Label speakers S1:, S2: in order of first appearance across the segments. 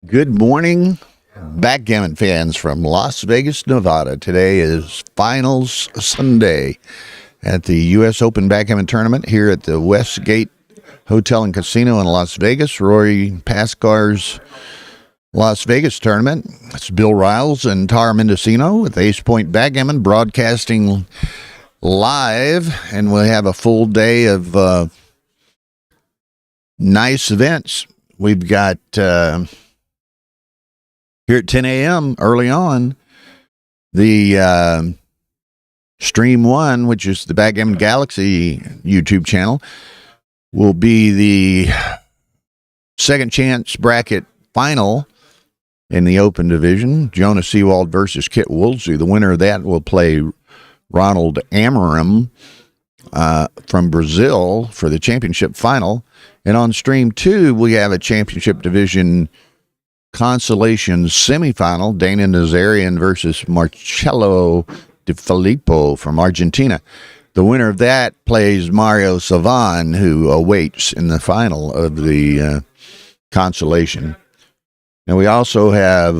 S1: Good morning, backgammon fans from Las Vegas, Nevada. Today is Finals Sunday at the U.S. Open Backgammon Tournament here at the Westgate Hotel and Casino in Las Vegas. Rory Pascar's Las Vegas tournament. It's Bill Riles and Tara Mendicino with Ace Point Backgammon broadcasting live, and we'll have a full day of nice events. We've got here at 10 a.m. early on, the Stream 1, which is the Backgammon Galaxy YouTube channel, will be the second chance bracket final in the open division. Jonah Seawald versus Kit Woolsey. The winner of that will play Ronald Amorim from Brazil for the championship final. And on Stream 2, we have a championship division Consolation semifinal, Dana Nazarian versus Marcelo Di Filippo from Argentina. The winner of that plays Mario Savan, who awaits in the final of the Consolation. And we also have,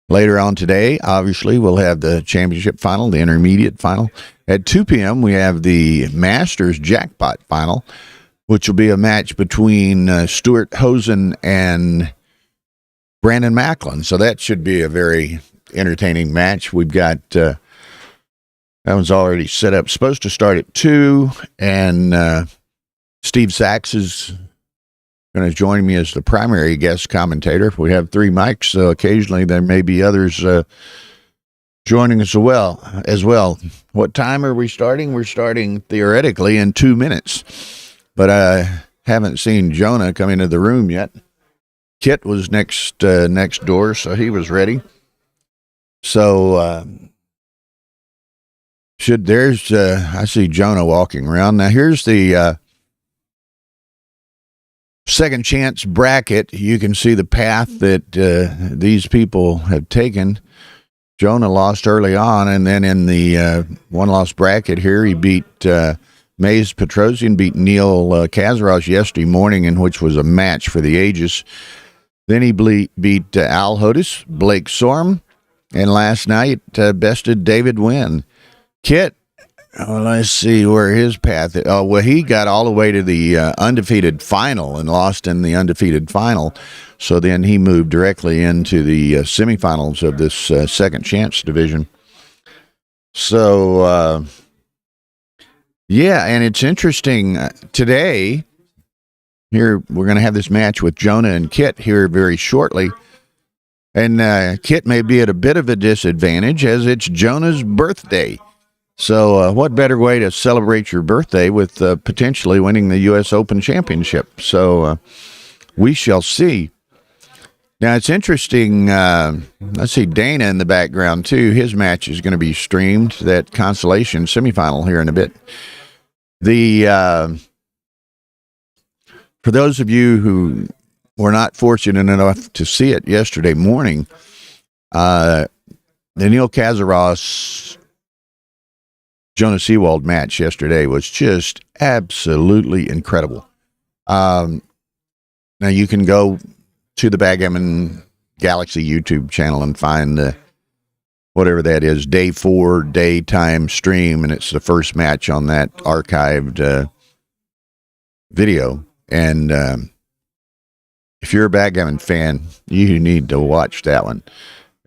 S1: later on today, obviously, we'll have the championship final, the intermediate final. At 2 p.m., we have the Masters Jackpot final, which will be a match between Stuart Hosen and Brandon Macklin. So that should be a very entertaining match. We've got, that one's already set up, supposed to start at 2, and Steve Sachs is going to join me as the primary guest commentator. We have 3 mics, so occasionally there may be others joining us as well. What time are we starting? We're starting theoretically in 2 minutes. But I haven't seen Jonah come into the room yet. Kit was next door, so he was ready. So I see Jonah walking around. Now here's the second chance bracket. You can see the path that these people have taken. Jonah lost early on, and then in the one-loss bracket here, he beat Maze Petrosian, beat Neil Kazaros yesterday morning, in which was a match for the ages. Then he beat Al Hodis, Blake Sorm, and last night bested David Wynn. Kit, let's see where his path is. Oh, well, he got all the way to the undefeated final and lost in the undefeated final. So then he moved directly into the semifinals of this second chance division. So, yeah, and it's interesting today. Here, we're going to have this match with Jonah and Kit here very shortly. And Kit may be at a bit of a disadvantage as it's Jonah's birthday. So what better way to celebrate your birthday with potentially winning the U.S. Open Championship? So we shall see. Now, it's interesting. Let's see, Dana in the background, too. His match is going to be streamed, that Consolation semifinal here in a bit. For those of you who were not fortunate enough to see it yesterday morning, the Neil Kazaros Jonah Seawald match yesterday was just absolutely incredible. Now you can go to the Backgammon Galaxy YouTube channel and find whatever that is, day 4 daytime stream, and it's the first match on that archived video. And if you're a Backgammon fan, you need to watch that one.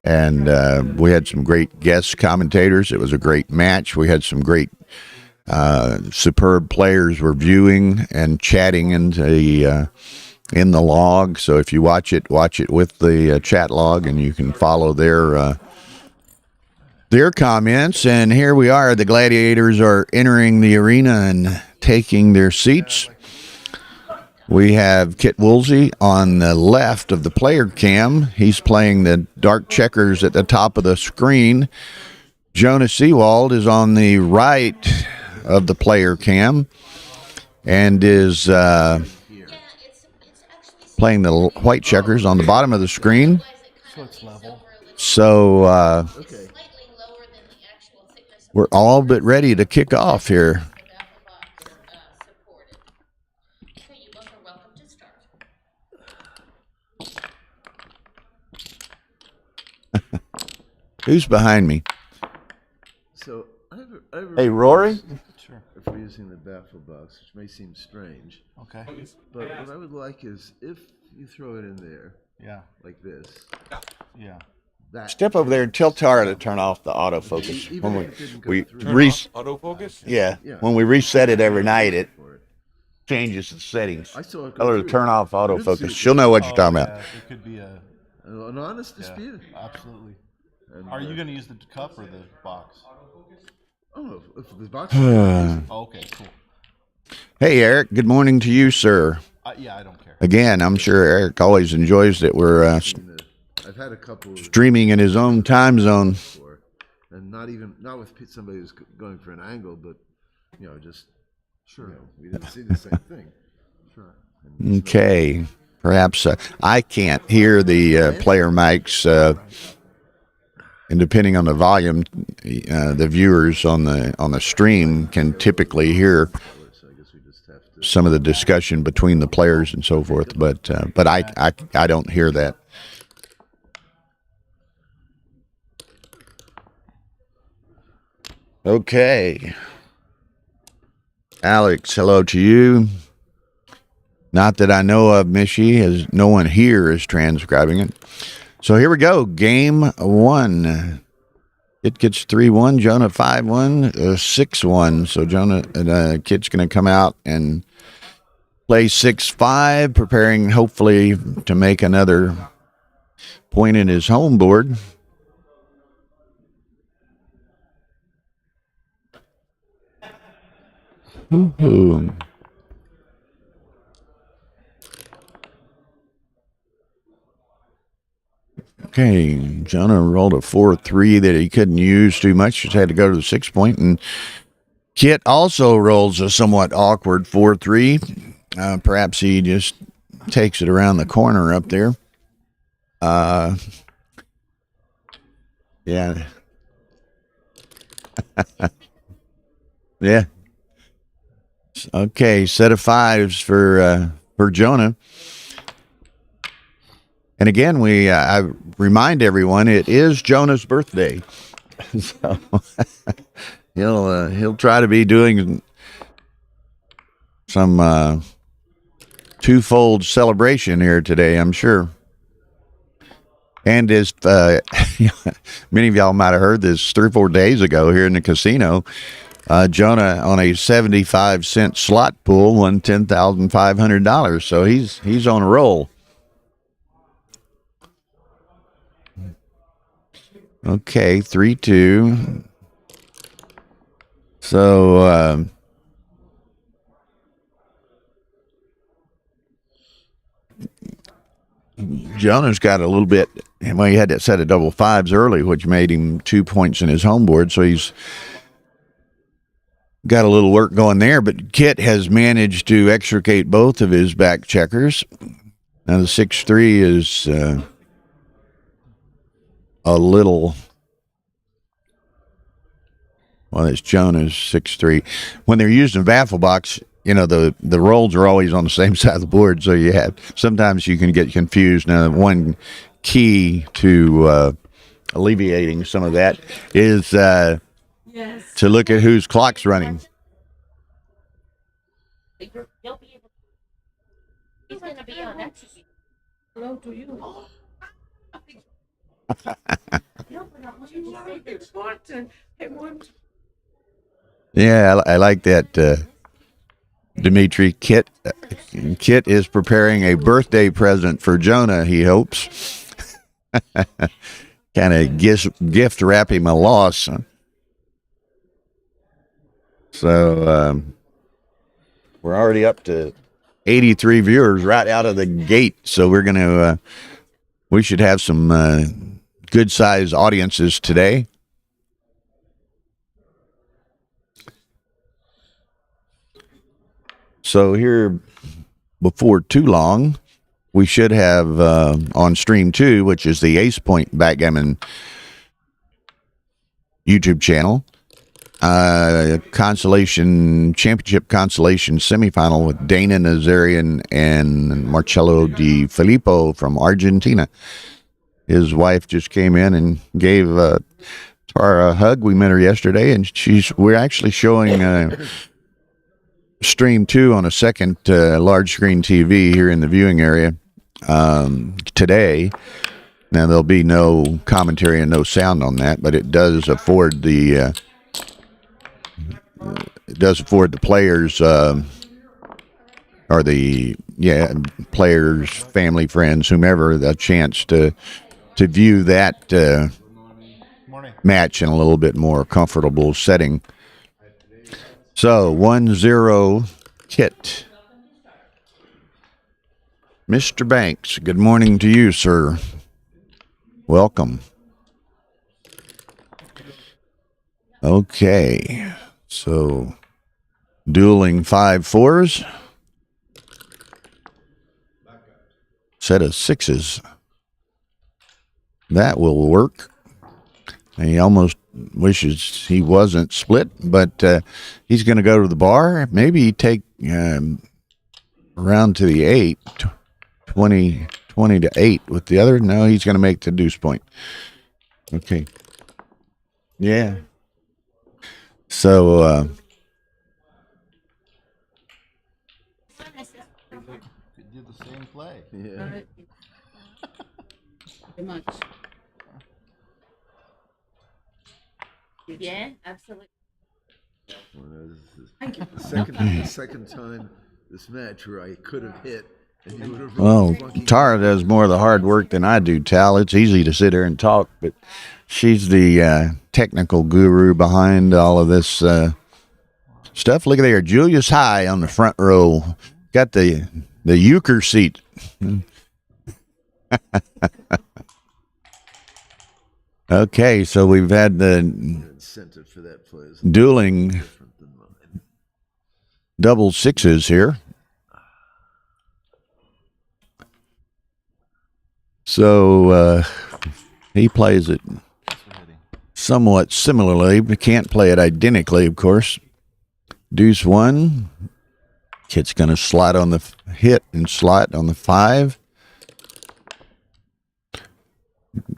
S1: And we had some great guest commentators. It was a great match. We had some great, superb players reviewing and chatting in the log. So if you watch it with the chat log, and you can follow their comments. And here we are. The gladiators are entering the arena and taking their seats. We have Kit Woolsey on the left of the player cam. He's playing the dark checkers at the top of the screen. Jonah Seawald is on the right of the player cam and is playing the white checkers on the bottom of the screen.
S2: So it's level.
S1: So we're all but ready to kick off here. Who's behind me?
S2: So I have a
S1: Hey, Rory?
S2: Sure. If we're using the baffle box, which may seem strange.
S3: Okay.
S2: But what I would like is if you throw it in there.
S3: Yeah.
S2: Like this.
S3: Yeah.
S2: That
S1: Step over there and tell Tara to turn off the autofocus.
S2: Even
S1: When
S2: if it didn't go
S1: we
S2: through.
S4: Autofocus?
S1: yeah, when we reset it every night, it changes the settings.
S2: I saw it
S1: Tell her
S2: go
S1: to
S2: through.
S1: turn off
S2: I didn't see
S1: autofocus.
S2: it
S1: She'll know what you're talking about.
S3: Yeah, it could be a
S2: An honest dispute.
S3: absolutely.
S2: And,
S3: Are you going to use the cup or the box?
S2: Oh, if the box.
S3: Oh, okay, cool.
S1: Hey, Eric. Good morning to you, sir.
S3: Yeah, I don't care.
S1: Again, I'm sure Eric always enjoys that we're
S2: I've had a couple of
S1: streaming in his own time zone.
S2: before, and not with somebody who's going for an angle, but just
S3: Sure.
S2: we didn't see the same thing.
S3: Sure.
S1: Okay. Perhaps I can't hear the player mics, and depending on the volume, the viewers on the stream can typically hear
S2: So I guess we just have to.
S1: some of the discussion between the players and so forth. But I don't hear that. Okay. Alex, hello to you. Not that I know of, Mishy, as no one here is transcribing it. So here we go. Game 1. It gets 3-1. Jonah 5-1, 6-1. So Jonah, Kit's going to come out and play 6-5, preparing hopefully to make another point in his home board. Ooh. Okay, Jonah rolled a 4-3 that he couldn't use too much. Just had to go to the 6 point. And Kit also rolls a somewhat awkward 4-3. Perhaps he just takes it around the corner up there. Yeah. Yeah. Okay, set of 5s for Jonah. And again, I remind everyone it is Jonah's birthday, so he'll try to be doing some twofold celebration here today, I'm sure. And as many of y'all might have heard this 3 or 4 days ago here in the casino, Jonah on a 75-cent slot pool won $10,500. So he's on a roll. Okay, 3-2. So Jonah's got a little bit. Well, he had that set of double 5s early, which made him 2 points in his home board. So he's got a little work going there. But Kit has managed to extricate both of his back checkers. Now the 6-3 is a little. Well, it's Jonah's 6-3. When they're using baffle box, the rolls are always on the same side of the board, so sometimes you can get confused. Now, one key to alleviating some of that is to look at whose clock's running.
S5: He's going to be on that. Hello to you.
S1: Yeah, I like that, Dimitri. Kit is preparing a birthday present for Jonah, he hopes. Kind of gift wrap him a loss. So we're already up to 83 viewers right out of the gate. So we're going to, we should have some good-sized audiences today. So here, before too long, we should have on stream 2, which is the Ace Point Backgammon YouTube channel, championship consolation semifinal with Dana Nazarian and Marcelo Di Filippo from Argentina. His wife just came in and gave Tara a hug. We met her yesterday, and we're actually showing Stream 2 on a second large screen TV here in the viewing area today. Now, there'll be no commentary and no sound on that, but it does afford the players or the players, family, friends, whomever, the chance to view that
S3: Morning.
S1: match in a little bit more comfortable setting. So 1-0 Kit. Mr. Banks, good morning to you, sir. Welcome. Okay, so dueling 5-4s. Set of 6s. That will work. He almost wishes he wasn't split, but he's going to go to the bar. Maybe take around to the 8, 20 to 8 with the other. No, he's going to make the deuce point. Okay. Yeah. So
S3: You did the same play.
S2: Yeah.
S5: Very much. Yeah, absolutely.
S2: Well, this is
S5: Thank you.
S2: the second time this match where I could have hit and you would have.
S1: well, Tara does more of the hard work than I do, Tal. It's easy to sit here and talk, but she's the technical guru behind all of this stuff. Look at there, Julius High on the front row. Got the euchre seat. Okay, so we've had the
S2: Incentive for that play is
S1: dueling
S2: different than mine.
S1: double 6s here. So he plays it somewhat similarly, but can't play it identically, of course. Deuce 1. Kit's going to slide on the hit and slot on the 5.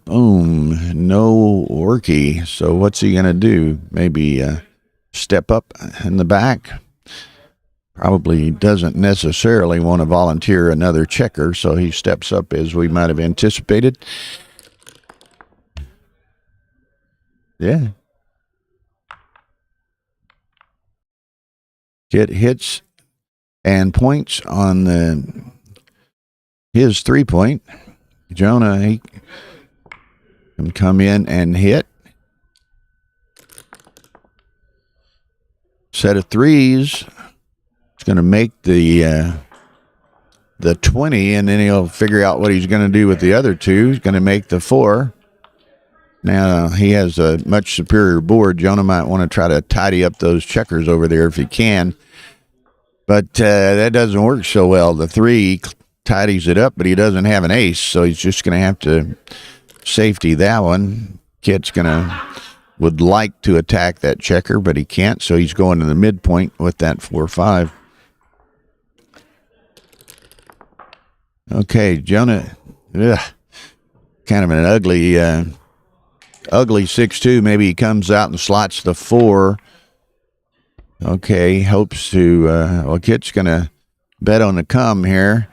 S1: Boom. No worky. So what's he going to do? Maybe step up in the back? Probably doesn't necessarily want to volunteer another checker, so he steps up as we might have anticipated. Yeah. Kit hits and points on his 3-point. Jonah, he can come in and hit. Set of 3s. It's going to make the 20, and then he'll figure out what he's going to do with the other 2. He's going to make the 4. Now, he has a much superior board. Jonah might want to try to tidy up those checkers over there if he can. But that doesn't work so well. The 3 tidies it up, but he doesn't have an ace, so he's just going to have to safety that one. Kit's would like to attack that checker, but he can't, so he's going to the midpoint with that 4-5. Okay, Jonah, kind of an ugly 6-2. Maybe he comes out and slots the 4. Okay, hopes to, Kit's going to bet on the come here.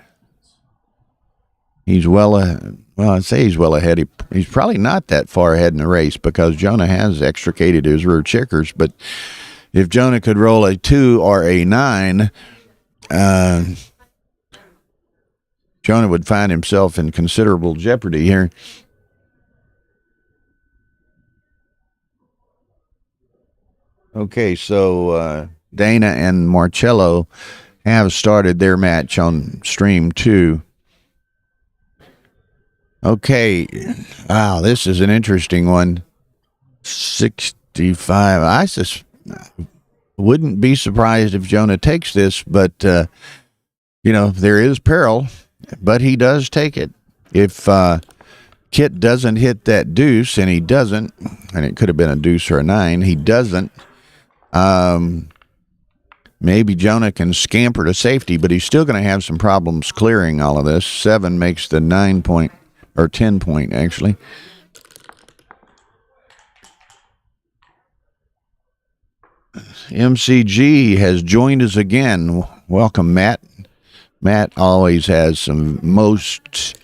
S1: He's I'd say he's well ahead. He's probably not that far ahead in the race because Jonah has extricated his rear checkers. But if Jonah could roll a 2 or a 9, Jonah would find himself in considerable jeopardy here. Okay, so Dana and Marcello have started their match on Stream 2. Okay, wow, this is an interesting one. 65. I just wouldn't be surprised if Jonah takes this, but, there is peril, but he does take it. If Kit doesn't hit that deuce, and he doesn't, and it could have been a deuce or a 9, he doesn't, maybe Jonah can scamper to safety, but he's still going to have some problems clearing all of this. 7 makes the 9-point, or 10 point, actually. MCG has joined us again. Welcome, Matt. Matt always has some most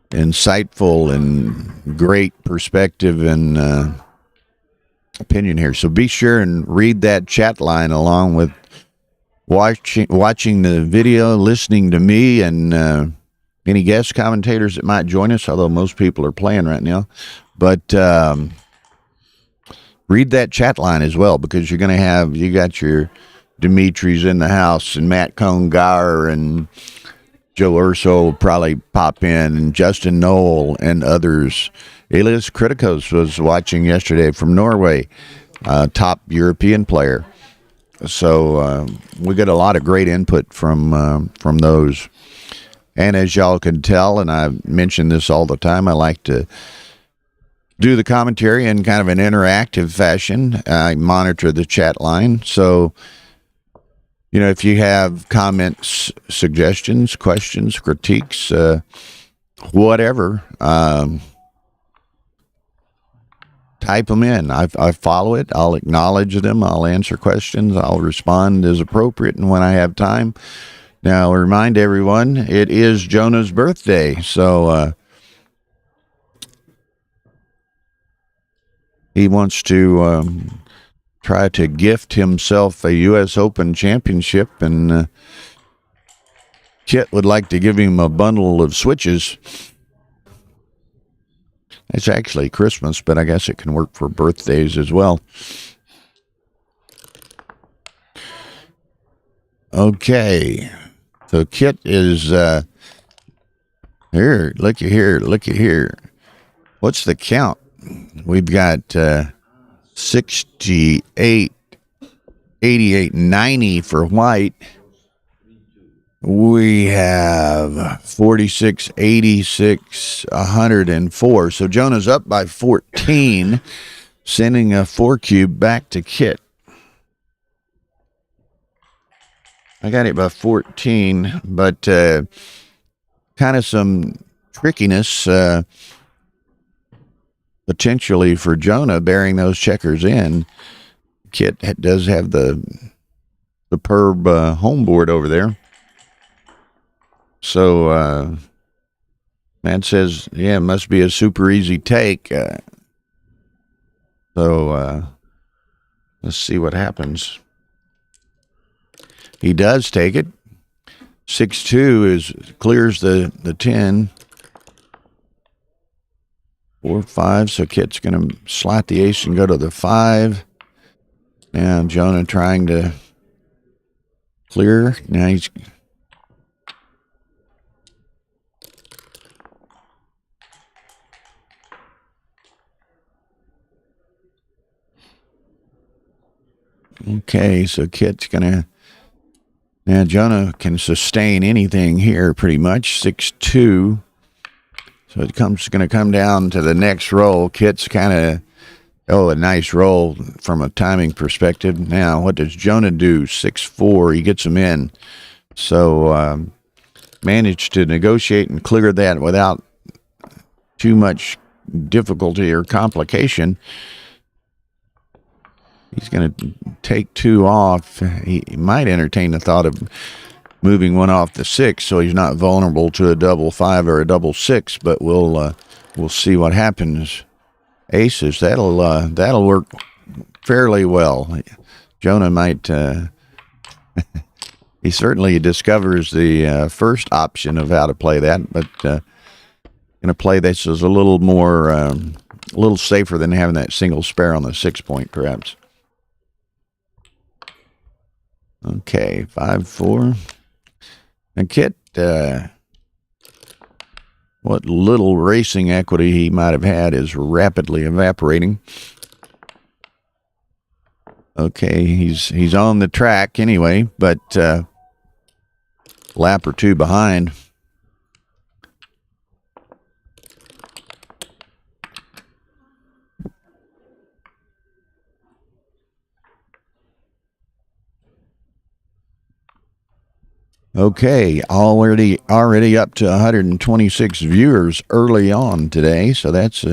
S1: insightful and great perspective and opinion here. So be sure and read that chat line along with watching the video, listening to me, and any guest commentators that might join us, although most people are playing right now. But read that chat line as well, because you got your Dimitri's in the house, and Matt Congar and Joe Urso will probably pop in, and Justin Knoll and others. Elias Kritikos was watching yesterday from Norway, top European player. So we get a lot of great input from those. And as y'all can tell, and I mention this all the time, I like to do the commentary in kind of an interactive fashion. I monitor the chat line. So, if you have comments, suggestions, questions, critiques, whatever, type them in. I follow it. I'll acknowledge them. I'll answer questions. I'll respond as appropriate and when I have time. Now, remind everyone, it is Jonah's birthday, so he wants to try to gift himself a U.S. Open championship, and Kit would like to give him a bundle of switches. It's actually Christmas, but I guess it can work for birthdays as well. Okay. So Kit is here. Looky here. What's the count? We've got 68, 88, 90 for white. We have 46, 86, 104. So Jonah's up by 14, sending a 4-cube back to Kit. I got it by 14, but kind of some trickiness potentially for Jonah bearing those checkers in. Kit does have the superb home board over there. So Matt says, yeah, it must be a super easy take. So let's see what happens. He does take it. 6-2 clears the 10. 4-5, so Kit's going to slot the ace and go to the 5. Now Jonah trying to clear. Now he's... Okay, so Kit's going to... Now Jonah can sustain anything here pretty much. 6-2. So it's going to come down to the next roll. Kit's kind of, a nice roll from a timing perspective. Now, what does Jonah do? 6-4. He gets him in. So managed to negotiate and clear that without too much difficulty or complication. He's going to take 2 off. He might entertain the thought of moving 1 off the 6, so he's not vulnerable to a double 5 or a double 6. But we'll see what happens. Aces, that'll work fairly well. Jonah might. He certainly discovers the first option of how to play that, but going to play this as a little more, a little safer than having that single spare on the 6-point, perhaps. Okay, 5-4. And Kit, what little racing equity he might have had is rapidly evaporating. Okay, he's on the track anyway, but lap or 2 behind. Okay, already up to 126 viewers early on today, so that's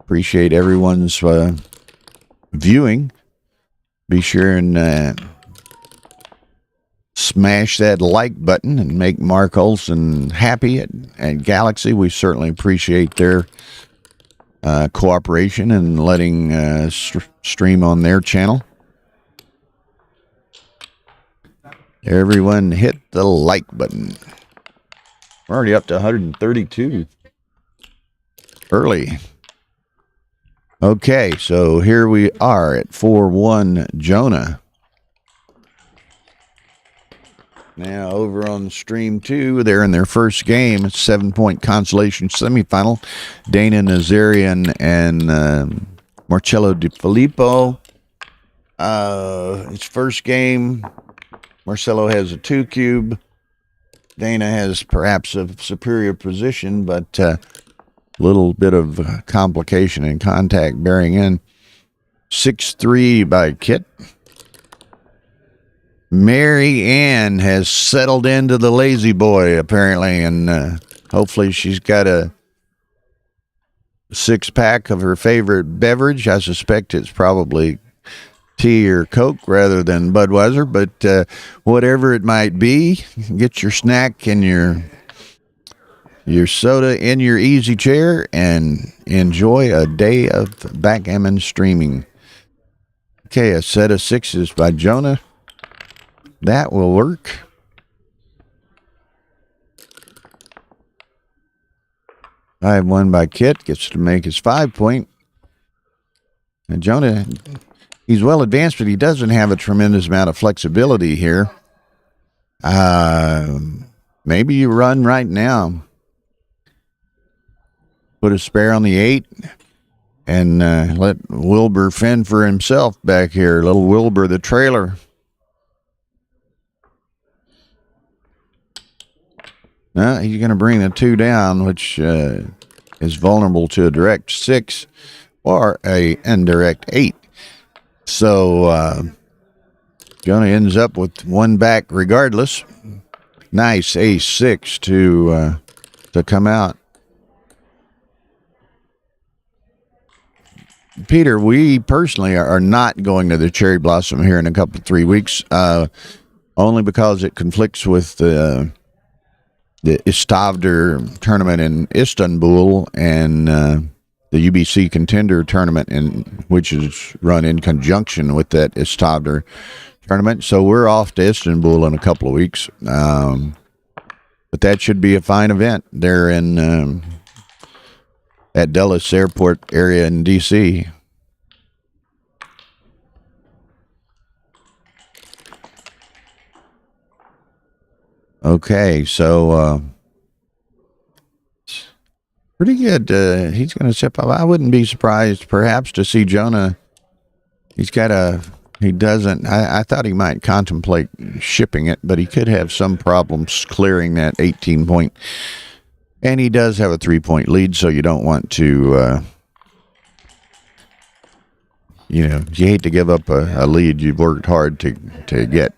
S1: appreciate everyone's viewing. Be sure and smash that like button and make Mark Olson happy at Galaxy. We certainly appreciate their cooperation and letting stream on their channel. Everyone hit the like button. We're already up to 132 early. Okay, so here we are at 4-1 Jonah. Now over on stream 2, they're in their first game, 7-point consolation semifinal. Dana Nazarian and Marcello Di Filippo. It's first game. Marcelo has a 2 cube. Dana has perhaps a superior position, but a little bit of complication and contact bearing in. 6-3 by Kit. Mary Ann has settled into the lazy boy, apparently, and hopefully she's got a 6-pack of her favorite beverage. I suspect it's probably tea or Coke rather than Budweiser, but whatever it might be, get your snack and your soda in your easy chair and enjoy a day of backgammon streaming. Okay, a set of 6s by Jonah. That will work. I have 1 by Kit, gets to make his 5-point. And Jonah, he's well advanced, but he doesn't have a tremendous amount of flexibility here. Maybe you run right now. Put a spare on the 8 and let Wilbur fend for himself back here. Little Wilbur, the trailer. He's going to bring the 2 down, which is vulnerable to a direct 6 or a indirect 8. So Jonah ends up with 1 back regardless. Nice ace 6 to come out. Peter, we personally are not going to the Cherry Blossom here in a couple 3 weeks, only because it conflicts with the Istavder tournament in Istanbul and the UBC Contender tournament, which is run in conjunction with that Istavder tournament. So we're off to Istanbul in a couple of weeks. But that should be a fine event there in at Dulles Airport area in D.C. Okay, so pretty good. He's going to step up. I wouldn't be surprised, perhaps, to see Jonah. He doesn't. I thought he might contemplate shipping it, but he could have some problems clearing that 18-point. And he does have a 3-point lead, so you don't want to, you hate to give up a lead you've worked hard to get.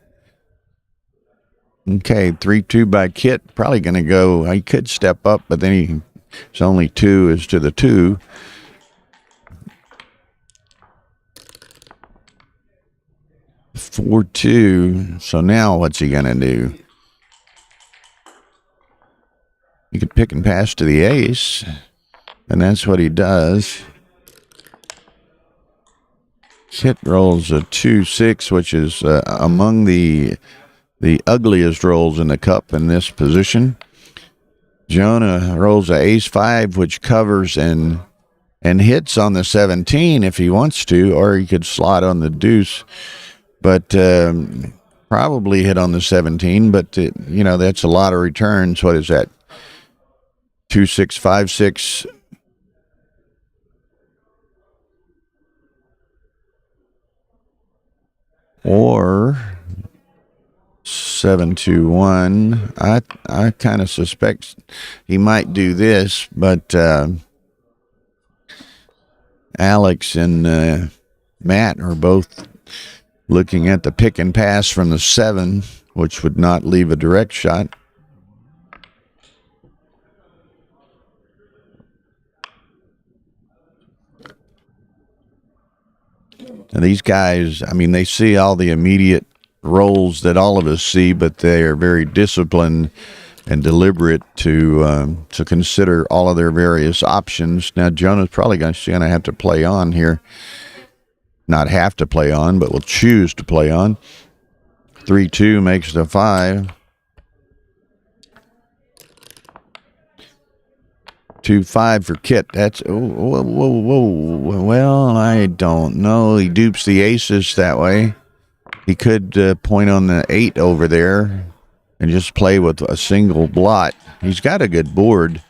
S1: Okay, 3-2 by Kit. Probably going to go. He could step up, but then it's only 2 is to the 2. Four, 2. So now what's he going to do? He could pick and pass to the ace, and that's what he does. Kit rolls a 2-6, which is among the ugliest rolls in the cup in this position. Jonah rolls a ace 5, which covers and hits on the 17 if he wants to, or he could slot on the deuce, but probably hit on the 17. But that's a lot of returns. What is that? 2-6, 5-6. Or 7-2-1. I kind of suspect he might do this, but Alex and Matt are both looking at the pick and pass from the 7. which would not leave a direct shot. And these guys, I mean, they see all the immediate rolls that all of us see, but they are very disciplined and deliberate to consider all of their various options. Now, Jonah's probably going to have to play on here. Not have to play on, but will choose to play on. 3-2 makes the 5. 2-5 for Kit. That's whoa. Well, I don't know. He dupes the aces that way. He could point on the 8 over there and just play with a single blot. He's got a good board.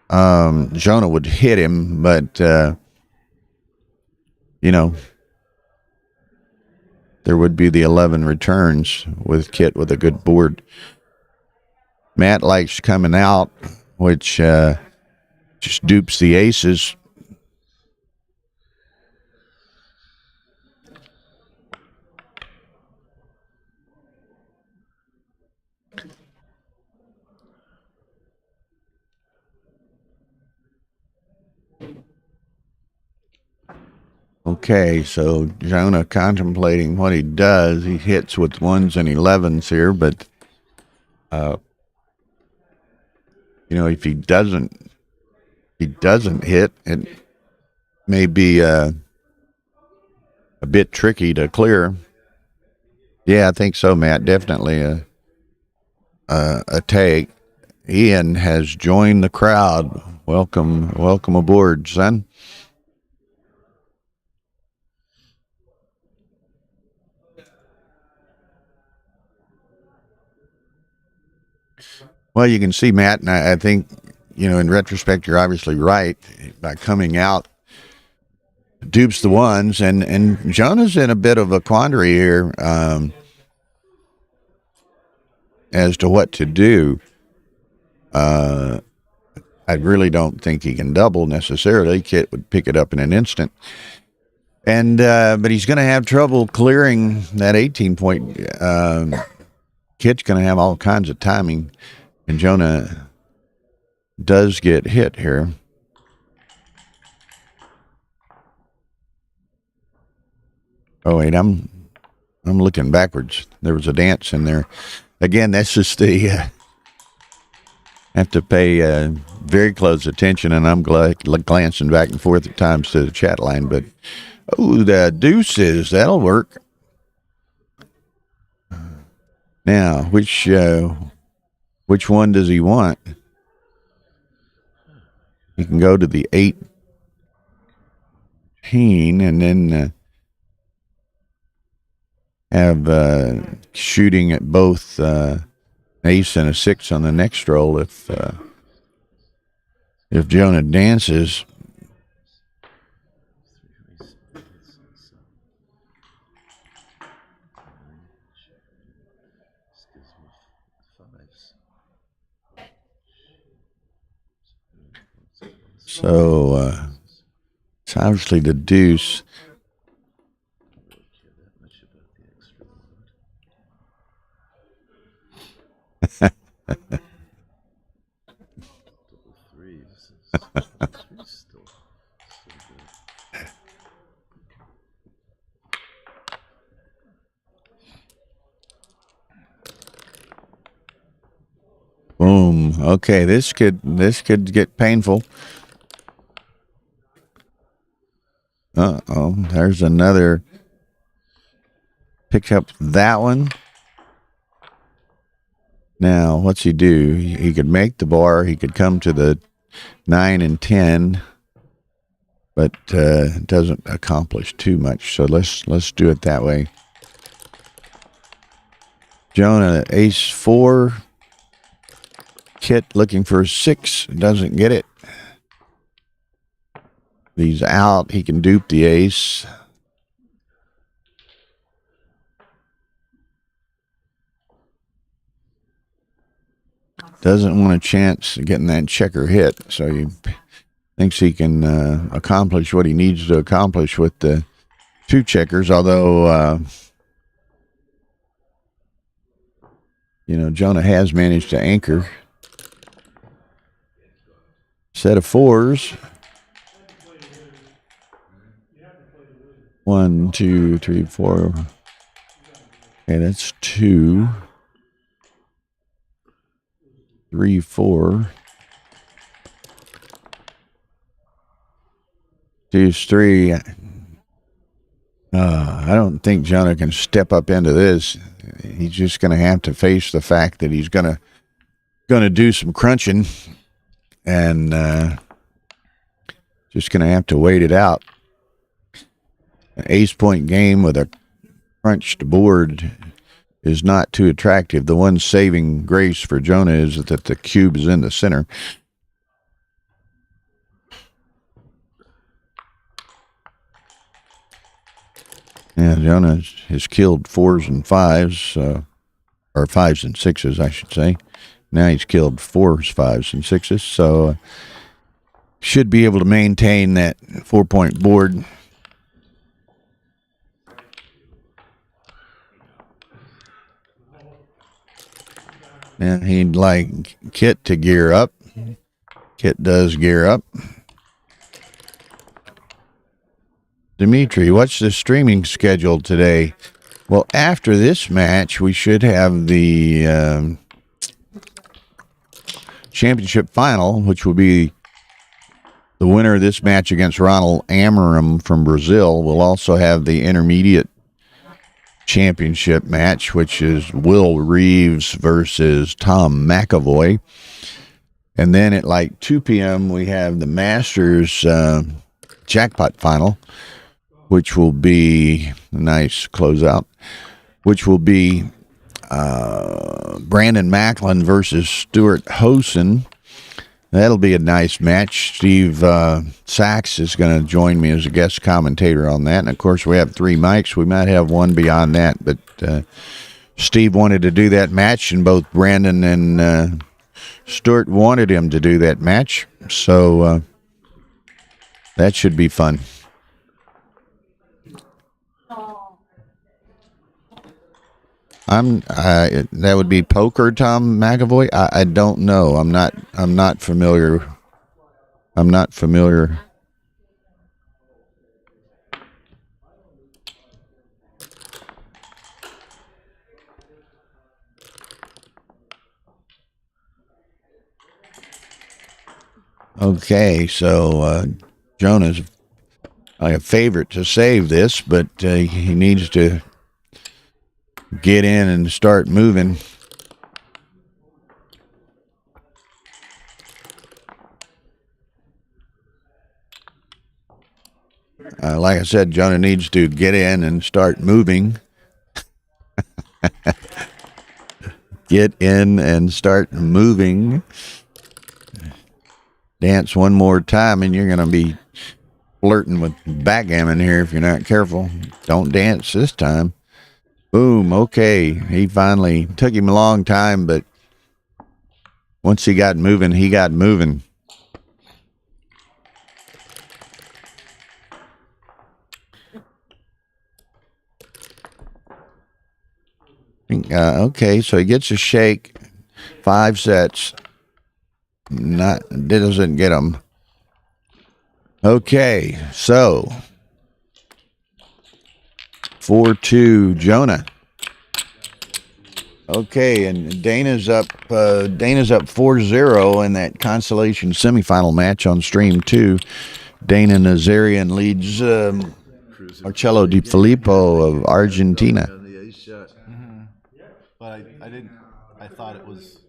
S1: Jonah would hit him, but there would be the 11 returns with Kit with a good board. Matt likes coming out, which just dupes the aces. Okay, so Jonah contemplating what he does. He hits with 1s and 11s here, but if he doesn't hit, it may be a bit tricky to clear. Yeah, I think so, Matt. Definitely a take. Ian has joined the crowd. Welcome aboard, son. Well, you can see, Matt, and I think, in retrospect, you're obviously right. By coming out, dupes the 1s, and Jonah's in a bit of a quandary here as to what to do. I really don't think he can double necessarily. Kit would pick it up in an instant. And but he's going to have trouble clearing that 18-point. Kit's going to have all kinds of timing. And Jonah does get hit here. Oh, wait, I'm looking backwards. There was a dance in there. Again, that's just the... have to pay very close attention, and I'm glancing back and forth at times to the chat line. But, the deuces, that'll work. Now, which one does he want? He can go to the 18 and then have shooting at both ace and a 6 on the next roll if Jonah dances. So it's obviously the deuce. Boom. Okay, this could get painful. Uh-oh, there's another. Pick up that one. Now, what's he do? He could make the bar. He could come to the 9 and 10, but doesn't accomplish too much. So let's do it that way. Jonah, ace 4. Kit looking for a 6. Doesn't get it. He's out. He can dupe the ace. Doesn't want a chance of getting that checker hit, so he thinks he can accomplish what he needs to accomplish with the 2 checkers, although Jonah has managed to anchor. Set of fours. 1, 2, 3, 4. Okay, that's 2, 3, 4. 2's 3. I don't think Jonah can step up into this. He's just going to have to face the fact that he's going to do some crunching, and just going to have to wait it out. An ace point game with a crunched board is not too attractive. The one saving grace for Jonah is that the cube is in the center. Yeah, Jonah has killed 4s and 5s, or 5s and 6s, I should say. Now he's killed 4s, 5s, and 6s, so should be able to maintain that 4-point board. And he'd like Kit to gear up. Kit does gear up. Dimitri, what's the streaming schedule today? Well, after this match, we should have the championship final, which will be the winner of this match against Ronald Amaram from Brazil. We'll also have the intermediate championship match, which is Will Reeves versus Tom McAvoy. And then at like 2 p.m., we have the Masters Jackpot final, which will be a nice closeout, which will be Brandon Macklin versus Stuart Hosen. That'll be a nice match. Steve Sachs is going to join me as a guest commentator on that. And, of course, we have 3 mics. We might have one beyond that. But Steve wanted to do that match, and both Brandon and Stuart wanted him to do that match. So that should be fun. That would be poker, Tom McAvoy. I don't know. I'm not familiar. I'm not familiar. Okay, so Jonah's a favorite to save this, but he needs to get in and start moving. Like I said, Jonah needs to get in and start moving. Get in and start moving. Dance one more time, and you're going to be flirting with backgammon here if you're not careful. Don't dance this time. Boom, okay. He finally took him a long time, but once he got moving, he got moving. Okay, so he gets a shake. 5 sets. Doesn't get him. Okay, so 4-2 Jonah. Okay, and Dana's up 4-0 in that Consolation semifinal match on stream 2. Dana Nazarian leads Marcello Di Filippo of Argentina.
S3: But I thought it was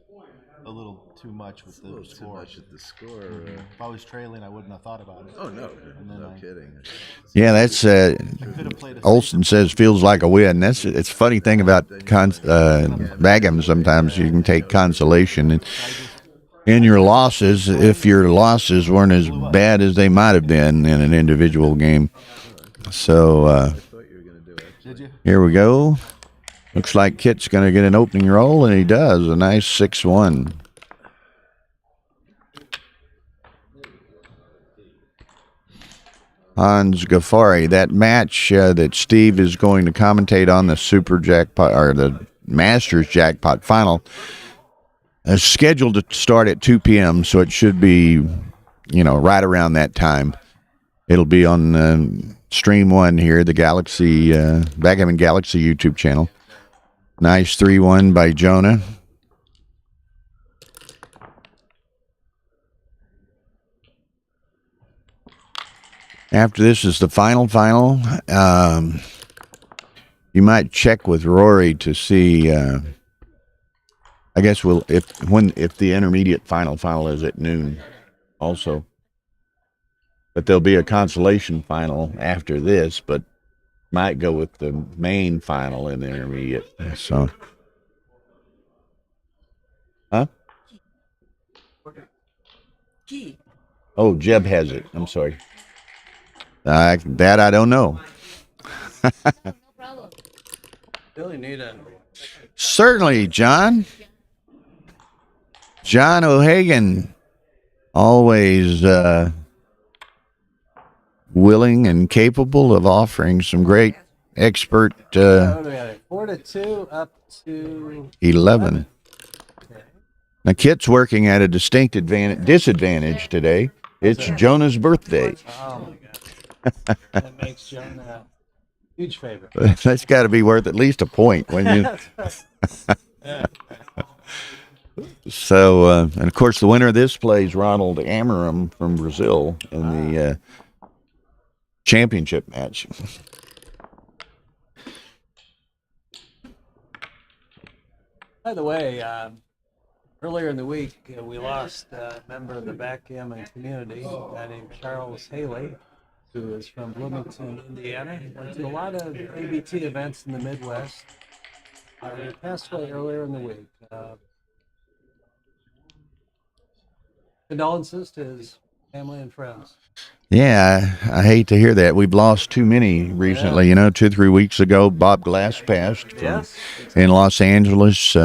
S3: a little too much with the score.
S2: Too much at the score.
S3: If I was trailing, I wouldn't have thought about it.
S2: Oh, no. No kidding.
S1: Yeah, that's Olson says feels like a win. It's a funny thing about backgammon. Sometimes you can take consolation in your losses if your losses weren't as bad as they might have been in an individual game. So here we go. Looks like Kit's going to get an opening roll, and he does. A nice 6-1. Hans Ghaffari. That match that Steve is going to commentate on, the Super Jackpot, or the Masters Jackpot final is scheduled to start at 2 p.m., so it should be, right around that time. It'll be on Stream 1 here, the Galaxy, Backgammon Galaxy YouTube channel. Nice 3-1 by Jonah. After this is the final. You might check with Rory to see. I guess if the intermediate final is at noon, also. But there'll be a consolation final after this, but might go with the main final in the intermediate. So, huh? Oh, Jeb has it. I'm sorry. That I don't know.
S5: No problem.
S4: Really need a.
S1: Certainly, John. John O'Hagan, always willing and capable of offering some great expert
S4: What do we have? 4-2 up to
S1: 11.
S4: Okay.
S1: Now, Kit's working at a distinct disadvantage today. It's Jonah's birthday.
S4: Oh my god. That makes Jonah a huge favorite.
S1: That's got to be worth at least a point when you. So, and of course, the winner of this plays Ronald Amaram from Brazil in the championship match.
S4: By the way, earlier in the week, we lost a member of the backgammon community, a guy named Charles Haley, who is from Bloomington, Indiana. Went to a lot of ABT events in the Midwest. He passed away earlier in the week. Condolences to his family and friends.
S1: Yeah, I hate to hear that. We've lost too many recently. 2-3 weeks ago, Bob Glass passed in Los Angeles.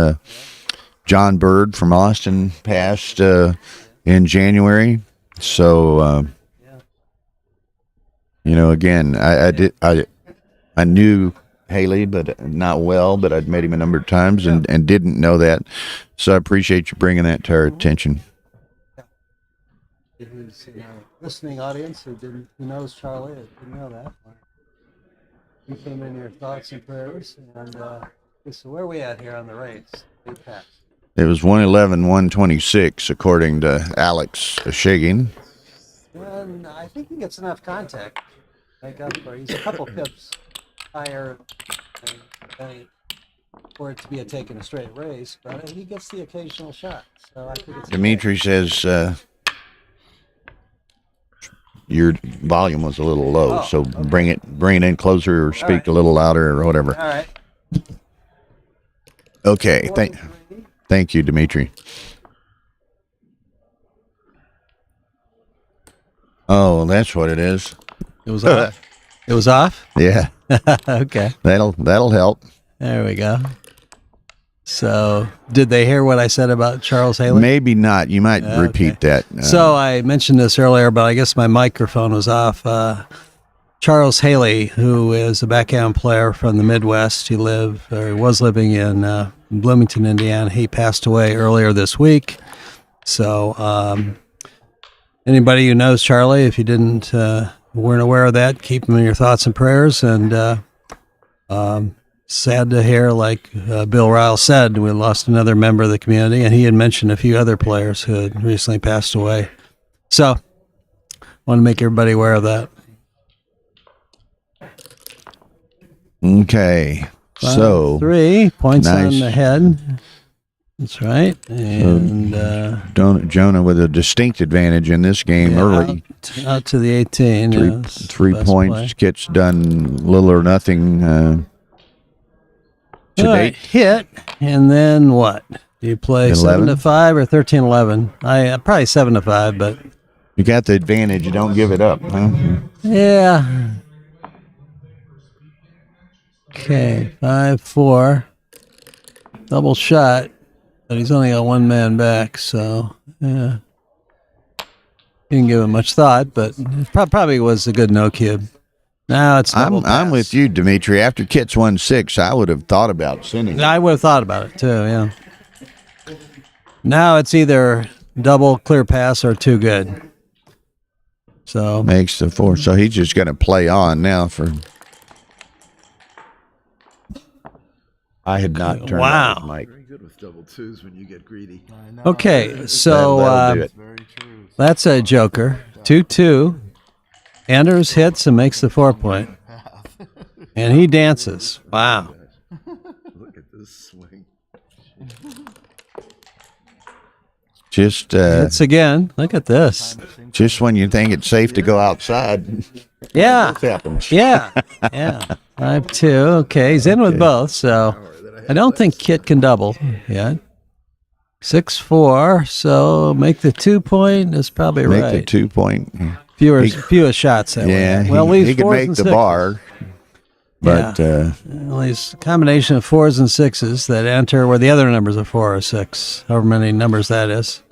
S1: John Bird from Austin passed in January. So, again, I knew Haley, but not well, but I'd met him a number of times and didn't know that. So I appreciate you bringing that to our attention.
S4: Who's in our listening audience who knows Charlie, didn't know that. You came in your thoughts and prayers, and so where are we at here on the race? Big pass.
S1: It was 111-126 according to Alex Shagan.
S4: And I think he gets enough contact. He's a couple pips higher for it to be taking a straight race, but he gets the occasional shot. So I think it's
S1: Dimitri says your volume was a little low, so bring it in closer or speak a little louder or whatever.
S4: All right.
S1: Okay, thank you, Dimitri. Oh, that's what it is.
S4: It was off. It was off?
S1: Yeah,
S4: Okay.
S1: that'll help.
S4: There we go. So, did they hear what I said about Charles Haley?
S1: Maybe not. You might repeat that.
S4: So I mentioned this earlier, but I guess my microphone was off. Charles Haley, who is a backgammon player from the Midwest, he was living in Bloomington, Indiana. He passed away earlier this week. So anybody who knows Charlie, if you weren't aware of that, keep him in your thoughts and prayers. And sad to hear, like Bill Riles said, we lost another member of the community, and he had mentioned a few other players who had recently passed away. So, want to make everybody aware of that.
S1: Okay, so
S4: 3 points
S1: nice.
S4: on the head. That's right. And
S1: Jonah with a distinct advantage in this game early.
S4: out to the 18.
S1: Three points
S4: play.
S1: gets done little or nothing to
S4: All right,
S1: date.
S4: hit, and then what? Do you play
S1: 11?
S4: 7-5 or 13-11? I probably 7-5, but
S1: You got the advantage. You don't give it up, huh?
S4: yeah. Okay, 5-4, double shot, but he's only got one man back, so yeah. Didn't give it much thought, but it probably was a good no cube. Now it's double
S1: I'm
S4: pass.
S1: with you, Dimitri. After Kit's won 6, I would have thought about sending it.
S4: I would have thought about it too. Yeah. Now it's either double clear pass or too good. So
S1: Makes the 4. So he's just going to play on now for. I had not turned
S4: Wow.
S1: on his mic.
S2: Very good with double twos when you get greedy.
S3: I know.
S4: okay, so
S1: That'll do it.
S3: Very true.
S4: that's a joker. 2-2. Enters, hits, and makes the 4-point. And he dances. Wow.
S2: Look at this swing.
S1: Just
S4: Hits again. Look at this.
S1: just when you think it's safe to go outside,
S4: Yeah.
S1: this happens.
S4: Yeah. Yeah. 5-2. Okay, he's in with both, so I don't think Kit can double yet. 6-4, so make the 2-point is probably
S1: Make
S4: right.
S1: the 2-point.
S4: Fewer shots that
S1: Yeah,
S4: way. Well,
S1: he
S4: leaves
S1: could
S4: fours
S1: make
S4: and
S1: the
S4: sixes.
S1: bar, but
S4: Well, these combination of 4s and 6s that enter where the other numbers are 4 or 6, however many numbers that is.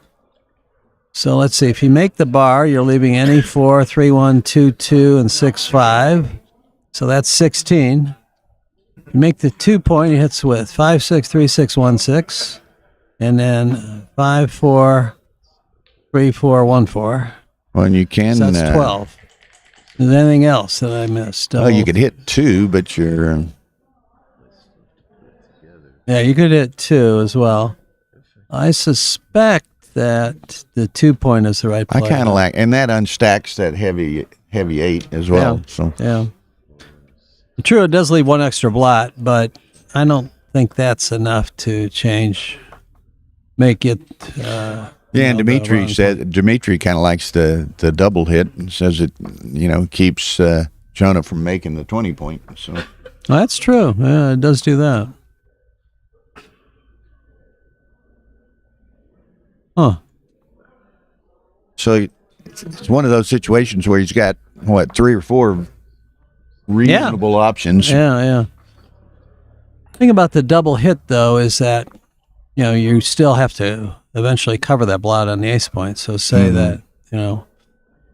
S4: So let's see. If you make the bar, you're leaving any 4, 3, 1, 2, 2, and 6, 5. So that's 16. You make the 2-point, he hits with 5, 6, 3, 6, 1, 6. And then 5, 4, 3, 4, 1, 4.
S1: when you can,
S4: So that's 12. Is there anything else that I missed?
S1: well, you could hit 2, but you're
S4: Yeah, you could hit 2 as well. I suspect that the 2-point is the right
S1: I
S4: play.
S1: kind of like, and that unstacks that heavy 8 as well.
S4: Yeah.
S1: So
S4: Yeah. True, it does leave one extra blot, but I don't think that's enough to make it.
S1: yeah,
S4: you
S1: and
S4: know,
S1: Dimitri kind of likes the double hit and says it, keeps Jonah from making the 20-point. So
S4: Well, that's true. Yeah, it does do that. Huh.
S1: So it's one of those situations where he's got 3 or 4 reasonable options.
S4: Yeah, yeah. The thing about the double hit, though, is that, you still have to eventually cover that blot on the ace point. So say that,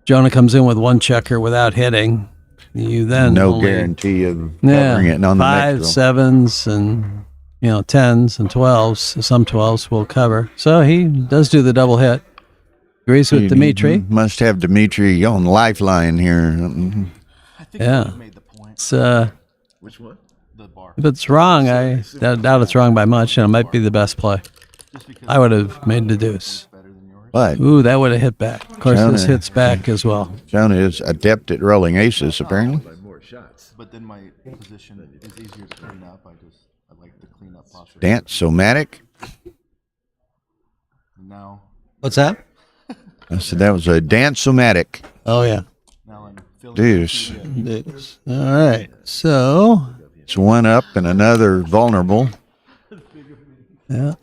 S4: Jonah comes in with one checker without hitting, you then
S1: No
S4: only,
S1: guarantee of covering it on the next
S4: 5,
S1: roll.
S4: 7s, and, 10s and 12s. Some 12s will cover. So he does do the double hit. Agrees with Dimitri.
S1: You must have Dimitri on lifeline here.
S3: I think
S4: Yeah.
S3: you made the point.
S4: It's,
S2: Which one?
S3: The bar.
S4: if it's wrong, I doubt it's wrong by much. It might be the best play.
S3: Just because
S4: I would have made the deuce.
S3: it's better than yours.
S1: But
S4: Ooh, that would have hit back. Of course, this
S1: Jonah.
S4: hits back as well.
S1: Jonah is adept at rolling aces, apparently.
S2: By more shots.
S3: But then my position is easier to clean up. I like the cleanup posture.
S1: Dance-o-matic.
S3: Now
S4: What's that?
S1: I said that was a dance-o-matic.
S4: Oh, yeah.
S3: I'm feeling
S1: Deuce.
S4: Deuce. All right. So,
S1: It's one up and another vulnerable.
S4: yeah.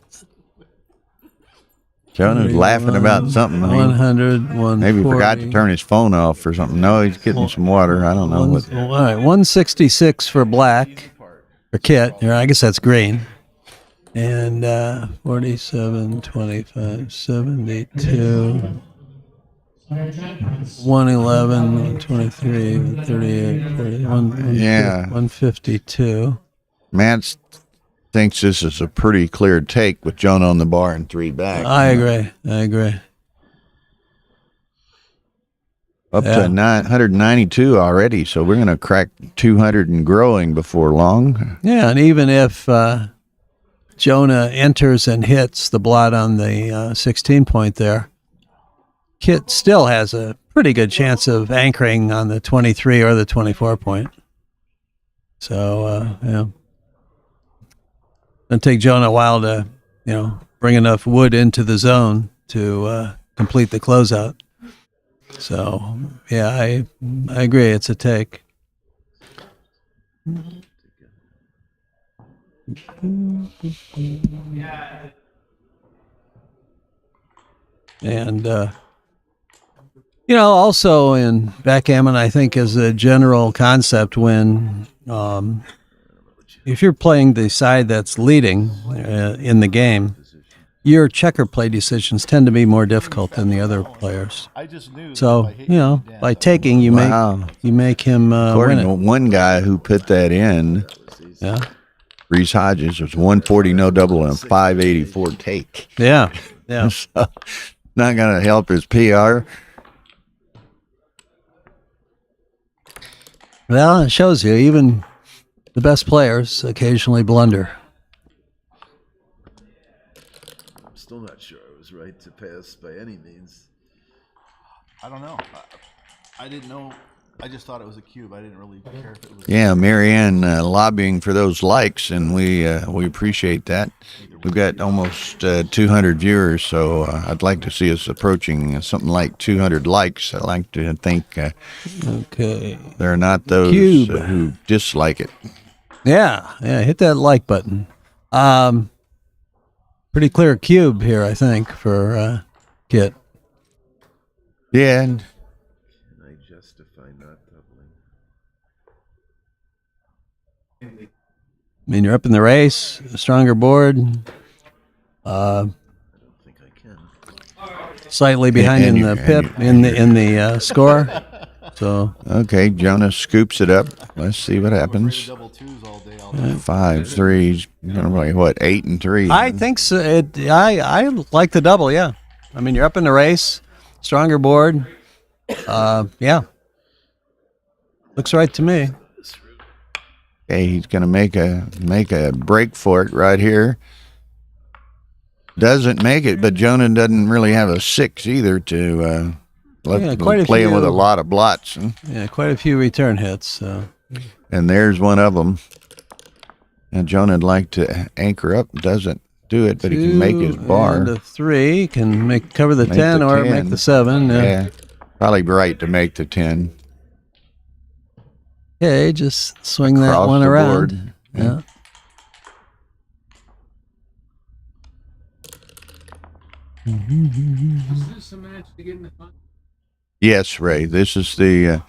S1: Jonah's laughing about something.
S4: 100, 140.
S1: Maybe he forgot to turn his phone off or something. No, he's getting some water. I don't know what.
S4: All right. 166 for black, for Kit. Or I guess that's green. And 47, 25, 72, 111, 123, 138, 41,
S1: Yeah.
S4: 152.
S1: Matt thinks this is a pretty clear take with Jonah on the bar and 3 back.
S4: I agree.
S1: Up
S4: Yeah.
S1: to 192 already, so we're going to crack 200 and growing before long.
S4: Yeah, and even if Jonah enters and hits the blot on the 16 point there, Kit still has a pretty good chance of anchoring on the 23 or the 24 point. So, yeah. It'll take Jonah a while to, bring enough wood into the zone to complete the closeout. So, yeah, I agree. It's a take. And, also in backgammon, I think as a general concept, when if you're playing the side that's leading in the game, your checker play decisions tend to be more difficult than the other players.
S3: I just knew.
S4: So
S3: that if I hit
S4: you know,
S3: down,
S4: by taking, you
S1: Wow.
S4: make him
S1: According
S4: win
S1: to
S4: it.
S1: one guy who put that in,
S4: Yeah,
S1: Reese Hodges, was 140 no double and a 584 take.
S4: yeah, yeah.
S1: So, not going to help his PR.
S4: Well, it shows you even the best players occasionally blunder.
S2: I'm still not sure I was right to pass by any means.
S3: I don't know. I didn't know. I just thought it was a cube. I didn't really care if it was.
S1: Yeah, Marianne lobbying for those likes, and we appreciate that. We've got almost 200 viewers, so I'd like to see us approaching something like 200 likes. I like to think
S4: Okay.
S1: there are not those
S4: Cube.
S1: who dislike it.
S4: Yeah, yeah. Hit that like button. Pretty clear cube here, I think, for Kit.
S1: Yeah, and
S2: Can I justify not doubling?
S4: I mean, you're up in the race, a stronger board,
S2: I don't think I can.
S4: slightly behind
S1: And
S4: in
S1: you-
S4: the
S1: and
S4: pip
S1: you-
S4: in the score. So
S1: okay, Jonah scoops it up. Let's see what happens.
S3: Double twos all day. All day.
S1: 5 3s, like what, 8 and 3?
S4: I think so. I like the double. Yeah, I mean, you're up in the race, stronger board. Yeah, looks right to me.
S1: Okay, he's going to make a break for it right here. Doesn't make it, but Jonah doesn't really have a 6 either to
S4: Yeah, quite a
S1: playing with a
S4: few.
S1: lot of blots. Huh?
S4: Yeah, quite a few return hits. So.
S1: And there's one of them. And Jonah'd like to anchor up, doesn't do it, but he can make his bar.
S4: And a 3 can cover the
S1: Make
S4: 10
S1: the
S4: or
S1: 10.
S4: make the 7.
S1: Yeah, probably right to make the 10.
S4: Okay, just swing that
S1: Across
S4: one
S1: the
S4: around.
S1: board.
S4: Yeah.
S1: Yes, Ray. This is the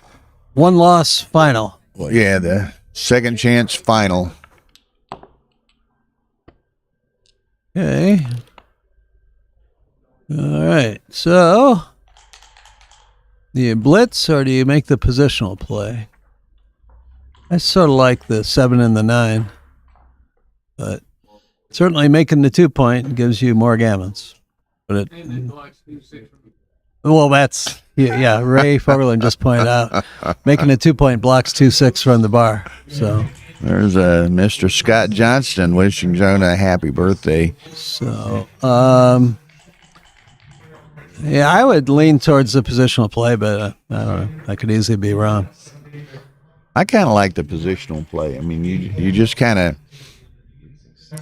S4: One loss final.
S1: the second chance final.
S4: Okay. All right. So, do you blitz or do you make the positional play? I sort of like the 7 and the 9, but certainly making the 2-point gives you more gammons. But well, that's yeah. Ray Fogerland just pointed out making a 2-point blocks 2-6 from the bar. So
S1: There's Mr. Scott Johnston wishing Jonah a happy birthday.
S4: So, yeah, I would lean towards the positional play, but I don't know. I could easily be wrong.
S1: I kind of like the positional play. I mean, you just kind of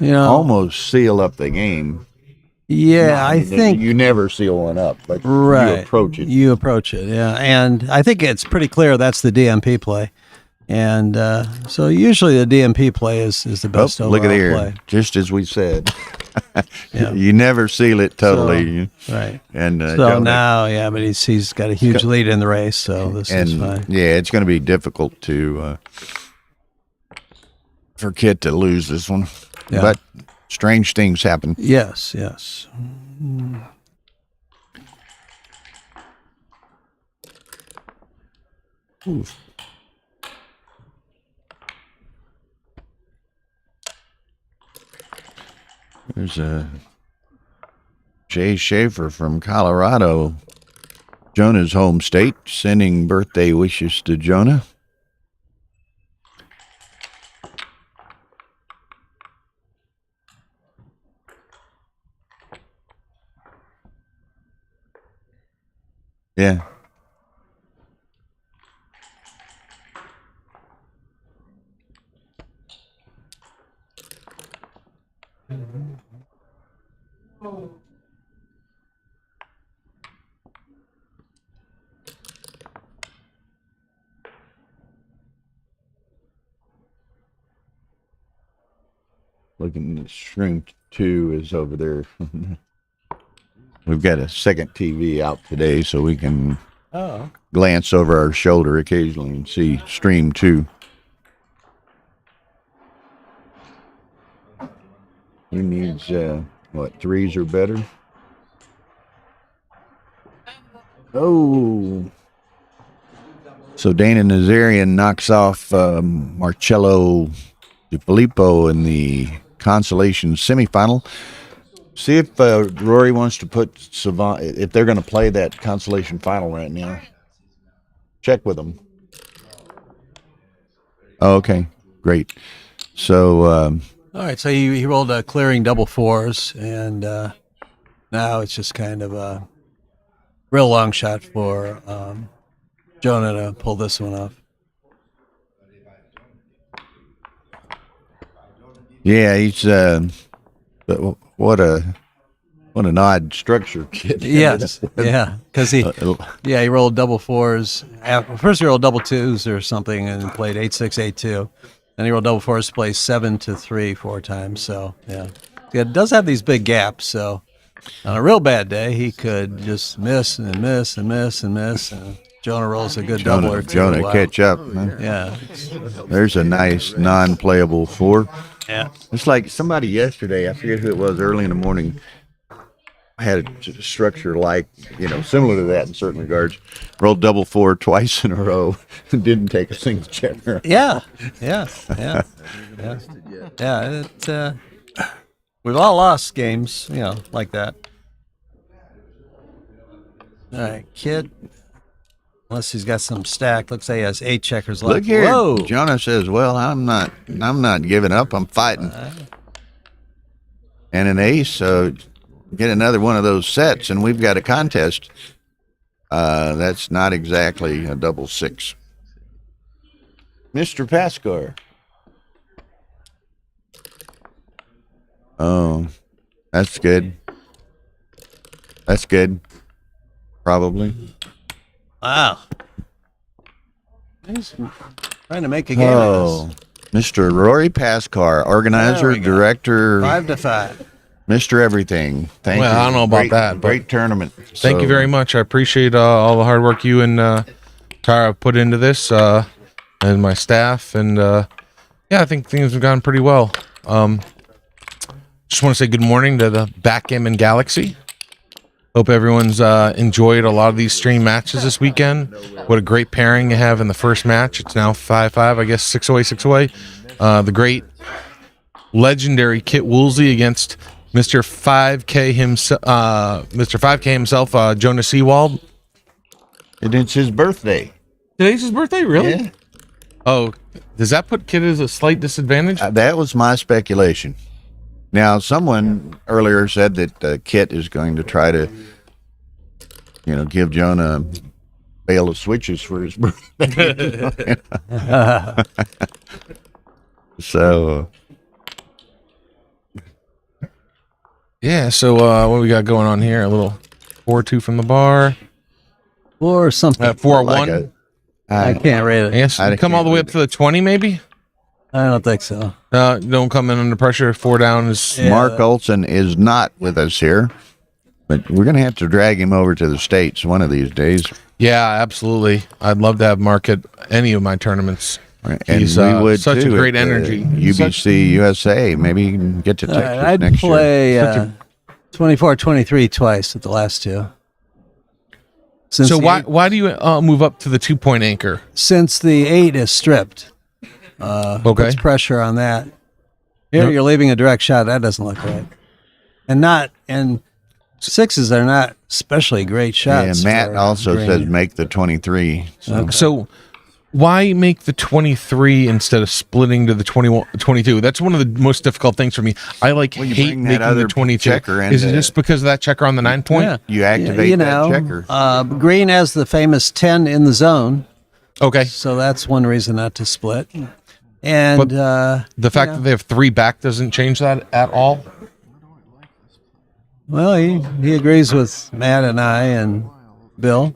S4: You know,
S1: almost seal up the game.
S4: yeah, I think
S1: you never seal one up, but
S4: right.
S1: you approach it.
S4: You approach it, yeah, and I think it's pretty clear that's the DMP play, and so usually the DMP play is the best overall
S1: Look at here,
S4: play.
S1: just as we said.
S4: Yeah.
S1: You never seal it totally.
S4: Right.
S1: And
S4: So
S1: Jonah-
S4: now, yeah, but he's got a huge lead in the race, so this is
S1: and
S4: fine.
S1: yeah, it's going to be difficult to for Kit to lose this one.
S4: Yeah.
S1: But strange things happen.
S4: Yes, yes.
S1: There's Jay Schaefer from Colorado, Jonah's home state, sending birthday wishes to Jonah. Yeah. Looking at string 2 is over there. We've got a second TV out today, so we can glance over our shoulder occasionally and see stream 2. He needs What, threes are better? Oh. So Dana Nazarian knocks off Marcello Di Filippo in the Consolation semifinal. See if Rory wants to put Savant, if they're going to play that Consolation final right now. Check with them. Oh, okay, great. So,
S4: All right, so he rolled clearing double fours, and now it's just kind of a real long shot for Jonah to pull this one off.
S1: yeah, he's what an odd structure kid.
S4: Yes, yeah, because he rolled double fours. First he rolled double twos or something and played 8-6, 8-2. Then he rolled double fours to play 7-3 4 times. So yeah, it does have these big gaps. So on a real bad day, he could just miss and miss and miss and miss. And Jonah rolls a good double or two.
S1: Jonah,
S4: Wow.
S1: catch up. Huh?
S4: Yeah,
S1: There's a nice non-playable 4.
S4: yeah.
S1: It's like somebody yesterday, I forget who it was, early in the morning, had a structure like, similar to that in certain regards. Rolled double 4 twice in a row and didn't take a single checker.
S4: Yeah. We've all lost games, like that. All right, kid. Unless he's got some stack, looks like he has 8 checkers left.
S1: Look here,
S4: Whoa.
S1: Jonah says, "Well, I'm not giving up. I'm fighting." And an ace, so get another one of those sets, and we've got a contest. That's not exactly a double 6. Mr. Pascar. Oh, that's good. That's good. Probably.
S4: Wow. He's trying to make a game
S1: Oh,
S4: of
S1: Mr. Rory Pascar, organizer,
S4: There we go.
S1: director,
S4: this. 5-5.
S1: Mr. Everything. Thank you.
S6: Well, I don't know about
S1: Great-
S6: that, but
S1: Great tournament.
S6: thank you very much. I appreciate all the hard work you and Tara put into this, and my staff. And yeah, I think things have gone pretty well. Just want to say good morning to the Backgammon Galaxy. Hope everyone's enjoyed a lot of these stream matches this weekend. What a great pairing you have in the first match. It's now 5-5, I guess, 6 away, 6 away. The great legendary Kit Woolsey against Mr. 5K himself, Jonah Seawald.
S1: And it's his birthday.
S6: Today's his birthday, really?
S1: Yeah.
S6: Oh, does that put Kit at a slight disadvantage?
S1: That was my speculation. Now, someone earlier said that Kit is going to try to, give Jonah a bale of switches for his birthday. So,
S6: Yeah, so what do we got going on here? A little 4-2 from the bar.
S4: Or something.
S6: 4-1.
S1: like
S4: I can't rate it.
S6: Yes,
S1: I
S6: come all the way up to the 20, maybe?
S4: I don't think so.
S6: Don't come in under pressure. 4 down is...
S4: Yeah.
S1: Mark Olson is not with us here, but we're going to have to drag him over to the States one of these days.
S6: Yeah, absolutely. I'd love to have Mark at any of my tournaments.
S1: And
S6: He's
S1: we would
S6: such
S1: too
S6: a great
S1: at,
S6: energy.
S1: UBC USA. Maybe you can get to Texas
S4: I'd
S1: next year.
S4: play 24-23 twice at the last 2. Since
S6: So
S4: the
S6: why do you move up to the 2-point anchor?
S4: since the 8 is stripped,
S6: Okay.
S4: puts pressure on that. Here
S6: Yep.
S4: you're leaving a direct shot. That doesn't look right. And 6s are not especially great
S1: Yeah,
S4: shots.
S1: Matt
S4: for
S1: also
S4: green.
S1: says make the 23. So.
S6: So why make the 23 instead of splitting to the 21, 22? That's one of the most difficult things for me. I
S1: Well, you
S6: hate
S1: bring that
S6: making
S1: other
S6: the 22.
S1: checker
S6: Is it
S1: into-
S6: just because of that checker on the 9 point?
S4: Yeah.
S1: You activate that checker.
S4: Green has the famous 10 in the zone,
S6: Okay.
S4: so that's one reason not to split. And
S6: But The fact that they have 3 back doesn't change that at all.
S4: well, he agrees with Matt and I and Bill.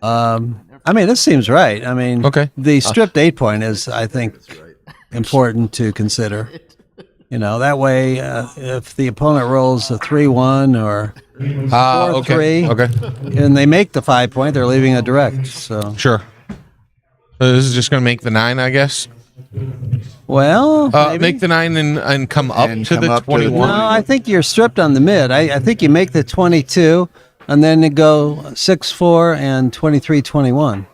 S4: I mean, this seems right. I mean,
S6: Okay.
S4: the stripped 8 point is, I think, important to consider. That way, if the opponent rolls a 3-1 or 4-3,
S6: Okay.
S4: and they make the 5 point, they're leaving a direct. So
S6: Sure. So this is just going to make the 9, I guess.
S4: Well, maybe.
S6: Make the 9 and come up
S1: And
S6: to
S1: come
S6: the
S1: up to the
S6: 21.
S4: No, I think you're stripped on the mid. I think you make the 22, and then you go 6-4 and 23-21.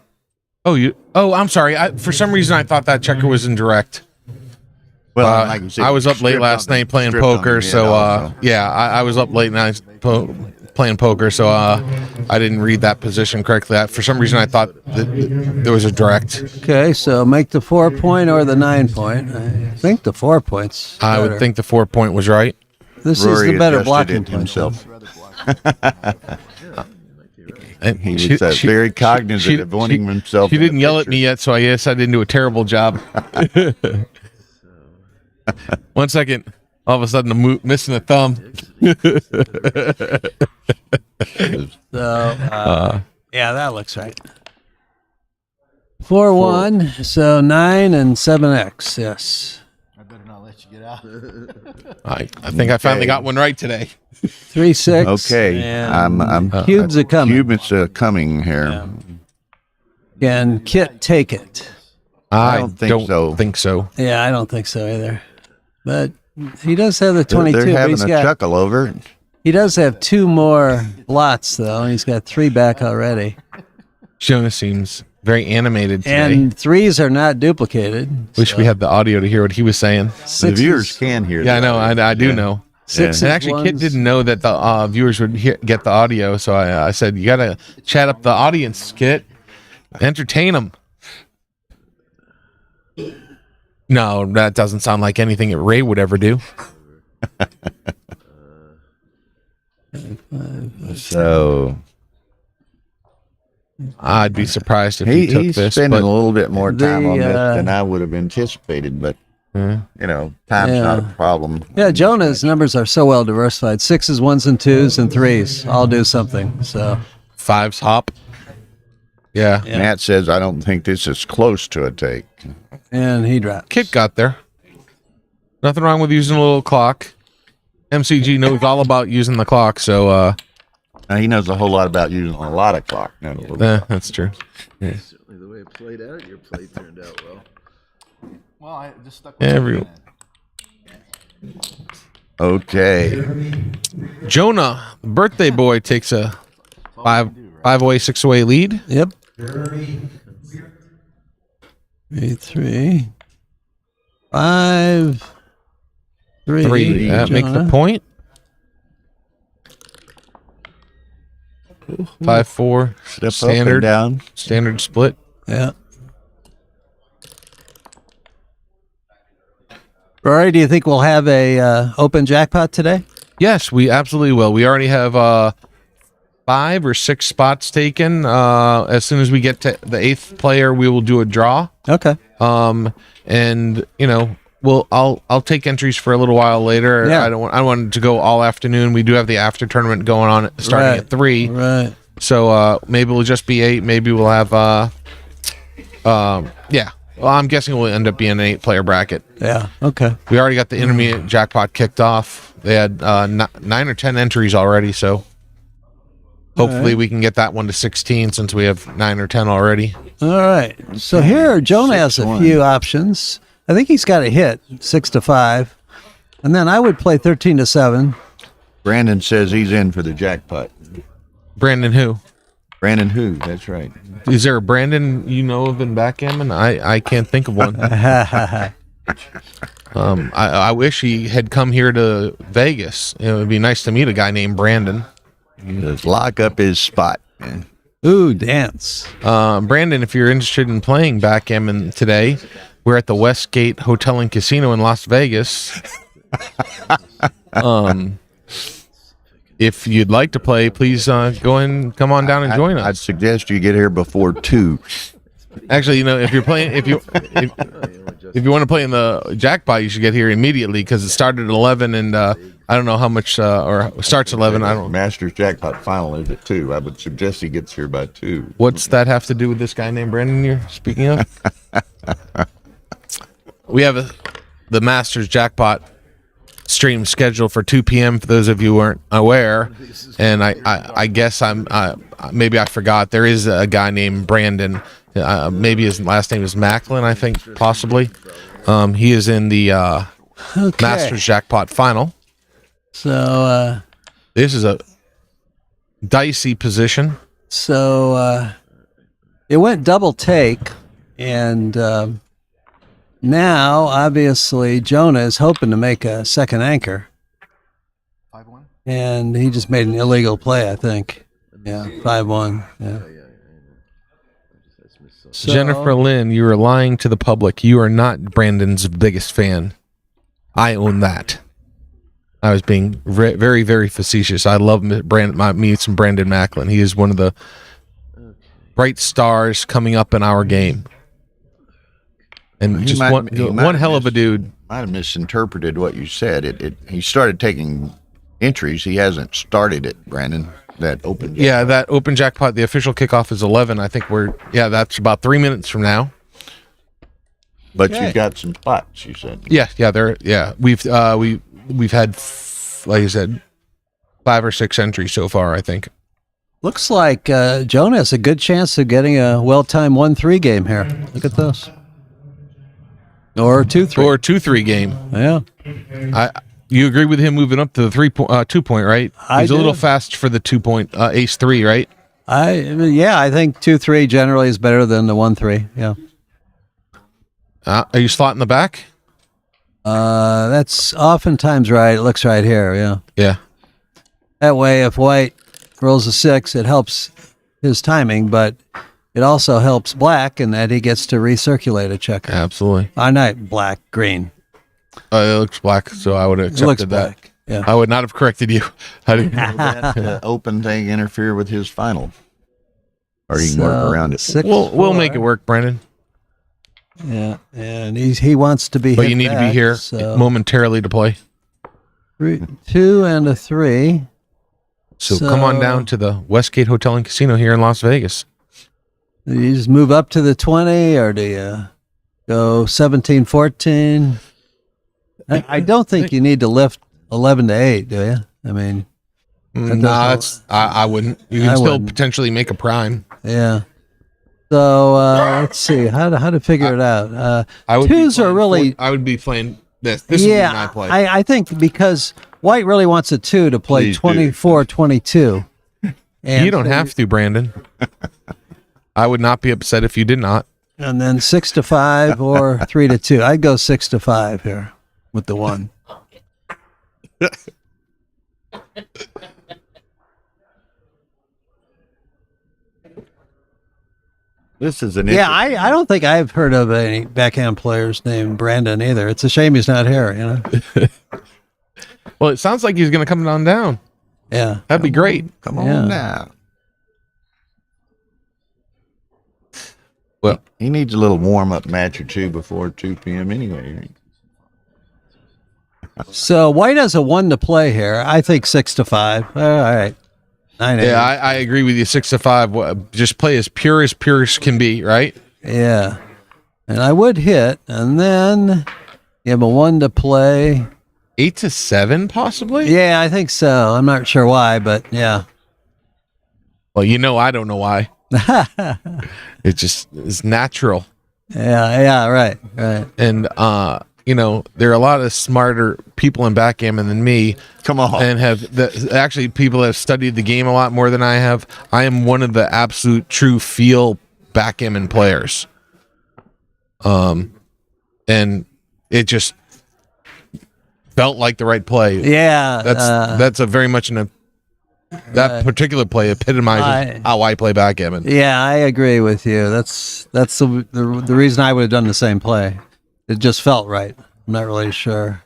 S6: Oh, I'm sorry. For some reason, I thought that checker was indirect.
S1: Well, like you said,
S6: I was up late
S1: stripped
S6: last
S1: on the-
S6: night playing
S1: stripped on the
S6: poker,
S1: mid
S6: so
S1: also.
S6: yeah, I was up late night playing poker, so I didn't read that position correctly. For some reason, I thought that there was a direct.
S4: Okay, so make the 4-point or the 9-point. I think the 4 points.
S6: I would
S4: better.
S6: think the 4-point was right.
S4: This
S1: Rory
S4: is the better
S1: adjusted
S4: blocking
S1: it
S4: point.
S1: himself.
S6: And
S1: He was very cognizant of wanting himself.
S6: She
S1: in the
S6: didn't yell at me
S1: picture.
S6: yet, so I guess I didn't do a terrible job. 1 second. All of a sudden, I'm missing a thumb.
S4: So, yeah, that looks right. 4-1, so 9 and 7x, yes.
S3: I better not let you get out.
S6: I think I finally got one right today.
S4: 3-6.
S1: Okay,
S4: and
S1: I'm
S4: cubes are coming.
S1: Cubits are coming here.
S4: Can Kit take it?
S6: I
S1: don't
S6: don't
S1: think so.
S6: think so.
S4: Yeah, I don't think so either. But he does have the 22.
S1: They're
S4: but
S1: having
S4: he's
S1: a
S4: got,
S1: chuckle over it.
S4: he does have 2 more blots, though. And he's got 3 back already.
S6: Jonah seems very animated today.
S4: And 3s are not duplicated.
S6: Wish
S4: so
S6: we had the audio to hear what he was saying.
S1: The
S4: sixes-
S1: viewers can hear
S6: Yeah, I
S1: that.
S6: know. I do know.
S4: Sixes,
S6: And actually, Kit
S4: ones.
S6: didn't know that the viewers would get the audio, so I said, you got to chat up the audience, Kit. Entertain them. No, that doesn't sound like anything that Ray would ever do.
S1: So
S6: I'd be surprised if he took
S1: he's
S6: this.
S1: spending
S6: But
S1: a little bit more time
S4: The,
S1: on this than I would have anticipated, but you know, time's
S4: Yeah.
S1: not a problem.
S4: Yeah, Jonah's numbers are so well diversified. 6s, 1s, and 2s, and 3s all do something. So
S6: 5's hop. Yeah.
S1: Matt says, I don't think this is close to a take.
S4: and he dropped.
S6: Kit got there. Nothing wrong with using a little clock. MCG knows all about using the clock, so
S1: Now, he knows a whole lot about using a lot of clock. Not a little.
S6: that's true.
S2: Certainly the way it played out, your play turned out well.
S3: Well, I just stuck with
S6: Every-
S1: Okay.
S6: Jonah, the birthday boy, takes a 5-away, 6-away lead.
S4: Yep. 3, 5, 3.
S6: 3. Make the
S4: Jonah.
S6: point. 5-4.
S1: Step up and
S6: Standard.
S1: down.
S6: Standard split.
S4: Yeah. Rory, do you think we'll have a open jackpot today?
S6: Yes, we absolutely will. We already have 5 or 6 spots taken. As soon as we get to the 8th player, we will do a draw.
S4: Okay.
S6: And you know, I'll take entries for a little while later.
S4: Yeah.
S6: I want it to go all afternoon. We do have the after tournament going on starting
S4: Right.
S6: at 3.
S4: Right.
S6: So maybe we'll just be 8. Maybe we'll have yeah. Well, I'm guessing we'll end up being an 8-player bracket.
S4: Yeah. Okay.
S6: We already got the intermediate jackpot kicked off. They had 9 or 10 entries already, so hopefully we can get that one to 16 since we have 9 or 10 already.
S4: All right. So here, Jonah has a
S1: 6-1.
S4: few options. I think he's got a hit 6-5, and then I would play 13-7.
S1: Brandon says he's in for the jackpot.
S6: Brandon, who?
S1: Brandon who? That's right.
S6: Is there a Brandon you know of in backgammon? I can't think of one. I wish he had come here to Vegas. It would be nice to meet a guy named Brandon.
S1: Just lock up his spot, man.
S4: Ooh, dance.
S6: Brandon, if you're interested in playing backgammon today, we're at the Westgate Hotel and Casino in Las Vegas. If you'd like to play, please go and come on down and join
S1: I'd
S6: us.
S1: suggest you get here before 2.
S6: Actually, you know, if you're playing, if you want to play in the jackpot, you should get here immediately because it started at 11, and I don't know how much or starts at 11. I don't.
S1: Masters jackpot final is at 2. I would suggest he gets here by 2.
S6: What's that have to do with this guy named Brandon you're speaking of? We have the Masters jackpot stream scheduled for 2 p.m. For those of you who aren't aware, and I guess maybe I forgot. There is a guy named Brandon. Maybe his last name is Macklin. I think possibly. He is in the Masters Jackpot final.
S4: So
S6: this is a dicey position.
S4: So it went double take, and now obviously Jonah is hoping to make a second anchor,
S3: 5-1.
S4: and he just made an illegal play, I think. Yeah, 5-1. Yeah. So,
S6: Jennifer Lynn, you are lying to the public. You are not Brandon's biggest fan. I own that. I was being very, very facetious. I love me some Brandon Macklin. He is one of the bright stars coming up in our game. And just one hell of a dude.
S1: Might have misinterpreted what you said. He started taking entries. He hasn't started it, Brandon. That open jackpot.
S6: Yeah, that open jackpot. The official kickoff is 11. I think that's about 3 minutes from now.
S1: But you've got some spots, you said.
S6: Yeah. We've had, like you said, 5 or 6 entries so far, I think.
S4: looks like Jonah has a good chance of getting a well-timed 1-3 game here. Look at this. Or 2-3.
S6: Or 2-3 game.
S4: Yeah.
S6: You agree with him moving up to the 2 point, right? He's a little fast for the 2 point ace 3, right?
S4: I think 2-3 generally is better than the 1-3. Yeah.
S6: Are you slotting the back?
S4: That's oftentimes right. It looks right here. Yeah.
S6: Yeah.
S4: That way, if white rolls a 6, it helps his timing, but it also helps black in that he gets to recirculate a checker.
S6: Absolutely.
S4: Not black, green.
S6: It looks black, so I would have accepted that.
S4: Black. Yeah.
S6: I would not have corrected you.
S1: Will that open thing interfere with his final? Or you can work around it.
S4: 6,
S6: We'll make it work, Brendan.
S4: Yeah, and he wants to be.
S6: But
S4: hit
S6: you need to be
S4: back,
S6: here
S4: so
S6: momentarily to play.
S4: 2 and a 3.
S6: So come on down to the Westgate Hotel and Casino here in Las Vegas.
S4: Do you just move up to the 20, or do you go 17-14? I don't think you need to lift 11 to 8, do you? I mean,
S6: I wouldn't. You can still potentially make a prime.
S4: Yeah. So let's see how to figure it out. Twos are really.
S6: I would be playing this. This would be my play.
S4: I think because white really wants a 2 to play 24-22.
S6: You don't have to, Brandon. I would not be upset if you did not.
S4: And then 6-5 or 3-2. I'd go 6-5 here with the 1.
S1: This is an
S4: I don't think I've heard of any backhand players named Brandon either. It's a shame he's not here, you know.
S6: Well, it sounds like he's going to come on down.
S4: Yeah.
S6: That'd be great.
S1: Come on now.
S6: Well,
S1: he needs a little warm-up match or two before 2 p.m. anyway.
S4: So white has a 1 to play here. I think 6-5. All right. 9-8.
S6: Yeah, I agree with you. 6-5. Just play as pure can be, right?
S4: Yeah. And I would hit, and then you have a 1 to play.
S6: 8-7, possibly?
S4: Yeah, I think so. I'm not sure why, but yeah.
S6: Well, I don't know why. It just is natural.
S4: Yeah, right.
S6: And there are a lot of smarter people in backgammon than me.
S1: Come on.
S6: And actually people have studied the game a lot more than I have. I am one of the absolute true feel backgammon players. And it just felt like the right play.
S4: Yeah.
S6: That's a very much that particular play epitomizes how I play backgammon.
S4: Yeah, I agree with you. That's the reason I would have done the same play. It just felt right. I'm not really sure.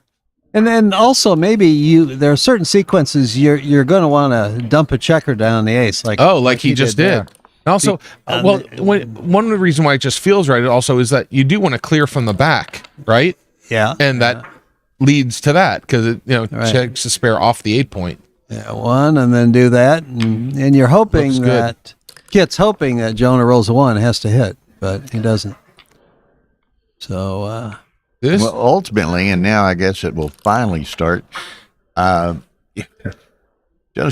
S4: And then also maybe there are certain sequences you're going to want to dump a checker down the ace, like
S6: he just did. Also, one of the reasons why it just feels right also is that you do want to clear from the back, right?
S4: Yeah,
S6: and that leads to that because it checks the spare off the 8 point.
S4: Yeah, 1 and then do that, and you're hoping that Kit's hoping that Jonah rolls a 1, has to hit, but he doesn't. So
S6: This
S1: Well, ultimately, and now I guess it will finally start. Joe's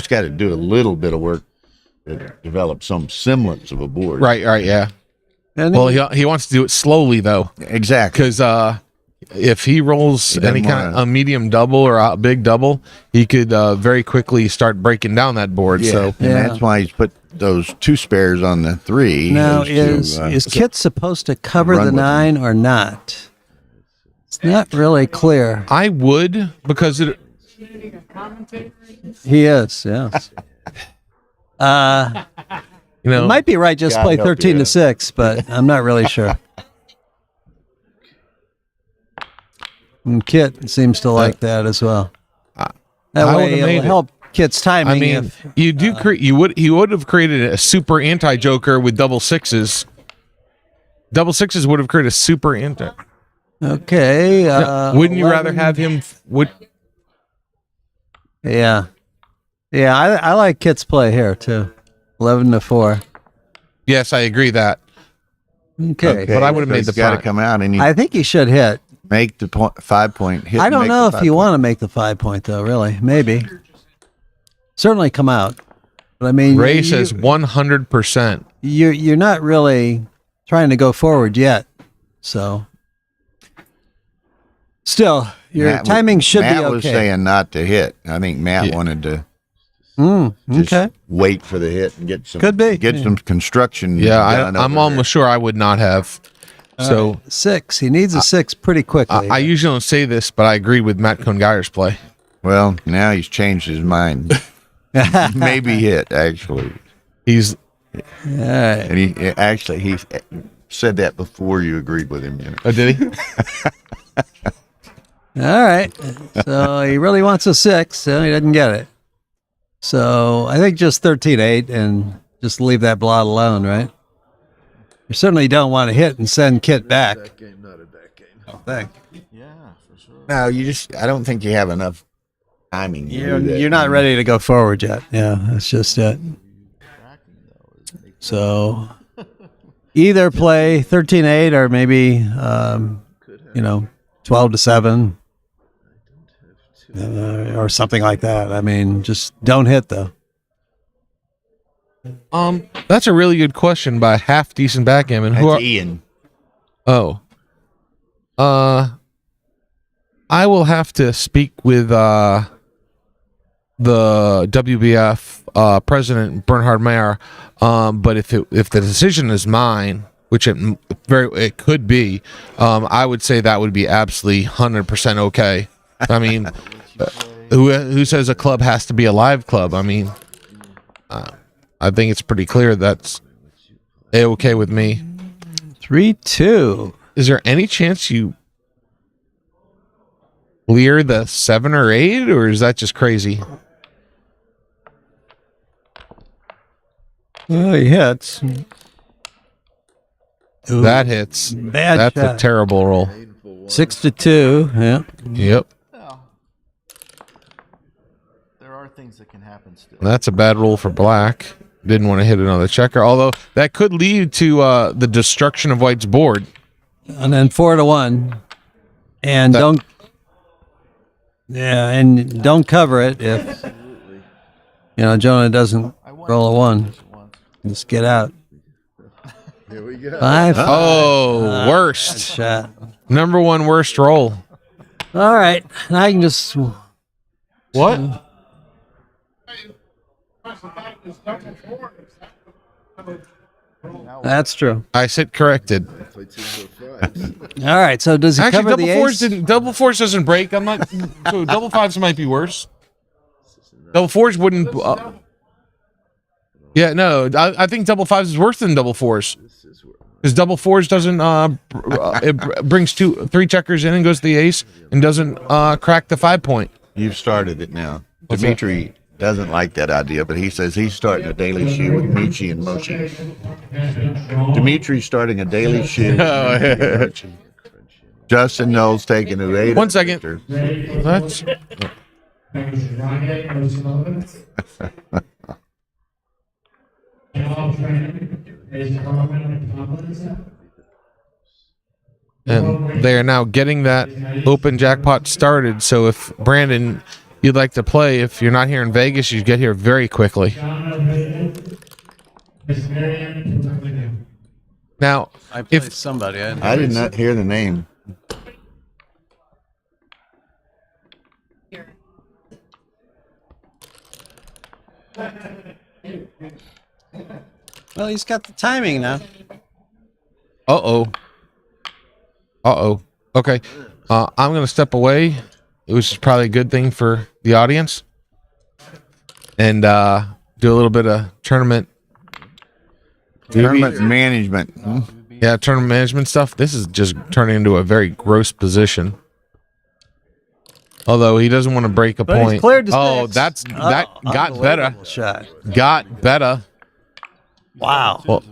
S1: got to do a little bit of work to develop some semblance of a board.
S6: right, yeah.
S4: And
S6: Well, he wants to do it slowly though,
S1: Exactly.
S6: because if he rolls
S1: He doesn't
S6: any kind of
S1: wanna-
S6: a medium double or a big double, he could very quickly start breaking down that board.
S1: Yeah,
S6: So
S1: and
S4: Yeah.
S1: that's why he's put those 2 spares on the 3.
S4: now,
S1: is to,
S4: is Kit supposed to cover
S1: run
S4: the
S1: with
S4: 9 or not? It's not really clear.
S6: I would, because it.
S4: He is, yes.
S6: You know,
S4: Might be right. Just
S1: God
S4: play
S1: help you,
S4: 13
S1: yeah.
S4: to 6, but I'm not really sure. And Kit seems to like that as well. That
S6: I
S4: way,
S6: would've
S4: it'll
S6: made it.
S4: help Kit's timing.
S6: I mean,
S4: if,
S6: you do create. He would have created a super anti joker with double sixes. Double sixes would have created a super anti.
S4: okay.
S6: Wouldn't you
S4: 11
S6: rather have him? Would
S4: Yeah. Yeah, I like Kit's play here, too. 11 to 4.
S6: yes, I agree that.
S4: Okay.
S6: But I would've
S1: so
S6: made
S1: he's
S6: the
S1: got to
S6: front.
S1: come out and
S4: I think he should hit.
S1: make the 5-point hit.
S4: I
S1: and
S4: don't
S1: make
S4: know
S1: the
S4: if you
S1: 5-point.
S4: want to make the 5-point, though, really. Maybe. Certainly come out. But I mean,
S6: Ray says 100%.
S4: you're not really trying to go forward yet. So, still, your
S1: Matt
S4: timing should
S1: Matt
S4: be
S1: was
S4: okay.
S1: saying not to hit. I think Matt
S6: Yeah.
S1: wanted to just
S4: Okay.
S1: wait for the hit and get some
S4: Could be. Yeah.
S1: some construction.
S6: Yeah,
S1: done
S6: I'm
S1: over
S6: almost sure I would not have. So
S4: 6. He needs a 6 pretty quickly.
S6: I usually don't say this, but I agree with Matt Kongeyer's play.
S1: there. Well, now he's changed his mind. Maybe hit actually,
S6: He's
S4: All right.
S1: and he said that before you agreed with him. You know?
S6: oh, did he?
S4: All right. So he really wants a 6, so he doesn't get it. So I think just 13-8 and just leave that blot alone, right? You certainly don't want to hit and send Kit back.
S2: That game, not a that game.
S1: I think.
S3: Yeah, for sure.
S1: No, I don't think you have enough timing. to do that.
S4: You're not ready to go forward yet. Yeah, that's just it. So either play 13-8 or maybe 12 to 7 or something like that. I mean, just don't hit though.
S6: That's a really good question by Half Decent Backgammon. Who
S1: That's
S6: are,
S1: Ian.
S6: oh, I will have to speak with the WBF president Bernhard Mayer. But if the decision is mine, which it could be, I would say that would be absolutely 100% okay. I mean, who says a club has to be a live club? I mean, I think it's pretty clear that's okay with me.
S4: 3-2.
S6: Is there any chance you clear the 7 or 8, or is that just crazy?
S4: Oh, he hits. Ooh,
S6: That hits.
S4: bad
S6: That's
S4: shot.
S6: a terrible roll.
S4: 6-2. Yeah.
S6: Yep.
S3: Well, there are things that can happen still.
S6: That's a bad roll for black. Didn't want to hit another checker, although that could lead to the destruction of white's board.
S4: And then 4-1. And
S6: That-
S4: don't cover it if Jonah doesn't roll a 1. Just get out.
S2: Here we go.
S4: 5.
S6: Oh, worst.
S4: Shot.
S6: Number 1 worst roll.
S4: All right. Now I can just.
S6: What?
S4: That's true.
S6: I said corrected.
S2: Play 2 more 5s.
S4: All right. So does he
S6: Actually,
S4: cover the ace?
S6: double fours doesn't break. I'm not. So double 5s might be worse. Double 4s wouldn't. Yeah, no. I think double 5s is worse than double 4s. Because double 4s doesn't. It brings 3 checkers in and goes to the ace and doesn't crack the 5-point.
S1: You've started it now.
S6: What's
S1: Dimitri doesn't like that idea, but he says he's starting a daily shoe with Michi and Mochi. Dimitri's starting a daily shoe. Justin Knowles taking a 8.
S6: 1 second. That's. And they are now getting that open jackpot started. So if Brandon, you'd like to play, if you're not here in Vegas, you get here very quickly. Now,
S4: I
S6: if
S4: played somebody.
S1: I did not hear the name.
S4: Well, he's got the timing now.
S6: Okay. I'm going to step away. It was probably a good thing for the audience. And do a little bit of tournament.
S1: Management.
S6: Yeah, tournament management stuff. This is just turning into a very gross position. Although he doesn't want to break a
S4: But
S6: point.
S4: he's cleared to
S6: Oh,
S4: six.
S6: that got better.
S4: Unbelievable shot.
S6: Got better.
S4: Wow.
S6: Well,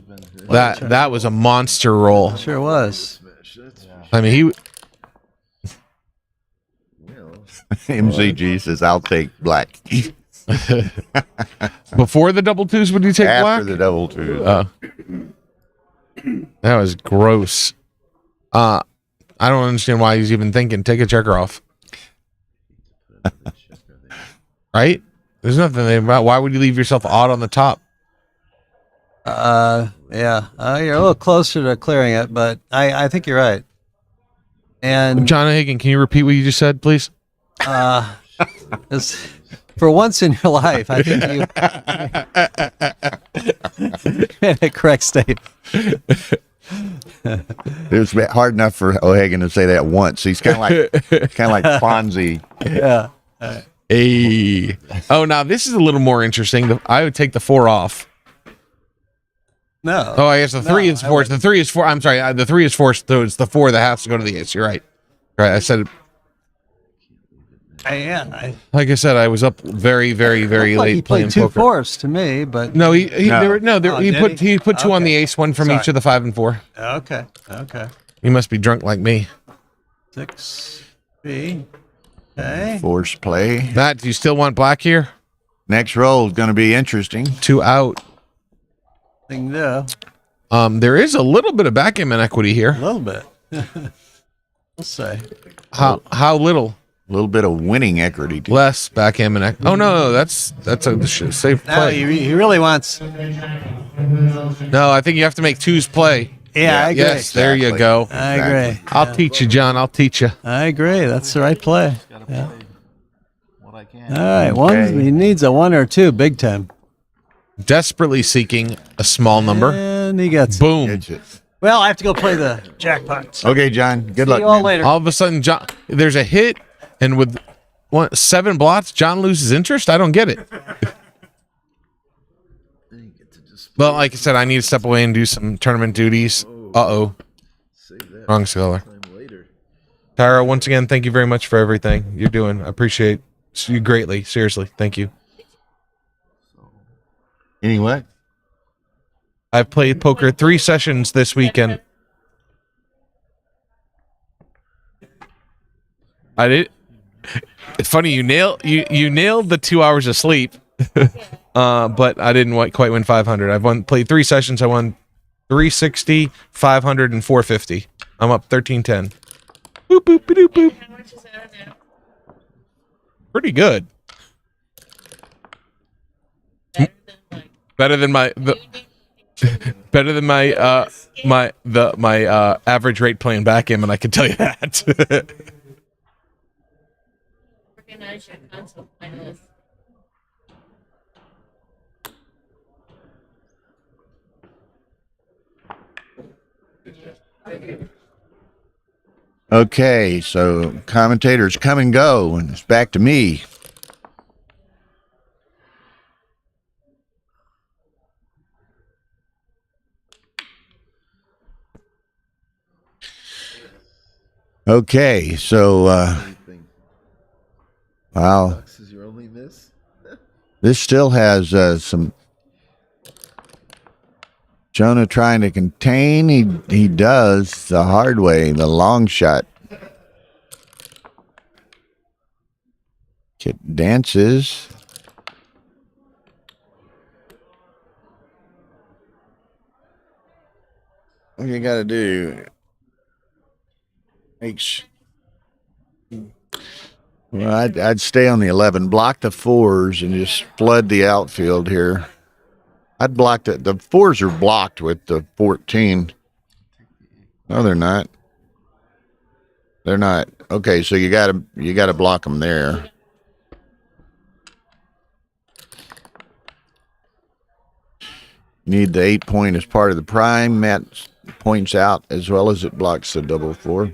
S6: that was a monster roll.
S4: Sure was.
S6: I mean, he
S1: MCG says, I'll take black.
S6: before the double twos. Would you take
S1: After
S6: black?
S1: the double two.
S6: That was gross. I don't understand why he's even thinking take a checker off. Right? There's nothing about why would you leave yourself odd on the top?
S4: Yeah. You're a little closer to clearing it, but I think you're right. And
S6: John Hagan, can you repeat what you just said, please?
S4: it's- for once in your life, I think you made a correct statement.
S1: It was hard enough for O'Hagan to say that once. He's kind of like Fonzie.
S4: Yeah.
S6: Hey. Oh, now this is a little more interesting. I would take the 4 off.
S4: No.
S6: Oh, I guess the 3 is
S4: I
S6: forced. The 3 is 4. I'm sorry. The 3 is forced. So it's the 4 that has to go to the ace. You're right. Right. I said it. Like I said, I was up very, very, very
S4: Like
S6: late
S4: he
S6: playing
S4: played 2
S6: poker.
S4: fours to me, but
S6: No, he
S4: did
S6: put 2 on the
S4: Okay.
S6: ace, 1 from
S4: Sorry.
S6: each of the 5 and 4.
S4: Okay.
S6: He must be drunk like me.
S4: 6 B. Okay.
S1: Force play.
S6: Matt, do you still want black here?
S1: Next roll is going to be interesting.
S6: 2 out.
S4: Thing to do.
S6: There is a little bit of backgammon equity
S4: A
S6: here.
S4: little bit. We'll say.
S6: How little?
S1: A little bit of winning equity. Too.
S6: Less backgammon equity. Oh no, that's a safe
S4: No,
S6: play.
S4: he really wants.
S6: No, I think you have to make 2s play.
S4: Yeah, I agree.
S6: Yes, there you
S1: Exactly.
S6: go.
S4: I agree.
S6: I'll teach you, John. I'll teach you.
S4: I agree. That's the right play.
S3: Gotta play what I can.
S4: All right. One. He needs a 1 or 2 big time.
S6: Desperately seeking a small number.
S4: And he gets.
S6: Boom.
S1: It's it.
S4: Well, I have to go play the jackpots.
S1: Okay, John. Good
S4: See
S1: luck.
S4: you all
S1: man.
S4: later.
S6: All of a sudden, John, there's a hit, and with 7 blots, John loses interest. I don't get it. Well, like I said, I need to step away and do some tournament duties. Uh-oh.
S2: Save that
S6: Wrong scholar.
S2: time later.
S6: Tara, once again, thank you very much for everything you're doing. I appreciate you greatly. Seriously, thank you.
S1: Anyway,
S6: I've played poker 3 sessions this weekend. I did. It's funny you nailed the 2 hours of sleep, but I didn't quite win 500. I've played 3 sessions. I won 360, 500, and 450. I'm up 1310. Boop boop boop boop.
S5: How much is that now?
S6: Pretty good.
S5: Better than like
S6: Better than my average rate playing backgammon. I can tell you that.
S5: organize your console finalists.
S1: okay, so commentators come and go, and it's back to me. Okay, so
S2: Anything.
S1: wow,
S2: This is your only miss?
S1: this still has some Jonah trying to contain. He does the hard way, the long shot. Kit dances. What you got to do? Makes. Well, I'd stay on the 11, block the 4s, and just flood the outfield here. I'd block the 4s are blocked with the 14. No, they're not. They're not. Okay, so you gotta block them there. Need the 8 point as part of the prime. Matt points out as well as it blocks the double 4.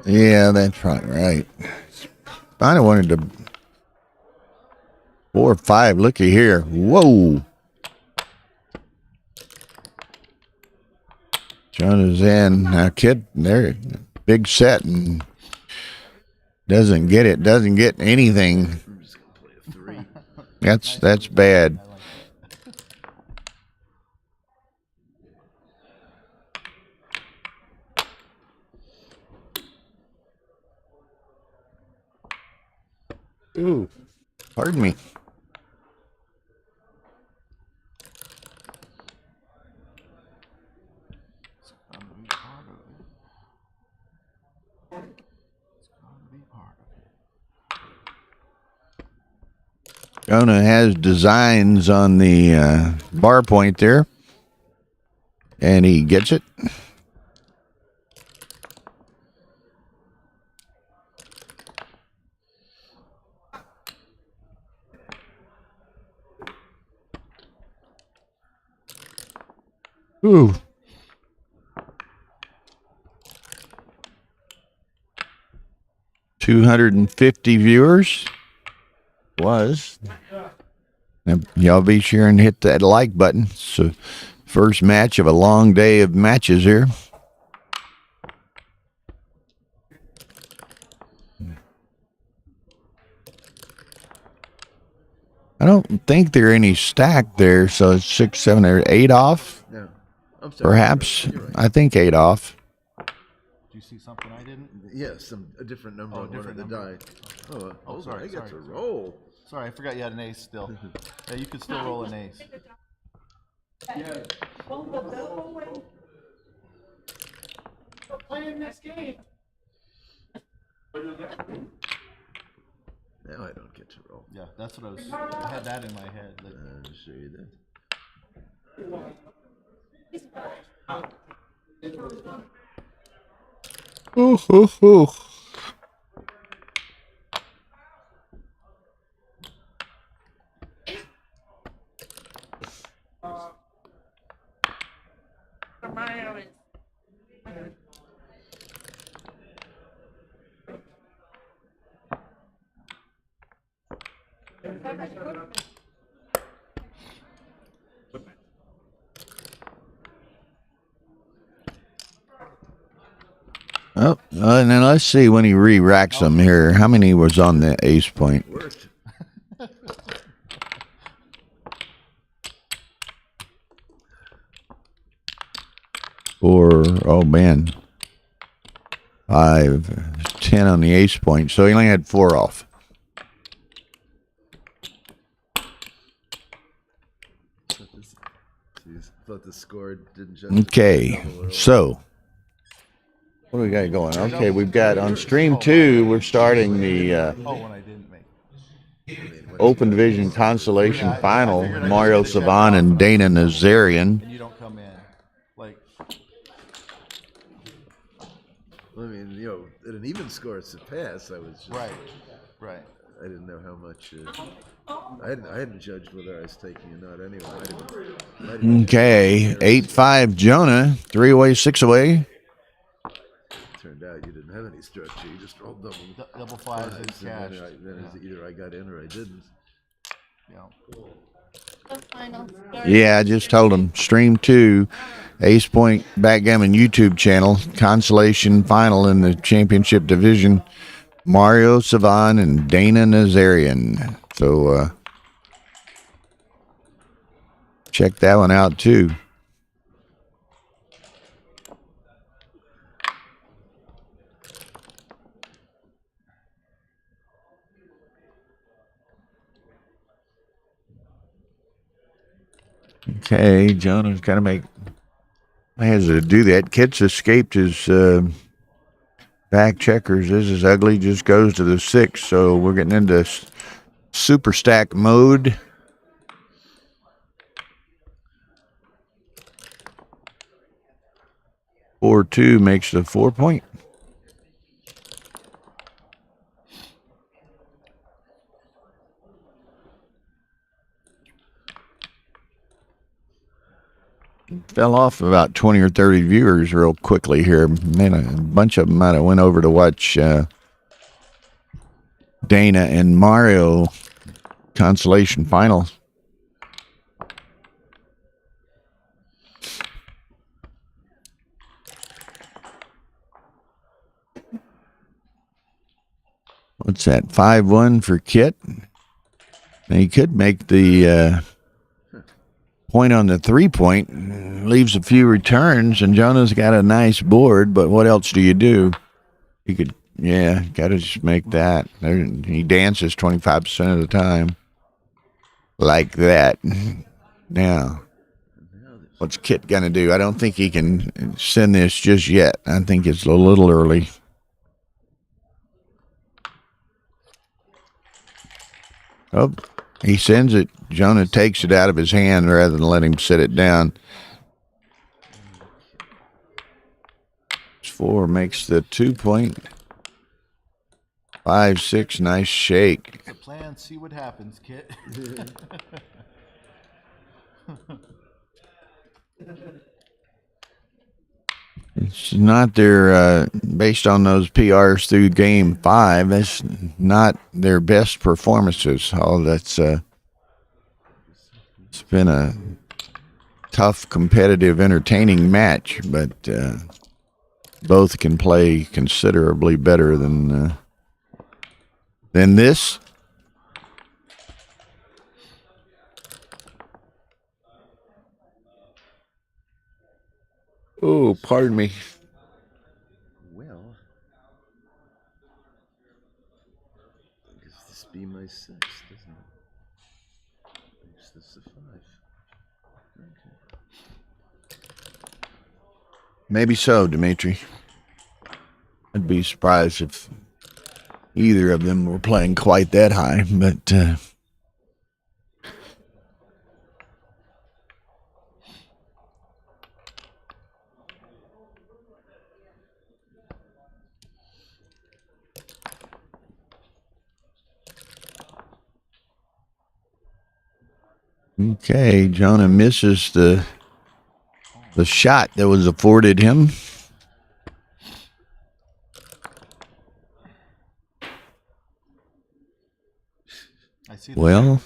S1: Yeah, that's probably right. I wanted to 4 or 5. Looky here. Whoa. Jonah's in. Now, kid, there, big set and doesn't get it. Doesn't get anything.
S2: I'm just gonna play a 3.
S1: That's bad. Ooh, pardon me.
S3: It's gonna be part of it. It's gonna be part of it.
S1: Jonah has designs on the bar point there, and he gets it. Ooh. $250 viewers was. Now, y'all be sure and hit that like button. It's the first match of a long day of matches here. I don't think there are any stacked there, so it's 6, 7, or 8 off.
S2: No, I'm sorry.
S1: Perhaps.
S2: You're right.
S1: I think 8 off.
S3: Do you see something I didn't?
S2: Yes, a different number on one of the die. Oh,
S3: sorry,
S2: I got to
S3: sorry.
S2: roll.
S3: Sorry, I forgot you had an ace still. Yeah, you could still roll an ace.
S5: Playing this game.
S2: Now I don't get to roll.
S3: Yeah, that's what I had that in my head. That,
S2: I'm sure you did.
S1: Ooh, ooh, ooh. Oh, and then let's see when he re-racks them here. How many was on the ace point?
S2: Worked.
S1: Or, oh man, 5, 10 on the ace point. So he only had 4 off.
S2: Thought the score didn't just.
S1: Okay, so what do we got going? Okay, we've got on stream 2, we're starting the
S3: when I didn't make.
S1: Open Division Consolation Final. Mario Savan and Dana Nazarian.
S3: And you don't come in. Like,
S2: I mean, at an even score, it's a pass. I was just,
S3: right.
S2: I didn't know how much. I hadn't judged whether I was taking or not. Anyway, I didn't
S1: Okay, 8-5 Jonah, 3 away, 6 away.
S2: Turned out you didn't have any structure. You just rolled
S3: Double fives and
S2: fives,
S3: cash.
S2: and then it's either I got in or I didn't.
S3: Yeah.
S5: the final score?
S1: Yeah, I just told him stream 2, Ace Point Backgammon YouTube channel, Consolation final in the championship division. Mario Savan and Dana Nazarian. So check that one out too. Okay, Jonah's got to make. Has to do that. Kit's escaped his back checkers. This is ugly. Just goes to the 6. So we're getting into super stack mode. 4-2 makes the 4 point. Fell off about 20 or 30 viewers real quickly here. Man, a bunch of them might have went over to watch Dana and Mario Consolation finals. What's that? 5-1 for Kit. Now he could make the point on the 3-point. Leaves a few returns, and Jonah's got a nice board, but what else do you do? He could, yeah, got to just make that. He dances 25% of the time. Like that. Now, what's Kit going to do? I don't think he can send this just yet. I think it's a little early. Oh, he sends it. Jonah takes it out of his hand rather than let him sit it down. 4 makes the 2 point. 5-6, nice shake.
S3: The plan, see what happens, Kit.
S1: It's not their, based on those PRs through game 5, that's not their best performances. Oh, that's, it's been a tough, competitive, entertaining match, but both can play considerably better than this. Oh, pardon me.
S2: Well, I guess this be my 6, doesn't it? Makes this a 5. Okay.
S1: Maybe so, Dimitri. I'd be surprised if either of them were playing quite that high, but okay, Jonah misses the shot that was afforded him.
S3: I see.
S1: Well,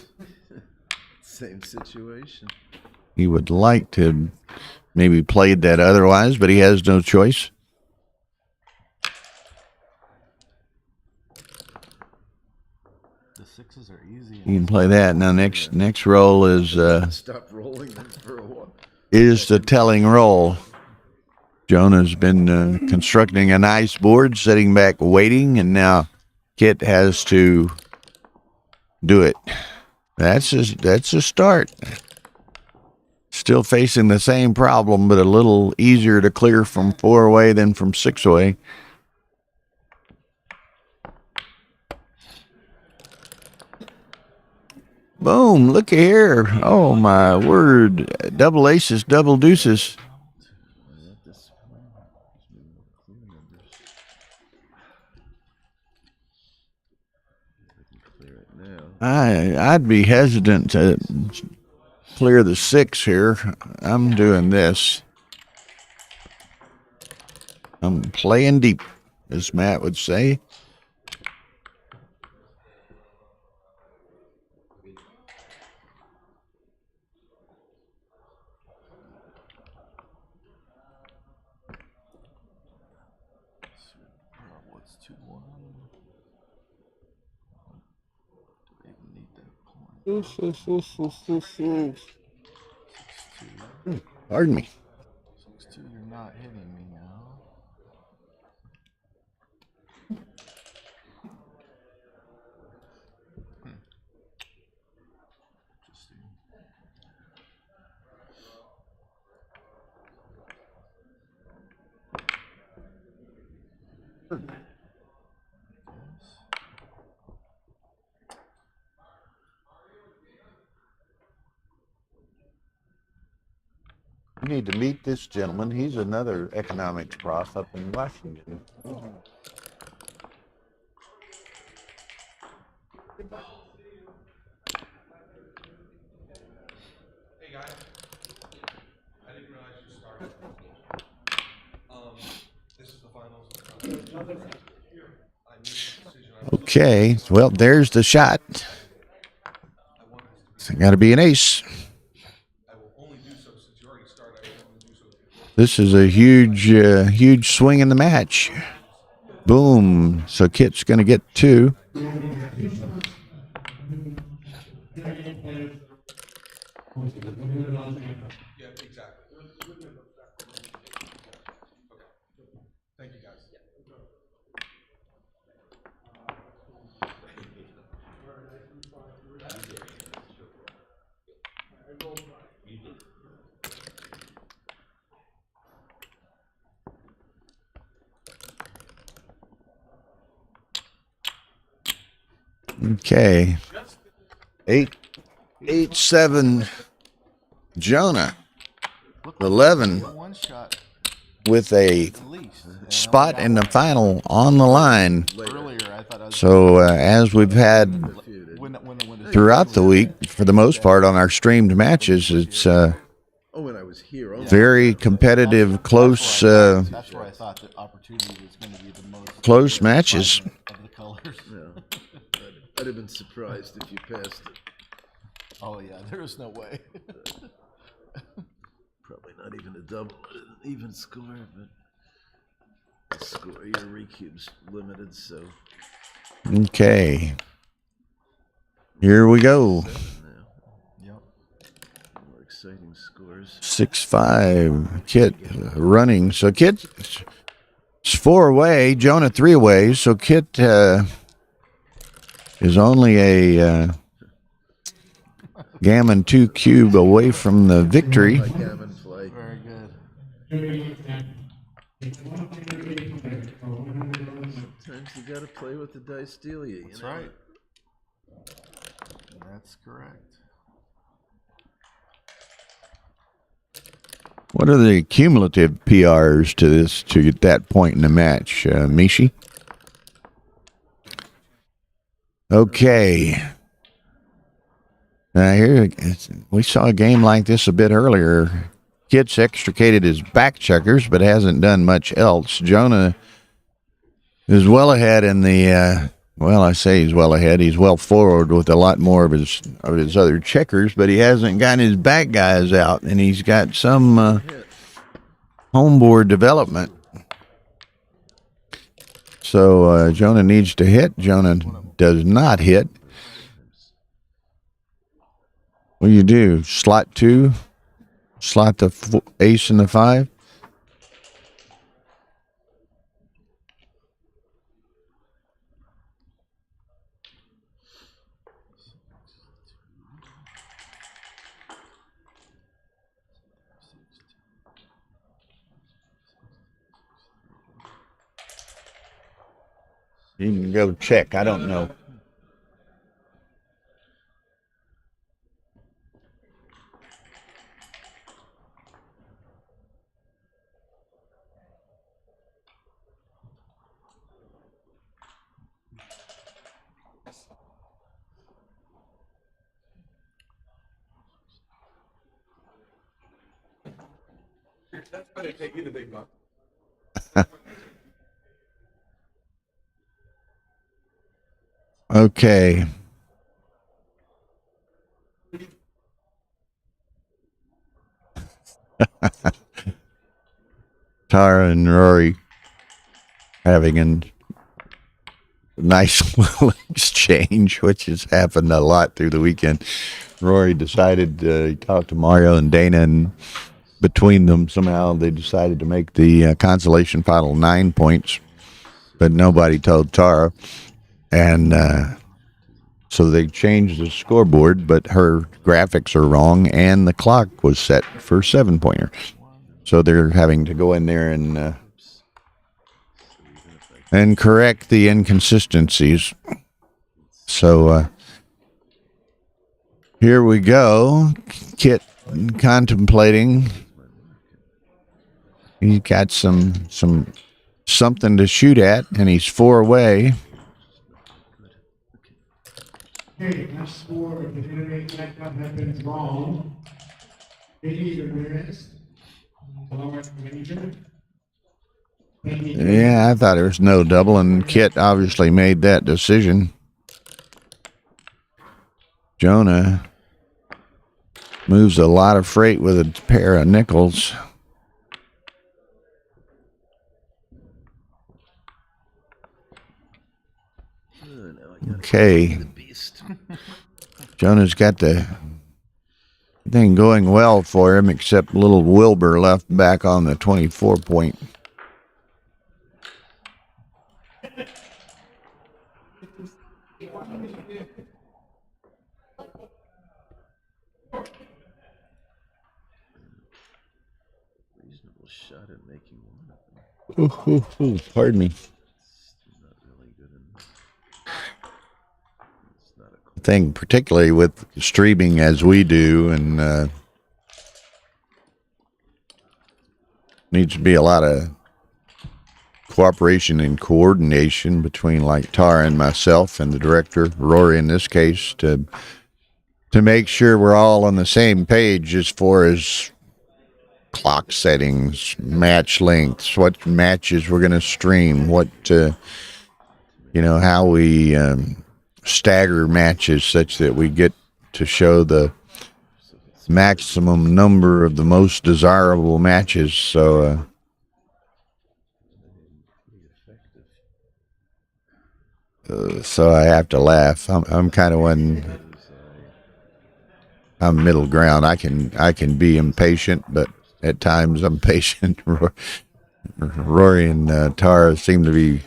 S2: Same situation.
S1: he would like to maybe played that otherwise, but he has no choice.
S3: The 6s are easy.
S1: You can play that. Now next roll is
S2: Stop rolling them for a while.
S1: is the telling roll. Jonah's been constructing a nice board, sitting back waiting, and now Kit has to do it. That's a start. Still facing the same problem, but a little easier to clear from 4 away than from 6 away. Boom, look here. Oh, my word. Double aces, double deuces. I'd be hesitant to clear the 6 here. I'm doing this. I'm playing deep, as Matt would say. Pardon me.
S3: 6-2, you're not hitting me now. Interesting.
S1: You need to meet this gentleman. He's another economics prof up in Washington.
S6: Hey guys, I didn't realize you started. This is the finals.
S1: Okay, well, there's the shot. It's got to be an ace. This is a huge swing in the match. Boom. So Kit's going to get 2.
S6: Yeah, exactly. Thank you guys.
S1: Okay. 8-7. Jonah. 11
S3: One shot
S1: with a
S3: at least.
S1: spot in the final on the line.
S3: Earlier, I thought I was
S1: So as we've had
S3: when
S1: throughout the week, for the most part, on our streamed matches, it's
S2: Oh, when I was here. Oh,
S1: very competitive, close
S3: that's where I thought the opportunity was going to be the most
S1: close matches.
S3: of the colors.
S2: Yeah. I'd have been surprised if you passed it.
S3: Oh yeah, there is no way.
S2: Probably not even a double, an even score, but the score your recube's limited, so
S1: Okay. Here we go.
S2: now
S3: Yep.
S2: more exciting scores.
S1: 6-5. Kit running. So Kit's 4 away. Jonah 3 away. So Kit is only a Gammon 2 cube away from the victory.
S2: Like Gammon play.
S3: Very good.
S2: Sometimes you gotta play with the dice deal you.
S3: That's right. That's correct.
S1: What are the cumulative PRs to that point in the match, Mishi? Okay. Now here we saw a game like this a bit earlier. Kit's extricated his back checkers, but hasn't done much else. Jonah is well ahead in the. Well, I say he's well ahead. He's well forward with a lot more of his other checkers, but he hasn't gotten his back guys out, and he's got some homeboard development. So Jonah needs to hit. Jonah does not hit. What do? Slot 2? Slot the ace and the 5? You can go check. I don't know. Okay. Tara and Rory having an nice little exchange, which has happened a lot through the weekend. Rory decided, he talked to Mario and Dana, and between them, somehow they decided to make the consolation final 9 points, but nobody told Tara. And so they changed the scoreboard, but her graphics are wrong, and the clock was set for 7-pointer. So they're having to go in there and correct the inconsistencies. So here we go. Kit contemplating. He's got something to shoot at, and he's 4 away.
S7: Okay, my score of the MMA Jackpot has been wrong. Any Ramirez, Lord Major.
S1: Yeah, I thought there was no double, and Kit obviously made that decision. Jonah moves a lot of freight with a pair of nickels. Okay. Jonah's got the thing going well for him, except little Wilbur left back on the 24-point.
S2: Reasonable shot at making one of them.
S1: Pardon me.
S2: Not really good enough. It's not a
S1: Thing, particularly with streaming as we do, and needs to be a lot of cooperation and coordination between like Tara and myself and the director, Rory in this case, to make sure we're all on the same page as far as clock settings, match lengths, what matches we're going to stream, what how we stagger matches such that we get to show the maximum number of the most desirable matches. So so I have to laugh. I'm kind of one. I'm middle ground. I can be impatient, but at times I'm patient. Rory and Tara seem to be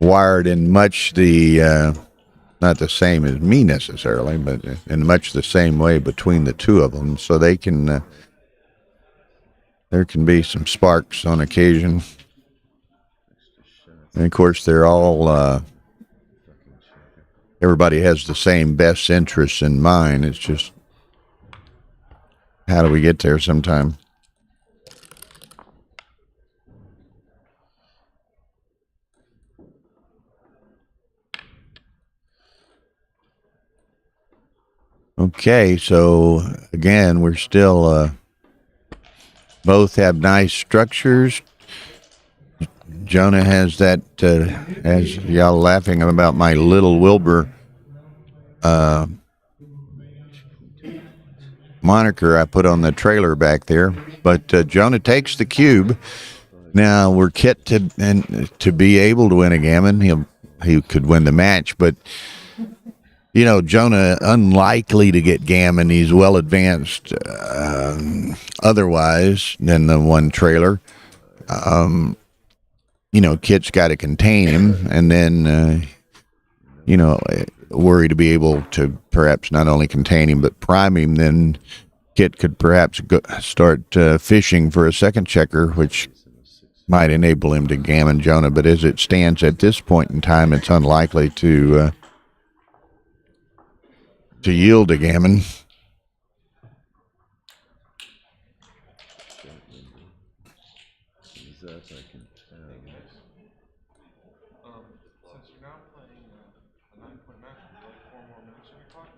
S1: wired in much the not the same as me necessarily, but in much the same way between the two of them. So they can there can be some sparks on occasion. And of course, they're all everybody has the same best interests in mind. It's just how do we get there sometime? Okay, so again, we're still both have nice structures. Jonah has that, as y'all laughing about my little Wilbur moniker I put on the trailer back there. But Jonah takes the cube. Now we're Kit to be able to win a gammon. He could win the match, but Jonah unlikely to get gammon. He's well advanced otherwise than the one trailer. Kit's got to contain him, and then worry to be able to perhaps not only contain him but prime him. Then Kit could perhaps start fishing for a second checker, which might enable him to gammon Jonah. But as it stands at this point in time, it's unlikely to yield a gammon.
S6: Since you're now playing a 9-point match, would you like 4 more minutes on your clock?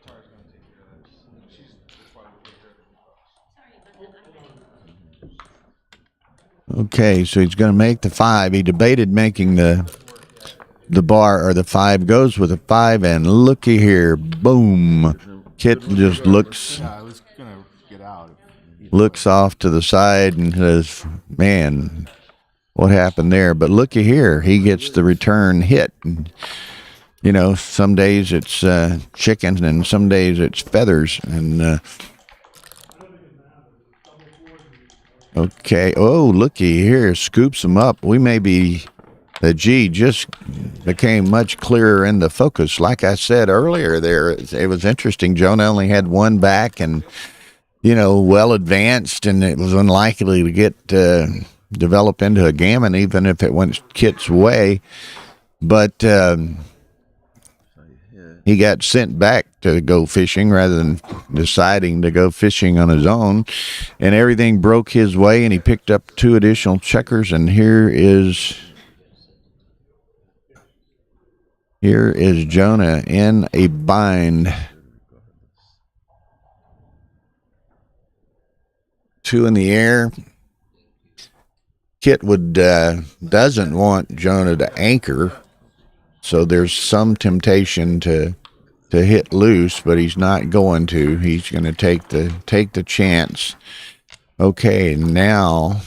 S6: Tara's going to take care of that. That's why we'll take care of it.
S1: Okay, so he's going to make the 5. He debated making the bar, or the 5 goes with a 5, and looky here, boom. Kit just looks
S3: Yeah, I was gonna get out.
S1: off to the side and says, man, what happened there. But looky here, he gets the return hit. And, you know, some days it's chicken and some days it's feathers. And okay, oh, looky here, scoops him up. We may be, the G just became much clearer in the focus. Like I said earlier there, it was interesting. Jonah only had one back and, you know, well advanced, and it was unlikely to get develop into a gammon even if it went Kit's way. But he got sent back to go fishing rather than deciding to go fishing on his own, and everything broke his way, and he picked up 2 additional checkers, and here is Jonah in a bind. 2 in the air. Kit doesn't want Jonah to anchor, so there's some temptation to hit loose, but he's not going to. He's going to take the chance. Okay, now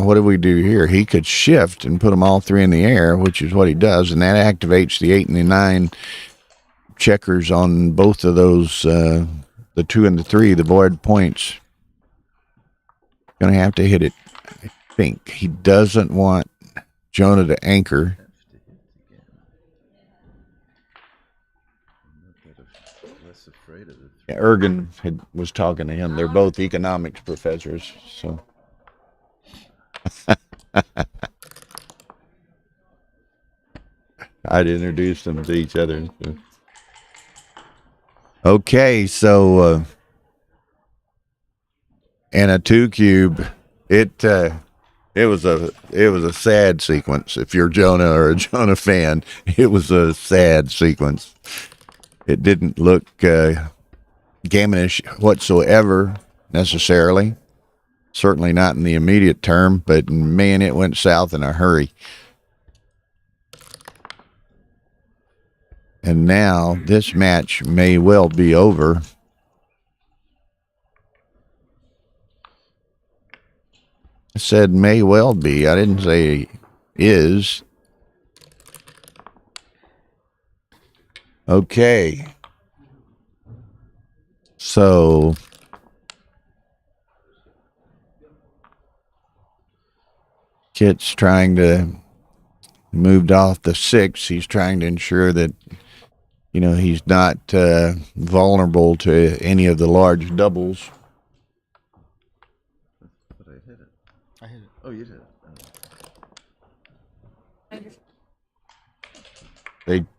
S1: what do we do here? He could shift and put them all 3 in the air, which is what he does, and that activates the 8 and the 9 checkers on both of those, the 2 and the 3, the void points. Going to have to hit it, I think. He doesn't want Jonah to anchor.
S2: Less afraid of it.
S1: Yeah, Ergen was talking to him. They're both economics professors, so. I'd introduce them to each other. So. Okay, so and a 2 cube. It was a sad sequence. If you're Jonah or a Jonah fan, it was a sad sequence. It didn't look gammonish whatsoever necessarily. Certainly not in the immediate term, but man, it went south in a hurry. And now this match may well be over. I said may well be. I didn't say is. Okay. So Kit's trying to moved off the 6. He's trying to ensure that, you know, he's not vulnerable to any of the large doubles.
S2: But I hit it.
S3: I hit it.
S2: Oh, you did.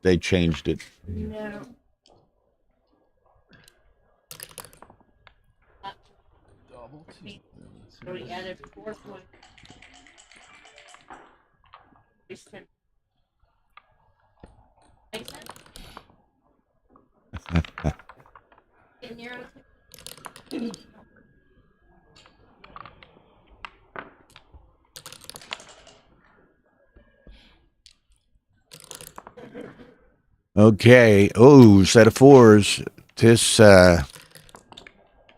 S1: They changed it.
S5: No.
S3: Double T.
S5: We added 4 points. Make sense? In your
S1: Okay. Oh, set of 4s. This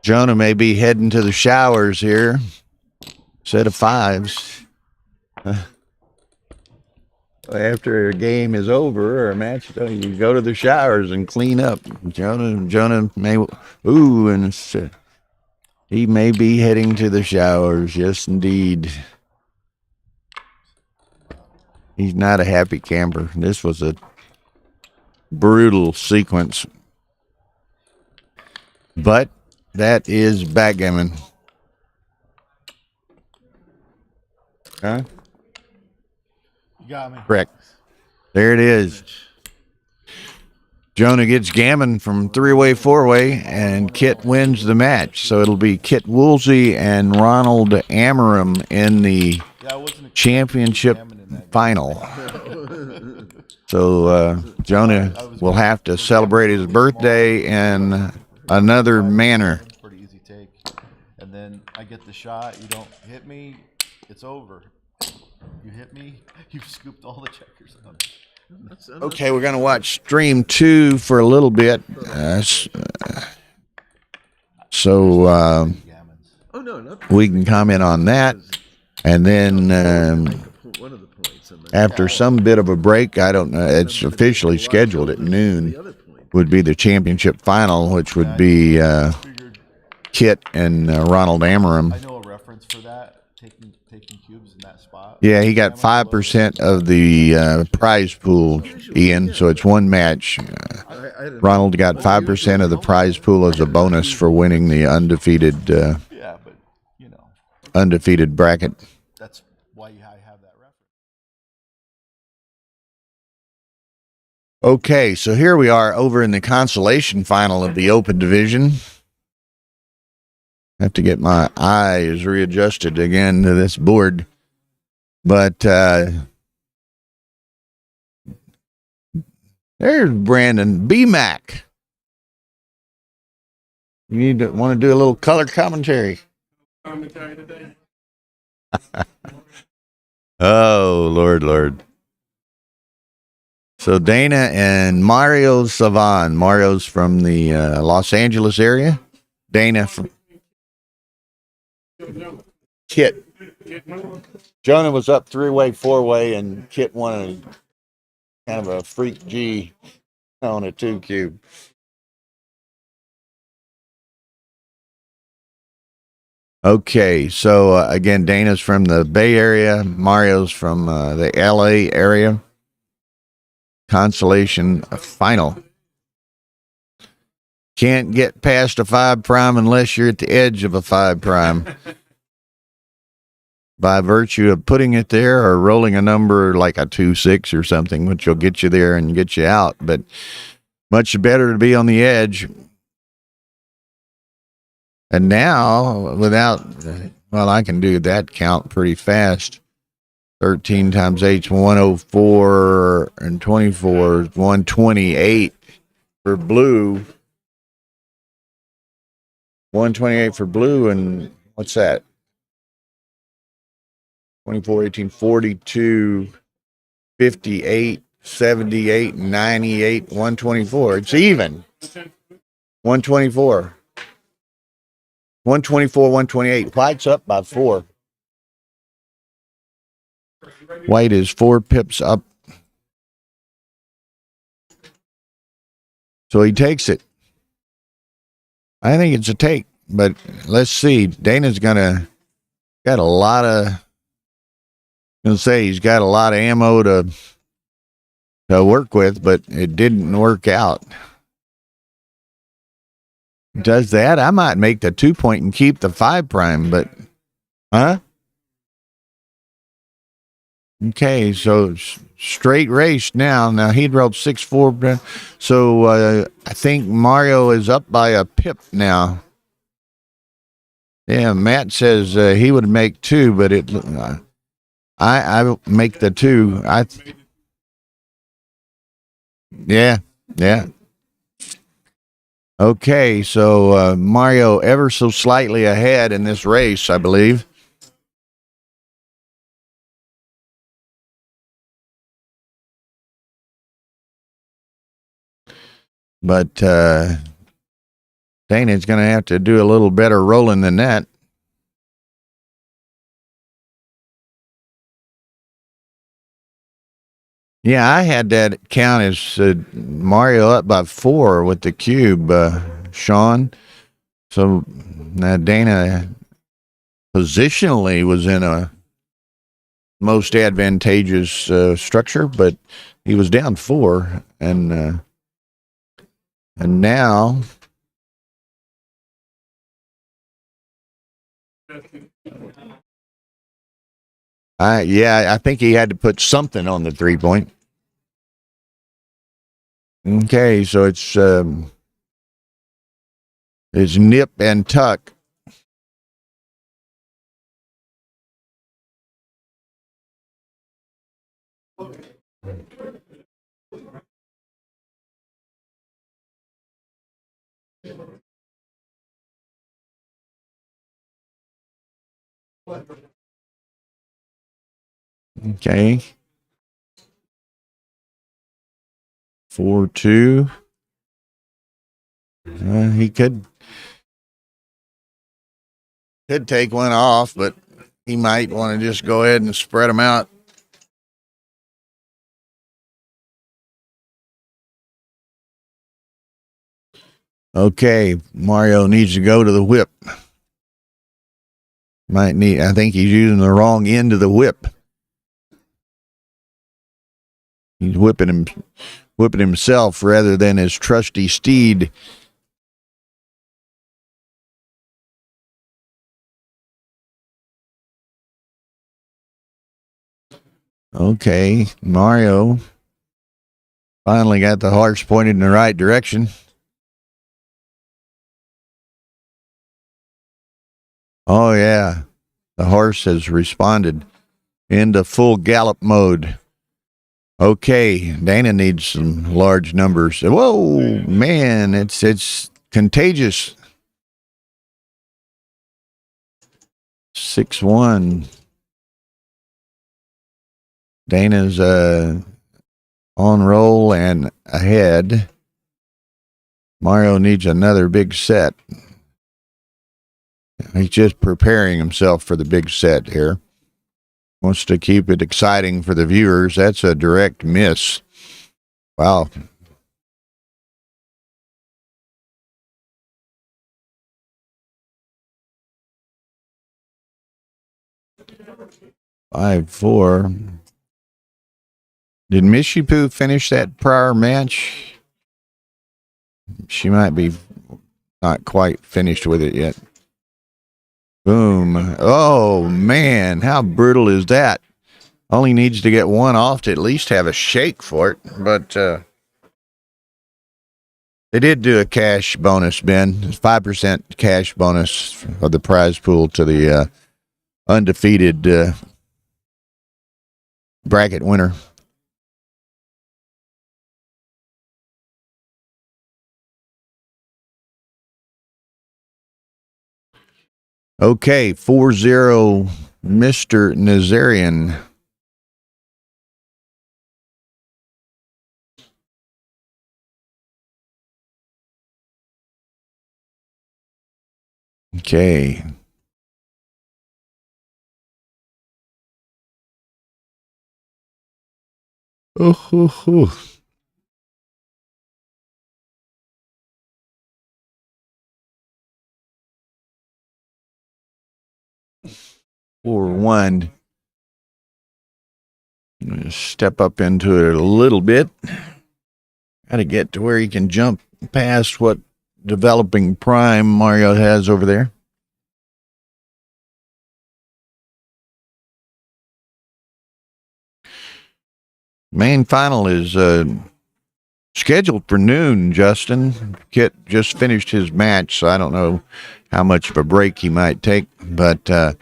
S1: Jonah may be heading to the showers here. Set of 5s. After a game is over or a match, you go to the showers and clean up. Jonah may, and he may be heading to the showers. Yes, indeed. He's not a happy camper. This was a brutal sequence. But that is backgammon. Huh?
S3: You got me.
S1: Correct. There it is. Jonah gets gammon from 3-way, 4-way, and Kit wins the match. So it'll be Kit Woolsey and Ronald Amorim in the championship final. So Jonah will have to celebrate his birthday in another manner.
S3: Pretty easy take. And then I get the shot. You don't hit me, it's over. You hit me, you've scooped all the checkers up.
S1: Okay, we're going to watch stream 2 for a little bit. So
S2: Oh no, not
S1: we can comment on that. And then
S2: one of the points. And then
S1: after some bit of a break, I don't know, it's officially scheduled at noon,
S2: the other point.
S1: would be the championship final, which would be
S3: Figured
S1: Kit and Ronald
S3: I
S1: Amarim.
S3: know a reference for that, taking cubes in that spot.
S1: Yeah, he got 5% of the prize pool, Ian. So it's one match.
S2: I didn't
S1: Ronald got 5% of the prize pool as a bonus for winning the undefeated
S3: Yeah, but you know,
S1: undefeated bracket.
S3: that's why I have that reference.
S1: Okay, so here we are over in the consolation final of the Open Division. Have to get my eyes readjusted again to this board. But there's Brandon BMAC. You want to do a little color commentary?
S7: Commentary today.
S1: Oh, Lord. So Dana and Mario Savan. Mario's from the Los Angeles area. Dana from Kit. Jonah was up 3-way, 4-way, and Kit won a kind of a freak G on a 2 cube. Okay, so again, Dana's from the Bay Area. Mario's from the LA area. Consolation final. Can't get past a 5 prime unless you're at the edge of a 5 prime. By virtue of putting it there or rolling a number like a 2-6 or something, which will get you there and get you out. But much better to be on the edge. And now, without, well, I can do that count pretty fast. 13 times 8 is 104, and 24 is 128 for blue. 128 for blue, and what's that? 24, 18, 42, 58, 78, 98, 124. It's even. 124. 124, 128. White's up by 4. White is 4 pips up. So he takes it. I think it's a take, but let's see. Dana's got a lot of, he's got a lot of ammo to work with, but it didn't work out. Does that? I might make the 2 point and keep the 5 prime, but huh? Okay, so straight race now. Now he'd rolled 6-4, so I think Mario is up by a pip now. Yeah, Matt says he would make 2, but I make the 2. Yeah. Okay, so Mario ever so slightly ahead in this race, I believe. But Dana's going to have to do a little better rolling than that. Yeah, I had that count as Mario up by 4 with the cube, Sean. So now Dana positionally was in a most advantageous structure, but he was down 4, and now I think he had to put something on the 3 point. Okay, so it's nip and tuck. Okay. 4-2. He could. Could take one off, but he might want to just go ahead and spread them out. Okay, Mario needs to go to the whip. I think he's using the wrong end of the whip. He's whipping himself rather than his trusty steed. Okay, Mario finally got the horse pointed in the right direction. Oh, yeah. The horse has responded into full gallop mode. Okay, Dana needs some large numbers. Whoa, man, it's contagious. 6-1. Dana's on roll and ahead. Mario needs another big set. He's just preparing himself for the big set here. Wants to keep it exciting for the viewers. That's a direct miss. Wow. Five, 4. Did Mishy Poo finish that prior match? She might be not quite finished with it yet. Boom. Oh, man. How brutal is that? Only needs to get one off to at least have a shake for it. But they did do a cash bonus, Ben. 5% cash bonus of the prize pool to the undefeated bracket winner. Okay, 4-0, Mr. Nazarian. Okay. Oh. 4-1. Step up into it a little bit. Got to get to where he can jump past what developing prime Mario has over there. Main final is scheduled for noon, Justin. Kit just finished his match, so I don't know how much of a break he might take, but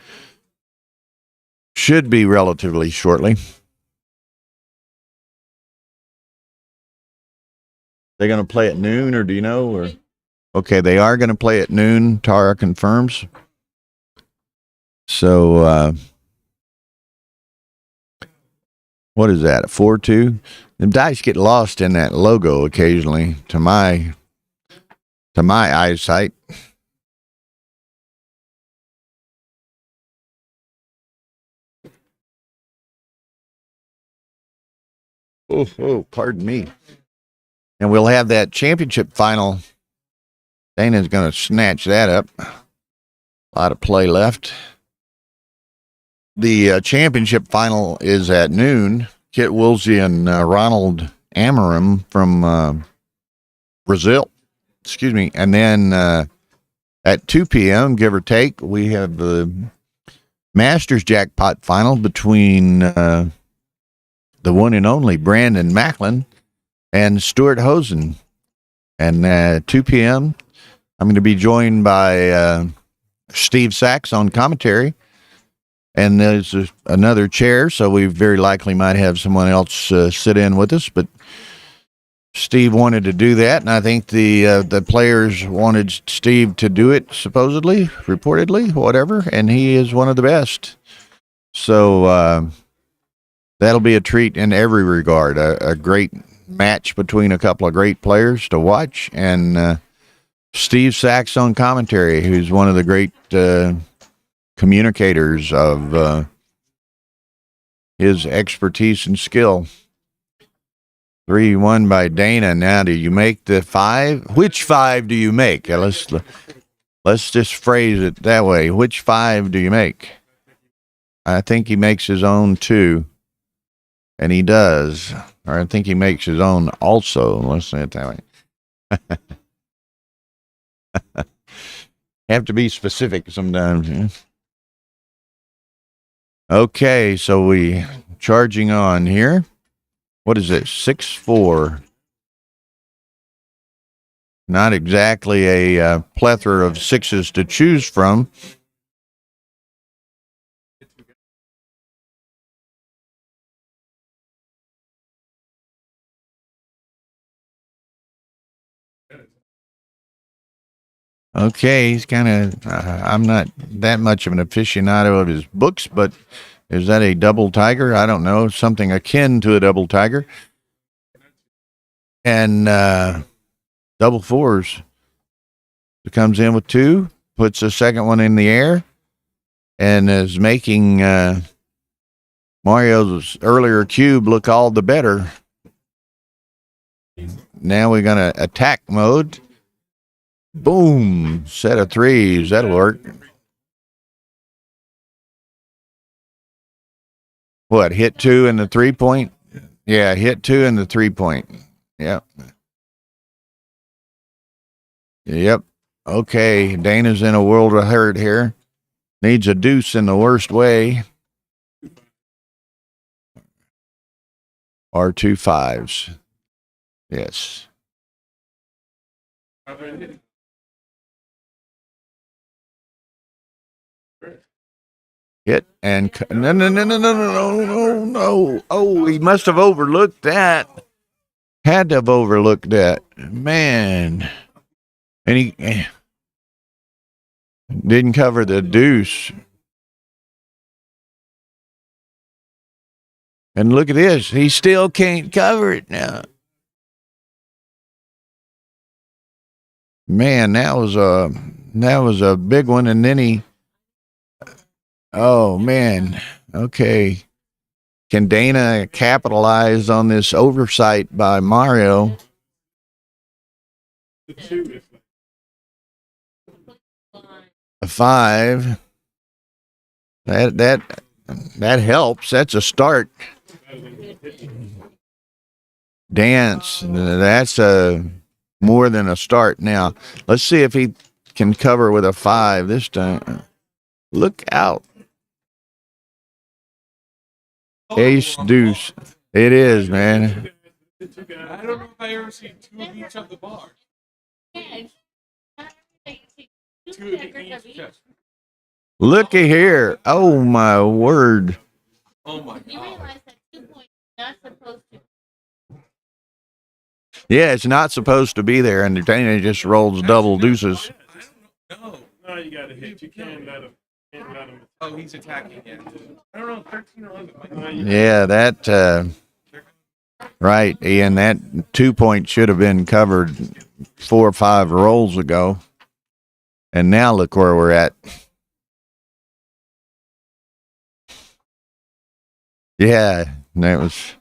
S1: should be relatively shortly. They going to play at noon, or do you know? Or okay, they are going to play at noon. Tara confirms. So, what is that? A 4-2? The dice get lost in that logo occasionally, to my eyesight. Oh, pardon me. And we'll have that championship final. Dana's going to snatch that up. A lot of play left. The championship final is at noon. Kit Woolsey and Ronald Amarim from Brazil. Excuse me. And then at 2 p.m., give or take, we have the Masters Jackpot final between the one and only Brandon Macklin and Stuart Hosen. And at 2 p.m., I'm going to be joined by Steve Sachs on commentary. And there's another chair, so we very likely might have someone else sit in with us. But Steve wanted to do that, and I think the players wanted Steve to do it, supposedly, reportedly, whatever, and he is one of the best. So that'll be a treat in every regard. A great match between a couple of great players to watch, and Steve Sachs on commentary, who's one of the great communicators of his expertise and skill. 3-1 by Dana. Now, do you make the 5? Which 5 do you make? Let's just phrase it that way. Which 5 do you make? I think he makes his own 2, and he does. Or I think he makes his own also. Let's say it that way. Have to be specific sometimes. Yeah? Okay, so we charging on here. What is it? 6-4. Not exactly a plethora of 6s to choose from. Okay, he's kind of, I'm not that much of an aficionado of his books, but is that a double tiger? I don't know, something akin to a double tiger. And double 4s. It comes in with 2, puts the second one in the air, and is making Mario's earlier cube look all the better. Now we're going to attack mode. Boom, set of 3s. That'll work. What, hit 2 in the 3-point? Yeah, hit 2 in the 3-point. Yep. Yep. Okay, Dana's in a world of hurt here. Needs a deuce in the worst way. Or 2 5s. Yes. Hit and no. Oh, he must have overlooked that. Had to have overlooked that. Man. And he didn't cover the deuce. And look at this. He still can't cover it now. Man, that was a big one. And then he, oh man. Okay. Can Dana capitalize on this oversight by Mario? A 5. That helps. That's a start. Dance. That's more than a start. Now, let's see if he can cover with a 5 this time. Look out. Ace deuce. It is, man.
S6: I don't know if I ever seen 2 of each of the bars.
S1: Looky here. Oh, my word.
S6: Oh my
S5: You realize that 2 points is not supposed to.
S1: Yeah, it's not supposed to be there, and Dana just rolls double deuces.
S6: No.
S7: No, you gotta hit. You can't let him.
S6: Oh, he's attacking. Yeah. I don't know. 13 or 11.
S1: Yeah, that right, Ian. That 2 point should have been covered 4 or 5 rolls ago, and now look where we're at. Yeah, that was.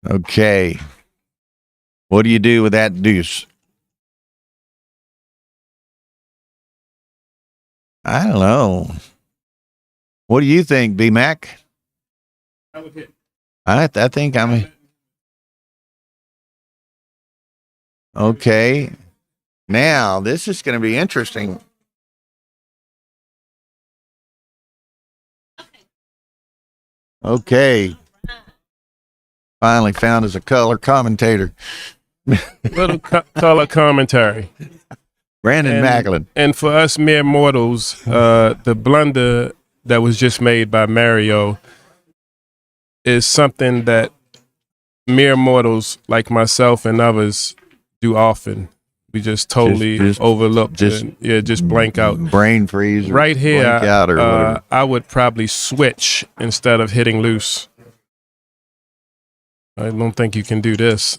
S1: Okay. What do you do with that deuce? I don't know. What do you think, B-Mac?
S7: I would hit.
S1: I think I'm... Okay. Now, this is going to be interesting. Okay. Finally found us a color commentator.
S8: Little color commentary.
S1: Brandon Macklin.
S8: And for us mere mortals, the blunder that was just made by Mario is something that mere mortals like myself and others do often. We just totally
S1: Just
S8: overlook,
S1: just-
S8: just blank out.
S1: Brain freeze.
S8: Right here,
S1: blank out or whatever.
S8: I would probably switch instead of hitting loose. I don't think you can do this.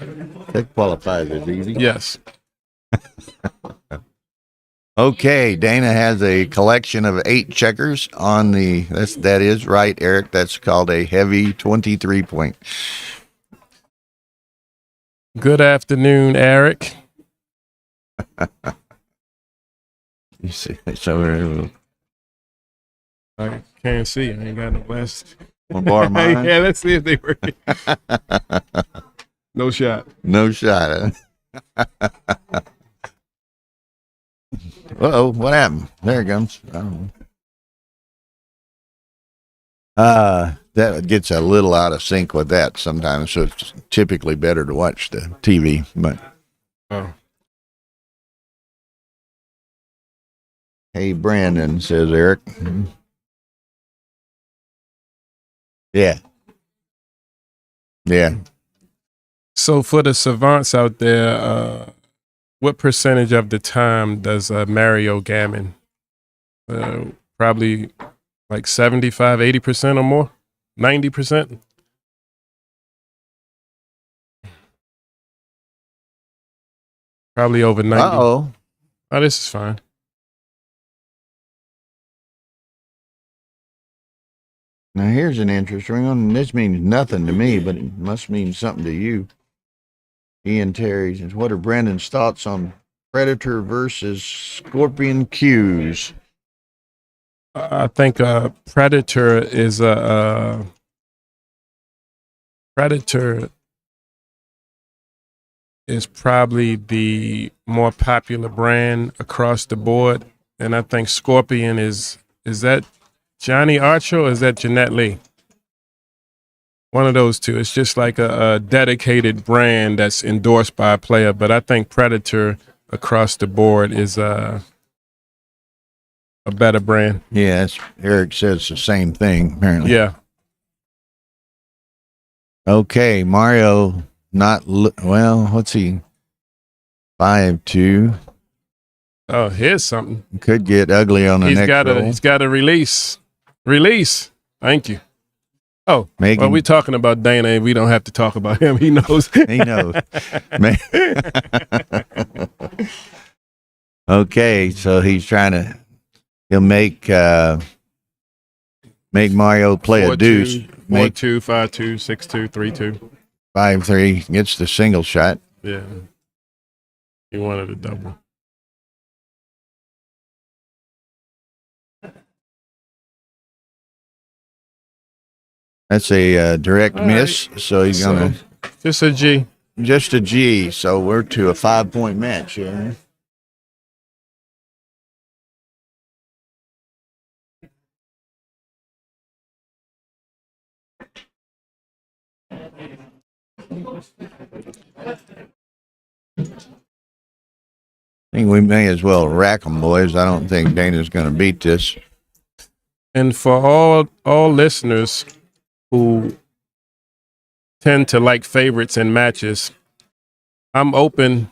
S1: That qualifies as easy.
S8: Yes.
S1: Okay, Dana has a collection of 8 checkers on the. That is right, Eric. That's called a heavy 23 point.
S8: Good afternoon, Eric.
S1: You see, so
S8: I can't see. I ain't got no glasses.
S1: want to borrow mine?
S8: Yeah, let's see if they work. No shot.
S1: No shot. Huh? Uh-oh, what happened? There it comes. I don't know. That gets a little out of sync with that sometimes, so it's typically better to watch the TV. But
S8: Oh.
S1: hey, Brandon, says Eric. Yeah. Yeah.
S8: So for the savants out there, what percentage of the time does Mario Gammon? Probably like 75, 80% or more? 90%? Probably over 90.
S1: Uh-oh.
S8: Oh, this is fine.
S1: Now, here's an interesting one. This means nothing to me, but it must mean something to you. Ian Terry says, what are Brandon's thoughts on Predator versus Scorpion cues?
S8: I think Predator is a Predator is probably the more popular brand across the board, and I think Scorpion is that Johnny Archer or is that Jeanette Lee? One of those two. It's just like a dedicated brand that's endorsed by a player, but I think Predator across the board is a better brand.
S1: Yeah, Eric says the same thing, apparently.
S8: Yeah.
S1: Okay, Mario, well, what's he? 5'2".
S8: Oh, here's something.
S1: Could get ugly on the next roll.
S8: He's got a release. Release. Thank you. Oh,
S1: Megan.
S8: well, we're talking about Dana, and we don't have to talk about him. He knows.
S1: He knows. Okay, so he's trying to. He'll make Mario play a deuce.
S8: 4-2, 5-2, 6-2, 3-2.
S1: 5-3 gets the single shot.
S8: Yeah. He wanted a double.
S1: That's a direct miss. So he's gonna
S8: Just a G.
S1: just a G. So we're to a 5-point match here. I think we may as well rack them, boys. I don't think Dana's going to beat this.
S8: And for all listeners who tend to like favorites in matches, I'm open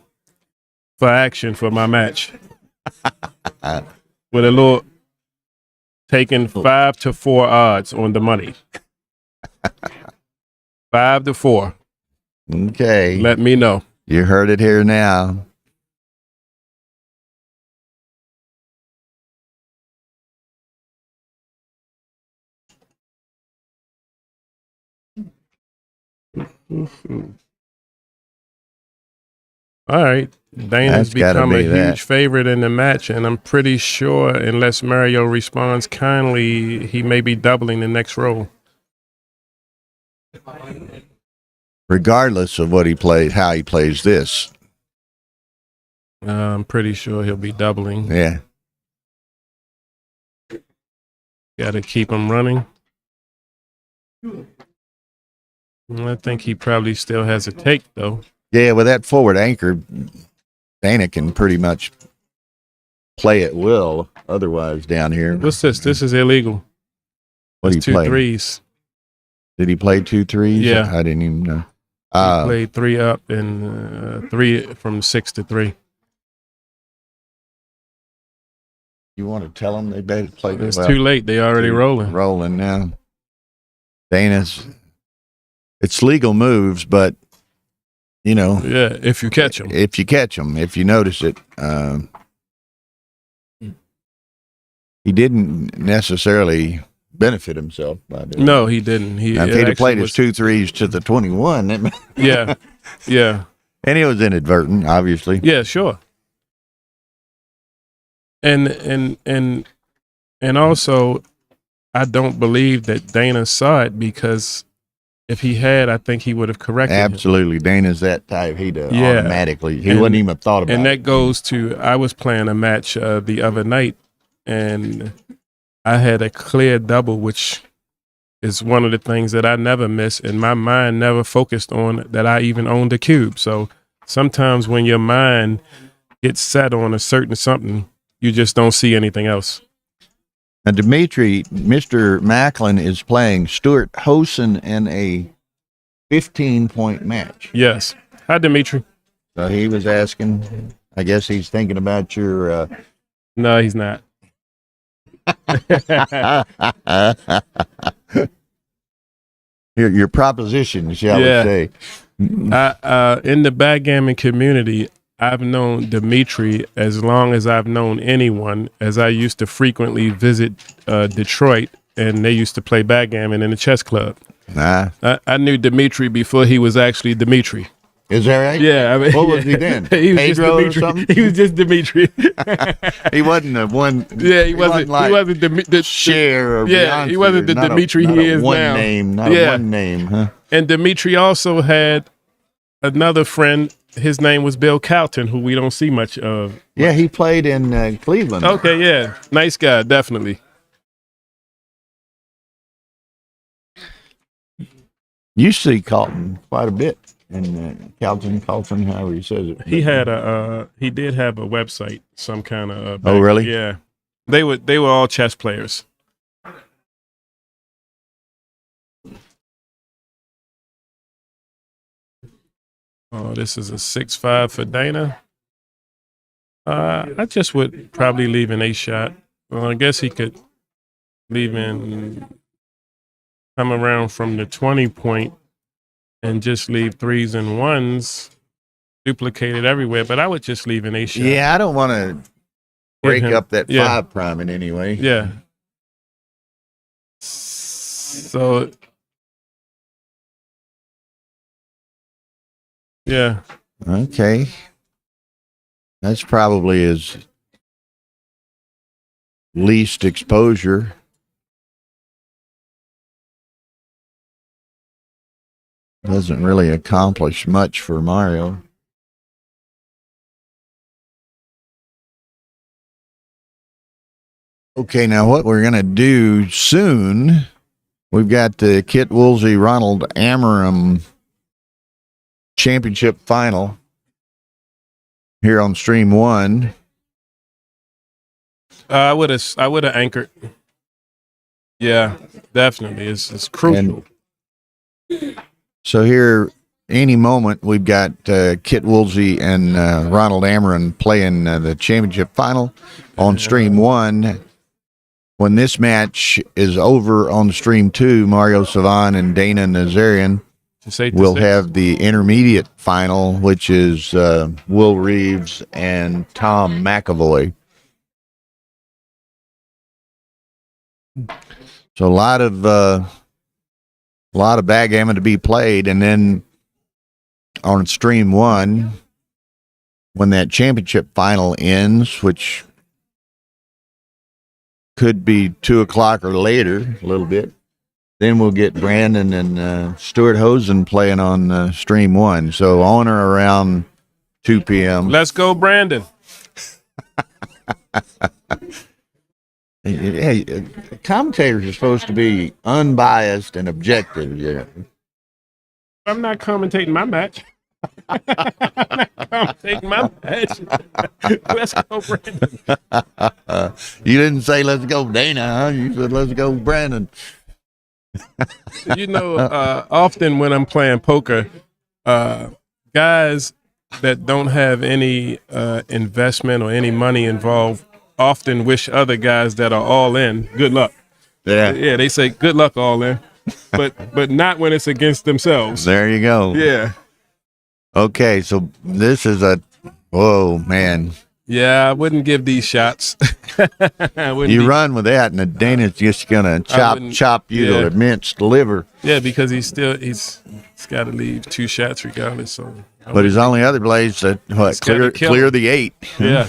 S8: for action for my match. With a little taking 5-4 odds on the money. 5-4.
S1: Okay.
S8: Let me know.
S1: You heard it here now.
S8: All right. Dana's
S1: That's gotta
S8: become a
S1: be that.
S8: huge favorite in the match, and I'm pretty sure unless Mario responds kindly, he may be doubling the next roll.
S1: Regardless of what he plays, how he plays this.
S8: I'm pretty sure he'll be doubling.
S1: Yeah.
S8: Got to keep him running. I think he probably still has a take, though.
S1: Yeah, with that forward anchor, Dana can pretty much play at will otherwise down here.
S8: What's this? This is illegal.
S1: What did
S8: It's
S1: he
S8: two
S1: play?
S8: threes.
S1: Did he play 2 3s?
S8: Yeah.
S1: I didn't even know.
S8: He played 3 up and 3 from 6 to 3.
S1: You want to tell them they better play?
S8: It's too late. They already rolling.
S1: Rolling now. Dana's. It's legal moves, but you know,
S8: Yeah, if you catch him.
S1: if you catch him, if you notice it. He didn't necessarily benefit himself by doing
S8: No, he didn't.
S1: now, if he'd have played his 2 threes to the 21,
S8: Yeah, yeah,
S1: and it was inadvertent, obviously.
S8: yeah, sure. And also, I don't believe that Dana saw it, because if he had, I think he would have corrected him.
S1: Absolutely. Dana's that type. He'd
S8: Yeah.
S1: automatically, he
S8: And-
S1: wouldn't even have thought about
S8: And
S1: it.
S8: that goes to, I was playing a match the other night, and I had a clear double, which is one of the things that I never miss, and my mind never focused on that I even owned a cube. So sometimes when your mind gets set on a certain something, you just don't see anything else.
S1: Now, Dimitri, Mr. Macklin is playing Stuart Hosen in a 15-point match.
S8: Yes. Hi, Dimitri.
S1: So he was asking, I guess he's thinking about your
S8: No, he's not.
S1: your proposition, shall
S8: Yeah.
S1: we say.
S8: In the backgammon community, I've known Dimitri as long as I've known anyone, as I used to frequently visit Detroit, and they used to play backgammon in the chess club.
S1: Nah.
S8: I knew Dimitri before he was actually Dimitri.
S1: Is that right?
S8: Yeah, I mean,
S1: What was he then?
S8: he was
S1: Pedro or
S8: just Dimitri.
S1: something?
S8: He was just Dimitri.
S1: He wasn't the one.
S8: Yeah, he wasn't.
S1: like
S8: He wasn't the
S1: Cher or
S8: Yeah, he
S1: Beyonce,
S8: wasn't the
S1: not a-
S8: Dimitri
S1: not
S8: he
S1: a
S8: is
S1: one
S8: now.
S1: Name, not
S8: Yeah.
S1: a one name, huh?
S8: And Dimitri also had another friend. His name was Bill Calton, who we don't see much of.
S1: Yeah, he played in Cleveland.
S8: Okay, yeah, nice guy, definitely.
S1: You see Calton quite a bit. And Calton, however he says it.
S8: He had he did have a website, some kind of.
S1: Oh, really?
S8: Yeah, they were all chess players. Oh, this is a 6-5 for Dana. I just would probably leave an ace shot. Well, I guess he could leave in, come around from the 20 point and just leave 3s and 1s duplicated everywhere. But I would just leave an ace shot.
S1: Yeah, I don't want to break
S8: him-
S1: up that
S8: yeah.
S1: 5 prime in any way.
S8: Yeah. So, yeah.
S1: Okay. That's probably his least exposure. Doesn't really accomplish much for Mario. Okay, now what we're going to do soon, we've got the Kit Woolsey Ronald Amorim Championship Final here on Stream 1.
S8: I would have anchored. Yeah, definitely. It's crucial.
S1: So here, any moment, we've got Kit Woolsey and Ronald Amorim playing the championship final on Stream 1. When this match is over on Stream 2, Mario Savan and Dana Nazarian will have the intermediate final, which is Will Reeves and Tom McAvoy. So a lot of backgammon to be played, and then on Stream 1, when that championship final ends, which could be 2:00 or later, a little bit, then we'll get Brandon and Stuart Hosen playing on Stream 1. So on or around 2 p.m.
S8: Let's go, Brandon.
S1: Hey, commentators are supposed to be unbiased and objective. Yeah.
S8: I'm not commentating my match. I'm not commentating my match. Let's go, Brandon.
S1: You didn't say let's go Dana, huh? You said let's go Brandon.
S8: You know, often when I'm playing poker, guys that don't have any investment or any money involved often wish other guys that are all in good luck.
S1: Yeah.
S8: Yeah, they say good luck all in, but not when it's against themselves.
S1: There you go.
S8: Yeah.
S1: Okay, so this is a whoa man.
S8: Yeah, I wouldn't give these shots. I wouldn't
S1: You
S8: be-
S1: run with that, and the Dana's just gonna
S8: wouldn't-
S1: chop you
S8: yeah.
S1: to minced liver.
S8: Yeah, because he's got to leave 2 shots regardless. So,
S1: But his only other blaze that
S8: It's gotta kill
S1: clear
S8: him.
S1: the 8.
S8: yeah,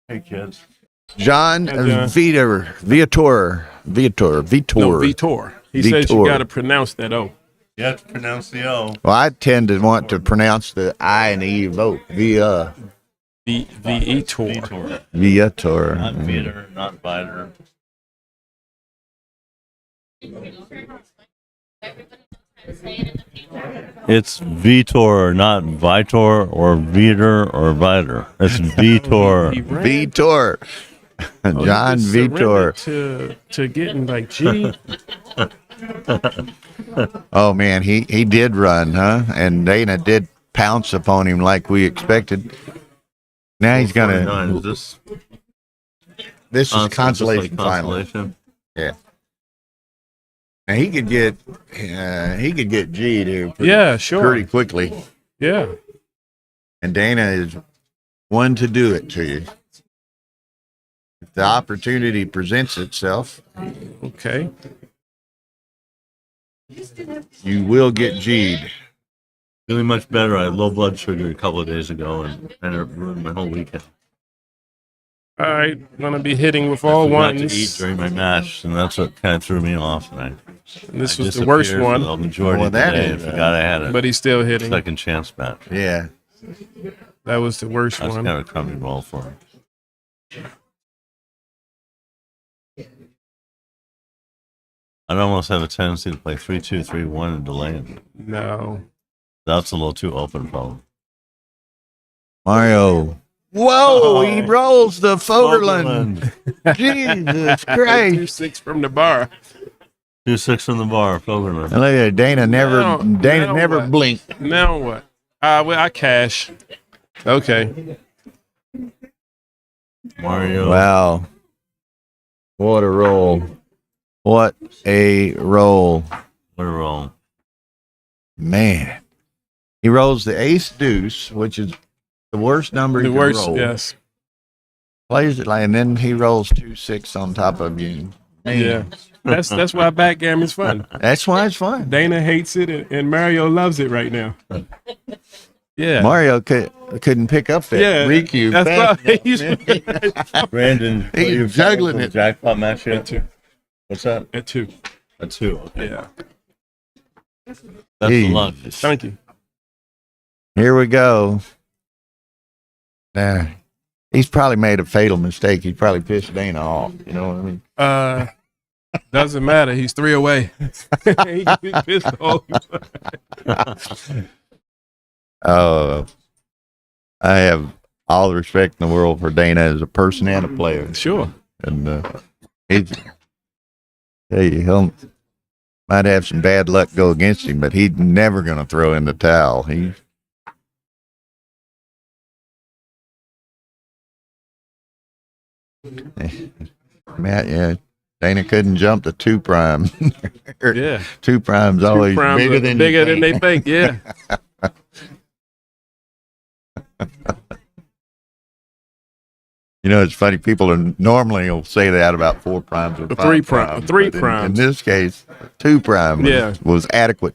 S2: Hey, kids.
S1: John
S8: Hi, John.
S1: Vitor.
S8: no Vitor. He says you
S1: Vitor.
S8: got to pronounce that O.
S2: You have to pronounce the O.
S1: Well, I tend to want to pronounce the I and the E vote. Viator.
S8: Vitor.
S1: Viator.
S2: Not Vitor, not Vitor. It's Vitor, not Vitor or Vitor or Vitor. It's Vitor.
S8: He ran-
S1: Vitor.
S8: he
S1: John
S8: just
S1: Vitor.
S8: surrendered to getting like G.
S1: Oh man, he did run, huh? And Dana did pounce upon him like we expected. Now he's gonna.
S2: Is this
S1: This is consolation
S2: like
S1: final.
S2: consolation?
S1: Yeah. And he could get G'd here
S8: Yeah, sure.
S1: pretty quickly.
S8: Yeah.
S1: And Dana is one to do it to you. If the opportunity presents itself,
S8: Okay.
S1: you will get G'd.
S2: Feeling much better. I had low blood sugar a couple of days ago and it ruined my whole weekend.
S8: All right. Gonna be hitting with all
S2: I forgot
S8: ones.
S2: to eat during my match, and that's what kind of threw me off. And
S8: And this
S2: I
S8: was the worst
S2: disappeared for
S8: one,
S2: the majority
S1: Well,
S2: of the
S1: that
S2: day. I
S1: is,
S2: forgot I had a
S8: but he's still hitting.
S2: second chance match.
S1: Yeah.
S8: That was the worst
S2: That's
S8: one.
S2: kind of a crummy roll for him. I'd almost have a tendency to play 3-2, 3-1 and delay it.
S8: No.
S2: That's a little too open, probably.
S1: Mario. Whoa, he rolls the Fogerland. Jesus Christ.
S8: 2-6 from the bar.
S2: 2-6 from the bar, Fogerman.
S1: And look at it, Dana never
S8: Now what?
S1: blinked.
S8: Now what? Well, I cash. Okay.
S2: Mario.
S1: Wow. What a roll. What a roll.
S2: What a roll.
S1: Man. He rolls the ace deuce, which is the worst number he
S8: The
S1: can
S8: worst,
S1: roll.
S8: yes.
S1: Plays it like, and then he rolls 2-6 on top of you. Man.
S8: Yeah. That's why backgammon's fun.
S1: That's why it's fun.
S8: Dana hates it and Mario loves it right now. Yeah.
S1: Mario couldn't pick up that
S8: Yeah.
S1: recube.
S8: That's
S1: fast
S8: why
S1: enough,
S8: he's
S2: Brandon,
S1: He's
S2: are you
S1: juggling
S2: for the
S1: it.
S2: Jackpot match
S8: at
S2: yet?
S8: 2.
S2: What's that?
S8: At 2.
S2: A 2. Okay.
S8: Yeah.
S2: That's the luck.
S8: Thank you.
S1: Here we go. Nah, he's probably made a fatal mistake. He probably pissed Dana off. You know what I mean?
S8: Doesn't matter. He's 3 away. He's pissed off.
S1: I have all the respect in the world for Dana as a person and a player.
S8: Sure.
S1: And he's, he'll might have some bad luck go against him, but he's never going to throw in the towel. Matt, yeah, Dana couldn't jump to 2 prime.
S8: Yeah.
S1: 2 prime's always
S8: Primes
S1: bigger
S8: are
S1: than
S8: bigger
S1: you
S8: than they think. Yeah.
S1: You know, it's funny. People are normally will say that about 4 primes or 5
S8: 3
S1: primes.
S8: 3
S1: but in
S8: primes.
S1: this case, 2 prime
S8: Yeah.
S1: was adequate.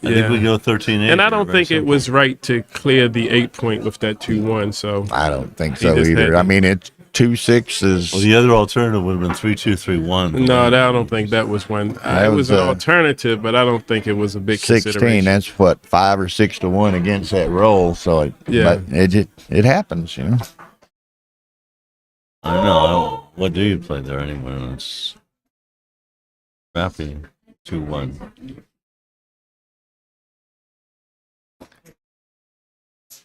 S2: I think we go 13-8.
S8: And I don't think it was right to clear the 8 point with that 2-1. So
S1: I don't think so
S8: just
S1: either.
S8: had-
S1: I mean, it's 2-6 is.
S2: Well, the other alternative would have been 3-2, 3-1.
S8: no, I don't think that was one.
S1: That
S8: It was
S1: was,
S8: an alternative, but I don't think it was a big
S1: 16.
S8: consideration.
S1: That's what 5 or 6 to 1 against that roll. So
S8: Yeah.
S1: but it happens, you know.
S2: I don't know. What do you play there anyway? It's crappy. 2-1.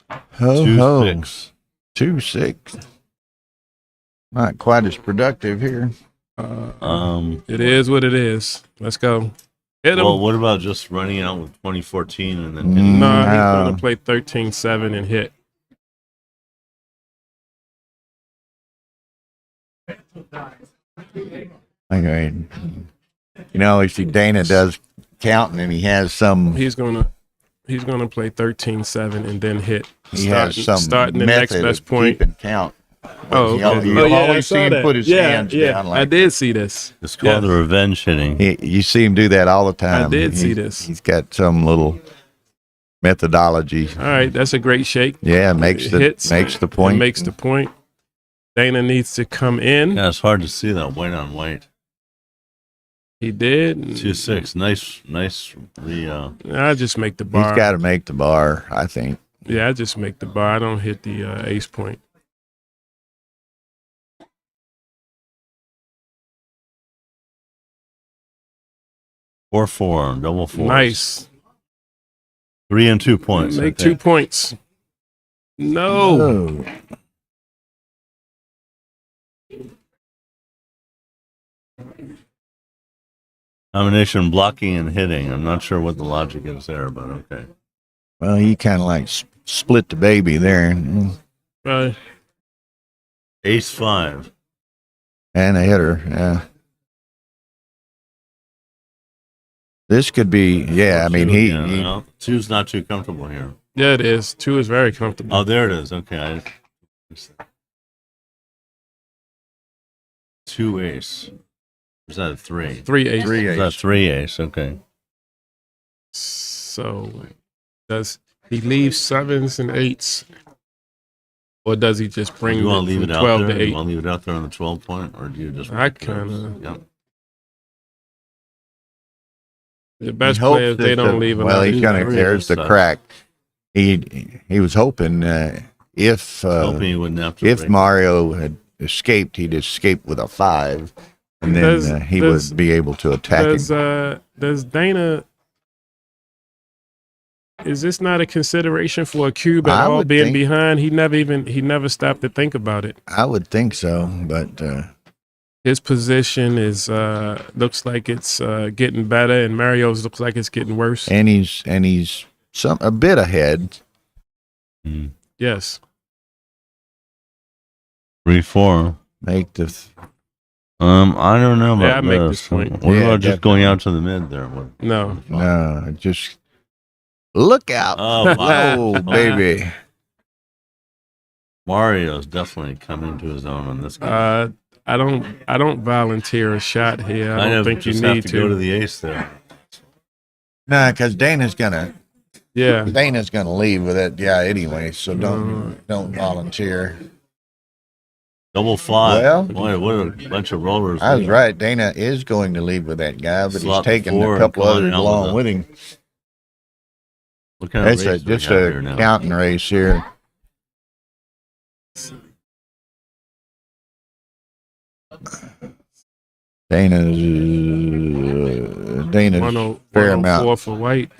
S1: Ho,
S2: 2-6.
S1: 2-6. Not quite as productive here.
S8: It is what it is. Let's go. Hit him.
S2: Well, what about just running out with 2014 and then hitting?
S8: No, he's
S1: No.
S8: going to play 13-7 and hit.
S1: Okay. You know, if Dana does counting and he has some
S8: He's going to. He's gonna play 13-7 and then hit.
S1: He has some
S8: starting the next
S1: method
S8: best
S1: of
S8: point.
S1: keeping count.
S8: Oh,
S1: You'll-
S8: okay.
S1: you'll
S8: Oh, yeah, I
S1: always
S8: saw
S1: see him
S8: that.
S1: put his hands down
S8: I
S1: like
S8: did see this.
S9: It's called the
S8: Yes.
S9: revenge hitting.
S1: You see him do that all the time.
S8: I did see this.
S1: He's got some little methodology.
S8: All right, that's a great shake.
S1: Yeah, makes the
S8: Hits
S1: point.
S8: It makes the point. Dana needs to come in.
S9: Yeah, it's hard to see that white on white.
S8: He did.
S9: 2-6. Nice.
S8: I just make the bar.
S1: He's got to make the bar, I think.
S8: Yeah, I just make the bar. I don't hit the ace point.
S9: Four, double four.
S8: Nice.
S9: 3 and 2 points.
S8: Make
S9: I
S8: 2
S9: think.
S8: points. No.
S1: Oh.
S9: Combination blocking and hitting. I'm not sure what the logic is there, but okay.
S1: Well, he kind of like split the baby there.
S9: Ace 5.
S1: And a hitter, yeah. This could be, yeah, I mean,
S9: Two,
S1: he
S9: no, 2's not too comfortable here.
S8: Yeah, it is. 2 is very comfortable.
S9: Oh, there it is. Okay. 2 ace. Is that a 3?
S8: 3 ace.
S9: Is that 3 ace? Okay.
S8: So does he leave 7s and 8s? Or does he just bring
S9: Do you want
S8: it
S9: to leave
S8: from
S9: it out
S8: 12
S9: there?
S8: to
S9: Do
S8: 8?
S9: you want to leave it out there on the 12 point, or do you just?
S8: I kinda-
S9: Yep.
S8: The best
S1: hopes
S8: players, they
S1: that
S8: don't leave it
S1: Well,
S8: out.
S1: he's gonna. There's the crack. He was hoping if
S9: Hoping he wouldn't have to.
S1: if
S9: break.
S1: Mario had escaped, he'd escape with a 5, and then he would be able to attack him.
S8: Does Dana? Is this not a consideration for a cube at
S1: I
S8: all?
S1: would
S8: Being
S1: think-
S8: behind, he never stopped to think about it.
S1: I would think so, but
S8: His position is looks like it's getting better, and Mario's looks like it's getting worse.
S1: and he's a bit ahead.
S8: Yes,
S9: 3-4.
S1: Make the
S9: I don't know about
S8: Yeah, I make
S9: this.
S8: this point.
S9: What
S1: Yeah,
S9: about just going out to the mid there? What?
S8: no.
S1: just look out!
S9: Oh, my.
S1: Oh, baby!
S9: Mario's definitely coming to his own on this game.
S8: I don't volunteer a shot here. I
S9: Kind
S8: don't
S9: of
S8: think you
S9: just have
S8: need
S9: to go to the ace there.
S1: Nah, because Dana's gonna
S8: Yeah,
S1: leave with that guy anyway. So don't volunteer.
S9: Double 5.
S1: Well-
S9: Boy, what a bunch of rollers.
S1: I was right. Dana is going to leave with that guy, but
S9: Slot
S1: he's taking
S9: four
S1: a
S9: and
S1: couple
S9: going
S1: others
S9: out
S1: along
S9: with
S1: with him.
S9: What kind of
S1: That's
S9: race do we
S1: just
S9: have
S1: a
S9: here now?
S1: counting race here. Dana's fair
S8: 104
S1: amount.
S8: for white.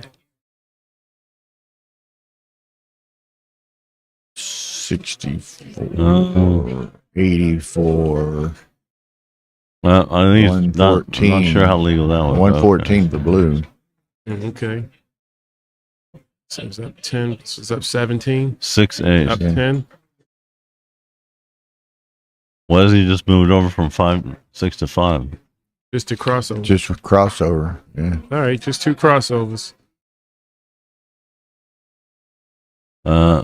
S1: 64, 84,
S9: Well, I think I'm not
S1: 114.
S9: sure how legal that was.
S1: 114 for blue.
S8: Okay. So it's up 10. So it's up 17.
S9: 6 ace.
S8: Up
S1: Yeah.
S8: 10.
S9: Why does he just move it over from 6 to 5?
S8: Just a crossover.
S1: Just for crossover. Yeah.
S8: All right, just 2 crossovers.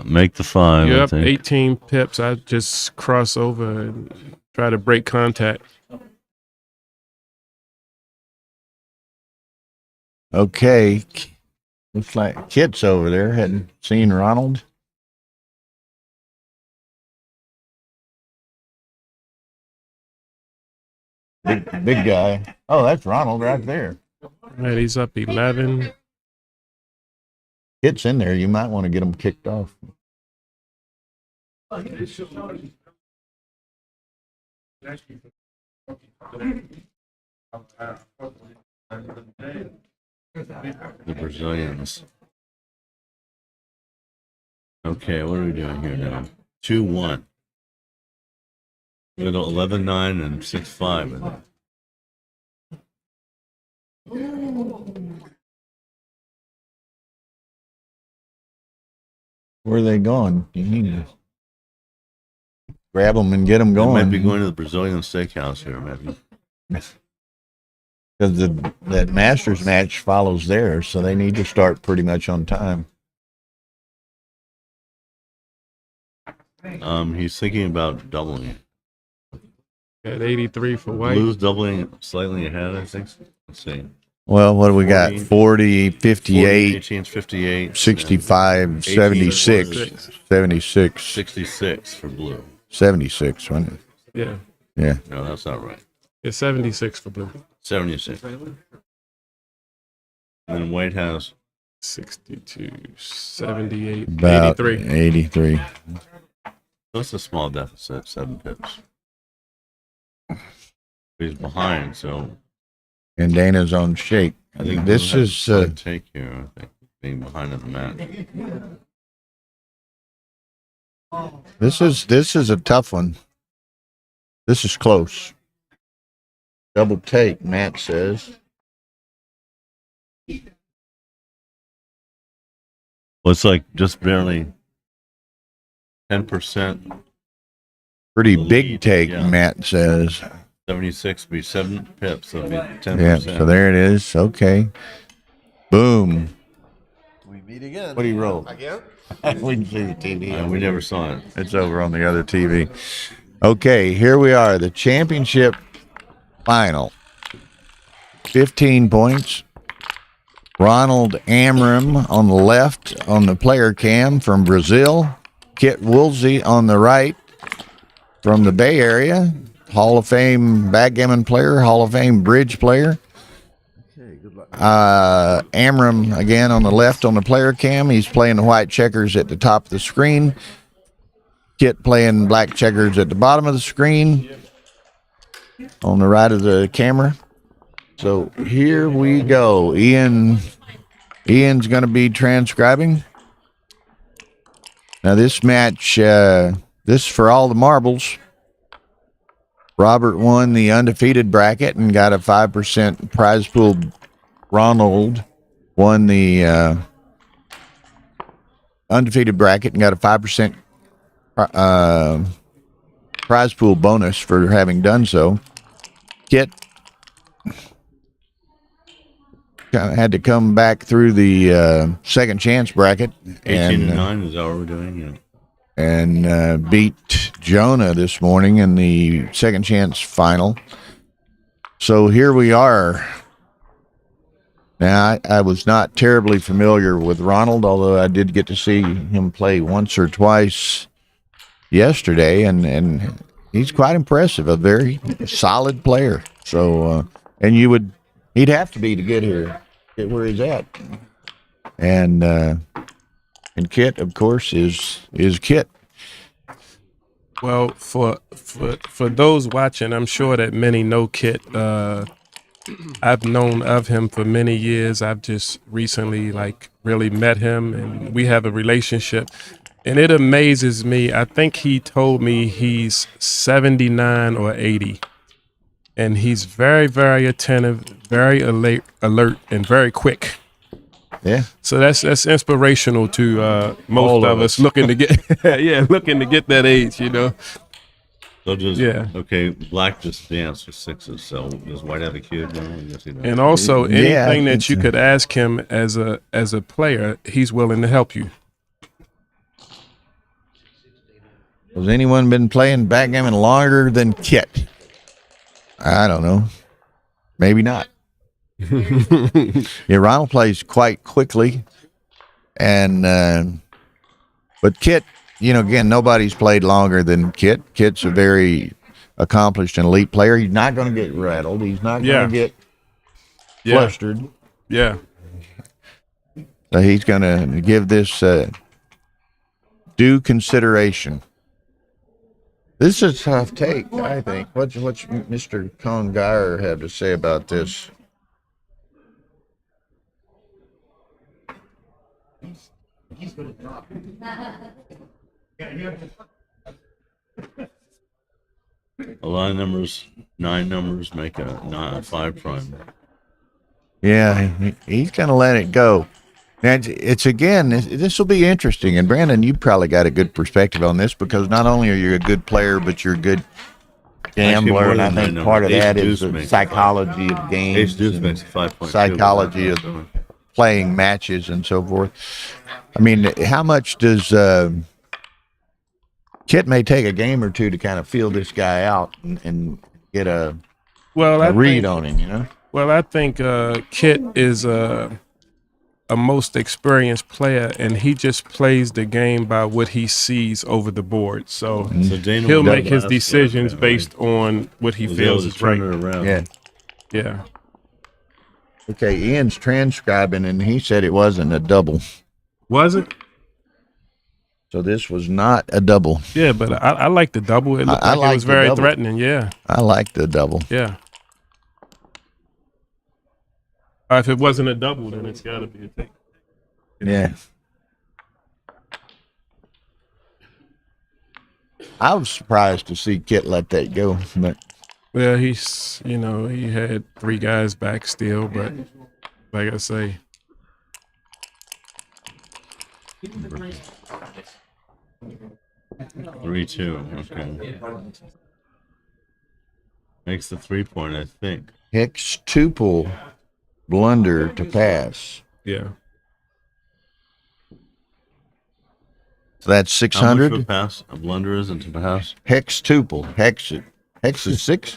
S9: Make the 5.
S8: You're
S9: I
S8: up
S9: think.
S8: 18 pips. I just cross over and try to break contact.
S1: Okay. Looks like Kit's over there. Hadn't seen Ronald. Big guy. Oh, that's Ronald right there.
S8: All right, he's up 11.
S1: Kit's in there. You might want to get him kicked off.
S9: The Brazilians. Okay, what are we doing here now? 2-1. We go 11-9 and 6-5.
S1: Where are they going? You need to grab them and get them
S9: They
S1: going.
S9: might be going to the Brazilian steakhouse here, maybe.
S1: because that Masters match follows theirs, so they need to start pretty much on time.
S9: He's thinking about doubling.
S8: At 83 for white.
S9: Blues doubling slightly ahead, I think. Let's see.
S1: Well, what do we got? 40, 58,
S9: 18's 58.
S1: 65, 76, 76,
S9: 66 for blue.
S1: 76, wasn't it?
S8: Yeah.
S1: Yeah.
S9: No, that's not right.
S8: It's 76 for blue.
S9: 76. And then white has
S8: 62, 78,
S1: About
S8: 83.
S1: 83.
S9: that's a small deficit, 7 pips. He's behind, so
S1: And Dana's on shake.
S9: I think
S1: This
S9: blue has
S1: is
S9: a slight take here. I think being behind in the match.
S1: this is a tough one. This is close. Double take, Matt says.
S9: Well, it's like just barely 10%.
S1: Pretty
S9: The
S1: big
S9: lead,
S1: take,
S9: yeah.
S1: Matt says.
S9: 76 would be 7 pips, so it'd be 10%.
S1: Yeah, so there it is. Okay. Boom.
S3: We meet again.
S1: What do you roll?
S3: Again?
S1: We can see the TV.
S9: We never saw it.
S1: It's over on the other TV. Okay, here we are, the championship final. 15 points. Ronald Amram on the left on the player cam from Brazil. Kit Woolsey on the right from the Bay Area. Hall of Fame backgammon player, Hall of Fame bridge player.
S2: Okay, good luck.
S1: Amram again on the left on the player cam. He's playing the white checkers at the top of the screen. Kit playing black checkers at the bottom of the screen on the right of the camera. So here we go. Ian's going to be transcribing. Now this match, this is for all the marbles. Robert won the undefeated bracket and got a 5% prize pool. Ronald won the undefeated bracket and got a 5% prize pool bonus for having done so. Kit had to come back through the second chance bracket
S9: 18 and 9 is how we're doing. Yeah.
S1: and beat Jonah this morning in the second chance final. So here we are. Now, I was not terribly familiar with Ronald, although I did get to see him play once or twice yesterday, and he's quite impressive, a very solid player. So, and he'd have to be to get here, get where he's at. And Kit, of course, is Kit.
S8: Well, for those watching, I'm sure that many know Kit. I've known of him for many years. I've just recently really met him, and we have a relationship. And it amazes me. I think he told me he's 79 or 80. And he's very, very attentive, very alert, and very quick.
S1: Yeah.
S8: So that's inspirational to most of us looking to get looking to get that age, you know.
S9: So just,
S8: Yeah.
S9: okay, black just danced for 6s, so does white have a kid now? Yes, he does.
S8: And also
S1: Yeah,
S8: anything that
S1: it's
S8: you could ask him as a player, he's willing to help you.
S1: Has anyone been playing backgammon longer than Kit? I don't know. Maybe not. Yeah, Ronald plays quite quickly, and but Kit, again, nobody's played longer than Kit. Kit's a very accomplished and elite player. He's not going to get rattled. He's not going to get flustered.
S8: Yeah.
S1: So he's going to give this due consideration. This is a tough take, I think. What's Mr. Congeyer have to say about this?
S9: A lot of numbers, 9 numbers make a 5 prime.
S1: Yeah, he's going to let it go. And it's again, this will be interesting. And Brandon, you probably got a good perspective on this because not only are you a good player, but you're good gambler,
S9: more
S1: and I
S9: than my
S1: think
S9: number.
S1: part of
S9: Ace
S1: that is
S9: deuce
S1: the
S9: makes-
S1: psychology of games,
S9: Ace deuce
S1: and
S9: makes 5.2.
S1: psychology of playing matches and so forth. I mean, how much does Kit may take a game or two to kind of feel this guy out and get a read on him, you know?
S8: Well, I think Kit is a most experienced player, and he just plays the game by what he sees over the board. So
S9: So Dana
S8: he'll
S9: will
S8: make his
S9: last,
S8: decisions
S9: okay,
S8: based on what he
S9: was able
S8: feels
S9: to
S8: is
S9: turn
S8: right.
S9: it around.
S1: Yeah.
S8: Yeah.
S1: Okay, Ian's transcribing, and he said it wasn't a double.
S8: Was it?
S1: So this was not a double.
S8: Yeah, but I like the double. It looked
S1: I
S8: like it
S1: like
S8: was
S1: the
S8: very
S1: double.
S8: threatening. Yeah.
S1: I like the double.
S8: Yeah. If it wasn't a double, then it's got to be a take.
S1: Yeah. I was surprised to see Kit let that go, but
S8: Well, he had 3 guys back still, but like I say,
S9: 3-2. Okay. Makes the 3-point, I think.
S1: Hicks tuple blunder to pass.
S8: yeah.
S1: So that's
S9: How much
S1: 600.
S9: for pass? A blunder isn't to pass.
S1: Hex tuple. Hex is 6.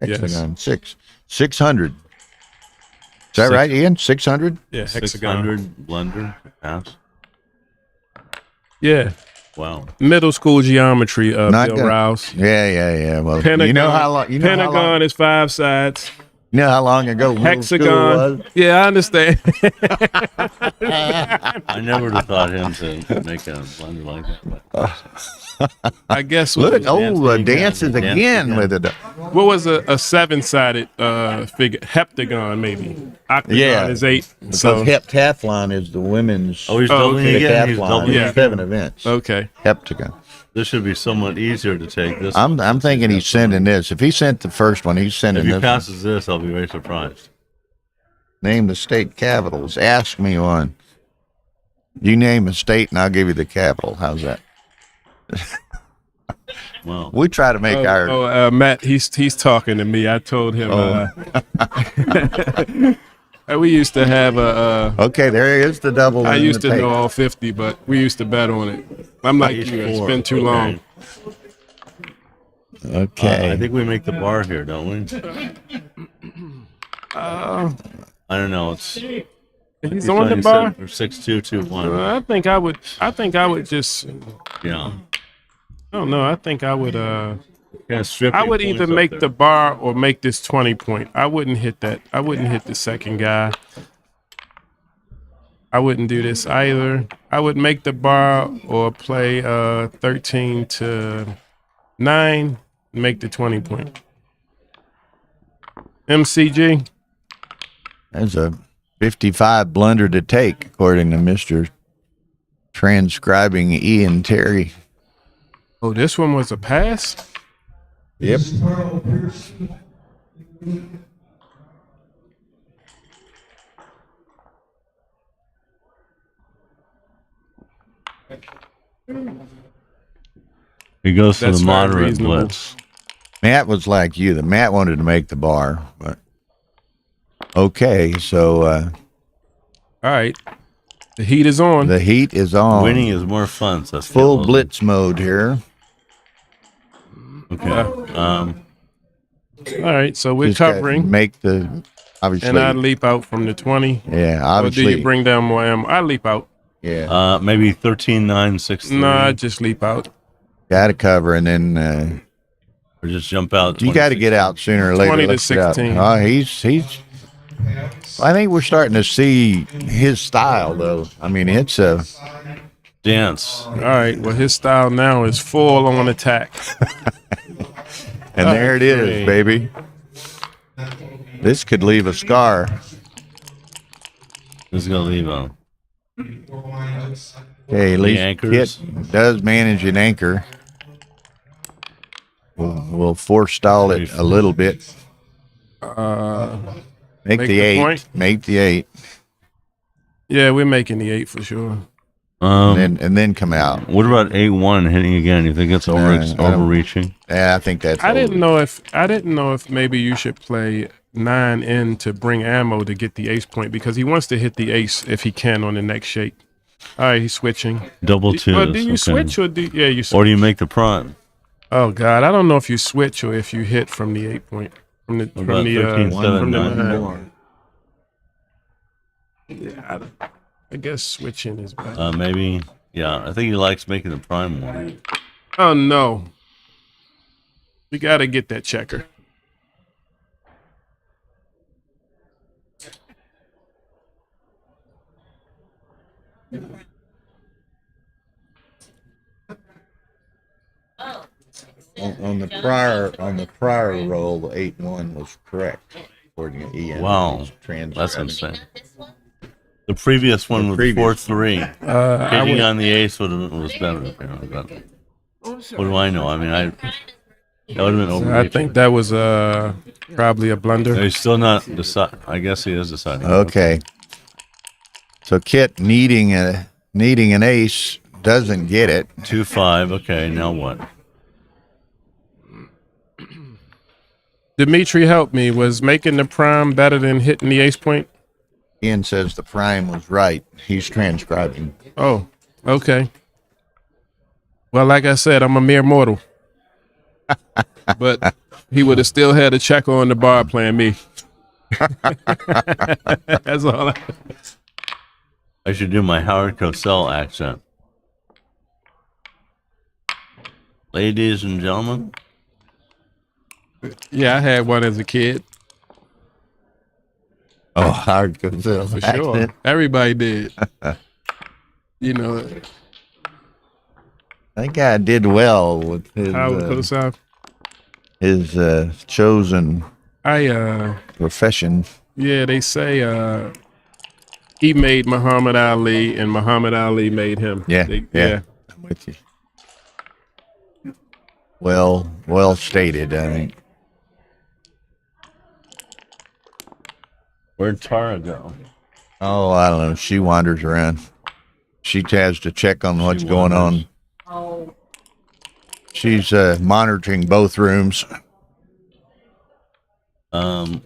S1: Hexagon 6. 600. Is that right, Ian? 600?
S8: Yeah, hexagon.
S9: 600 blunder pass.
S8: Yeah.
S9: Wow.
S8: Middle school geometry,
S1: Not
S8: Bill
S1: good.
S8: Riles.
S1: Yeah. Well,
S8: Pentagon,
S1: you know how long?
S8: Pentagon is 5 sides.
S1: You know how long ago middle school
S8: Hexagon.
S1: was?
S8: Yeah, I understand.
S9: I never would have thought him to make a blunder like that.
S8: I guess
S1: Look,
S9: Dancing
S1: dances
S9: again.
S1: again
S9: Dancing
S1: with it.
S8: what was a 7-sided figure? Heptagon, maybe. Octagon
S1: Yeah,
S8: is 8.
S1: Because
S8: So
S1: heptathlon is the women's
S9: Oh, he's doubling
S8: okay.
S9: again. He's
S1: decathlon.
S9: doubling
S8: Yeah.
S1: There's
S9: again.
S1: 7 events.
S8: okay.
S1: Heptagon.
S9: This should be somewhat easier to take. This.
S1: I'm thinking he's sending this. If he sent the first one, he's
S9: If
S1: sending
S9: he
S1: this.
S9: passes this, I'll be very surprised.
S1: Name the state capitals. Ask me one. You name a state, and I'll give you the capital. How's that?
S9: Well,
S1: We try to make our.
S8: Matt, he's talking to me. I told him we used to have a.
S1: Okay, there is the double.
S8: I
S1: in
S8: used
S1: the
S8: to
S1: tape.
S8: know all 50, but we used to bet on it. I'm like
S9: He's
S8: you. It's
S9: 4.
S8: been too long.
S1: Okay.
S9: I think we make the bar here, don't we? I don't know. It's
S8: He's on the bar.
S9: 6-2-2-1.
S8: I think I would just.
S9: Yeah.
S8: I don't know. I think I would.
S9: Kind of strip
S8: I
S9: your
S8: would
S9: points
S8: either
S9: up
S8: make
S9: there.
S8: the bar or make this 20-point. I wouldn't hit that. I wouldn't hit the second guy. I wouldn't do this either. I would make the bar or play 13 to 9, make the 20-point. MCG.
S1: That's a 55 blunder to take, according to Mr. Transcribing Ian Terry.
S8: Oh, this one was a pass?
S1: Yep.
S7: Carl Pearson.
S9: He goes to
S8: That's
S9: the
S8: very
S9: moderate
S8: reasonable.
S9: blitz.
S1: Matt was like you. The Matt wanted to make the bar, but okay. So
S8: All right. The heat is on.
S1: the heat is on.
S9: Winning is more fun. So
S1: Full blitz mode here.
S9: Okay.
S8: All right, so we're
S1: Just gotta
S8: covering.
S1: Make the obviously.
S8: And I leap out from the 20.
S1: Yeah,
S8: Or do
S1: obviously.
S8: you bring down more ammo? I leap out.
S1: Yeah,
S9: Maybe 13-9-6-3.
S8: No, I just leap out.
S1: got to cover, and then
S9: Or just jump out.
S1: you got to get out sooner or later.
S8: 20 to
S1: Let's get out.
S8: 16.
S1: He's. I think we're starting to see his style, though. I mean, it's a.
S9: dance.
S8: All right, well, his style now is full on attack.
S1: And there it is, baby. This could leave a scar.
S9: This is gonna leave a.
S1: Okay, at least
S9: anchors.
S1: Kit does manage an anchor. We'll forestall it a little bit. Make
S8: Make
S1: the
S8: the
S1: 8.
S8: point.
S1: Make the 8.
S8: Yeah, we're making the 8 for sure.
S1: and then come out.
S9: What about 8-1 hitting again? You think it's overreaching?
S1: Yeah, I think that's.
S8: I didn't know if maybe you should play 9 in to bring ammo to get the ace point because he wants to hit the ace if he can on the next shake. All right, he's switching.
S9: Double twos.
S8: Well, do you switch or you switch?
S9: Or do you make the prime?
S8: Oh God, I don't know if you switch or if you hit from the 8 point from the
S9: 13, 7, 9.
S8: 9. Yeah, I guess switching is better.
S9: Maybe. Yeah, I think he likes making the prime more.
S8: Oh no, we got to get that checker.
S1: On the prior roll, the 8-1 was correct according to Ian.
S9: Wow, that's insane. The previous one was 4-3. Hitting on the ace was better. But what do I know? I mean, that would have been over.
S8: I think that was probably a blunder.
S9: He's still not deciding. I guess he is deciding.
S1: Okay. So Kit needing an ace doesn't get it.
S9: 2-5. Okay, now what?
S8: Dimitri helped me. Was making the prime better than hitting the ace point?
S1: Ian says the prime was right. He's transcribing.
S8: Oh, okay. Well, like I said, I'm a mere mortal. But he would have still had a checker on the bar playing me. That's all.
S9: I should do my Howard Cosell accent. Ladies and gentlemen.
S8: Yeah, I had one as a kid.
S1: Oh, hard Cosell
S8: For
S1: accent.
S8: sure. Everybody did. You know,
S1: That guy did well with
S8: Howard Cosell.
S1: his chosen profession.
S8: Yeah, they say he made Muhammad Ali and Muhammad Ali made him.
S1: Yeah,
S8: Yeah.
S1: I'm with you. Well stated, I think.
S9: Where'd Tara go?
S1: Oh, I don't know. She wanders around. She has to check on what's going on. She's monitoring both rooms.
S9: Yeah,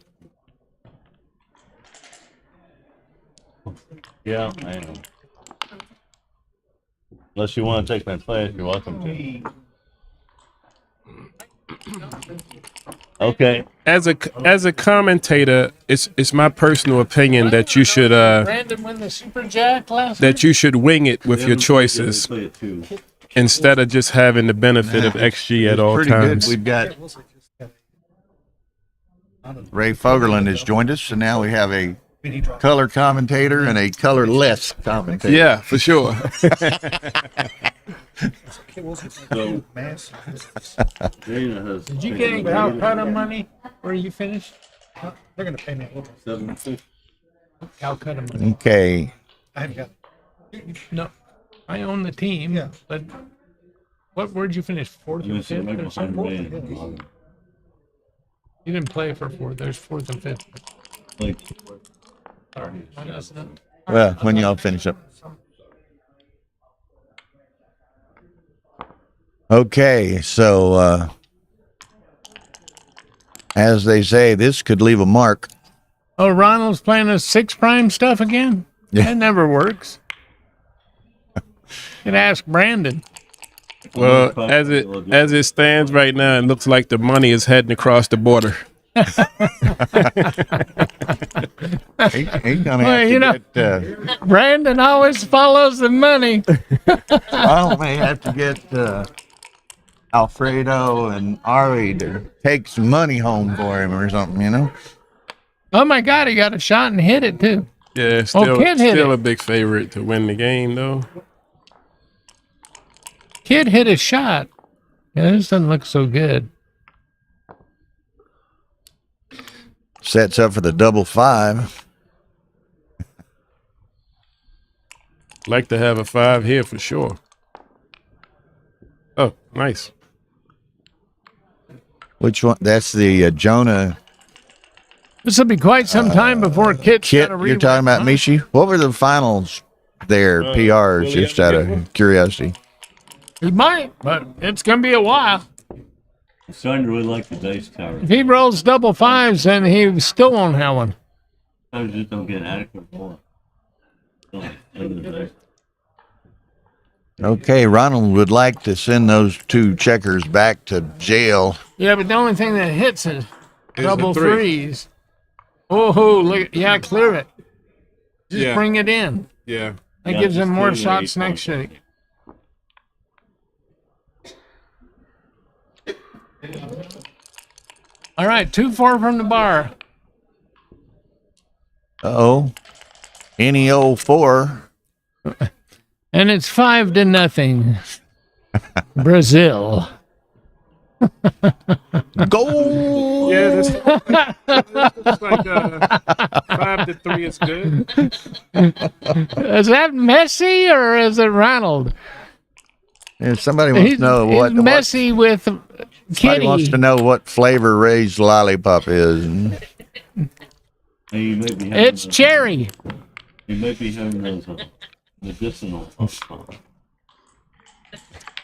S9: I am. Unless you want to take my place, you're welcome to. Okay.
S8: As a commentator, it's my personal opinion that you should
S7: Brandon win the Super Jack last
S8: that you should wing it with your choices instead of just having the benefit of XG at all
S1: Pretty
S8: times.
S1: good. We've got Ray Fogerland has joined us, and now we have a color commentator and a colorless commentator.
S8: Yeah, for sure.
S9: So,
S7: Did you get any Calcutta money where you finished? They're going to pay me a little.
S9: 750.
S7: Calcutta money.
S1: Okay.
S7: I haven't got. No, I own the team. Yeah. But where'd you finish? Fourth and fifth? Or something? You didn't play for fourth. There's fourth and fifth. Sorry.
S1: Well, when y'all finish up. Okay, so as they say, this could leave a mark.
S7: Oh, Ronald's playing the 6 prime stuff again?
S1: Yeah.
S7: That never works. You can ask Brandon.
S8: Well, as it stands right now, it looks like the money is heading across the border.
S1: He's gonna
S7: Well,
S1: have
S7: you know,
S1: to get,
S7: Brandon always follows the money.
S1: I may have to get Alfredo and Ari to take some money home for him or something, you know?
S7: Oh my God, he got a shot and hit it too.
S8: Yeah, still
S7: Kid hit
S8: a
S7: it.
S8: big favorite to win the game though.
S7: Kid hit a shot. Yeah, this doesn't look so good.
S1: Sets up for the 5-5.
S8: Like to have a 5 here for sure. Oh, nice.
S1: Which one? That's the Jonah
S7: This will be quite some time before Kit's
S1: Kit.
S7: got to
S1: You're talking about Mishi? What were the finals their PRs just out of curiosity.
S7: He might, but it's going to be a while.
S9: I'm starting to really like the dice tower.
S7: If he rolls double fives, then he still won't have one.
S9: I just don't get adequate roll.
S1: Okay, Ronald would like to send those 2 checkers back to jail.
S7: Yeah, but the only thing that hits is double
S8: the 3.
S7: threes. Oh, look, yeah, clear it. Just bring it in.
S8: Yeah.
S7: That
S9: Yeah,
S7: gives him
S9: just
S7: more
S9: clear the
S7: shots
S9: 8
S7: next
S9: point.
S7: shake. All right, 2-4 from the bar.
S1: Uh-oh. Any old 4.
S7: And it's 5-0. Brazil.
S1: Goal!
S8: Yeah, this is like 5-3 is good.
S7: Is that Messi or is it Ronald?
S1: If somebody wants to know
S7: he's Messi with
S1: somebody
S7: Kitty.
S1: wants to know what flavor Ray's lollipop is.
S9: Hey, you might be having
S7: It's
S9: those-
S7: cherry.
S9: You might be having those medicinal.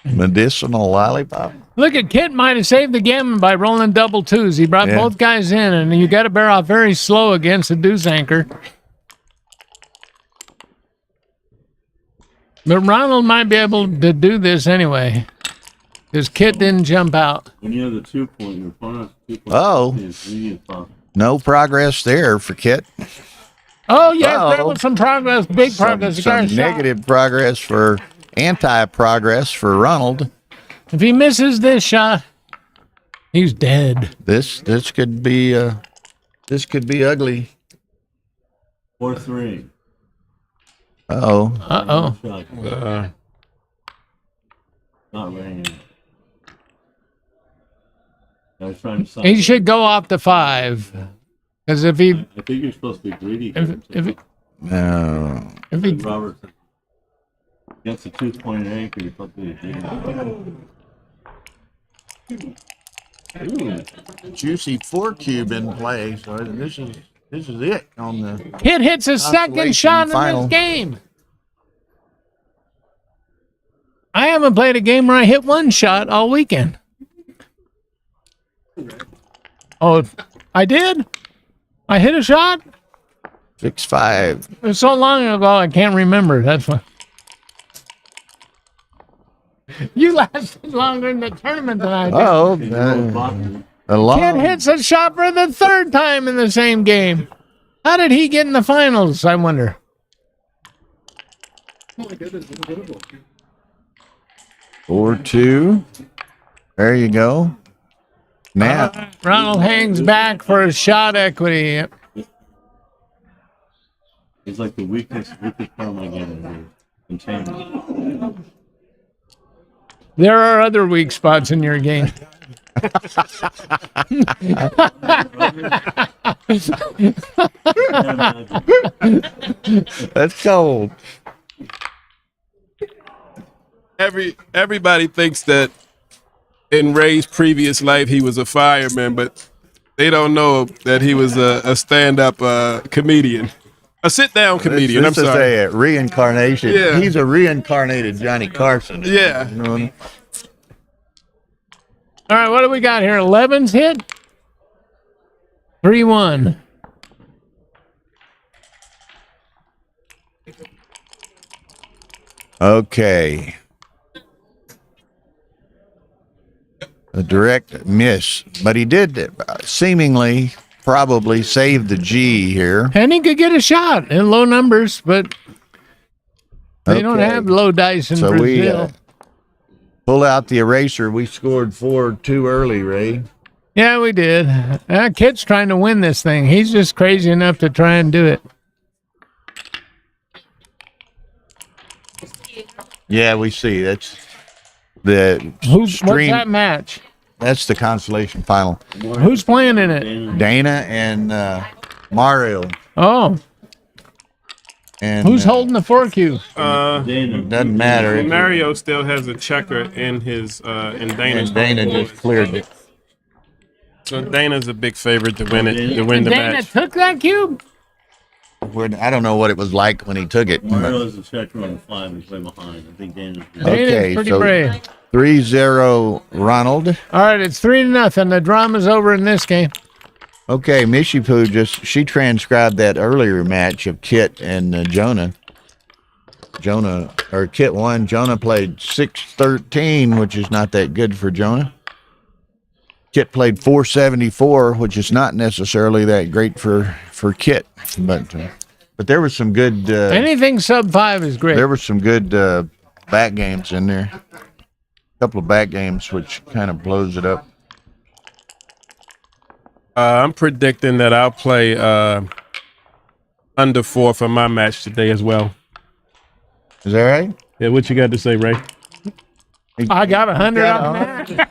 S1: Medicinal lollipop.
S7: Look at Kit might have saved the gammon by rolling double twos. He brought
S1: Yeah.
S7: both guys in, and you got to bear off very slow against a deuce anchor. But Ronald might be able to do this anyway, because Kit didn't jump out.
S9: When you have the 2 point, your opponent's 2 point.
S1: Oh.
S9: Is really tough.
S1: No progress there for Kit.
S7: Oh, yes, there
S1: Uh-oh.
S7: was some progress, big progress. He got
S1: Some
S7: a shot.
S1: negative progress for anti-progress for Ronald.
S7: If he misses this shot, he's dead.
S1: This could be ugly.
S9: 4-3.
S1: Uh-oh.
S7: Uh-oh.
S9: Shot. Not raining. I was trying to stop
S7: He
S9: it.
S7: should go off the 5. Because if he,
S9: I think you're supposed to be greedy.
S7: if he,
S1: No.
S7: if he,
S9: Robert, against a 2-point anchor, you're supposed to be greedy.
S1: Juicy 4 cube in play. So this is it on the
S7: Kit hits his second
S1: Consolation
S7: shot in
S1: final.
S7: this game. I haven't played a game where I hit one shot all weekend. Oh, I did? I hit a shot?
S1: 6-5.
S7: It was so long ago I can't remember. That's why. You lasted longer in the tournament than I did.
S1: Oh, a long.
S7: Kid hits a shot for the 3rd time in the same game. How did he get in the finals, I wonder?
S1: 4-2. There you go. Now,
S7: Ronald hangs back for a shot equity.
S9: It's like the weakest part of my game. Containment.
S7: There are other weak spots in your game.
S1: let's go.
S8: Everybody thinks that in Ray's previous life he was a fireman, but they don't know that he was a stand-up comedian, a sit-down comedian.
S1: This
S8: I'm
S1: is
S8: sorry.
S1: a reincarnation.
S8: Yeah.
S1: He's a reincarnated Johnny Carson.
S8: Yeah.
S1: You know what I mean?
S7: All right, what do we got here? 11's hit? 3-1.
S1: Okay. A direct miss, but he did seemingly probably save the G here.
S7: And he could get a shot in low numbers, but they don't
S1: Okay.
S7: have low dice in
S1: So we
S7: Brazil.
S1: pull out the eraser. We scored 4 too early, Ray.
S7: Yeah, we did. That kid's trying to win this thing. He's just crazy enough to try and do it.
S1: Yeah, we see. That's the
S7: What's
S1: stream.
S7: that match?
S1: That's the consolation final.
S7: Who's playing in it?
S1: Dana and Mario.
S7: Oh,
S1: And
S7: who's holding the 4Q?
S1: doesn't matter.
S8: Mario still has a checker in his in Dana's.
S1: And Dana just cleared it.
S8: So Dana's a big favorite to win it, to win the
S7: Dana
S8: match.
S7: took that cube?
S1: I don't know what it was like when he took it.
S9: Mario is a checker on 5 and play behind. I think Dana's
S1: Okay,
S7: pretty
S1: so
S7: brave.
S1: 3-0 Ronald.
S7: All right, it's 3-0. The drama's over in this game.
S1: Okay, Mishipu she transcribed that earlier match of Kit and Jonah. Kit won. Jonah played 6-13, which is not that good for Jonah. Kit played 474, which is not necessarily that great for Kit, but there was some good.
S7: Anything sub 5 is great.
S1: There were some good back games in there. A couple of back games, which kind of blows it up.
S8: I'm predicting that I'll play under 4 for my match today as well.
S1: Is that right?
S8: Yeah, what you got to say, Ray?
S7: I got 100 on that.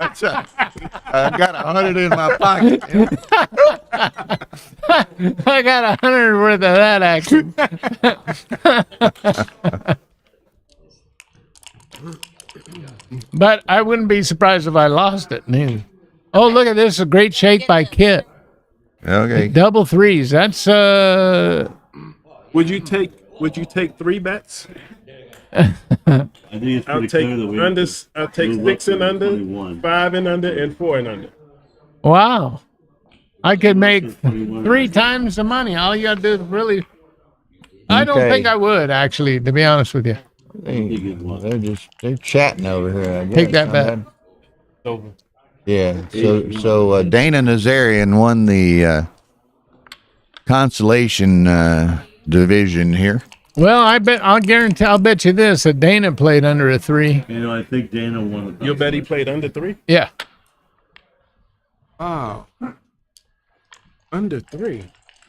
S1: I got 100 in my pocket.
S7: I got 100 worth of that action. But I wouldn't be surprised if I lost it. Neither. Oh, look at this! A great shake by Kit.
S1: Okay.
S7: Double threes. That's
S8: Would you take 3 bets?
S9: I think it's
S8: I'll
S9: pretty
S8: take
S9: clear that we
S8: I'll take
S9: we
S8: 6 and
S9: looked at
S8: under,
S9: 21.
S8: 5 and under, and 4 and under.
S7: wow. I could make
S9: 21.
S7: 3 times the money. All you gotta do is really. I don't
S1: Okay.
S7: think I would actually, to be honest with you.
S1: They're chatting over here. I guess.
S7: Take that bet.
S8: Over.
S1: Yeah. So Dana Nazarian won the Consolation division here.
S7: Well, I'll bet you this, that Dana played under a 3.
S9: You know, I think Dana won the
S8: You'll bet he played under 3?
S7: Yeah.
S8: Oh. Under 3.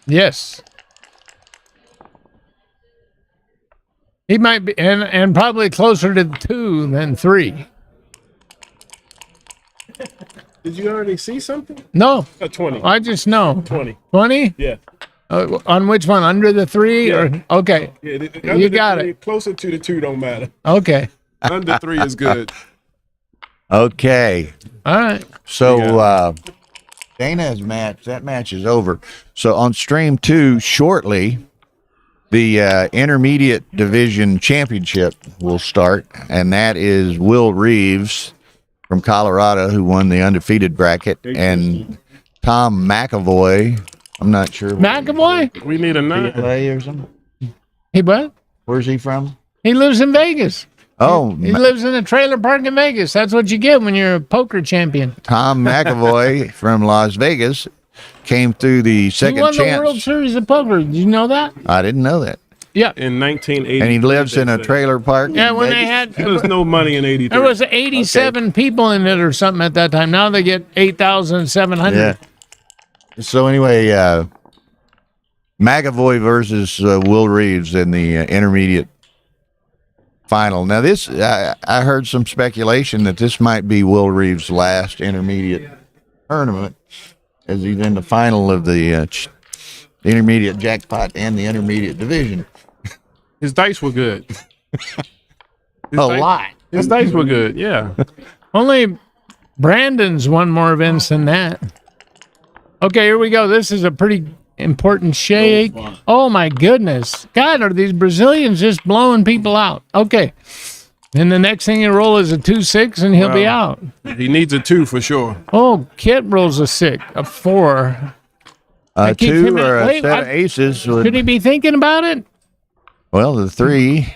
S7: Yes. He might be, and probably closer to 2 than 3.
S8: Did you already see something?
S7: No,
S8: 20.
S7: I just know.
S8: 20.
S7: 20?
S8: Yeah.
S7: On which one? Under the 3?
S8: Yeah.
S7: Or okay.
S8: Yeah,
S7: You got it.
S8: Closer to the 2 don't matter.
S7: Okay.
S8: Under 3 is good.
S1: Okay.
S7: All right.
S1: So Dana's match, that match is over. So on stream 2, shortly, the intermediate division championship will start, and that is Will Reeves from Colorado, who won the undefeated bracket, and Tom McAvoy. I'm not sure.
S7: McAvoy?
S8: We need a 9.
S1: PLA or something?
S7: He what?
S1: Where's he from?
S7: He lives in Vegas.
S1: Oh,
S7: He lives in a trailer park in Vegas. That's what you get when you're a poker champion.
S1: Tom McAvoy from Las Vegas came through the
S7: He
S1: second
S7: won the World
S1: chance.
S7: Series of Poker. Did you know that?
S1: I didn't know that.
S7: Yeah.
S8: In 1980.
S1: And he lives in a trailer park.
S7: Yeah,
S1: in
S7: when they
S1: Vegas?
S7: had
S8: There was no money in 83.
S7: there was 87 people in it or something at that time. Now they get 8,700.
S1: Yeah. So anyway, McAvoy versus Will Reeves in the intermediate final. Now this, I heard some speculation that this might be Will Reeves' last intermediate tournament, as he's in the final of the intermediate jackpot and the intermediate division.
S8: His dice were good.
S1: Lot.
S8: His dice were good, yeah.
S7: Only Brandon's won more events than that. Okay, here we go. This is a pretty important shake. Oh my goodness. God, are these Brazilians just blowing people out? Okay. And the next thing you roll is a 2-6 and he'll be out.
S8: He needs a 2 for sure.
S7: Oh, Kit rolls a 6, a 4.
S1: A
S7: keep
S1: 2
S7: him in-
S1: or a
S7: wait,
S1: set of aces.
S7: Should he be thinking about it?
S1: Well, the 3.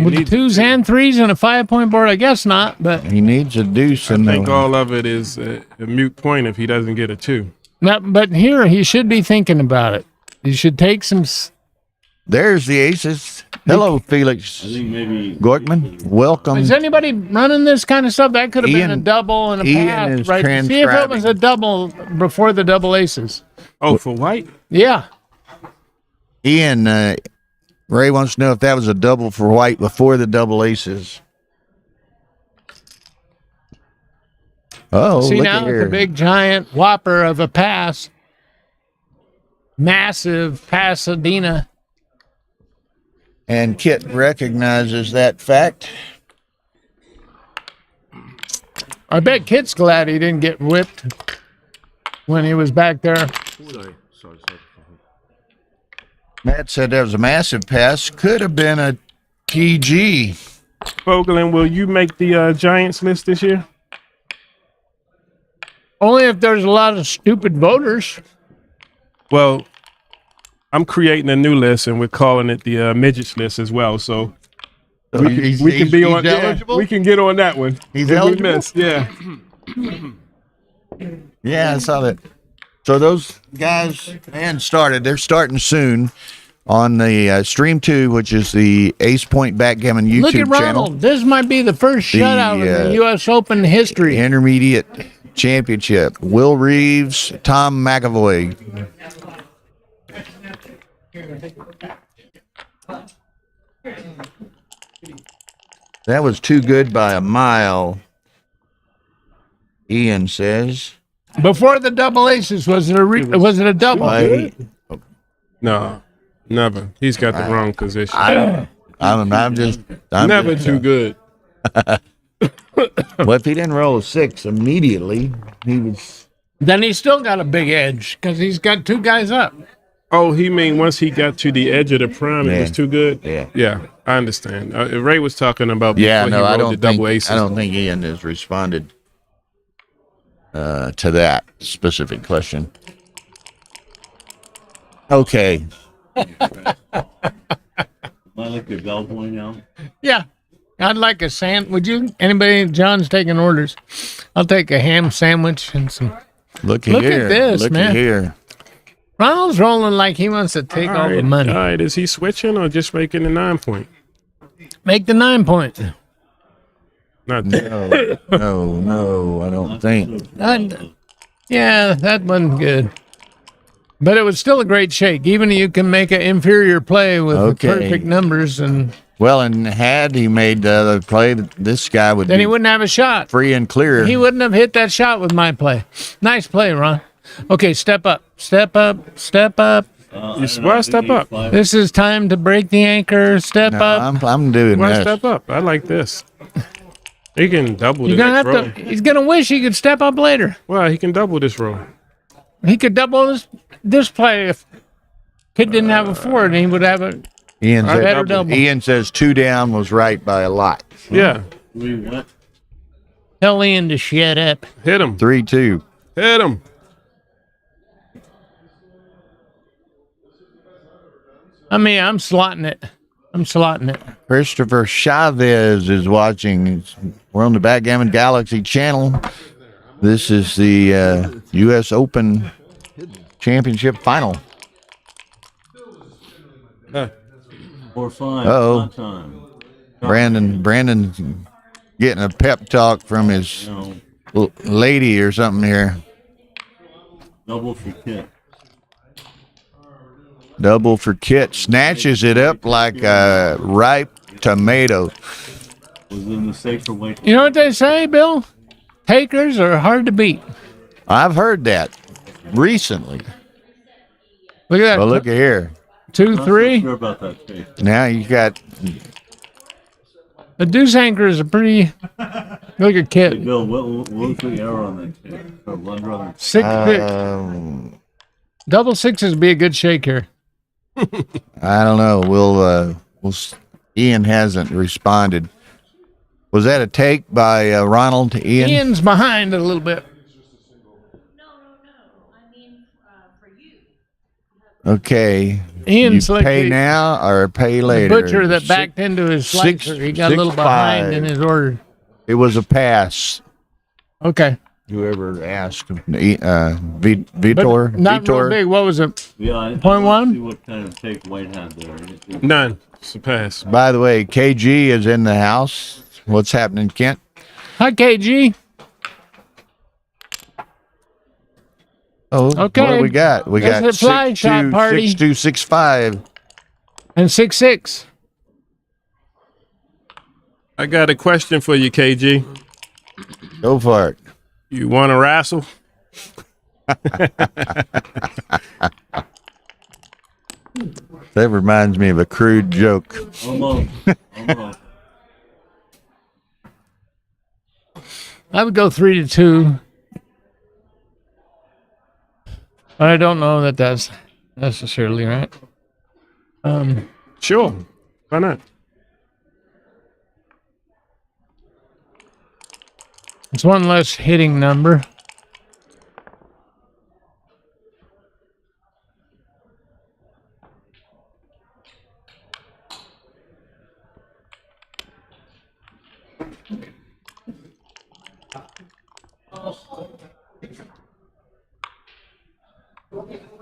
S7: With the 2s and 3s and a 5-point board? I guess not, but
S1: He needs a deuce
S8: I
S1: in
S8: think
S1: the.
S8: all of it is a mute point if he doesn't get a 2.
S7: but here he should be thinking about it. He should take some.
S1: There's the aces. Hello, Felix
S9: I think maybe
S1: Gorkman. Welcome.
S7: Is anybody running this kind of stuff? That could have been a
S1: Ian-
S7: double and a
S1: Ian
S7: pass,
S1: is
S7: right? See if it was a
S1: transcribing.
S7: double before the double aces.
S8: Oh, for white?
S7: Yeah.
S1: Ian, Ray wants to know if that was a double for white before the double aces. Oh,
S7: See
S1: look
S7: now
S1: at
S7: it's
S1: here.
S7: a big giant whopper of a pass. Massive Pasadena.
S1: And Kit recognizes that fact.
S7: I bet Kit's glad he didn't get whipped when he was back there.
S2: Sorry.
S1: Matt said there was a massive pass. Could have been a TG.
S8: Fogelin, will you make the Giants list this year?
S7: Only if there's a lot of stupid voters.
S8: Well, I'm creating a new list, and we're calling it the midgets list as well. So we can be on. Yeah, we can get on that one.
S1: He's
S8: If we
S1: eligible?
S8: miss, yeah.
S1: Yeah, I saw that. So those guys started. They're starting soon on the Stream 2, which is the Ace Point Backgammon YouTube
S7: Look at
S1: channel.
S7: Ronald. This might be the first shutout in the U.S. Open history.
S1: Intermediate Championship. Will Reeves, Tom McAvoy. That was too good by a mile, Ian says.
S7: Before the double aces, was it a double?
S8: No, never. He's got the wrong position.
S1: I'm
S8: Never
S1: just,
S8: too good.
S1: Well, if he didn't roll a 6 immediately, he was.
S7: Then he's still got a big edge because he's got two guys up.
S8: Oh, he mean once he got to the edge of the prime, it was too good?
S1: Yeah,
S8: I understand. Ray was talking about
S1: Yeah,
S8: before
S1: no,
S8: he
S1: I
S8: rolled
S1: don't
S8: the double
S1: think
S8: aces.
S1: I don't think Ian has responded to that specific question. Okay.
S9: Am I like your bellboy now?
S7: Yeah. I'd like a would you? Anybody? John's taking orders. I'll take a ham sandwich and some.
S1: Look
S7: at
S1: here.
S7: this,
S1: Look
S7: man.
S1: at here.
S7: Ronald's rolling like he wants to take all the money.
S8: All right, is he switching or just making the 9 point?
S7: Make the 9 point.
S8: Not
S1: No, I don't think.
S7: Yeah, that wasn't good. But it was still a great shake. Even you can make an inferior play with the perfect numbers, and
S1: Well, and had he made the other play, this guy would
S7: then
S1: be
S7: he wouldn't have a shot.
S1: free and clear.
S7: He wouldn't have hit that shot with my play. Nice play, Ron. Okay, step up, step up, step up.
S8: Why step up?
S7: This is time to break the anchor. Step
S1: No,
S7: up.
S1: I'm doing
S8: Why
S1: this.
S8: step up? I like this. He can double
S7: You're
S8: the
S7: gonna
S8: next roll.
S7: have to. He's gonna wish he could step up later.
S8: Well, he can double this roll.
S7: He could double this play if Kid didn't have a 4, and he would have a
S1: Ian
S7: better
S1: says,
S7: double.
S1: Ian says 2 down was right by a lot.
S8: Yeah,
S7: Tell Ian to shut up.
S8: hit him.
S1: 3-2.
S8: Hit him.
S7: I mean, I'm slotting it.
S1: Christopher Chavez is watching. We're on the Backgammon Galaxy channel. This is the U.S. Open Championship final.
S9: 4-5.
S1: Uh-oh.
S9: Not time.
S1: Brandon's getting a pep talk from his lady or something here.
S9: Double for Kit.
S1: Double for Kit. Snatches it up like a ripe tomato.
S9: Was in the safer weight.
S7: You know what they say, Bill? Takers are hard to beat.
S1: I've heard that recently.
S7: Look at that.
S1: Well, look at here.
S7: 2,
S9: Not so
S7: 3.
S9: sure about that case.
S1: Now you got
S7: The deuce anchor is a pretty. Look at
S9: Hey,
S7: Kid.
S9: Bill, what was the error on that case? Or blunder on that?
S7: 6, 6. Double sixes would be a good shake here.
S1: I don't know. Ian hasn't responded. Was that a take by Ronald to Ian?
S7: Ian's behind a little bit.
S1: Okay.
S7: Ian's
S1: you
S7: like
S1: pay
S7: the
S1: now or pay later?
S7: butcher that backed into his slicer. He got a little
S1: 6-5.
S7: behind in his order.
S1: It was a pass.
S7: Okay.
S1: Whoever asked,
S7: But
S1: Vitor.
S7: not real
S1: Vitor.
S7: big. What was it?
S9: Yeah, I
S7: 0.1?
S9: see what kind of take White had there.
S8: None. It's a pass.
S1: By the way, KG is in the house. What's happening, Kent?
S7: Hi, KG.
S1: Oh,
S7: Okay.
S1: What do we got? We
S7: That's
S1: got
S7: a fly shot party.
S1: 6-2, 6-5.
S7: And 6-6.
S8: I got a question for you, KG.
S1: Go for it.
S8: You want to wrestle?
S1: That reminds me of a crude joke.
S9: Almost. Almost.
S7: I would go 3-2. But I don't know that that's necessarily right.
S8: Sure. Why not?
S7: It's one less hitting number.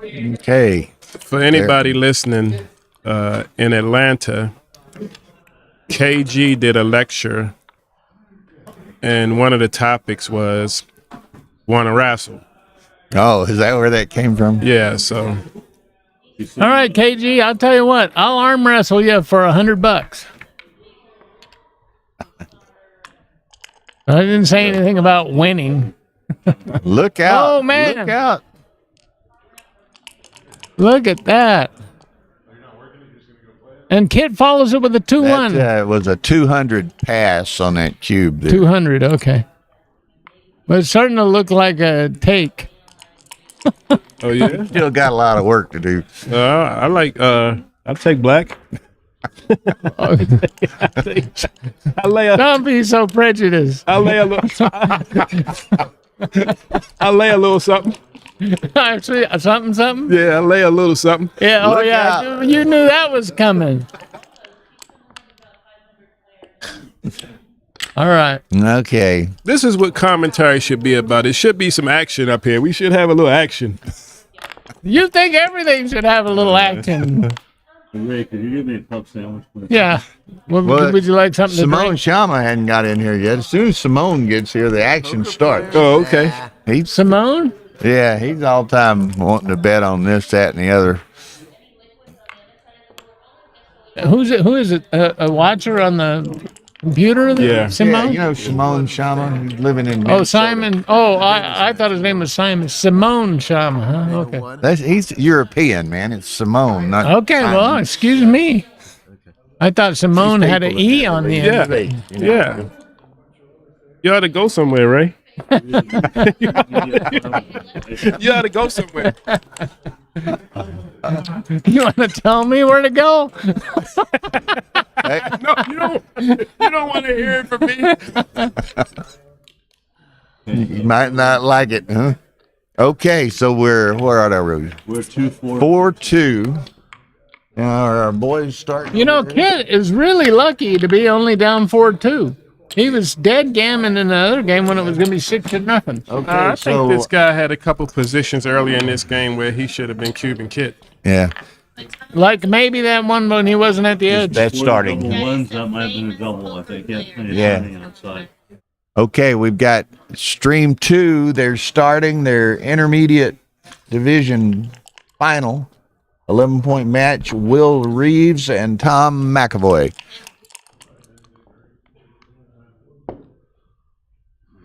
S1: Okay.
S8: For anybody listening in Atlanta, KG did a lecture, and one of the topics was want to wrestle.
S1: Oh, is that where that came from?
S8: Yeah, so
S7: All right, KG, I'll tell you what. I'll arm wrestle you for $100. I didn't say anything about winning.
S1: Look out.
S7: Oh, man.
S1: Look out.
S7: Look at that. And Kid follows it with a 2-1.
S1: That was a 200 pass on that cube there.
S7: 200, okay. But it's starting to look like a take.
S8: oh yeah.
S1: Still got a lot of work to do.
S8: I like I'll take black. I lay a
S7: Don't be so prejudiced.
S8: I lay a little I lay a little something.
S7: Actually, something?
S8: Yeah, I lay a little something.
S7: Yeah,
S1: Look
S7: yeah.
S1: out.
S7: You knew that was coming. All right.
S1: Okay.
S8: This is what commentary should be about. It should be some action up here. We should have a little action.
S7: You think everything should have a little action.
S9: Ray, could you give me a pub sandwich, please?
S7: Yeah.
S1: Well,
S7: Would you like something to
S1: Simone
S7: drink?
S1: Shama hadn't got in here yet. As soon as Simone gets here, the action starts.
S8: Oh, okay.
S1: He's
S7: Simone?
S1: Yeah, he's all the time wanting to bet on this, that, and the other.
S7: Who is it? A watcher on the computer?
S8: Yeah.
S7: Simone?
S1: Yeah, you know Simone Shama, he's living in
S7: Oh,
S1: Minnesota.
S7: Simon. Oh, I thought his name was Simon. Simone Shama, huh? Okay.
S1: He's European, man. It's Simone, not
S7: Okay, well, excuse me. I thought Simone had an E on the end of it.
S8: Yeah. You ought to go somewhere, Ray. You ought to go somewhere.
S7: You want to tell me where to go?
S8: No, you don't want to hear it from me.
S1: You might not like it, huh? Okay, so where are we?
S9: We're 2-4.
S1: 4-2. Now our boys start.
S7: You know, Kid is really lucky to be only down 4-2. He was dead gammon in the other game when it was going to be 6-0.
S1: Okay,
S8: I
S1: so
S8: think this guy had a couple positions earlier in this game where he should have been cubing Kit.
S1: yeah,
S7: Like maybe that one when he wasn't at the edge.
S1: that's starting.
S9: Double ones, that might have been a double, I think.
S1: Yeah.
S9: Outside.
S1: Okay, we've got Stream 2. They're starting their intermediate division final. 11-point match. Will Reeves and Tom McAvoy.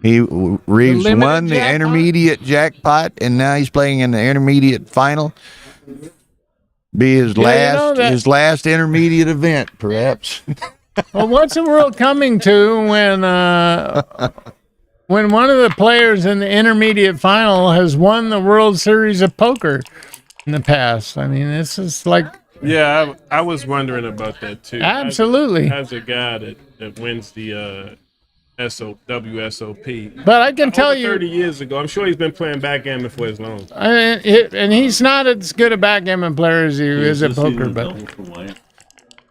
S1: Reeves
S7: limited
S1: won the
S7: jackpot?
S1: intermediate jackpot, and now he's playing in the intermediate final. Be his
S7: that-
S1: last intermediate event, perhaps.
S7: Well, what's the world coming to when one of the players in the intermediate final has won the World Series of Poker in the past? I mean, this is like
S8: Yeah, I was wondering about that too.
S7: absolutely.
S8: As a guy that wins the WSOP.
S7: But I can tell
S8: Over
S7: you,
S8: 30 years ago. I'm sure he's been playing backgammon for as long.
S7: and he's not as good a backgammon player as he is at poker, but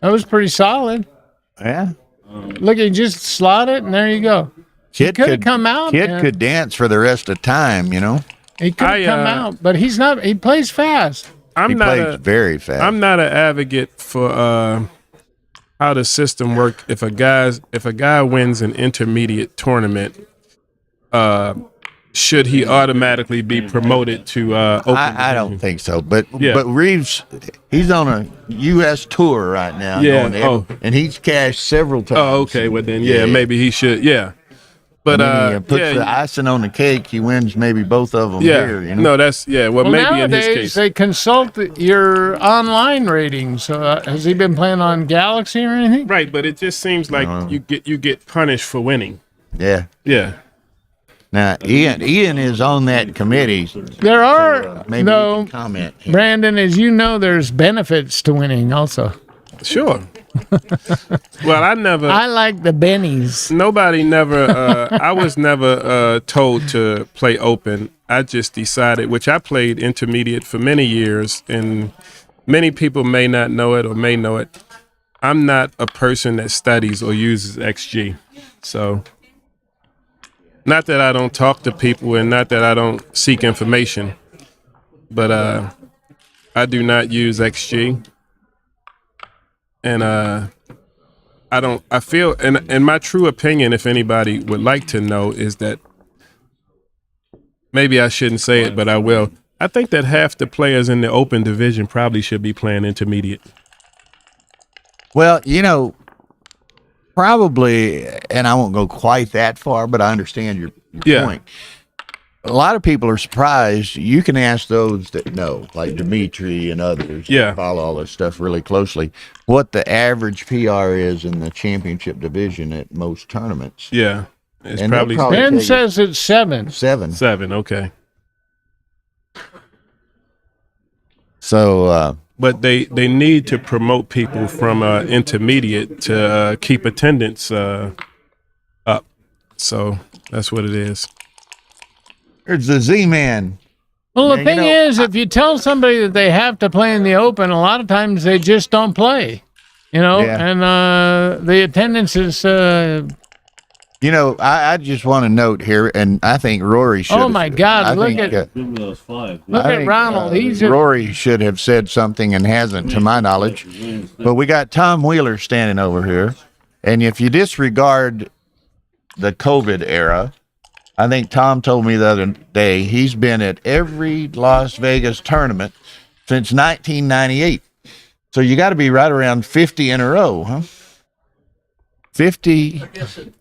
S7: that was pretty solid.
S1: Yeah.
S7: Look, he just slot it, and there you go.
S1: Kid
S7: could have come out.
S1: Kid
S7: and
S1: could dance for the rest of time, you know.
S7: He could have come out, but he's not. He plays fast.
S1: He plays very fast.
S8: I'm not an advocate for how the system works. If a guy wins an intermediate tournament, should he automatically be promoted to open?
S1: I don't think so, but
S8: Yeah.
S1: but Reeves, he's on a U.S. tour right now.
S8: Yeah,
S1: and he's cashed several times.
S8: Oh, okay. Well, then, yeah, maybe he should. Yeah, but
S1: And then he puts the icing on the cake. He wins maybe both of them
S8: yeah.
S1: here. You know?
S8: No, that's Well,
S7: Well,
S8: maybe in his
S7: nowadays
S8: case.
S7: they consult your online ratings. Has he been playing on Galaxy or anything?
S8: Right, but it just seems like you get punished for winning.
S1: Yeah.
S8: Yeah.
S1: Now, Ian is on that committee.
S7: There are,
S1: Maybe
S7: though,
S1: you can comment. here.
S7: Brandon, as you know, there's benefits to winning also.
S8: Sure. Well, I
S7: like the bennies.
S8: Nobody never. I was never told to play open. I just decided, which I played intermediate for many years, and many people may not know it or may know it. I'm not a person that studies or uses XG. So, not that I don't talk to people and not that I don't seek information, but I do not use XG. And I feel, and my true opinion, if anybody would like to know, is that maybe I shouldn't say it, but I will. I think that half the players in the open division probably should be playing intermediate.
S1: Well, probably, and I won't go quite that far, but I understand your point. A lot of people are surprised. You can ask those that know, like Dimitri and others, that follow all this stuff really closely, what the average PR is in the championship division at most tournaments.
S8: Yeah. It's
S1: And
S8: probably
S7: Ben says it's 7.
S1: 7.
S8: Okay.
S1: So,
S8: but they need to promote people from intermediate to keep attendance up. So that's what it is.
S1: there's the Z-Man.
S7: Well, the
S1: Man,
S7: thing is, if you tell somebody that they have to play in the open, a lot of times they just don't play, and the attendance is.
S1: I just want to note here, and I think Rory should.
S7: Oh my God! Look at Ronald.
S1: Rory should have said something and hasn't, to my knowledge. But we got Tom Wheeler standing over here, and if you disregard the COVID era, I think Tom told me the other day he's been at every Las Vegas tournament since 1998. So you got to be right around 50 in a row, huh? 50.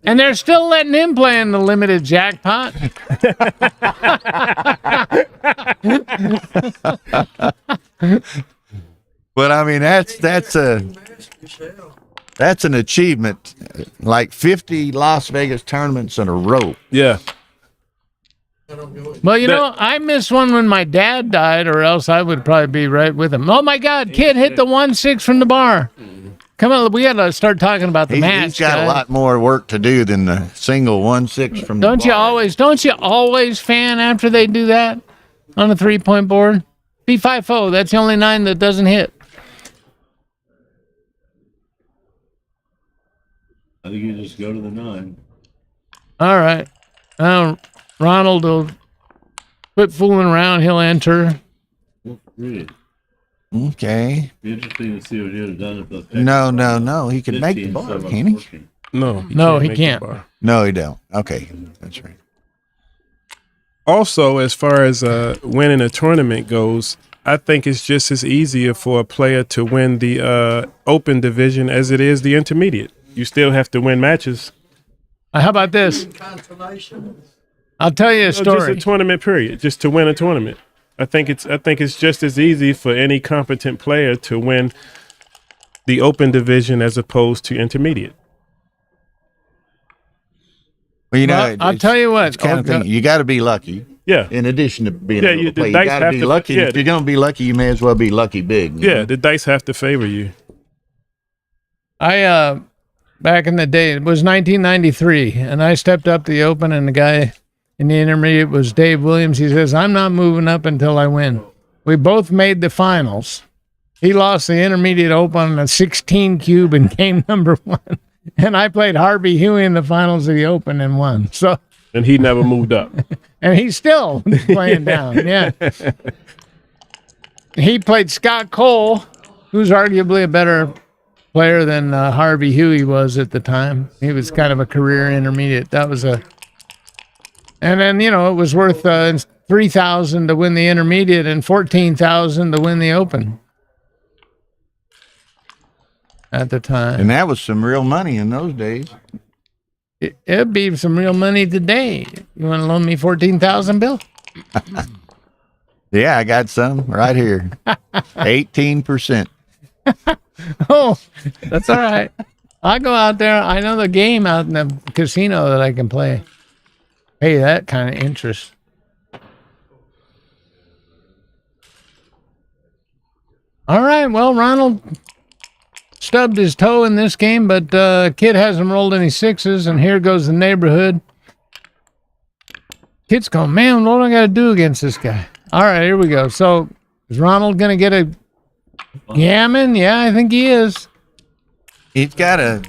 S7: And they're still letting him play in the limited jackpot.
S1: But I mean, that's an achievement, like 50 Las Vegas tournaments in a row.
S8: Yeah.
S7: Well, I missed one when my dad died, or else I would probably be right with him. Oh my God, kid hit the 1-6 from the bar. Come on, we got to start talking about the match.
S1: He's got a lot more work to do than the single 1-6 from the bar.
S7: Don't you always fan after they do that on a 3-point board? B5-0, that's the only 9 that doesn't hit.
S9: I think you just go to the 9.
S7: All right. Ronald will quit fooling around. He'll enter.
S9: Really?
S1: Okay.
S9: Be interesting to see what he'd have done if the
S1: No. He can make the bar, can't he?
S8: No,
S7: he can't.
S1: No, he don't. Okay, that's right.
S8: Also, as far as winning a tournament goes, I think it's just as easier for a player to win the open division as it is the intermediate. You still have to win matches.
S7: How about this? I'll tell you a story.
S8: Just a tournament period, just to win a tournament. I think it's just as easy for any competent player to win the open division as opposed to intermediate.
S1: Well,
S7: I'll tell you what.
S1: It's kind of thing. You got to be lucky.
S8: Yeah.
S1: In addition to being able to
S8: the
S1: play, you
S8: dice
S1: got to
S8: have
S1: be
S8: to-
S1: lucky.
S8: yeah,
S1: If you're going to be lucky, you may as well be lucky big.
S8: Yeah, the dice have to favor you.
S7: Back in the day, it was 1993, and I stepped up the open, and the guy in the intermediate was Dave Williams. He says, "I'm not moving up until I win." We both made the finals. He lost the intermediate open on a 16 cube and came number 1. And I played Harvey Huey in the finals of the open and won. So,
S8: and he never moved up.
S7: And he's still playing down. Yeah. He played Scott Cole, who's arguably a better player than Harvey Huey was at the time. He was kind of a career intermediate. And then, it was worth $3,000 to win the intermediate and $14,000 to win the open at the time.
S1: And that was some real money in those days.
S7: It'd be some real money today. You want to loan me $14,000, Bill?
S1: Yeah, I got some right here. 18%.
S7: Oh, that's all right. I go out there. I know the game out in the casino that I can play. pay that kind of interest. All right, well, Ronald stubbed his toe in this game, but Kid hasn't rolled any sixes, and here goes the neighborhood. Kid's going, man, what do I got to do against this guy? All right, here we go. So is Ronald going to get a gammon? Yeah, I think he is.
S1: He's got a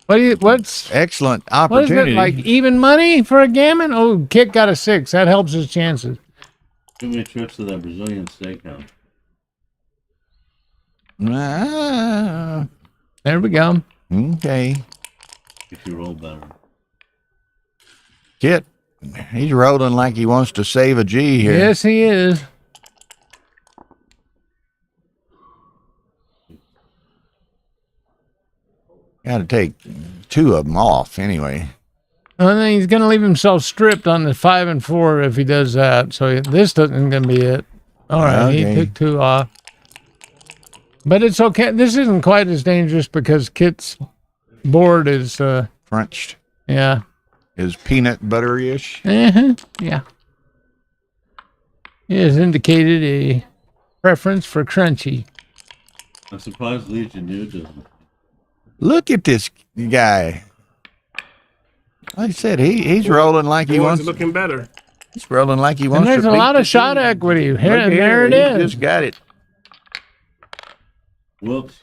S7: What's
S1: excellent
S7: what is it,
S1: opportunity.
S7: like even money for a gammon? Oh, Kid got a 6. That helps his chances.
S9: Too many trips to that Brazilian steakhouse.
S1: Ah,
S7: There we go.
S1: okay.
S9: If you roll better.
S1: Kit, he's rolling like he wants to save a G here.
S7: Yes, he is.
S1: Got to take 2 of them off anyway.
S7: And then he's going to leave himself stripped on the 5 and 4 if he does that. So this isn't going to be it. All right,
S1: Okay.
S7: he took 2 off. But it's okay. This isn't quite as dangerous because Kit's board is,
S1: Crunched.
S7: yeah.
S1: Is peanut buttery-ish.
S7: Yeah. He has indicated a preference for crunchy.
S9: I'm surprised Legion knew doesn't.
S1: Look at this guy. Like I said, he's rolling like he
S8: Boys
S1: wants.
S8: are looking better.
S1: He's rolling like he
S7: And
S1: wants.
S7: there's
S1: to
S7: a
S1: beat
S7: lot
S1: the
S7: of shot
S1: team.
S7: equity. Here,
S1: Look
S7: and there it
S1: he
S7: is.
S1: just got it.
S9: Whoops.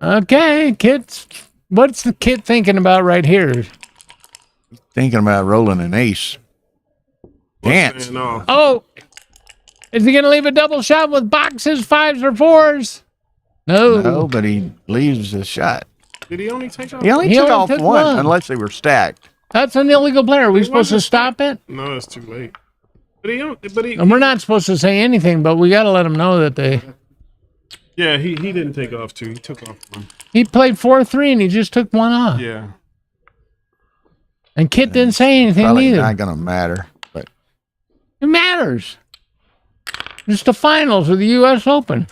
S7: Okay, Kit's. What's the Kit thinking about right here?
S1: Thinking about rolling an ace. Dance.
S8: Man,
S7: Oh, is he going to leave a double shot with boxes, 5s or 4s? No.
S1: No, but he leaves a shot.
S8: did he only take off?
S1: He only
S7: He
S1: took
S7: only
S1: off
S7: took
S1: one,
S7: one.
S1: unless they were stacked.
S7: That's an illegal player. Are we supposed to
S8: wasn't
S7: stop it?
S8: No, it's too late. But he
S7: And we're not supposed to say anything, but we got to let them know that they.
S8: yeah, he didn't take off 2. He took off 1.
S7: He played 4-3 and he just took 1 off.
S8: Yeah.
S7: And Kit didn't say anything
S1: Probably
S7: either.
S1: not going to matter. But
S7: It matters. It's the finals of the U.S. Open.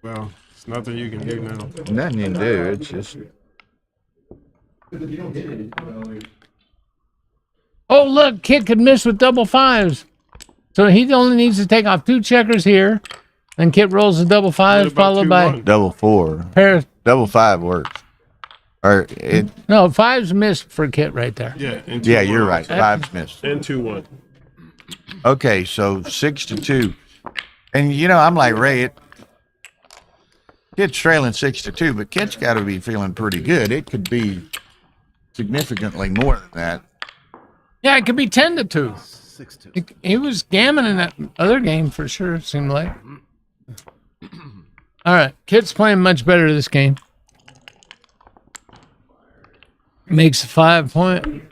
S8: Well, it's nothing you can do now.
S1: nothing you can do. It's just
S7: Oh, look, Kit could miss with double 5s. So he only needs to take off 2 checkers here. And Kit rolls the double 5s,
S8: What about
S7: followed by
S8: 2-1?
S1: double 4.
S7: pair.
S1: Double 5 works. Or it.
S7: No, 5s missed for Kit right there.
S8: Yeah. And
S1: Yeah,
S8: 2-1.
S1: you're right. 5's missed.
S8: And 2-1.
S1: Okay, so 6-2. And I'm like Ray. Kit's trailing 6-2, but Kit's got to be feeling pretty good. It could be significantly more than that.
S7: Yeah, it could be 10-2.
S2: 6-2.
S7: He was gammon in that other game for sure, it seemed like. All right, Kit's playing much better this game. Makes a 5 point.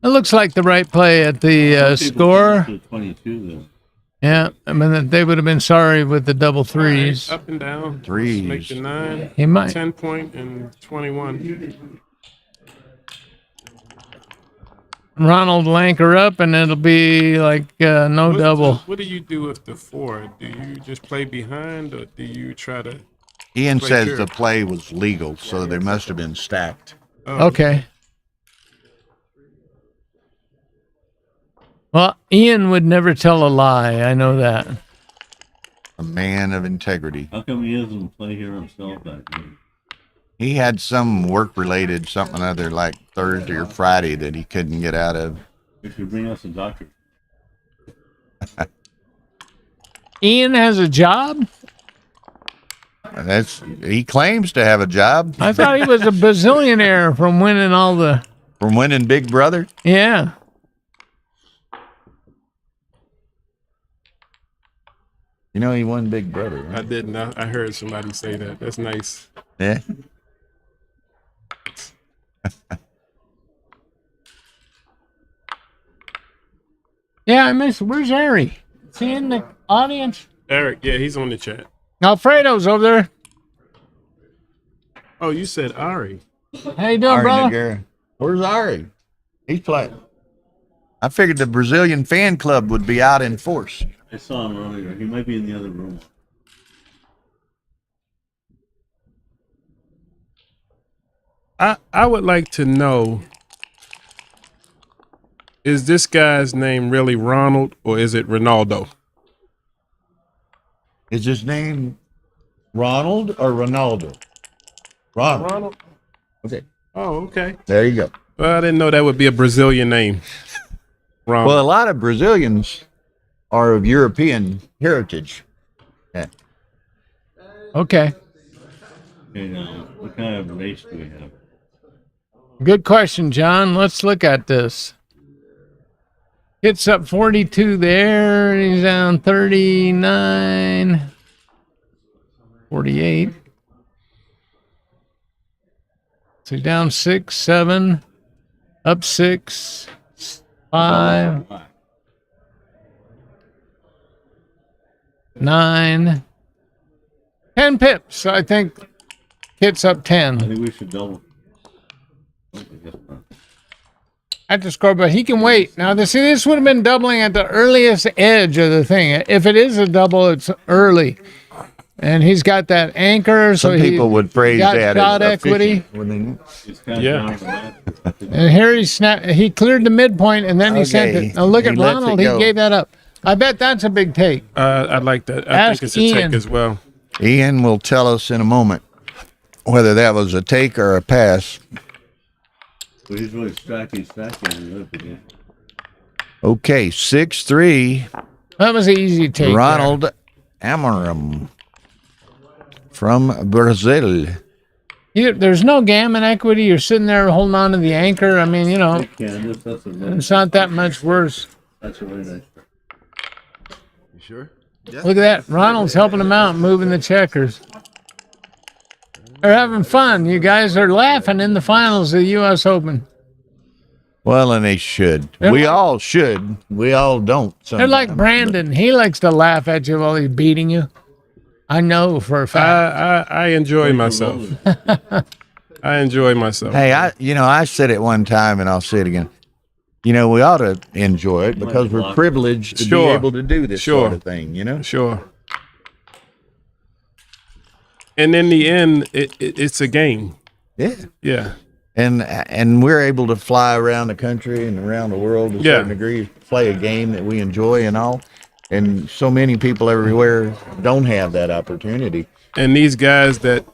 S7: It looks like the right play at the score.
S9: 22 then.
S7: Yeah, I mean, they would have been sorry with the double 3s.
S8: Up and down.
S1: Threes.
S8: Make the 9.
S7: He might.
S8: 10 point and 21.
S7: Ronald Lanker up, and it'll be like no double.
S8: What do you do with the 4? Do you just play behind, or do you try to?
S1: Ian
S8: Play
S1: says
S8: pure.
S1: the play was legal, so they must have been stacked.
S7: Okay. Well, Ian would never tell a lie. I know that.
S1: A man of integrity.
S9: How come he doesn't play here himself back then?
S1: He had some work-related something other like Thursday or Friday that he couldn't get out of.
S9: We should bring us a doctor.
S7: Ian has a job?
S1: He claims to have a job
S7: I thought he was a bazillionaire from winning all the.
S1: from winning Big Brother.
S7: Yeah.
S1: He won Big Brother.
S8: I
S1: Right?
S8: didn't. I heard somebody say that. That's nice.
S1: Yeah.
S7: Yeah, I miss. Where's Ari? Is he in the audience?
S8: Eric, yeah, he's on the chat.
S7: Alfredo's over there.
S8: Oh, you said Ari.
S7: How you doing,
S1: Ari
S7: brother?
S1: Nagara. Where's Ari? He's playing. I figured the Brazilian fan club would be out in force.
S9: I saw him earlier. He might be in the other room.
S8: I would like to know, is this guy's name really Ronald or is it Ronaldo?
S1: Is his name Ronald or Ronaldo? Ronald. Okay.
S8: Oh, okay.
S1: There you go.
S8: Well, I didn't know that would be a Brazilian name. Ronald.
S1: Well, a lot of Brazilians are of European heritage. Yeah.
S7: Okay.
S9: Okay, now, what kind of race do we have?
S7: Good question, John. Let's look at this. Hits up 42 there. He's down 39. 48. So down 6, 7. Up 6. 5. 9. 10 pips. I think hits up
S9: I
S7: 10.
S9: think we should double. Oh, I guess not.
S7: At the scoreboard, he can wait. Now, this would have been doubling at the earliest edge of the thing. If it is a double, it's early. And he's got that anchor, so
S1: Some people would phrase
S7: got
S1: that
S7: shot
S1: as
S7: equity.
S1: efficient, wouldn't
S9: It's kind of
S8: Yeah.
S9: down to that.
S7: And here he cleared the midpoint, and then he sent
S1: Okay.
S7: it. Now look
S1: He
S7: at
S1: lets
S7: Ronald.
S1: it
S7: He
S1: go.
S7: gave that up. I bet that's a big take.
S8: I like that. I
S7: Ask
S8: think it's a
S7: Ian.
S8: take as well.
S1: they? Ian will tell us in a moment whether that was a take or a pass.
S9: Well, he's really stacking and look again.
S1: Okay, 6-3.
S7: That was an easy take.
S1: Ronald Amorim from Brazil.
S7: There's no gammon equity. You're sitting there holding on to the anchor. I mean,
S9: Candace, that's a really,
S7: it's not that much worse.
S9: that's a really nice.
S2: You sure? Yeah.
S7: Look at that. Ronald's helping him out, moving the checkers. They're having fun. You guys are laughing in the finals of the U.S. Open.
S1: Well, and they should.
S7: They're
S1: We
S7: like-
S1: all should. We all don't.
S7: They're like
S1: sometimes.
S7: Brandon. He likes to laugh at you while he's beating you. I know for a fact.
S8: I enjoy myself. I enjoy myself.
S1: Hey, I said it one time, and I'll say it again. We ought to enjoy it because we're privileged to be
S8: Sure.
S1: able to do this
S8: Sure.
S1: sort of thing.
S8: Sure. And in the end, it's a game.
S1: Yeah.
S8: Yeah.
S1: And we're able to fly around the country and around the world to a
S8: Yeah.
S1: certain degree, play a game that we enjoy and all. And so many people everywhere don't have that opportunity.
S8: And these guys that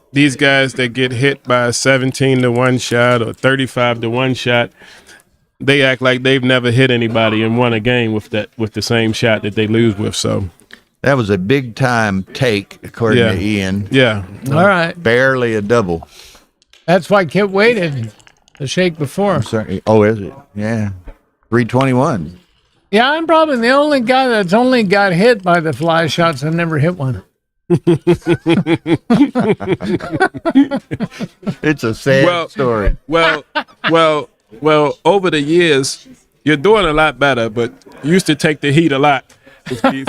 S8: get hit by a 17 to 1 shot or 35 to 1 shot, they act like they've never hit anybody and won a game with the same shot that they lose with. So
S1: That was a big time take, according
S8: Yeah.
S1: to Ian.
S8: yeah.
S7: All right.
S1: Barely a double.
S7: That's why Kip waited to shake before.
S1: Sorry. Oh, is it? Yeah. 321.
S7: Yeah, I'm probably the only guy that's only got hit by the fly shots and never hit one.
S1: It's a sad
S8: Well-
S1: story.
S8: Well, over the years, you're doing a lot better, but you used to take the heat a lot. Steve.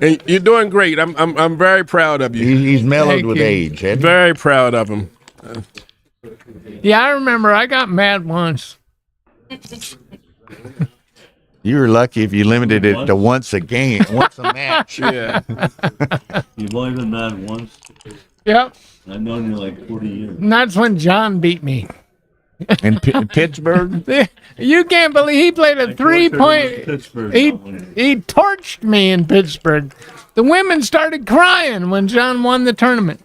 S8: And you're doing great. I'm very proud of you.
S1: He's mellowed
S7: Thank
S1: with
S7: you.
S1: age. hasn't he?
S8: Very proud of him.
S7: Yeah, I remember I got mad once.
S1: You were lucky if you limited it to once a game, once a match.
S8: Yeah.
S9: You've only been mad once.
S7: Yep.
S9: I've known you like 40 years.
S7: And that's when John beat me.
S1: In Pittsburgh?
S7: You can't believe he played a 3-point.
S9: Pittsburgh.
S7: He
S9: not winning.
S7: he torched me in Pittsburgh. The women started crying when John won the tournament.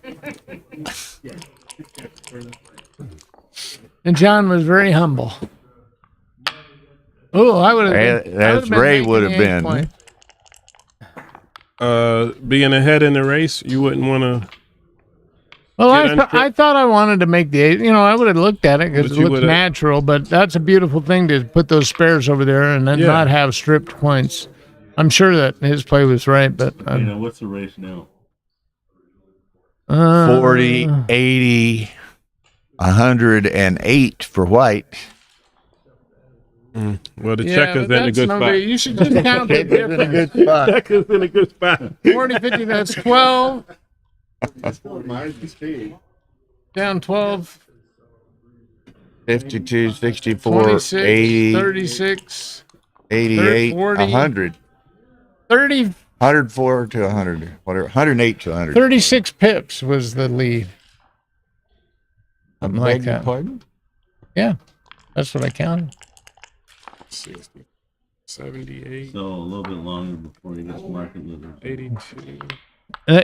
S7: And John was very humble. Oh, I would have.
S1: That's Ray would have been.
S8: Being ahead in the race, you wouldn't want to.
S7: Well,
S8: Get
S7: I thought I wanted to make the eight. I would have looked at it because
S8: But
S7: it
S8: you
S7: looks
S8: would've-
S7: natural. But that's a beautiful thing to put those spares over there and then
S8: Yeah.
S7: not have stripped points. I'm sure that his play was right, but
S9: What's the race now?
S1: 40, 80, 108 for white.
S8: Well, the
S7: yeah,
S8: checker's
S7: but
S8: in a
S7: that's
S8: good
S7: no
S8: spot.
S7: good. You should just count the difference.
S8: Checker's in a good spot.
S7: 40, 50, that's 12. Down 12,
S1: 52, 64,
S7: 26,
S1: 80,
S7: 36,
S1: 88,
S7: 40.
S1: 100.
S7: 30,
S1: 104 to 100, whatever, 108 to 100.
S7: 36 pips was the lead. Something like
S1: Beg your
S7: that.
S1: pardon?
S7: Yeah, that's what I counted.
S8: 60, 78,
S9: So a little bit longer before he gets market leader.
S8: 82.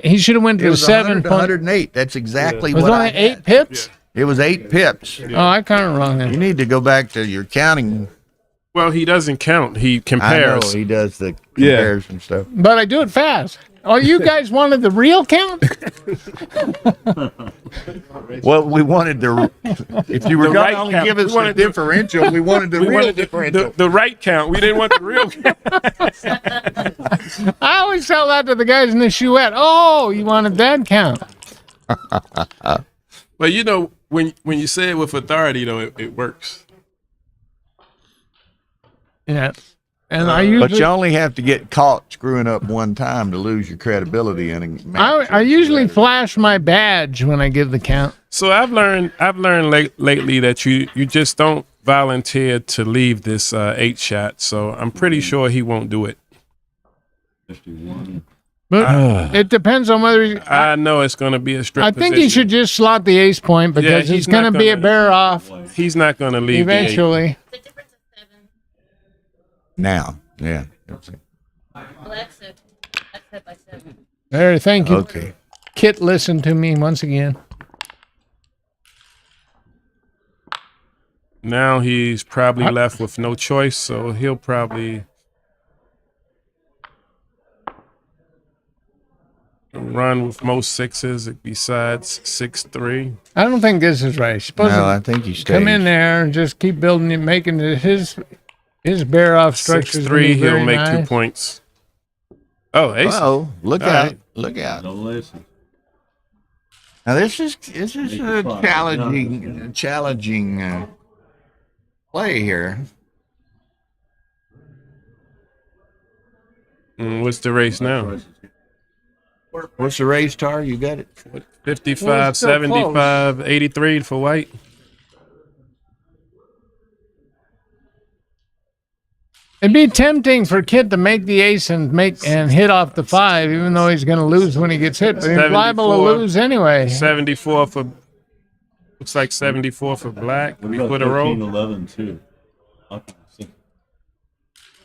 S7: He should have went
S1: It
S7: to the
S1: was
S7: 7
S1: 100 to
S7: point.
S1: 108. That's exactly
S7: It was
S1: what
S7: only
S1: I
S7: 8
S1: had.
S7: pips.
S1: It was 8 pips.
S7: Oh, I counted wrong then.
S1: You need to go back to your counting.
S8: Well, he doesn't count. He
S1: I know
S8: compares.
S1: he does the
S8: Yeah.
S1: comparison stuff.
S7: But I do it fast. Oh, you guys wanted the real count?
S1: Well, we wanted the. If you were
S8: The
S1: going
S8: right
S1: to only
S8: count.
S1: give us
S8: We
S1: the
S8: wanted the-
S1: differential, we wanted the
S8: We
S1: real
S8: wanted
S1: differential.
S8: the right count. We didn't want the real count.
S7: I always tell that to the guys in the shoette. Oh, you wanted that count.
S8: But you know, when you say it with authority, though, it works.
S7: Yeah. And I usually,
S1: But you only have to get caught screwing up one time to lose your credibility in a match.
S7: I usually flash my badge when I give the count.
S8: So I've learned lately that you just don't volunteer to leave this 8 shot. So I'm pretty sure he won't do it.
S9: 51.
S7: But it depends on whether he,
S8: I know it's going to be a strip.
S7: I think he should just slot the ace point because
S8: he's
S7: it's going to
S8: not
S7: be a
S8: gonna-
S7: bear off
S8: He's not going to leave.
S7: eventually.
S5: The difference of 7.
S1: Now, yeah.
S5: Well, that's it. That's it by 7.
S7: There, thank you.
S1: Okay.
S7: Kit, listen to me once again.
S8: Now he's probably left with no choice, so he'll probably run with most 6s besides 6-3.
S7: I don't think this is right. You're supposed
S1: No,
S7: to
S1: I think he stays.
S7: come in there and just keep building it, making it his bear off structure.
S8: 6-3, he'll make 2 points. Oh, ace.
S1: Oh, look
S8: All
S1: out!
S8: right.
S1: Look out!
S9: Double aces.
S1: Now this is a challenging play here.
S8: What's the race now?
S1: What's the race, Tar? You got it.
S8: 55,
S7: Well, it's still
S8: 75, 83 for white.
S7: It'd be tempting for Kit to make the ace and hit off the 5, even though he's going to lose when he gets hit. But he's liable to
S8: 74.
S7: lose anyway.
S8: 74 for, looks like 74 for black. We put a roll.
S9: 11 too.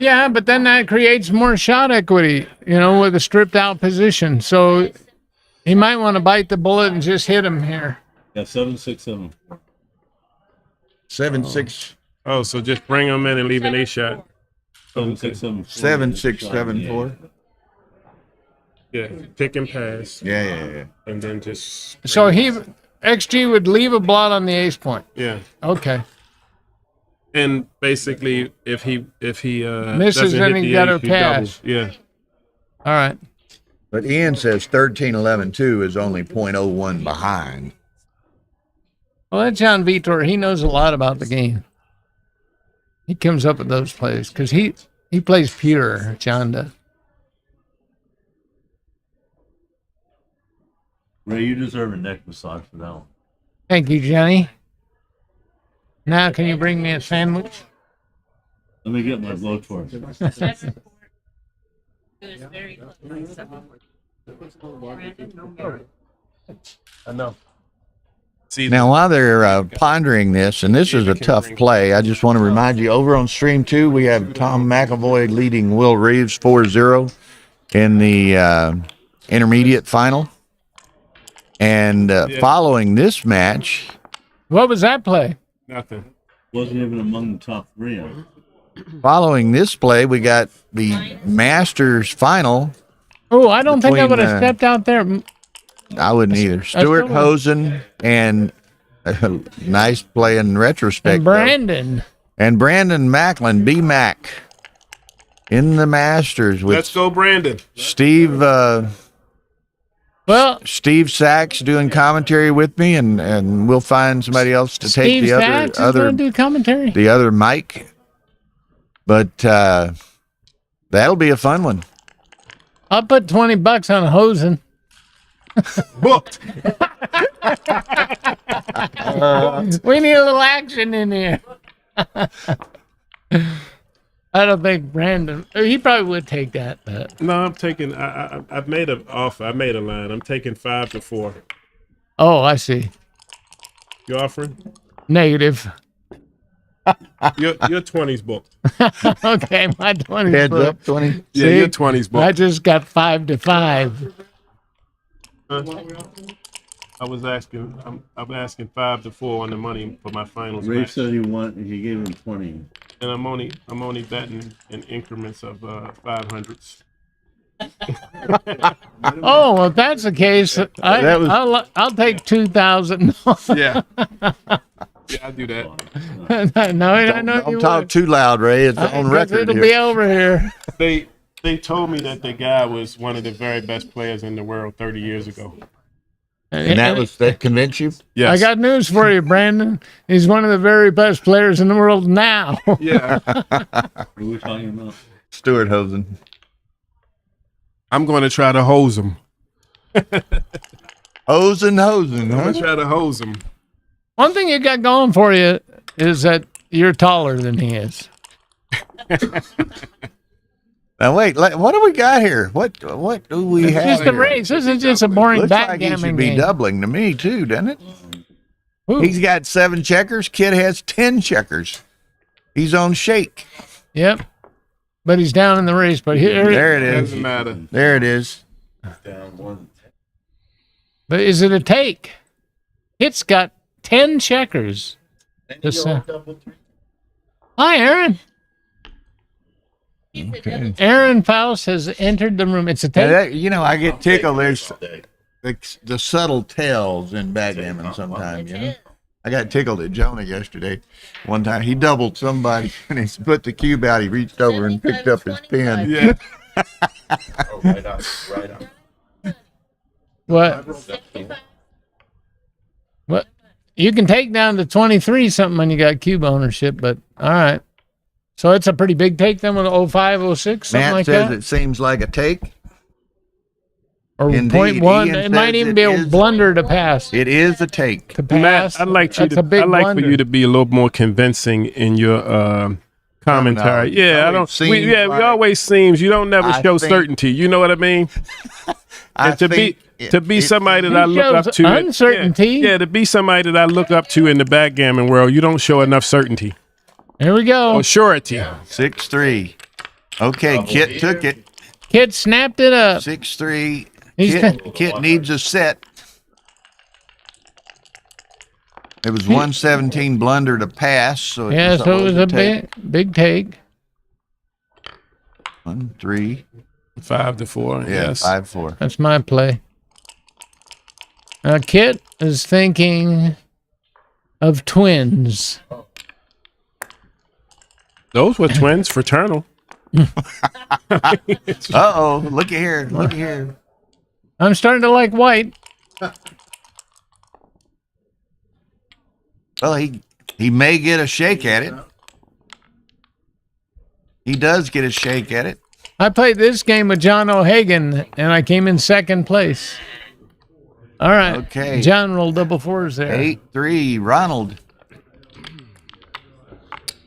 S7: Yeah, but then that creates more shot equity, with a stripped out position. So he might want to bite the bullet and just hit him here.
S9: Yeah, 7, 6, 7.
S1: 7-6.
S8: Oh, so just bring him in and leave an ace shot.
S9: 7, 6, 7.
S1: 7-6-7-4.
S8: Yeah, pick and pass.
S1: Yeah.
S8: And then just.
S7: So XG would leave a blot on the ace point.
S8: Yeah.
S7: Okay.
S8: And basically, if he
S7: Misses,
S8: doesn't
S7: then
S8: hit
S7: he
S8: the
S7: got
S8: ace,
S7: to
S8: he doubles.
S7: cash.
S8: Yeah.
S7: All right.
S1: But Ian says 13-11-2 is only 0.01 behind.
S7: Well, that's John Vitor. He knows a lot about the game. He comes up with those plays because he plays pure. John does.
S9: Ray, you deserve a neck massage for that one.
S7: Thank you, Johnny. Now, can you bring me a sandwich?
S9: Let me get my blowtorch.
S5: It was very close.
S8: I know. See,
S1: Now, while they're pondering this, and this is a tough play, I just want to remind you, over on Stream 2, we have Tom McAvoy leading Will Reeves 4-0 in the intermediate final. And following this match,
S7: What was that play?
S8: nothing.
S9: Wasn't even among the top 3.
S1: following this play, we got the Masters final.
S7: Oh, I don't think I
S1: Between,
S7: would have stepped out there.
S1: I wouldn't either. Stuart
S7: still-
S1: Hosen and nice play in retrospect.
S7: And
S1: though.
S7: Brandon.
S1: And Brandon Macklin, B-Mac, in the Masters with
S8: Let's go, Brandon.
S1: Steve
S7: Well,
S1: Steve Sachs doing commentary with me, and we'll find somebody else to take
S7: Steve
S1: the
S7: Sachs is
S1: other
S7: going to do commentary.
S1: the other mic. But that'll be a fun one.
S7: I'll put $20 on Hosen.
S8: Booked.
S7: We need a little action in here. I don't think Brandon. He probably would take that. But.
S8: No, I'm taking. I've made an offer. I made a line. I'm taking 5 to 4.
S7: Oh, I see.
S8: You offering?
S7: Negative.
S8: Your 20's booked.
S7: Okay, my 20.
S1: Heads up, 20.
S8: Yeah, your 20's booked.
S7: I just got 5 to 5.
S8: I was asking. I'm asking 5 to 4 on the money for my finals
S9: Ray
S8: match,
S9: said he gave him 20.
S8: and I'm only betting in increments of 500s.
S7: Oh, well, if that's the case, I'll take 2,000.
S8: Yeah. Yeah, I'll do that.
S7: No, I know you
S1: Don't talk
S7: would.
S1: too loud, Ray. It's on record
S7: It'll
S1: here.
S7: be over here.
S8: They told me that the guy was one of the very best players in the world 30 years ago.
S1: And that convinced you?
S8: Yes.
S7: I got news for you, Brandon. He's one of the very best players in the world now.
S8: Yeah.
S9: What are we talking about?
S1: Stuart Hosen.
S8: I'm going to try to hose him.
S1: Hosen,
S8: I'm
S1: huh?
S8: going to try to hose him.
S7: One thing you got going for you is that you're taller than he is.
S1: Now wait, what do we got here? What do we
S7: It's
S1: have?
S7: just a
S1: here?
S7: race. This is just a boring
S1: Looks like he
S7: backgammon
S1: should be
S7: game.
S1: doubling to me too, doesn't it?
S7: Ooh.
S1: He's got 7 checkers. Kid has 10 checkers. He's on shake.
S7: Yep. But he's down in the race. But here,
S1: There it is.
S8: Doesn't matter.
S1: There it is.
S7: but is it a take? It's got 10 checkers. Hi, Aaron. Aaron Faust has entered the room. It's a
S1: Now
S7: take.
S1: I get tickled. There's the subtle tells in backgammon sometimes, I got tickled at Jonah yesterday. One time he doubled somebody and he put the cube out. He reached over and picked up his pen.
S8: Yeah.
S9: Right on.
S7: What? What? You can take down to 23 something when you got cube ownership, but all right. So it's a pretty big take then with 05, 06, something
S1: Matt
S7: like
S1: says
S7: that?
S1: it seems like a take.
S7: Or
S1: Indeed,
S7: 0.1.
S1: Ian
S7: It might
S1: says
S7: even
S1: it
S7: be a
S1: is-
S7: blunder to pass.
S1: It is a take.
S7: To pass.
S8: Matt, I'd like
S7: that's a big
S8: for
S7: blunder.
S8: you to be a little more convincing in your commentary.
S1: Terminology.
S8: Yeah, I don't.
S1: Always
S8: We,
S1: seems
S8: yeah,
S1: like-
S8: we always seems you don't never
S1: I
S8: show
S1: think-
S8: certainty. You know what I mean? And to be somebody that I
S7: He
S8: look up
S7: shows
S8: to,
S7: uncertainty.
S8: Yeah, to be somebody that I look up to in the backgammon world, you don't show enough certainty
S7: Here we go.
S8: or surety.
S1: 6-3. Okay, Kit took it.
S7: Kid snapped it up.
S1: 6-3.
S7: He's
S1: Kit needs a set. It was 117 blunder to pass, so it
S7: Yeah,
S1: was,
S7: so it was a
S1: take.
S7: big take.
S1: 1-3.
S8: 5 to 4.
S1: Yeah,
S8: Yes.
S1: 5-4.
S7: That's my play. Now, Kit is thinking of twins.
S8: Those were twins, fraternal.
S1: Uh-oh, look at here. Look at here.
S7: I'm starting to like white.
S1: Well, he may get a shake at it. He does get a shake at it.
S7: I played this game with John O'Hagan, and I came in second place. All right.
S1: Okay.
S7: John rolled double fours there.
S1: 8-3, Ronald.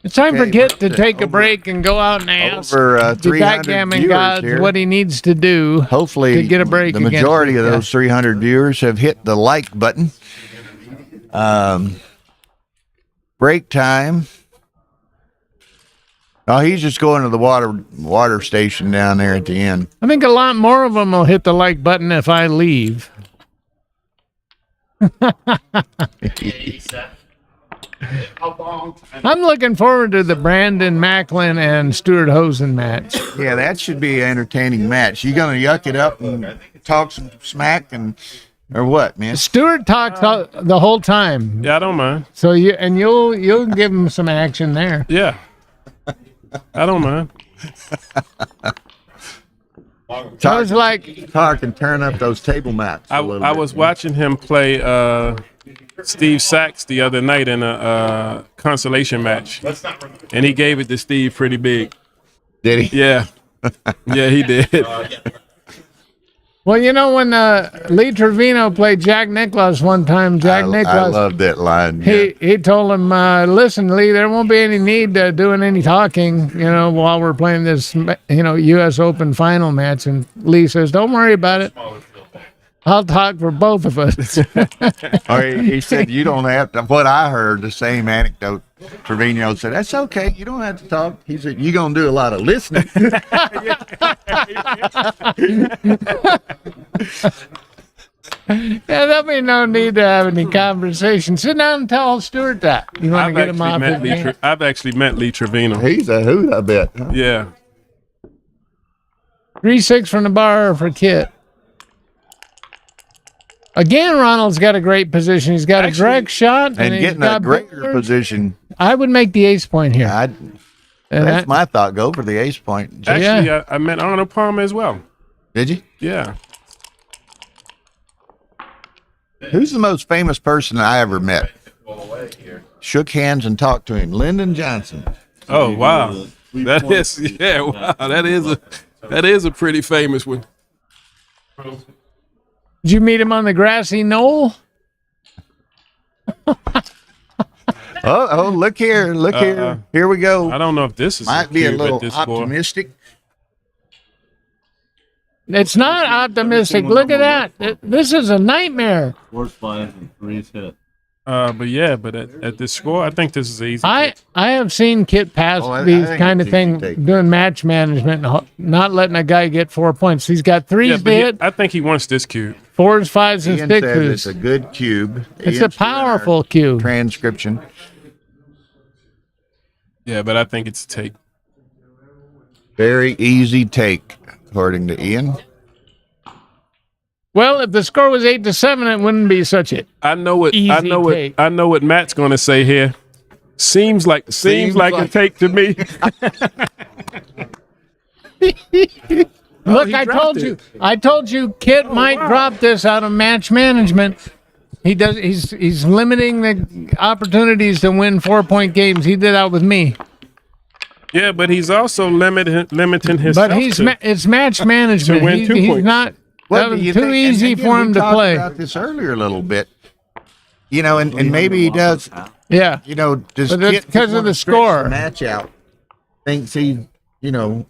S7: It's time for
S1: Okay,
S7: Kit to
S1: what's it?
S7: take a
S1: Over-
S7: break and go out and ask
S1: Over
S7: the
S1: 300
S7: backgammon
S1: viewers
S7: gods
S1: here.
S7: what he needs to do
S1: Hopefully,
S7: to get a break.
S1: the
S7: against
S1: majority
S7: this
S1: of
S7: guy.
S1: those 300 viewers have hit the like button. Break time. Oh, he's just going to the water station down there at the end.
S7: I think a lot more of them will hit the like button if I leave. I'm looking forward to the Brandon Macklin and Stuart Hosen match.
S1: Yeah, that should be an entertaining match. You gonna yuck it up and talk some smack or what, man?
S7: Stuart talks the whole time,
S8: Yeah, I don't mind.
S7: so you'll give him some action there.
S8: Yeah. I don't mind.
S7: I was like,
S1: Talk and turn up those table mats.
S8: I was watching him play Steve Sachs the other night in a consolation match, and he gave it to Steve pretty big.
S1: Did he?
S8: Yeah, yeah, he did.
S7: well, you know when Lee Trevino played Jack Nicklaus one time, Jack
S1: I
S7: Nicklaus.
S1: love that line. Yeah.
S7: He told him, listen, Lee, there won't be any need to doing any talking, while we're playing this, U.S. Open final match. And Lee says, don't worry about it. I'll talk for both of us.
S1: Or he said, you don't have to. What I heard, the same anecdote, Trevino said, that's okay. You don't have to talk. He said, you're going to do a lot of listening.
S7: Yeah, there'll be no need to have any conversation. Sit down and tell Stuart that. You want to get him off his game?
S8: I've actually met Lee Trevino.
S1: He's a hoot, I bet. Huh?
S8: Yeah.
S7: 3-6 from the bar for Kit. Again, Ronald's got a great position. He's got a direct shot.
S1: And
S7: he's
S1: getting
S7: got
S1: a greater
S7: boards.
S1: position.
S7: I would make the ace point here.
S1: That's my thought. Go for the ace point.
S8: Actually, I met Arnold Palmer as well.
S1: Did you?
S8: Yeah.
S1: Who's the most famous person I ever met? Shook hands and talked to him. Lyndon Johnson.
S8: Oh, wow. That is a pretty famous one.
S7: Did you meet him on the grassy knoll?
S1: Oh, look here. Look here. Here we go.
S8: I don't know if this is
S1: Might be a
S8: cube
S1: little
S8: at this board.
S1: optimistic.
S7: It's not optimistic. Look at that. This is a nightmare.
S9: 4's 5 and 3's hit.
S8: But at this score, I think this is easy.
S7: I have seen Kit pass
S1: I
S7: these
S1: think
S7: kind of
S1: it's easy
S7: things,
S1: to take.
S7: doing match management, and not letting a guy get 4 points. He's got threes to hit,
S8: I think he wants this cube.
S7: 4s, 5s, and
S1: Ian says it's
S7: 6s.
S1: a good cube.
S7: It's a
S1: Ian's
S7: powerful
S1: doing our
S7: cube.
S1: transcription.
S8: Yeah, but I think it's a take.
S1: Very easy take, according to Ian.
S7: Well, if the score was 8-7, it wouldn't be such a
S8: I know what
S7: take.
S8: Matt's going to say here. Seems like a take to me.
S7: Look,
S8: he
S7: I
S8: dropped
S7: told
S8: it.
S7: you. I told you Kit might drop this out of match management. He does. He's limiting the opportunities to win 4-point games. He did that with me.
S8: Yeah, but he's also limiting his.
S7: But it's match management.
S8: To win
S7: He's
S8: 2 points.
S7: not. That
S1: do
S7: was
S1: you
S7: too
S1: think-
S7: easy
S1: and again,
S7: for him
S1: we
S7: to
S1: talked
S7: play.
S1: about this earlier a little bit. You know, and maybe he does.
S7: Yeah.
S1: You know, does
S7: But that's
S1: Kit
S7: because of
S1: wanna
S7: the
S1: stretch
S7: score.
S1: match out? Thinks he, you know,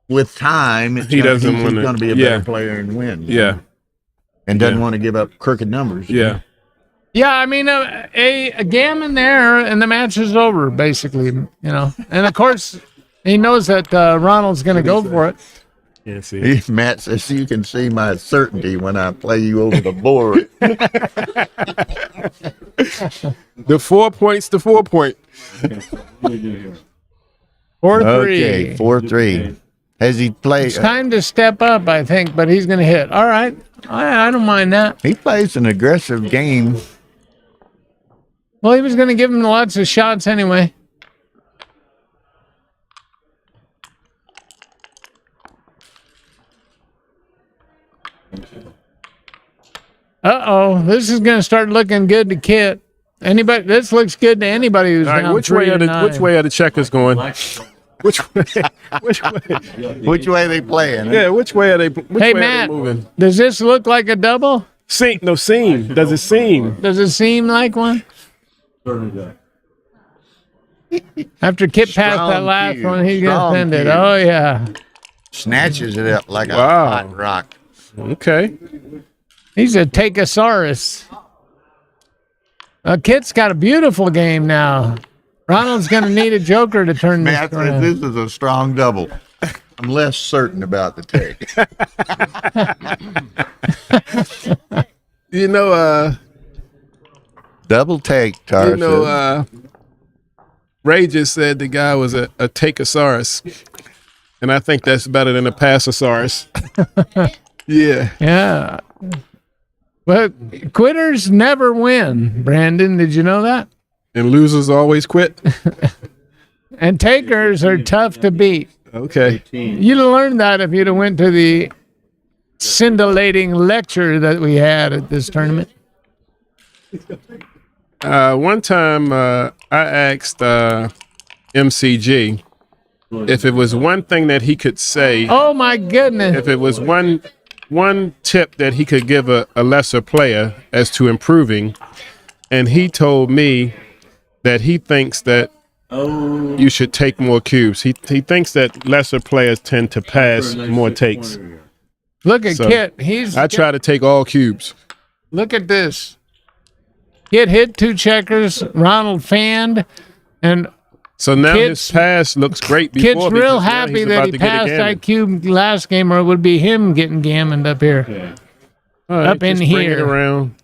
S1: with time,
S8: He doesn't
S1: he's
S8: wanna-
S1: going to be a
S8: yeah.
S1: better player and win.
S8: Yeah,
S1: and doesn't
S8: Yeah.
S1: want to give up crooked numbers.
S8: yeah.
S7: Yeah, I mean, a gammon there, and the match is over, basically. You know, and of course, he knows that Ronald's going to go for it.
S8: Yeah, see.
S1: Matt says you can see my certainty when I play you over the board.
S8: The 4 points to 4 point.
S7: 4-3.
S1: Okay, 4-3. Has he played?
S7: It's time to step up, I think, but he's going to hit. All right, I don't mind that.
S1: He plays an aggressive game.
S7: Well, he was going to give him lots of shots anyway. Uh-oh, this is going to start looking good to Kit. Anybody, this looks good to anybody who's
S8: All right,
S7: down
S8: which way
S7: 3-9.
S8: which way are the checkers going? Which way? Which way?
S1: Which way they playing?
S8: Yeah, which way are they? Which
S7: Hey,
S8: way
S7: Matt,
S8: are they moving?
S7: does this look like a double?
S8: Seam? Does it seem?
S7: Does it seem like one? After Kit passed that
S1: Strong
S7: last
S1: cue.
S7: one, he's going to
S1: Strong
S7: send it.
S1: cue.
S7: Oh, yeah.
S1: Snatches it up like a
S8: Wow.
S1: hot rock.
S8: Okay.
S7: He's a takeosaurus. Kit's got a beautiful game now. Ronald's going to need a joker to turn this
S1: Matt says
S7: around.
S1: this is a strong double. I'm less certain about the take.
S8: You know,
S1: Double take, Tara.
S8: Ray just said the guy was a takeosaurus, and I think that's better than a passosaurus. Yeah.
S7: Yeah. But quitters never win, Brandon. Did you know that?
S8: And losers always quit.
S7: And takers are tough to beat.
S8: Okay.
S7: You'd have learned that if you'd have went to the scintillating lecture that we had at this tournament.
S8: One time, I asked MCG if it was one thing that he could say,
S7: Oh my goodness.
S8: if it was one tip that he could give a lesser player as to improving, and he told me that he thinks that you should take more cubes. He thinks that lesser players tend to pass more takes.
S7: Look at
S8: So,
S7: Kit.
S8: I try to take all cubes.
S7: Look at this. Kit hit 2 checkers. Ronald fanned, and
S8: So now
S7: Kid's-
S8: his pass looks great before.
S7: Kid's real
S8: because now
S7: happy
S8: he's
S7: that
S8: about
S7: he
S8: to get a
S7: passed
S8: gammon.
S7: that cube last game, or it would be him getting gammoned up here.
S8: All right,
S7: up in
S8: just bring it
S7: here.
S8: around.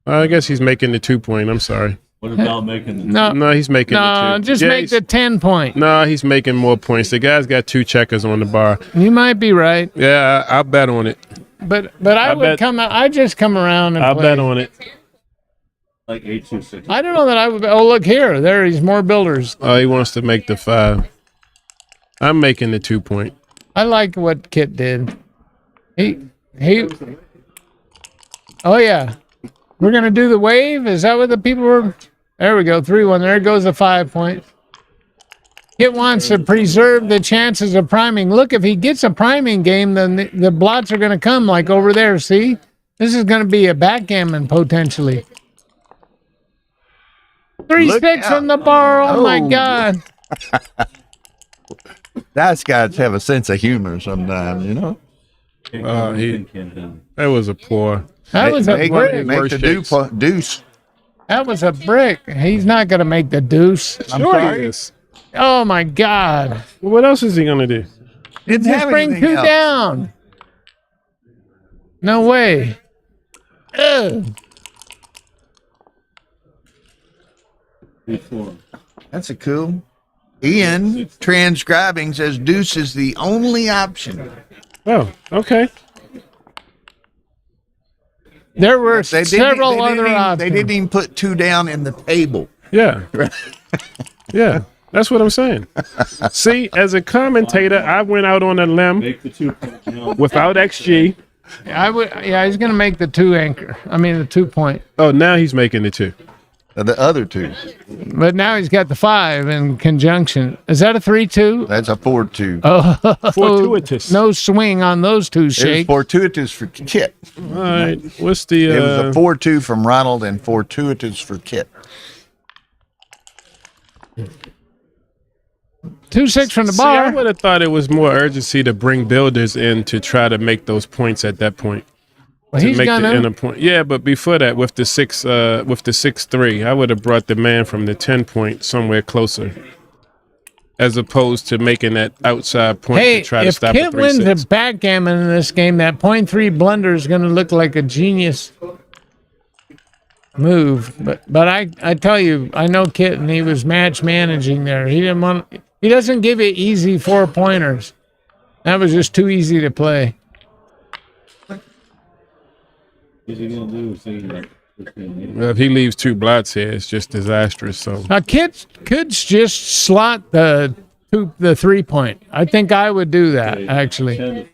S8: I guess he's making the 2-point. I'm sorry.
S9: What about making the
S8: No, he's making the 2.
S7: Just
S8: Yeah,
S7: make
S8: he's-
S7: the 10-point.
S8: No, he's making more points. The guy's got 2 checkers on the bar.
S7: You might be right,
S8: Yeah, I'll bet on it.
S7: but I would
S8: bet-
S7: come. I just come around and
S8: I'll
S7: play.
S8: bet on it.
S9: like 826?
S7: I don't know that I would. Oh, look here. There, he's more builders.
S8: Oh, he wants to make the 5. I'm making the 2-point.
S7: I like what Kit did. He. Oh yeah, we're gonna do the wave. Is that what the people were? There we go. 3-1. There goes the 5-point. Kit wants to preserve the chances of priming. Look, if he gets a priming game, then the blots are gonna come like over there. See, this is gonna be a backgammon potentially. 3-6 from the bar. Oh my God.
S1: That's got to have a sense of humor sometimes, you know.
S8: That was a poor.
S7: That was a
S1: Make
S7: brick.
S1: the deuce.
S7: That was a brick. He's not going to make the deuce.
S8: I'm sorry.
S7: Oh, my God.
S8: Well, what else is he gonna do?
S1: Didn't
S7: Just
S1: have
S7: bring
S1: anything
S7: 2
S1: else.
S7: down. No way. Ugh.
S1: That's a cool. Ian transcribing says deuce is the only option.
S8: Oh, okay.
S7: There were
S1: They didn't-
S7: several
S1: they didn't
S7: other
S1: even-
S7: options.
S1: They didn't even put 2 down in the table.
S8: Yeah. Yeah. That's what I'm saying. See, as a commentator, I went out on a limb
S9: Make the 2-point now.
S8: without XG.
S7: I would. Yeah, he's going to make the 2 anchor. I mean, the 2-point.
S8: Oh, now he's making the 2.
S1: The other 2.
S7: But now he's got the 5 in conjunction. Is that a 3-2?
S1: That's a 4-2.
S7: Oh,
S8: Fortuitous.
S7: no swing on those 2
S1: It was
S7: shakes.
S1: fortuitous for Kit.
S8: All right. What's the?
S1: It was a 4-2 from Ronald and fortuitous for Kit.
S7: 2-6 from the
S8: See, I
S7: bar.
S8: would have thought it was more urgency to bring builders in to try to make those points at that point.
S7: Well,
S8: To
S7: he's
S8: make the
S7: gonna.
S8: inner point. Yeah, but before that, with the 6-3, I would have brought the man from the 10-point somewhere closer, as opposed to making that outside point
S7: Hey,
S8: to try to
S7: if
S8: stop
S7: Kit
S8: a
S7: wins
S8: 3-6.
S7: the backgammon in this game, that .3 blunder is going to look like a genius move. But I tell you, I know Kit, and he was match managing there. He didn't want. He doesn't give you easy 4-pointers. That was just too easy to play.
S9: What's he gonna do? Say like 15
S8: Well, if he leaves 2 blots here, it's just disastrous. So
S7: Now, Kit could just slot the 3-point. I think I would do that actually.
S9: 10 to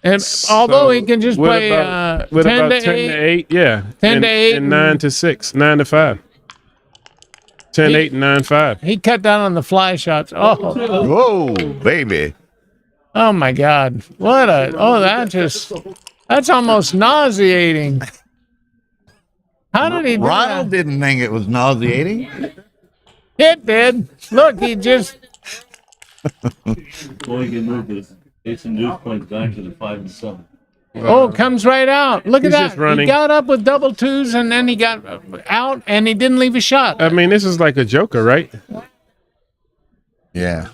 S7: And although he can just
S8: what
S7: play
S8: about, what
S7: 10
S8: about
S7: to
S8: 10
S7: 8.
S8: to 8? Yeah,
S7: 10 to 8
S8: and 9 to 6, 9 to 5. 10, 8, and 9, 5.
S7: He cut down on the fly shots. Oh,
S1: Whoa, baby.
S7: oh my God! What a that's almost nauseating. How did he do
S1: Ronald
S7: that?
S1: didn't think it was nauseating.
S7: It did. Look, he just
S9: Before he can move this, Ace and deuce points back to the 5 and 7.
S7: comes right out. Look at
S8: He's
S7: that.
S8: just running.
S7: He got up with double 2s and then he got out and he didn't leave a shot.
S8: I mean, this is like a joker, right?
S1: Yeah.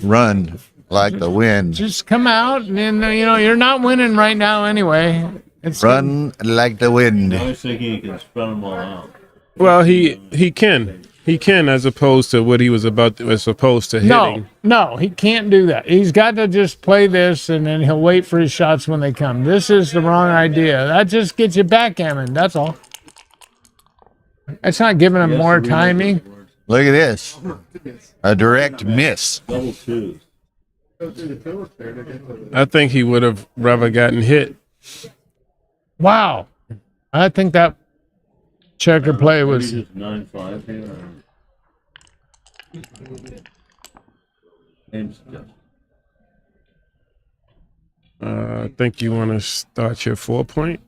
S1: Run like the wind.
S7: Just come out and you're not winning right now anyway. It's
S1: Run like the wind.
S9: I was thinking he can spread them all out.
S8: Well, he can. He can, as opposed to what he was supposed to hitting.
S7: No, he can't do that. He's got to just play this, and then he'll wait for his shots when they come. This is the wrong idea. That just gets you backgammon. That's all. It's not giving him more timing.
S1: Look at this. A direct miss.
S9: Double 2s.
S8: I think he would have rather gotten hit.
S7: Wow. I think that checker play
S9: Maybe
S7: was.
S9: just 9-5 here. James,
S8: I think you want to start your 4-point,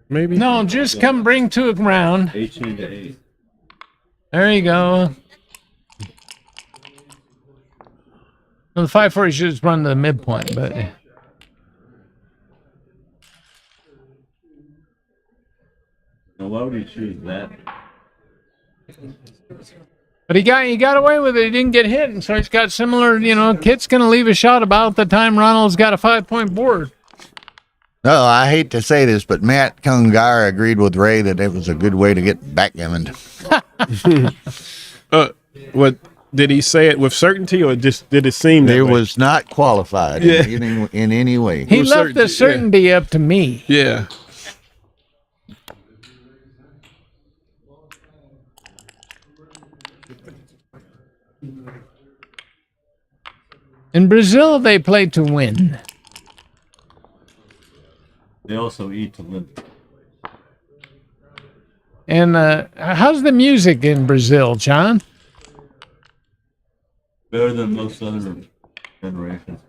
S8: maybe?
S7: No, just come bring 2 around.
S9: 18 to 8.
S7: There you go. Well, the 5-4 should just run to the midpoint, but
S9: Now, why would he choose that?
S7: he got away with it. He didn't get hit, and so he's got similar. Kit's going to leave a shot about the time Ronald's got a 5-point board.
S1: No, I hate to say this, but Matt Kungar agreed with Ray that it was a good way to get backgammoned.
S8: What did he say it with certainty, or just did it seem that
S1: It
S8: way?
S1: was not qualified in any way.
S7: He
S8: With
S7: left the
S8: certainty,
S7: certainty up to me.
S8: Yeah.
S7: In Brazil, they play to win.
S9: They also eat to live.
S7: And how's the music in Brazil, John?
S9: Better than most other generations.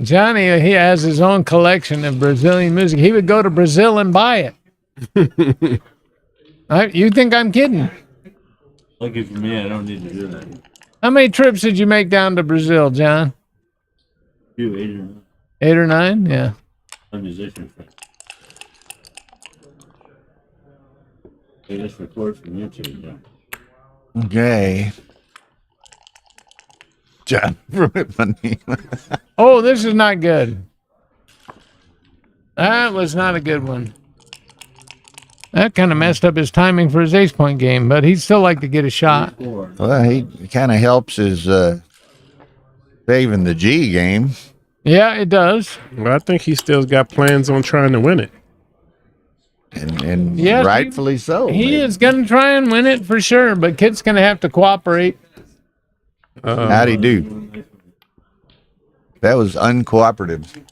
S7: Johnny, he has his own collection of Brazilian music. He would go to Brazil and buy it. You think I'm kidding?
S9: Lucky for me, I don't need to do that.
S7: How many trips did you make down to Brazil, John?
S9: You 8 or 9.
S7: 8 or 9? Yeah.
S9: I'm a musician. They just record from YouTube. Yeah.
S1: Okay. John from Ipanema.
S7: Oh, this is not good. That was not a good one. That kind of messed up his timing for his Ace Point game, but he'd still like to get a shot.
S1: Well, he kind of helps his saving the G game.
S7: Yeah, it does.
S8: Well, I think he still got plans on trying to win it.
S1: And
S7: Yes,
S1: rightfully so.
S7: He is going to try and win it for sure, but Kit's going to have to cooperate.
S1: How'd he do? That was uncooperative.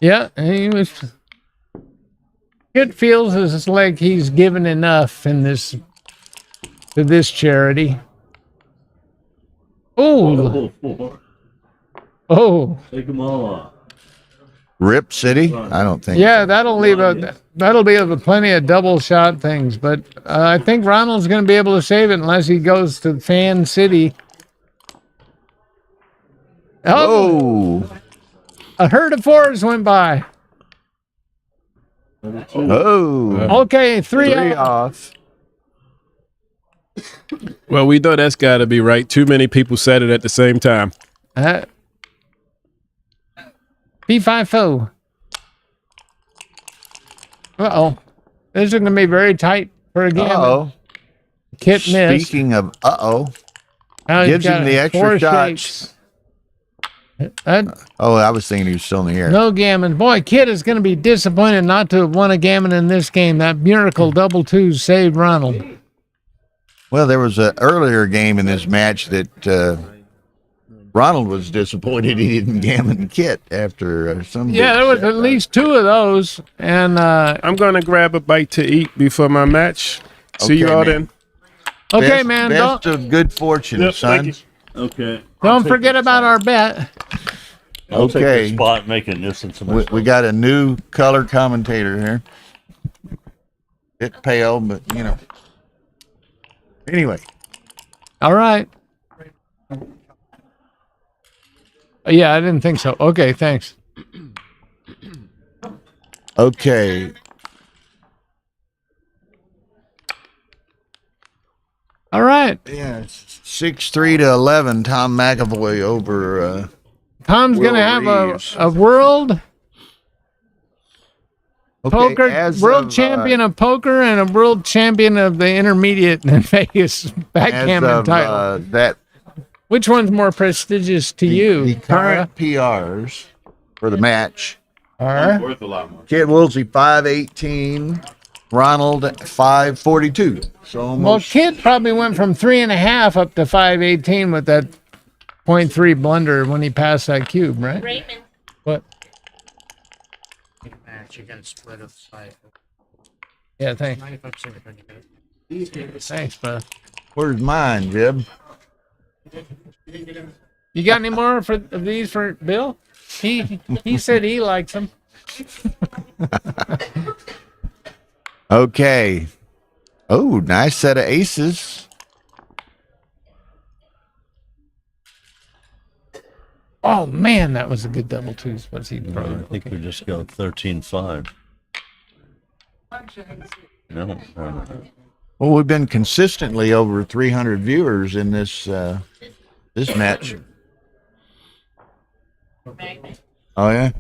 S7: Yeah, he was. Kit feels as like he's given enough in this to this charity. Oh, oh,
S9: Take them all off.
S1: Rip City? I don't think.
S7: yeah, that'll be plenty of double shot things, but I think Ronald's going to be able to save it unless he goes to Fan City.
S1: Oh,
S7: A herd of fours went by.
S1: oh,
S7: Okay, three
S1: off.
S8: Well, we know that's got to be right. Too many people said it at the same time.
S7: B5-4. Uh-oh. This is going to be very tight for a game.
S1: Uh-oh.
S7: Kit missed.
S1: Speaking of uh-oh,
S7: Now he's
S1: gives
S7: got
S1: him the extra
S7: four
S1: shots.
S7: shapes. That,
S1: Oh, I was thinking he was still in the air.
S7: no Gammon. Boy, Kit is going to be disappointed not to have won a Gammon in this game. That miracle double twos saved Ronald.
S1: Well, there was an earlier game in this match that Ronald was disappointed he didn't gammon Kit after some.
S7: Yeah, there was at least two of those. And
S8: I'm going to grab a bite to eat before my match. See you
S1: Okay,
S8: all
S1: man.
S8: then.
S7: okay, man,
S1: Best of good fortune,
S8: Yep,
S1: son.
S8: thank
S9: Okay.
S7: don't forget about our bet.
S9: I'll take
S1: Okay.
S9: the spot and make a nuisance of
S1: We,
S9: myself.
S1: we got a new color commentator here. Bit pale, but you know. Anyway,
S7: All right. Yeah, I didn't think so. Okay, thanks.
S1: okay.
S7: All right.
S1: Yeah, 6-3 to 11. Tom McAvoy over.
S7: Tom's
S1: Will
S7: going to have
S1: Reeves.
S7: a world
S1: Okay,
S7: poker
S1: as
S7: world
S1: of,
S7: champion of poker and a world champion of the intermediate in Vegas
S1: as
S7: backgammon
S1: of
S7: title.
S1: that
S7: Which one's more prestigious to you?
S1: the current PRs for the match.
S7: Tara?
S9: Worth a lot more.
S1: Kid Woolsey 518, Ronald 542. So
S7: Well,
S1: almost
S7: Kid probably went from 3.5 up to 518 with that 0.3 blunder when he passed that cube, right?
S5: Raymond.
S7: What?
S10: Match, you gotta split up side.
S7: Yeah, thanks.
S10: 95% of it.
S7: Thanks, bud.
S1: where's mine, Jib?
S7: You got any more of these for Bill? He said he likes them.
S1: Okay. Oh, nice set of aces.
S7: Oh man, that was a good double twos. What's he?
S9: I think we just go 13-5. No.
S1: Well, we've been consistently over 300 viewers in this this match. Oh yeah.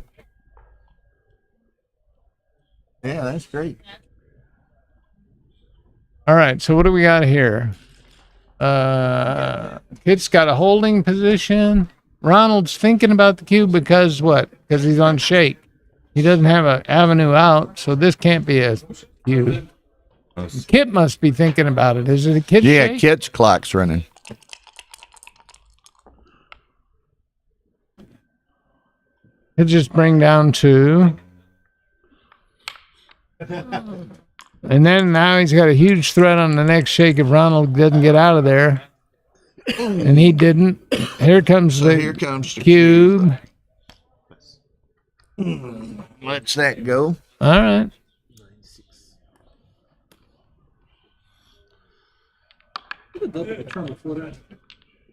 S1: Yeah, that's great.
S7: All right, so what do we got here? Kit's got a holding position. Ronald's thinking about the cube because what? Because he's on shake. He doesn't have an avenue out, so this can't be a cube. Kit must be thinking about it. Is it a Kit
S1: Yeah,
S7: shake?
S1: Kit's clock's running.
S7: It just bring down 2. And then now he's got a huge threat on the next shake if Ronald doesn't get out of there. And he didn't. Here comes the cube.
S1: Let's that go.
S7: All right.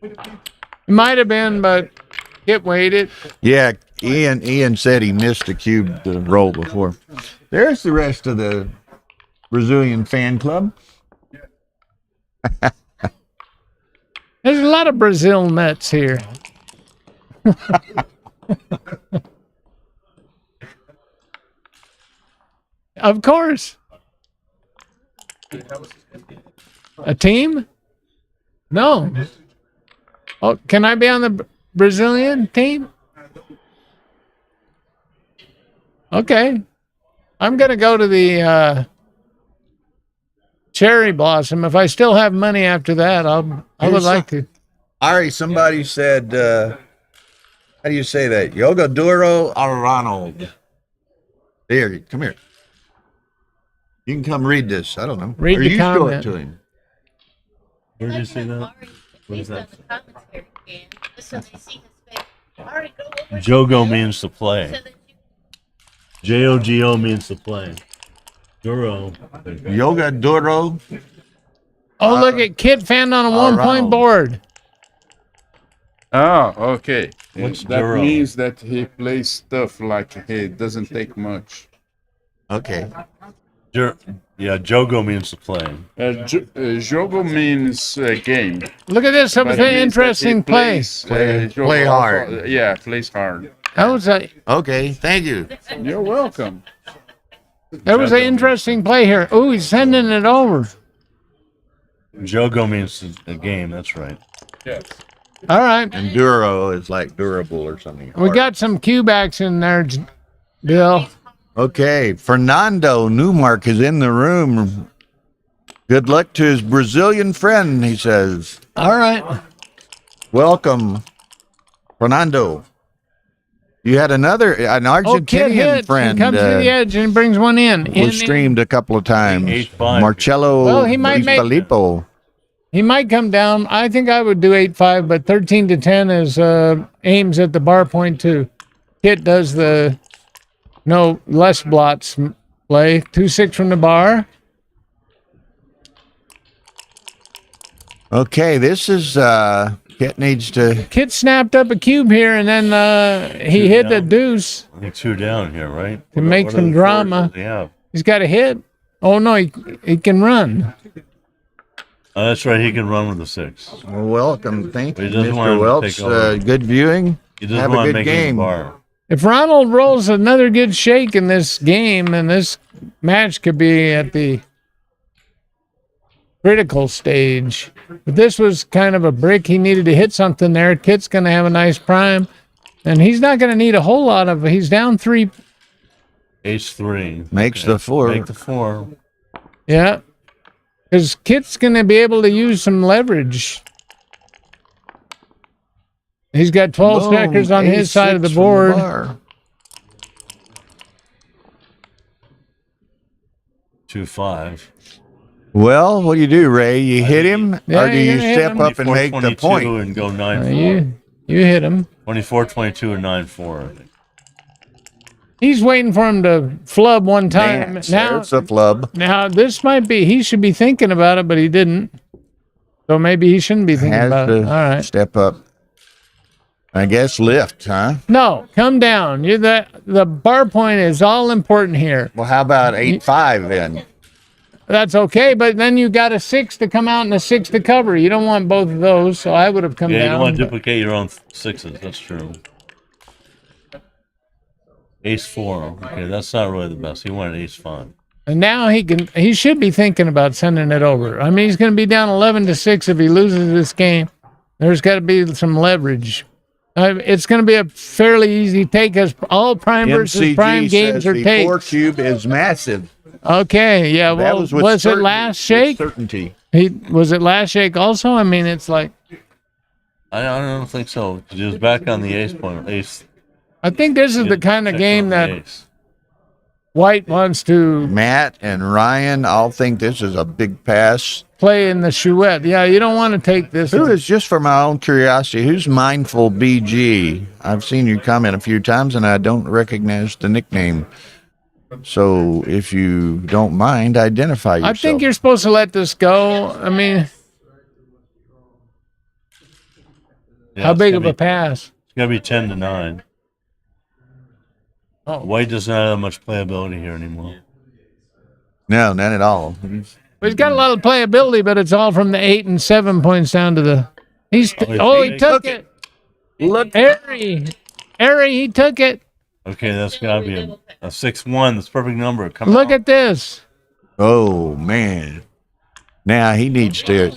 S7: It might have been, but Kit waited.
S1: Yeah, Ian said he missed a cube to roll before. There's the rest of the Brazilian fan club.
S7: There's a lot of Brazil nuts here. Of course. A team? No. Oh, can I be on the Brazilian team? Okay. I'm going to go to the Cherry Blossom. If I still have money after that, I would like to.
S1: Ari, somebody said, how do you say that? Yoga Duro or Ronald? Here, come here. You can come read this. I don't know.
S7: Read
S1: or
S7: the
S1: you show
S7: comment.
S1: it to him.
S9: Where did you see that? What is that? Jogo means to play. Jogo means to play. Duro.
S1: Yoga Duro.
S7: Oh, look at Kid found on a 1 point
S1: Ronald.
S7: board.
S11: Oh, okay.
S9: What's
S11: that
S9: Duro?
S11: means that he plays stuff like he doesn't take much.
S1: Okay.
S9: Yeah, Jogo means to play.
S11: Jogo means game.
S7: Look at this. That was
S11: But
S7: an
S11: it means that he
S7: interesting play.
S11: jogo
S1: Play
S11: also-
S1: hard.
S11: Yeah, plays hard.
S7: That was a
S1: Okay, thank you.
S11: You're welcome.
S7: That was an interesting play here. Oh, he's sending it over.
S9: Jogo means a game. That's right.
S11: Yes.
S7: All right.
S1: And Duro is like durable or something.
S7: We got some cubebacks in there, Bill.
S1: Okay, Fernando Newmark is in the room. Good luck to his Brazilian friend, he says.
S7: All right.
S1: Welcome, Fernando. You had an
S7: Kid
S1: Argentinian
S7: hits
S1: friend
S7: and comes to the edge and brings one in.
S1: who streamed a couple of times.
S9: 8-5.
S1: Marcello
S7: Well, he might make-
S1: Filippo.
S7: He might come down. I think I would do 8-5, but 13-10 is aims at the bar point too. Kit does the no less blots play. 2-6 from the bar.
S1: Okay, this is Kit needs to.
S7: Kit snapped up a cube here, and then he hit the deuce
S9: I think 2 down here, right?
S7: to make some drama.
S9: Yeah.
S7: He's got a hit. Oh no, he can run.
S9: Oh, that's right. He can run with the 6.
S1: Well, welcome, thank
S9: But
S1: you,
S9: he doesn't want
S1: Mr.
S9: him to
S1: Welch.
S9: take over.
S1: Good viewing.
S9: He doesn't
S1: Have
S9: want
S1: a
S9: to
S1: good
S9: make it in
S1: game.
S9: the bar.
S7: If Ronald rolls another good shake in this game, then this match could be at the critical stage. But this was kind of a brick. He needed to hit something there. Kit's going to have a nice prime. And he's not going to need a whole lot of. He's down 3.
S9: Ace 3
S1: Makes the 4.
S9: Make the 4.
S7: Yeah. Because Kit's going to be able to use some leverage. He's got 12
S1: Boom,
S7: stackers on his side of the
S1: ace-6 from
S7: board.
S1: bar.
S9: 2-5.
S1: Well, what do you do, Ray? You hit him,
S7: Yeah,
S1: or do
S7: you're
S1: you
S7: gonna hit
S1: step
S7: him.
S1: up and make the
S9: 24-22
S1: point?
S9: and go 9-4.
S7: You hit him.
S9: 24-22 or 9-4. I think.
S7: He's waiting for him to flub one time.
S1: Dance.
S7: Now,
S1: There's a flub.
S7: now this might be. He should be thinking about it, but he didn't. So maybe he shouldn't be thinking
S1: Has
S7: about it.
S1: to
S7: All right.
S1: step up. I guess lift, huh?
S7: No, come down. The bar point is all important here.
S1: Well, how about 8-5 then?
S7: That's okay, but then you got a 6 to come out and a 6 to cover. You don't want both of those, so I would have come
S9: Yeah,
S7: down.
S9: you don't want to
S7: but-
S9: duplicate your own sixes. That's true. Ace 4. Okay, that's not really the best. He wanted ace 5.
S7: And now he should be thinking about sending it over. I mean, he's going to be down 11-6 if he loses this game. There's got to be some leverage. It's going to be a fairly easy take because all prime versus prime games are
S1: the
S7: takes.
S1: 4 cube is massive.
S7: Okay, yeah.
S1: That
S7: Well,
S1: was with
S7: was it
S1: certainty-
S7: last
S1: with
S7: shake?
S1: certainty.
S7: Was it last shake also? I mean, it's like
S9: I don't think so. He was back on the ace point. Ace.
S7: I think this is the kind of
S9: checked
S7: game
S9: on the
S7: that
S9: ace.
S7: White wants to
S1: Matt and Ryan all think this is a big pass.
S7: play in the chouette. Yeah, you don't want to take this.
S1: Who is, just for my own curiosity, who's Mindful BG? I've seen you comment a few times and I don't recognize the nickname. So if you don't mind, identify yourself.
S7: I think you're supposed to let this go. I mean,
S9: Yeah,
S7: how
S9: it's
S7: big
S9: gonna
S7: of a pass?
S9: It's gonna be 10-9.
S7: Oh.
S9: White doesn't have much playability here anymore.
S1: No, none at all.
S7: He's got a lot of playability, but it's all from the 8 and 7 points down to the. He took it.
S1: Look,
S7: Harry, he took it.
S9: Okay, that's gotta be a 6-1. That's a perfect number. Come
S7: Look
S9: on.
S7: at this.
S1: oh man. Now he needs to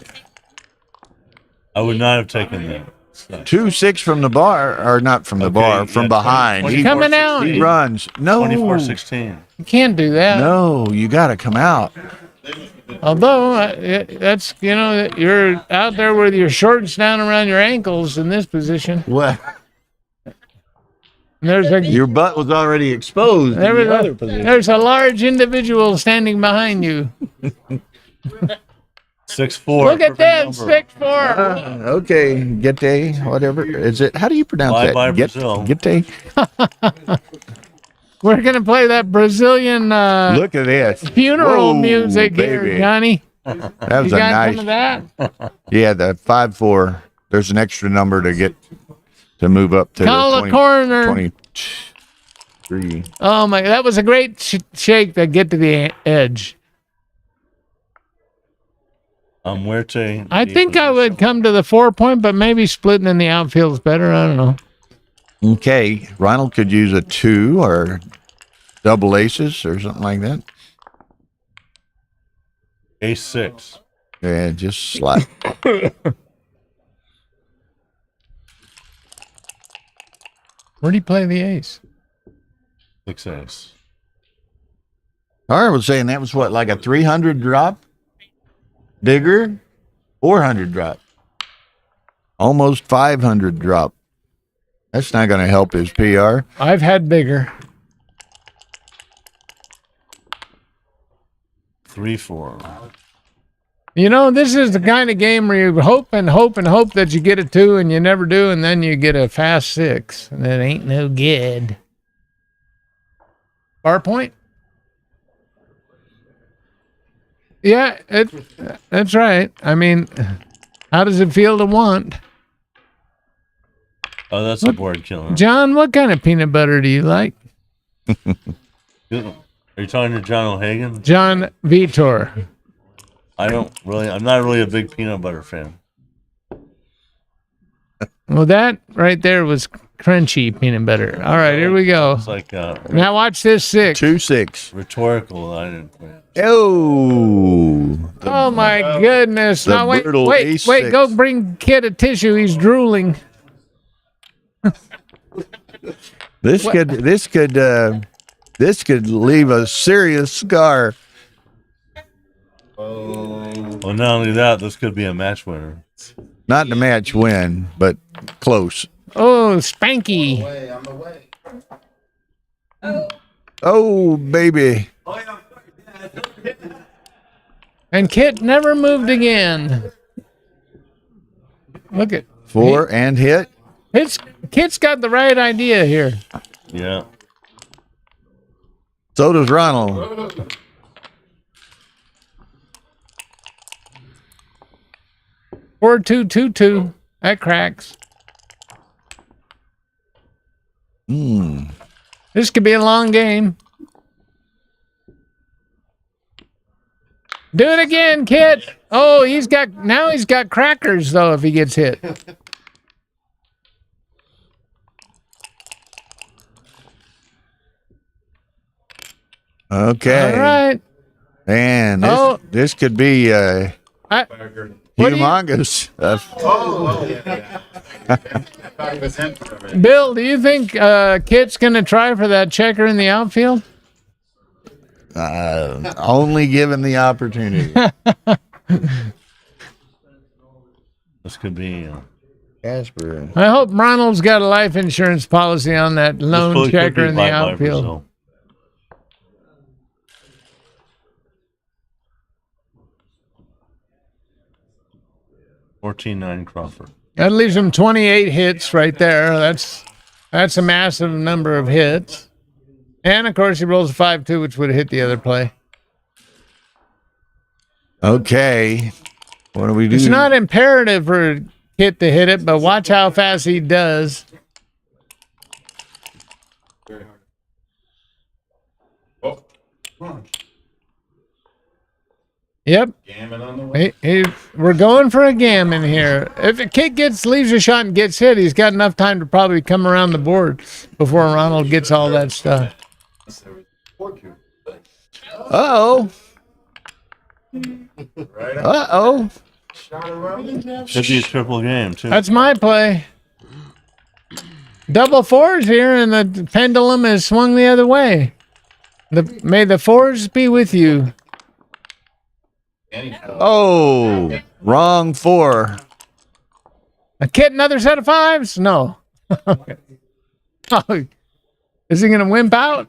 S9: I would not have taken that.
S1: 2-6 from the bar, or not from the
S9: Okay,
S1: bar,
S9: yeah,
S1: from
S9: 20
S1: behind.
S9: 20
S1: He,
S7: Coming out.
S1: he runs. No,
S9: 24-16.
S7: You can't do that.
S1: no, you got to come out.
S7: Although that's you're out there with your shorts down around your ankles in this position.
S1: What?
S7: There's a
S1: Your butt was already exposed in the other position.
S7: there's a large individual standing behind you.
S9: 6-4.
S7: Look at
S9: perfect
S7: that,
S9: number.
S7: 6-4.
S1: Okay, Gete, whatever. Is it? How do you pronounce
S9: Bye
S1: that?
S9: bye, Brazil.
S1: Gete?
S7: We're gonna play that Brazilian
S1: Look at this.
S7: funeral
S1: Whoa,
S7: music
S1: baby.
S7: here, Johnny.
S1: That
S7: You
S1: was a
S7: got
S1: nice.
S7: some of that?
S1: Yeah, the 5-4. There's an extra number to get to move up to
S7: Call
S1: the
S7: a
S1: 20,
S7: corner.
S1: 23.
S7: Oh my! That was a great shake to get to the edge.
S9: Muerte.
S7: I think I would come to the 4 point, but maybe splitting in the outfield is better. I don't know.
S1: Okay, Ronald could use a 2 or double aces or something like that.
S9: Ace 6.
S1: Yeah, just slide.
S7: Where'd he play the ace?
S9: 6 ace.
S1: Tara was saying that was what, like a 300 drop? Digger? 400 drop. Almost 500 drop. That's not going to help his PR.
S7: I've had bigger.
S9: 3-4.
S7: You know, this is the kind of game where you hope and hope and hope that you get a 2 and you never do, and then you get a fast 6, and it ain't no good. Bar point? Yeah, that's right. I mean, how does it feel to want?
S9: Oh, that's a board killer.
S7: John, what kind of peanut butter do you like?
S9: Are you talking to John O'Hagan?
S7: John Vitor.
S9: I'm not really a big peanut butter fan.
S7: Well, that right there was crunchy peanut butter. All right, here we go.
S9: It's like
S7: Now watch this 6.
S1: 2-6.
S9: rhetorical. I didn't play.
S1: Oh.
S7: Oh my goodness!
S1: the
S7: Now wait,
S1: brutal
S7: wait,
S1: ace
S7: wait!
S1: 6.
S7: Go bring kid a tissue. He's drooling.
S1: This could leave a serious scar.
S9: Well, not only that, this could be a match winner.
S1: Not the match win, but close.
S7: Oh, Spanky!
S1: Oh, baby.
S7: And Kit never moved again. Look at
S1: 4 and hit.
S7: Kit's got the right idea here.
S9: Yeah.
S1: So does Ronald.
S7: Four 2 2 2. That cracks. This could be a long game. Do it again, Kit. Oh, he's got crackers though if he gets hit.
S1: Okay.
S7: All right.
S1: Man, this could be humongous.
S7: Bill, do you think Kit's going to try for that checker in the outfield?
S1: Only given the opportunity.
S9: This could be.
S1: Casper.
S7: I hope Ronald's got a life insurance policy on that lone checker in the outfield.
S9: 14-9 Crawford.
S7: That leaves him 28 hits right there. That's a massive number of hits. And of course he rolls a 5-2, which would have hit the other play.
S1: Okay. What do we do?
S7: It's not imperative for Kit to hit it, but watch how fast he does. Yep. We're going for a gammon here. If a Kit leaves a shot and gets hit, he's got enough time to probably come around the board before Ronald gets all that stuff. Uh-oh. Uh-oh.
S9: Should be a triple game, too.
S7: That's my play. Double fours here, and the pendulum is swung the other way. May the fours be with you.
S1: Oh, wrong 4.
S7: A Kit, another set of 5s? No. Okay. Oh, is he going to wimp out?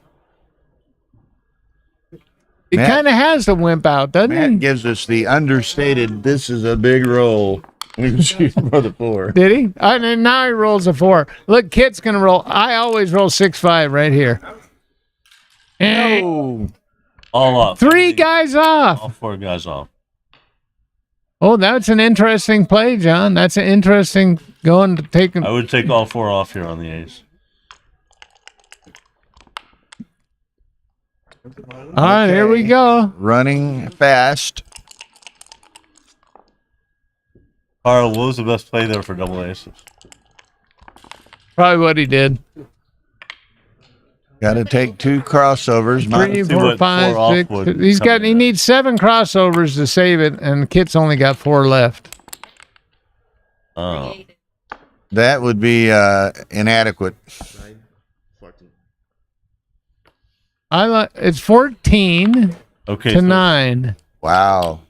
S7: He kind of has to wimp out, doesn't he?
S1: Matt gives us the understated, this is a big roll. We can shoot for the 4.
S7: Did he? And now he rolls a 4. Look, Kit's going to roll. I always roll 6-5 right here.
S1: No.
S9: All off.
S7: 3 guys off.
S9: All 4 guys off.
S7: Oh, that's an interesting play, John. That's an interesting going to take.
S9: I would take all 4 off here on the ace.
S7: All right, here we go.
S1: Running fast.
S9: Carl, what was the best play there for double aces?
S7: Probably what he did.
S1: Got to take 2 crossovers.
S7: 3, 4, 5, 6. He needs 7 crossovers to save it, and Kit's only got 4 left.
S9: Oh.
S1: That would be inadequate.
S2: 14.
S7: It's 14 to 9.
S1: Wow.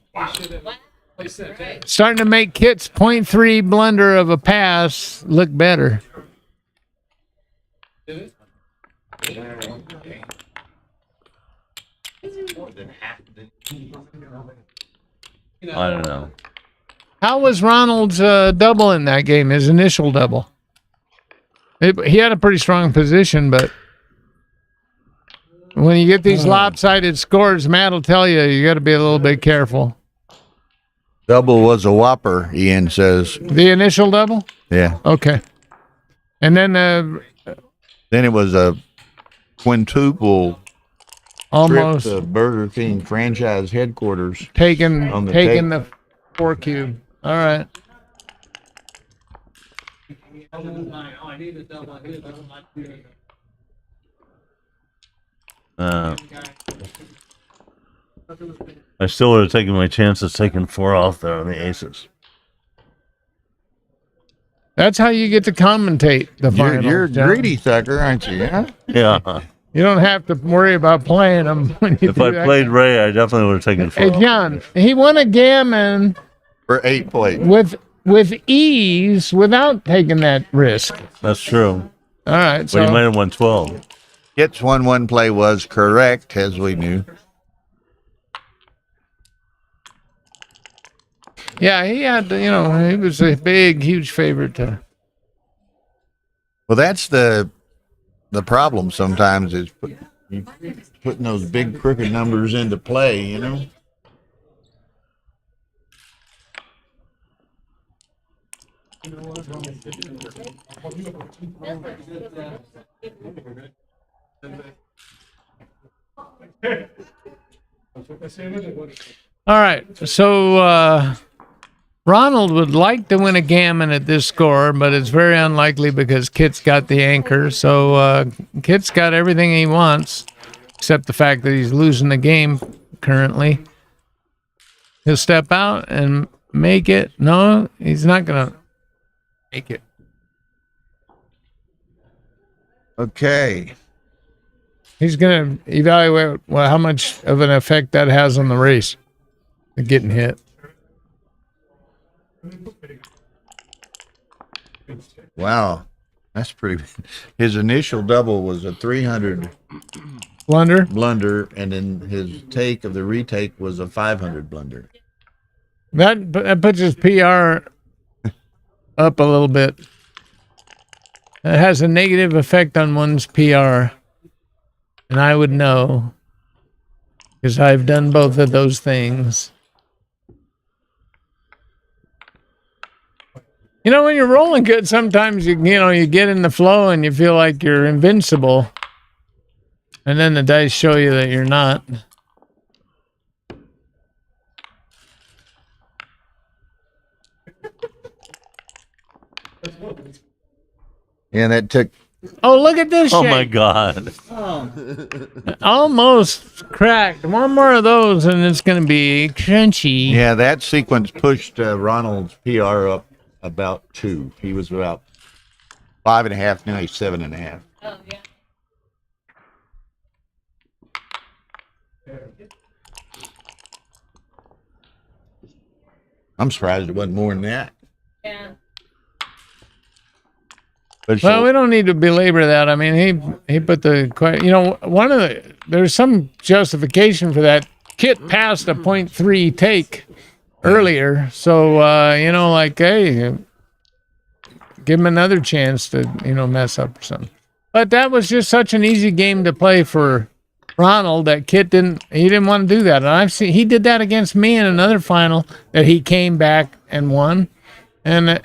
S7: Starting to make Kit's 0.3 blunder of a pass look better.
S9: I don't know.
S7: How was Ronald's double in that game, his initial double? He had a pretty strong position, but when you get these lopsided scores, Matt will tell you got to be a little bit careful.
S1: Double was a whopper, Ian says.
S7: The initial double?
S1: Yeah.
S7: Okay. And then
S1: it was a quintuple
S7: almost
S1: trip to Burger King franchise headquarters.
S7: taking
S1: on the
S7: the 4 cube. All right.
S9: I still would have taken my chances taking 4 off there on the aces.
S7: That's how you get to commentate the finals.
S1: You're a
S7: John.
S1: greedy sucker, aren't you? Yeah.
S9: Yeah.
S7: You don't have to worry about playing them. When you
S9: If
S7: do
S9: I
S7: that.
S9: played Ray, I definitely would have taken 4
S7: Hey,
S9: off.
S7: John, he won a gammon
S1: For 8 plates.
S7: with ease without taking that risk.
S9: That's true.
S7: All right.
S9: But
S7: So
S9: he might have won 12.
S1: Kit's 1-1 play was correct, as we knew.
S7: yeah, he had, he was a big, huge favorite to.
S1: Well, that's the problem sometimes is putting those big crooked numbers into play, you know?
S7: All right, so Ronald would like to win a gammon at this score, but it's very unlikely because Kit's got the anchor. So Kit's got everything he wants, except the fact that he's losing the game currently. He'll step out and make it. No, he's not going to make it.
S1: Okay.
S7: He's going to evaluate how much of an effect that has on the race, getting hit.
S1: Wow. That's pretty. His initial double was a 300
S7: blunder,
S1: and then his take of the retake was a 500 blunder.
S7: That puts his PR up a little bit. It has a negative effect on one's PR. And I would know because I've done both of those things. You know, when you're rolling good, sometimes you get in the flow and you feel like you're invincible. And then the dice show you that you're not.
S1: Yeah, that took.
S7: Oh, look at this
S9: Oh
S7: shape.
S9: my God!
S7: Almost cracked. One more of those and it's going to be crunchy.
S1: Yeah, that sequence pushed Ronald's PR up about 2. He was about 5.5. Now he's 7.5.
S5: Oh, yeah.
S1: I'm surprised it wasn't more than that.
S5: Yeah.
S1: But
S7: Well, we don't need to belabor that. I mean, he put the there's some justification for that. Kit passed a 0.3 take earlier, so hey, give him another chance to mess up or something. But that was just such an easy game to play for Ronald that Kit didn't want to do that. And he did that against me in another final that he came back and won, and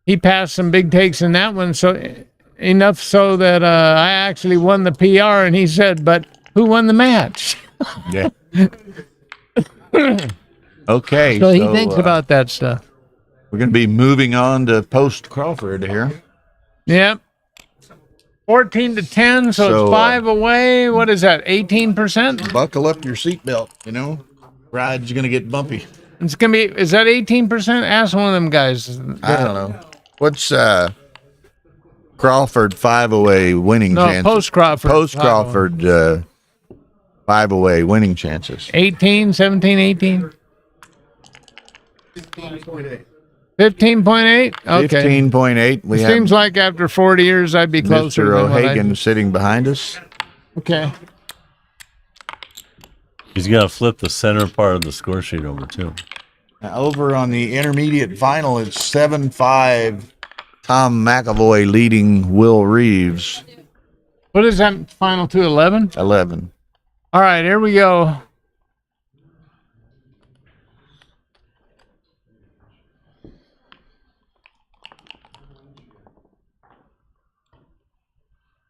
S7: he passed some big takes in that one, so enough so that I actually won the PR. And he said, "But who won the match?"
S1: Yeah. Okay.
S7: So he thinks about that stuff.
S1: We're going to be moving on to post Crawford here.
S7: Yep. 14-10, so it's 5 away. What is that? 18%?
S1: Buckle up your seatbelt. Ride's going to get bumpy.
S7: It's gonna be. Is that 18%? Ask one of them guys.
S1: I don't know. What's Crawford 5 away winning chances?
S7: Post Crawford.
S1: Post Crawford 5 away winning chances.
S7: 18, 17, 18. 15.8. Okay.
S1: 15.8. We have
S7: Seems like after 40 years, I'd be closer.
S1: Mr.
S7: than what I
S1: O'Hagan
S7: do.
S1: sitting behind us.
S7: Okay.
S9: He's got to flip the center part of the score sheet over too.
S1: Over on the intermediate final, it's 7-5. Tom McAvoy leading Will Reeves.
S7: What is that final to 11?
S1: 11.
S7: All right, here we go.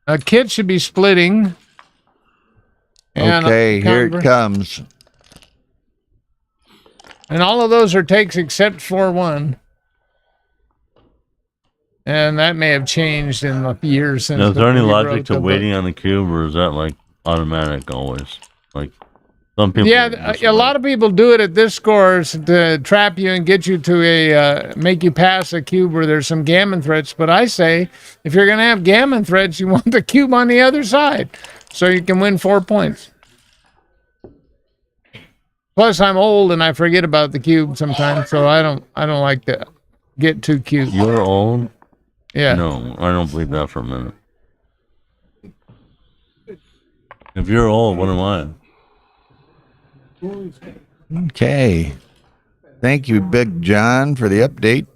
S7: A kid should be splitting. And
S1: Okay, here it comes.
S7: And all of those are takes except for one. And that may have changed in the years since.
S9: Now, is there any
S7: we
S9: logic
S7: wrote
S9: to
S7: the
S9: waiting
S7: book.
S9: on the cube, or is that like automatic always? Like some people.
S7: Yeah, a lot of people do it at this scores to trap you and get you to make you pass a cube where there's some gammon threats. But I say, if you're going to have gammon threats, you want the cube on the other side, so you can win 4 points. Plus, I'm old and I forget about the cube sometimes, so I don't like to get too cute.
S9: You're old.
S7: Yeah.
S9: No, I don't believe that for a minute. If you're old, what am I?
S1: Okay. Thank you, Big John, for the update.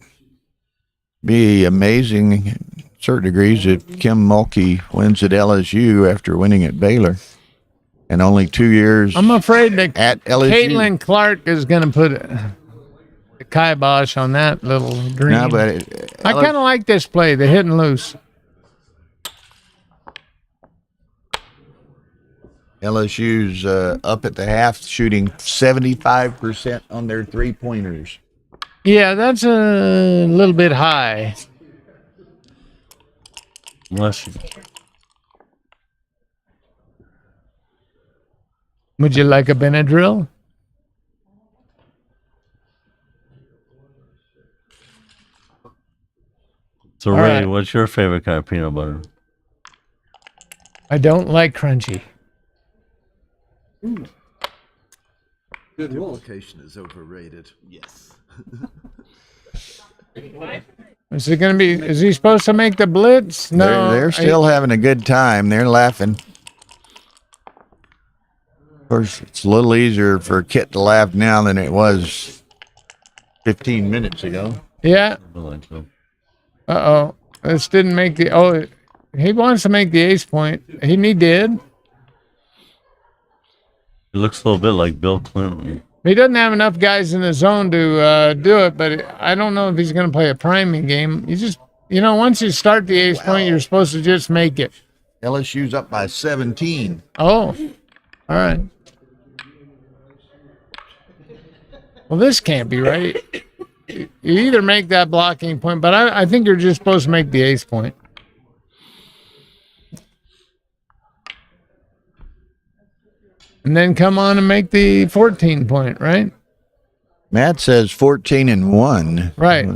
S1: Be amazing in certain degrees if Kim Mulkey wins at LSU after winning at Baylor. And only 2 years
S7: I'm afraid that
S1: at LSU.
S7: Caitlin Clark is going to put a kibosh on that little dream.
S1: No, but
S7: I kind of like this play, the hit and loose.
S1: LSU's up at the half, shooting 75% on their 3-pointers.
S7: Yeah, that's a little bit high.
S9: Bless you.
S7: Would you like a Benadryl?
S9: So,
S7: All
S9: Ray,
S7: right.
S9: what's your favorite kind of peanut butter?
S7: I don't like crunchy.
S2: Duplication is overrated.
S3: Yes.
S7: Is it going to be? Is he supposed to make the blitz? No,
S1: They're still having a good time. They're laughing. Of course, it's a little easier for Kit to laugh now than it was 15 minutes ago.
S7: Yeah.
S9: I like so.
S7: Uh-oh. This didn't make the... Oh, he wants to make the ace point. He did.
S9: It looks a little bit like Bill Clinton.
S7: He doesn't have enough guys in the zone to do it, but I don't know if he's going to play a priming game. You just... once you start the ace point, you're supposed to just make it.
S1: LSU's up by 17.
S7: Oh. All right. Well, this can't be right. You either make that blocking point, but I think you're just supposed to make the ace point. And then come on and make the 14 point, right?
S1: Matt says 14 and 1.
S7: Right.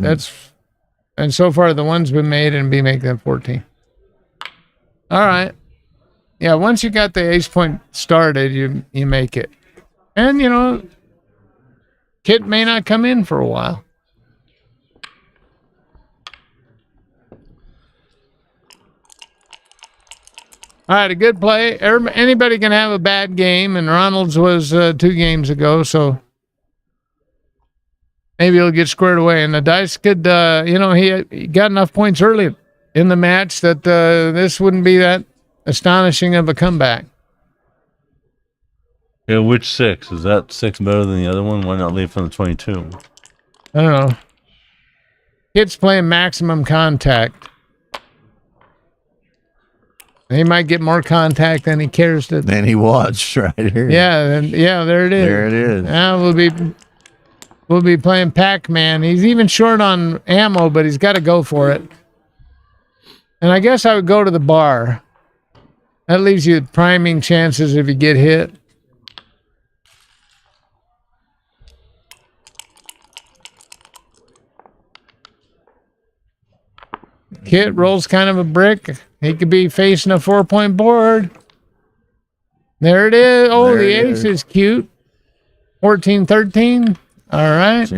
S7: And so far the one's been made and be make that 14. All right. Yeah, once you got the ace point started, you make it. And Kit may not come in for a while. All right, a good play. Anybody can have a bad game, and Ronald's was 2 games ago, so maybe he'll get squared away. And the dice could, he got enough points early in the match that this wouldn't be that astonishing of a comeback.
S9: Yeah, which 6? Is that 6 better than the other one? Why not leave from the 22?
S7: I don't know. Kid's playing maximum contact. He might get more contact than he cares to.
S1: Than he was right here.
S7: Yeah, there it is.
S1: There it is.
S7: Now we'll be playing Pac-Man. He's even short on ammo, but he's got to go for it. And I guess I would go to the bar. That leaves you priming chances if you get hit. Kit rolls kind of a brick. He could be facing a 4-point board. There it is. Oh,
S1: There
S7: the
S1: it
S7: ace
S1: is.
S7: is cute. 14-13. All right.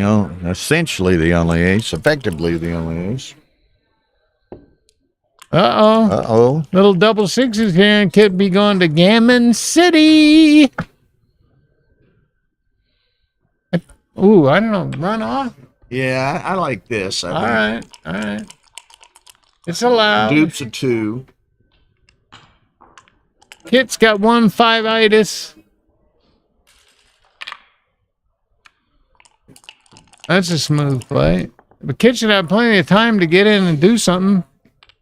S1: Essentially the only ace. Effectively the only ace.
S7: Uh-oh.
S1: Uh-oh.
S7: Little double sixes here, and Kit be going to Gammon City. Ooh, I don't know. Run off.
S1: Yeah, I like this.
S7: All right. It's allowed.
S1: Dupes a 2.
S7: Kit's got 1 5-itis. That's a smooth play. But Kit should have plenty of time to get in and do something.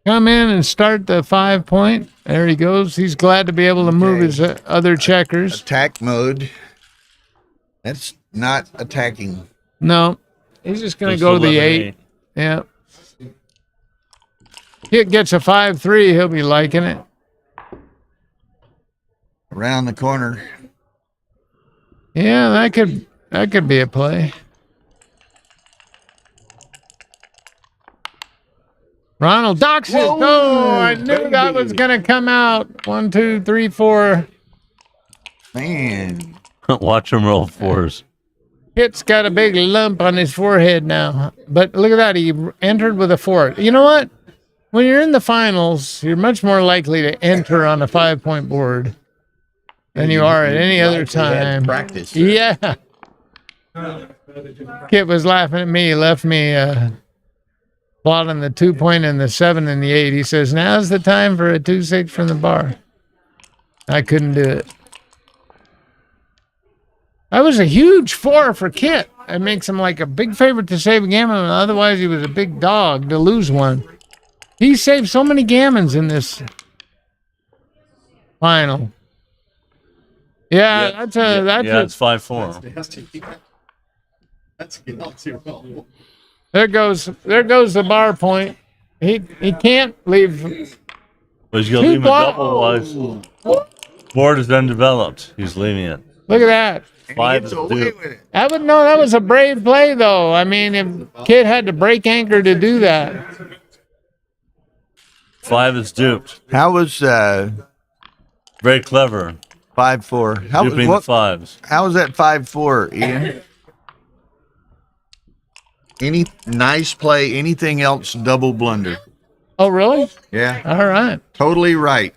S7: Come in and start the 5-point. There he goes. He's glad to be able to move his other checkers.
S1: Attack mode. That's not attacking.
S7: No. He's just going to
S9: Just
S7: go to the
S9: 11,
S7: 8. Yeah. Kit gets a 5-3. He'll be liking it.
S1: Around the corner.
S7: Yeah, that could be a play. Ronald docks it. Oh, I knew that was going to come out. 1, 2, 3, 4.
S1: Man.
S9: Watch him roll 4s.
S7: Kit's got a big lump on his forehead now. But look at that. He entered with a 4. You know what? When you're in the finals, you're much more likely to enter on a 5-point board than you are at any other time.
S1: Practice.
S7: Yeah. Kit was laughing at me. He left me plotting the 2-point and the 7 and the 8. He says, now's the time for a 2-6 from the bar. I couldn't do it. That was a huge 4 for Kit. It makes him like a big favorite to save a gammon. Otherwise, he was a big dog to lose one. He saved so many gammons in this final. Yeah, that's
S9: it's 5-4.
S7: there goes the bar point. He can't leave.
S9: But he's gonna leave him a double wise. Board is undeveloped. He's leaving it.
S7: Look at that.
S9: 5 is due.
S7: That was a brave play though. I mean, if kid had to break anchor to do that.
S9: 5 is duped.
S1: How was
S9: Very clever.
S1: 5-4?
S9: Duping the 5s.
S1: How was that 5-4, Ian? Any nice play? Anything else? Double blunder.
S7: Oh, really?
S1: Yeah.
S7: All right.
S1: Totally right.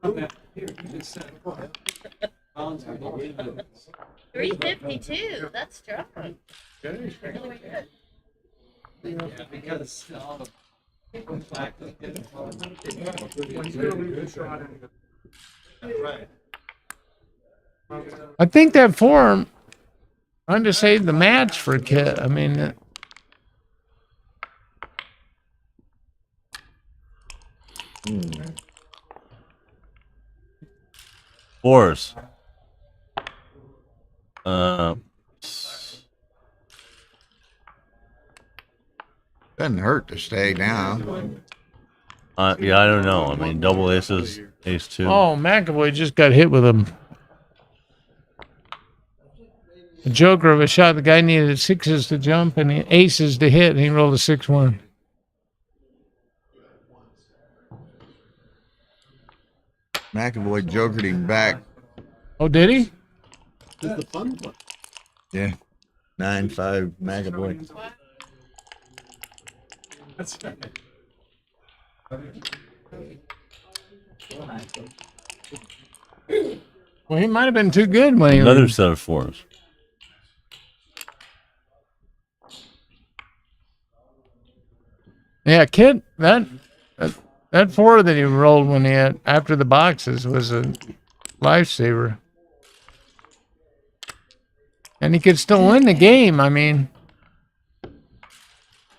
S5: 352. That's strong. Really good.
S7: I think that form trying to save the match for Kit. I mean,
S9: Fours.
S1: Doesn't hurt to stay now.
S9: Yeah, I don't know. I mean, double aces, ace 2.
S7: oh, McAvoy just got hit with him. A joker of a shot. The guy needed 6s to jump and aces to hit, and he rolled a 6-1.
S1: McAvoy jokered him back.
S7: Oh, did he?
S1: Yeah. 9-5 McAvoy.
S7: Well, he might have been too good when he
S9: Another
S7: was.
S9: set of 4s.
S7: Yeah, Kit, that 4 that he rolled when he had after the boxes was a lifesaver. And he could still win the game. I mean,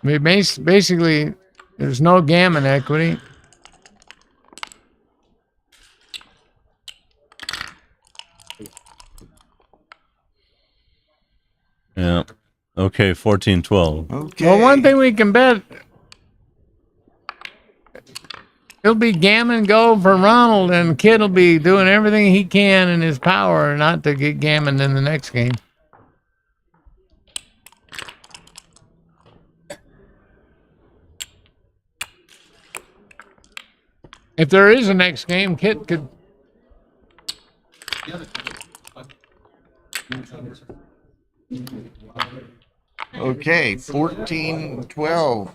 S7: basically, there's no gammon equity.
S9: Yeah. Okay, 14-12.
S1: Okay.
S7: Well, one thing we can bet, it'll be gammon go for Ronald, and Kid will be doing everything he can in his power not to get gammon in the next game. If there is a next game, Kit could.
S1: Okay, 14-12.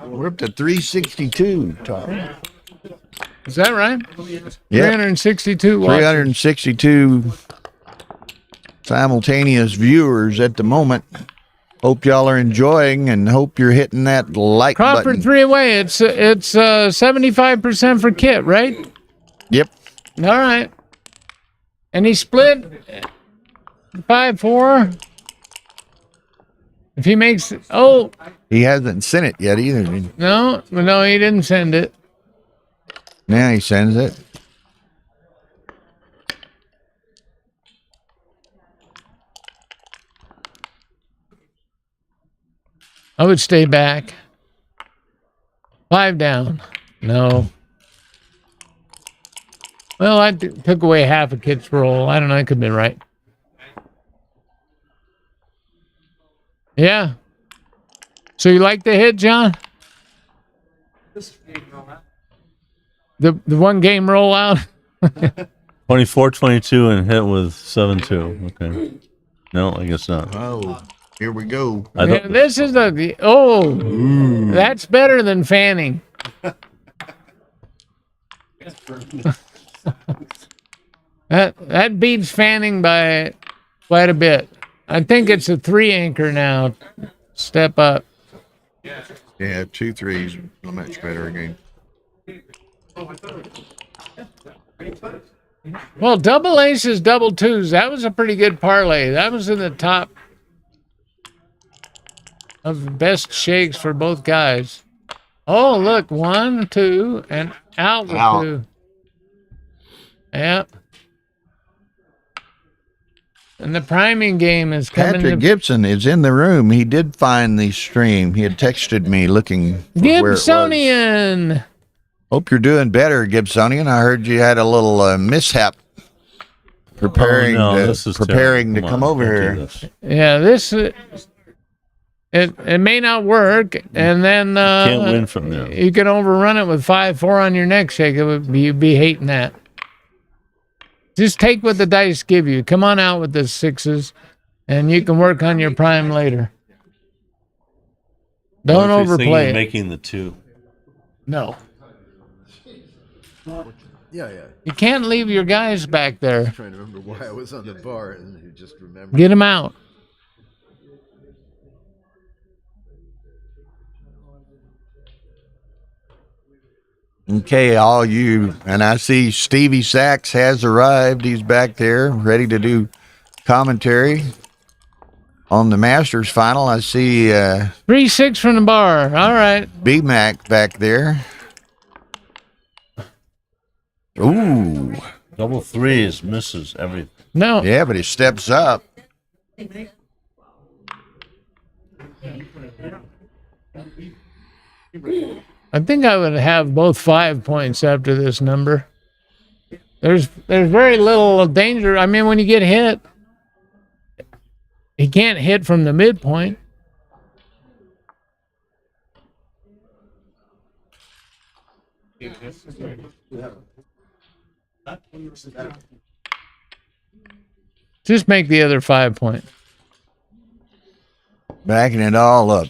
S1: We're up to 362, Tom.
S7: Is that right?
S1: Yeah.
S7: 362 watches.
S1: 362 simultaneous viewers at the moment. Hope y'all are enjoying and hope you're hitting that like
S7: Crawford
S1: button.
S7: 3 away. It's 75% for Kit, right?
S1: Yep.
S7: All right. And he split 5-4. If he makes
S1: He hasn't sent it yet either.
S7: no, he didn't send it.
S1: Now he sends it.
S7: I would stay back. 5 down. No. Well, I took away half a Kit's roll. I don't know. I could have been right. Yeah. So you like the hit, John? The one game rollout?
S9: 24-22 and hit with 7-2. Okay. No, I guess not.
S1: Oh, here we go.
S7: Yeah, this is that's better than fanning. that beats fanning by quite a bit. I think it's a 3 anchor now. Step up.
S1: Yeah, 2-3s. A much better game.
S7: Well, double aces, double 2s. That was a pretty good parlay. That was in the top of the best shakes for both guys. Oh, look, 1, 2, and out with
S1: Out.
S7: 2. Yeah. And the priming game is coming.
S1: Patrick Gibson is in the room. He did find the stream. He had texted me looking for where it was.
S7: Gibsonian.
S1: Hope you're doing better, Gibsonian. I heard you had a little mishap preparing to come over here.
S7: Yeah, this it may not work, and then
S9: Can't win from there.
S7: You can overrun it with 5-4 on your neck shake. You'd be hating that. Just take what the dice give you. Come on out with the sixes, and you can work on your prime later. Don't overplay it.
S9: Making the 2.
S7: No.
S2: Yeah.
S7: You can't leave your guys back there.
S2: I'm trying to remember why I was on the bar and you just remember.
S7: Get them out.
S1: Okay, all you, and I see Stevie Sachs has arrived. He's back there, ready to do commentary on the Masters final. I see
S7: 3-6 from the bar. All right.
S1: B-Mac back there. Ooh.
S9: Double 3s misses everything.
S7: No.
S1: Yeah, but he steps up.
S7: I think I would have both 5 points after this number. There's very little danger. I mean, when you get hit, he can't hit from the midpoint. Just make the other 5 point.
S1: Backing it all up.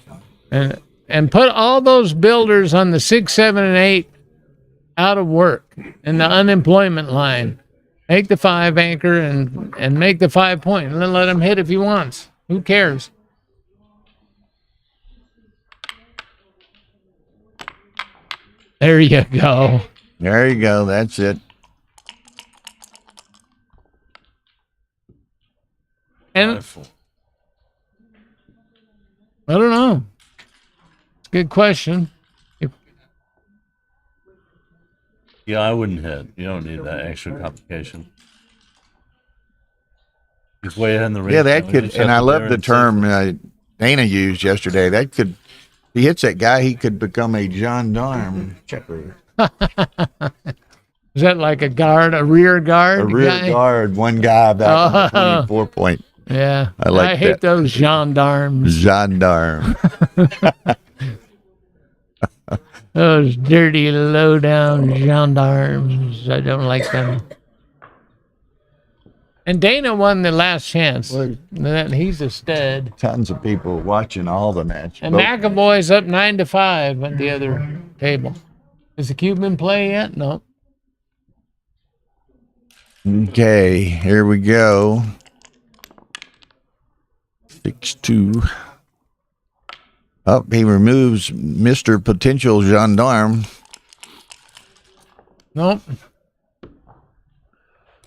S7: And put all those builders on the 6, 7, and 8 out of work in the unemployment line. Make the 5 anchor and make the 5 point. And then let him hit if he wants. Who cares? There you go.
S1: There you go. That's it.
S7: And I don't know. It's a good question.
S9: Yeah, I wouldn't hit. You don't need that extra complication. He's way ahead in the race.
S1: Yeah, that
S9: now.
S1: could, and I love the term Dana used yesterday. That could, if he hits that guy, he could become a gendarme checker.
S7: Is that like a guard, a rear guard?
S1: A rear
S7: guy?
S1: guard, one guy back on the 24 point.
S7: Yeah.
S1: I
S7: hate
S1: that.
S7: those gendarmes.
S1: Gendarme.
S7: Those dirty, low-down gendarmes. I don't like them. And Dana won the last chance. He's a stud.
S1: Tons of people watching all the matches.
S7: And McAvoy's up 9-5 at the other table. Is the Cuban play yet? No.
S1: Okay, here we go. 6-2. Oh, he removes Mr. Potential Gendarme.
S7: Nope.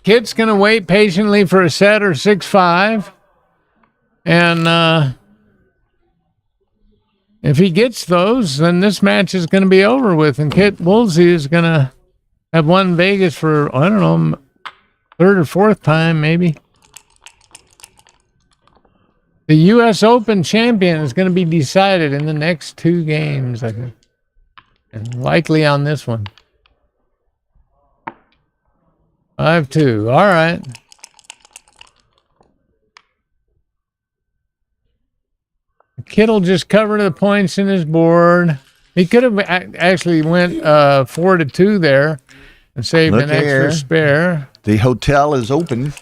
S7: Kid's going to wait patiently for a set or 6-5. And if he gets those, then this match is going to be over with. And Kit Woolsey is going to have won Vegas for, I don't know, third or fourth time maybe. The U.S. Open champion is going to be decided in the next 2 games, I think. And likely on this one. 5-2. All right. Kittle just covered the points in his board. He could have actually went 4-2 there and saved an extra spare.
S1: The hotel is open.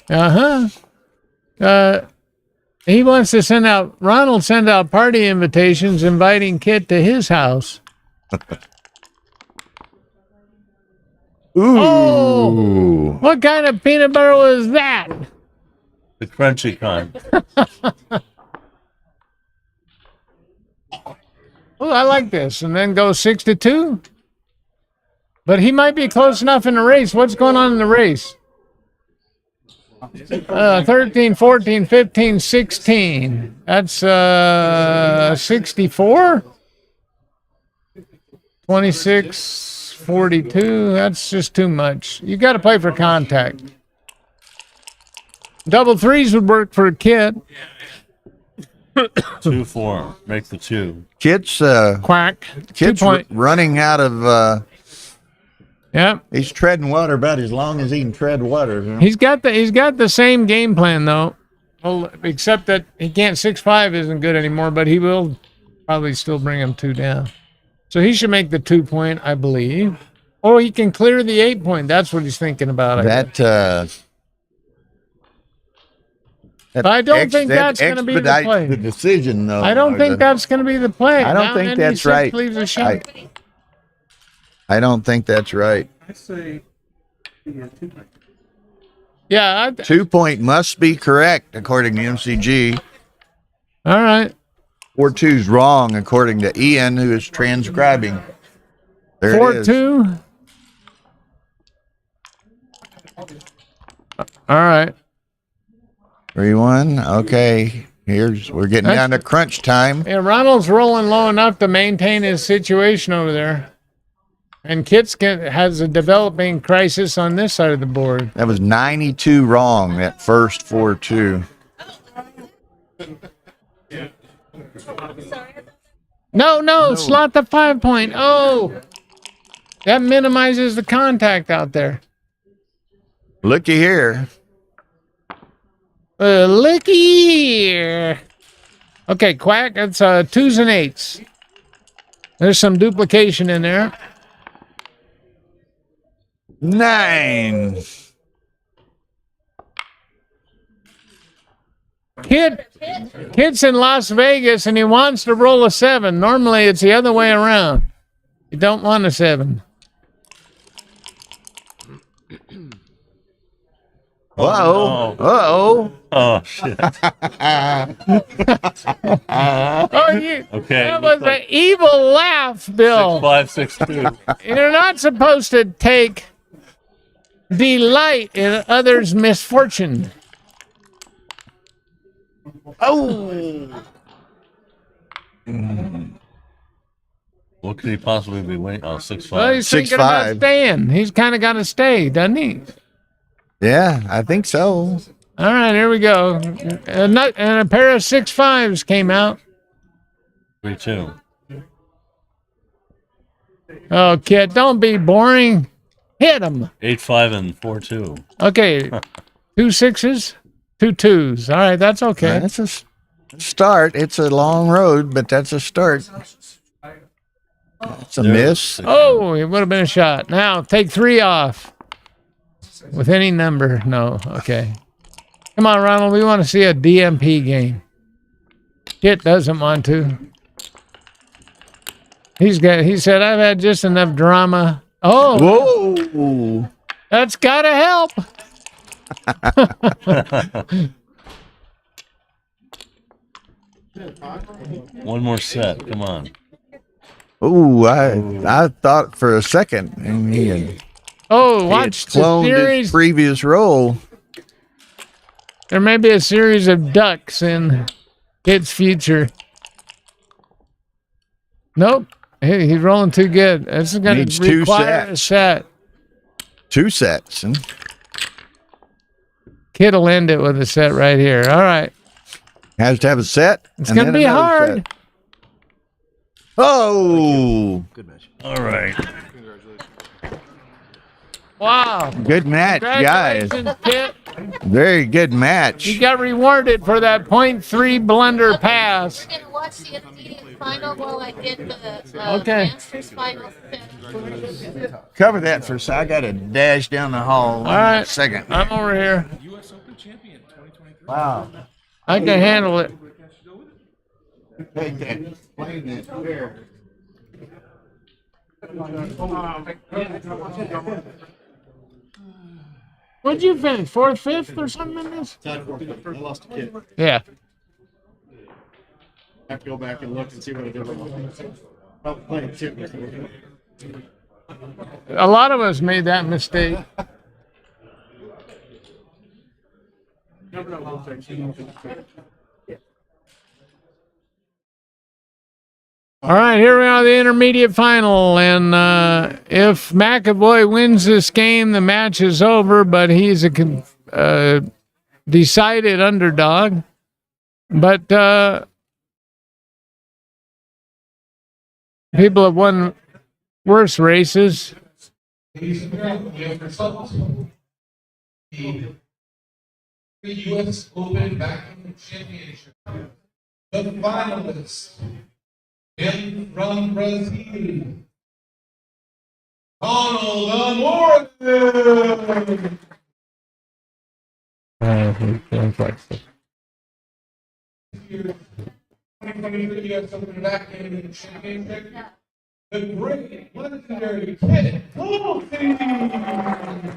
S7: He wants to send out, Ronald send out party invitations inviting Kit to his house.
S1: Ooh.
S7: Oh, what kind of peanut butter was that?
S9: The crunchy kind.
S7: Oh, I like this. And then go 6-2. But he might be close enough in the race. What's going on in the race? 13, 14, 15, 16. That's 64. 26, 42. That's just too much. You got to play for contact. Double threes would work for a kid.
S9: 2-4. Make the 2.
S1: Kit's
S7: Quack.
S1: Kit's
S7: 2 point.
S1: running out of.
S7: Yep.
S1: He's treading water about as long as he can tread water. You know?
S7: He's got the same game plan though. Well, except that he can't 6-5 isn't good anymore, but he will probably still bring him 2 down. So he should make the 2 point, I believe. Or he can clear the 8 point. That's what he's thinking about. But I don't think that's going to be the play.
S1: The decision, though.
S7: I don't think that's going to be the play.
S1: I don't think that's right.
S7: Leaves a shot.
S1: I don't think that's right.
S10: I say, yeah, 2 point.
S7: Yeah.
S1: 2 point must be correct according to MCG.
S7: All right.
S1: 4-2's wrong according to Ian, who is transcribing. There it is.
S7: 4-2. All right.
S1: 3-1. Okay. We're getting down to crunch time.
S7: Yeah, Ronald's rolling low enough to maintain his situation over there. And Kitts has a developing crisis on this side of the board.
S1: That was 92 wrong, that first 4-2.
S7: No, slot the 5 point. Oh, that minimizes the contact out there.
S1: Looky here.
S7: Looky here. Okay, Quack, it's 2s and 8s. There's some duplication in there.
S1: 9.
S7: Kid's in Las Vegas and he wants to roll a 7. Normally it's the other way around. You don't want a 7.
S1: Uh-oh. Uh-oh.
S9: Oh, shit. Okay.
S7: That was an evil laugh, Bill.
S9: 6-5, 6-2.
S7: You're not supposed to take delight in others' misfortune.
S1: Oh.
S9: What could he possibly be waiting? Oh, 6-5.
S7: Well, he's thinking about staying. He's kind of got to stay, doesn't he?
S1: Yeah, I think so.
S7: All right, here we go. And a pair of 6-5s came out.
S9: 3-2.
S7: Oh, kid, don't be boring. Hit him.
S9: 8-5 and 4-2.
S7: Okay, 2 6s, 2 2s. All right, that's okay.
S1: That's a start. It's a long road, but that's a start. That's a miss.
S7: Oh, it would have been a shot. Now, take 3 off. With any number. No, okay. Come on, Ronald. We want to see a DMP game. Kit doesn't want to. He said, I've had just enough drama. Oh.
S1: Whoa.
S7: That's got to help.
S9: One more set. Come on.
S1: Ooh, I thought for a second, and he had
S7: Watch the
S1: cloned
S7: series.
S1: his previous roll.
S7: There may be a series of ducks in Kit's future. Nope. He's rolling too good. This is going to require a set.
S1: 2 sets.
S7: Kid will end it with a set right here. All right.
S1: Has to have a set.
S7: It's going to be hard.
S1: Set. Oh.
S2: Good match.
S9: All right.
S7: Wow.
S1: Good match, guys.
S7: Congratulations, Kit.
S1: Very good match.
S7: You got rewarded for that .3 blunder pass.
S5: I'm gonna watch the immediate final while I get the
S7: Okay.
S5: Masters final.
S1: Cover that for a second. I got to dash down the hall.
S7: All right.
S1: A second.
S7: I'm over here.
S10: U.S. Open champion 2023.
S1: Wow.
S7: I can handle it.
S1: Take that plane that chair.
S7: What'd you finish? 4th, 5th, or something in this?
S10: I lost a kid.
S7: Yeah.
S10: I have to go back and look and see what I did wrong. Well, playing too.
S7: A lot of us made that mistake. All right, here we are, the intermediate final, and if McAvoy wins this game, the match is over. But he's a decided underdog. But people have won worse races.
S12: The U.S. Open Backgammon Championship. The finalists from Brazil, Donald Morgan. U.S. Open Backgammon Championship. The great legendary Ted Consolation.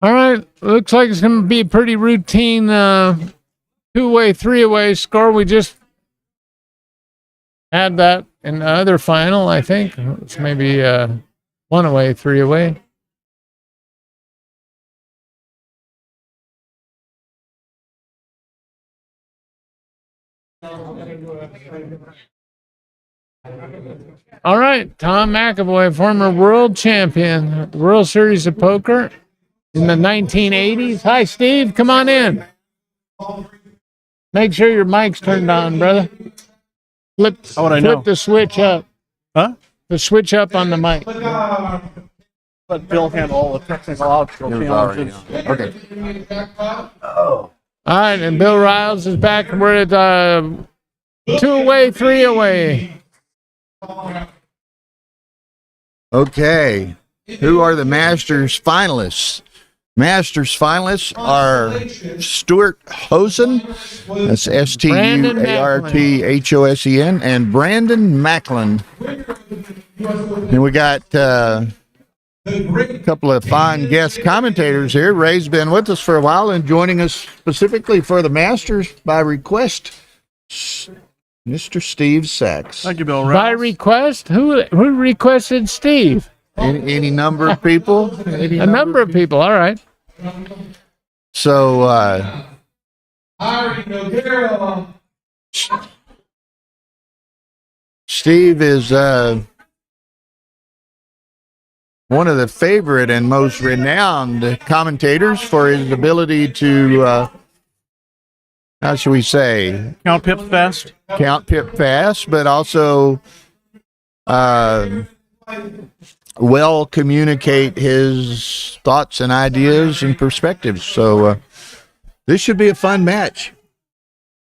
S7: All right, looks like it's going to be a pretty routine two-way, three-way score. We just had that in the other final, I think. It's maybe one-away, three-away. All right, Tom McAvoy, former world champion, World Series of Poker in the 1980s. Hi, Steve. Come on in. Make sure your mic's turned on, brother. Flip the switch up.
S10: Huh?
S7: The switch up on the mic.
S10: Let Bill handle all the technological challenges.
S1: Okay.
S7: All right, and Bill Riles is back. We're at two-away, three-away.
S1: Okay. Who are the Masters finalists? Masters finalists are Stuart Hosen, that's Stuarthosen, and Brandon Macklin. And we got a couple of fine guest commentators here. Ray's been with us for a while and joining us specifically for the Masters by request, Mr. Steve Sachs.
S10: Thank you, Bill.
S7: By request? Who requested Steve?
S1: Any number of people?
S7: A number of people, all right.
S1: So, Steve is one of the favorite and most renowned commentators for his ability to, how should we say?
S10: Count pips fast.
S1: Count pip fast, but also well communicate his thoughts and ideas and perspectives. So this should be a fun match.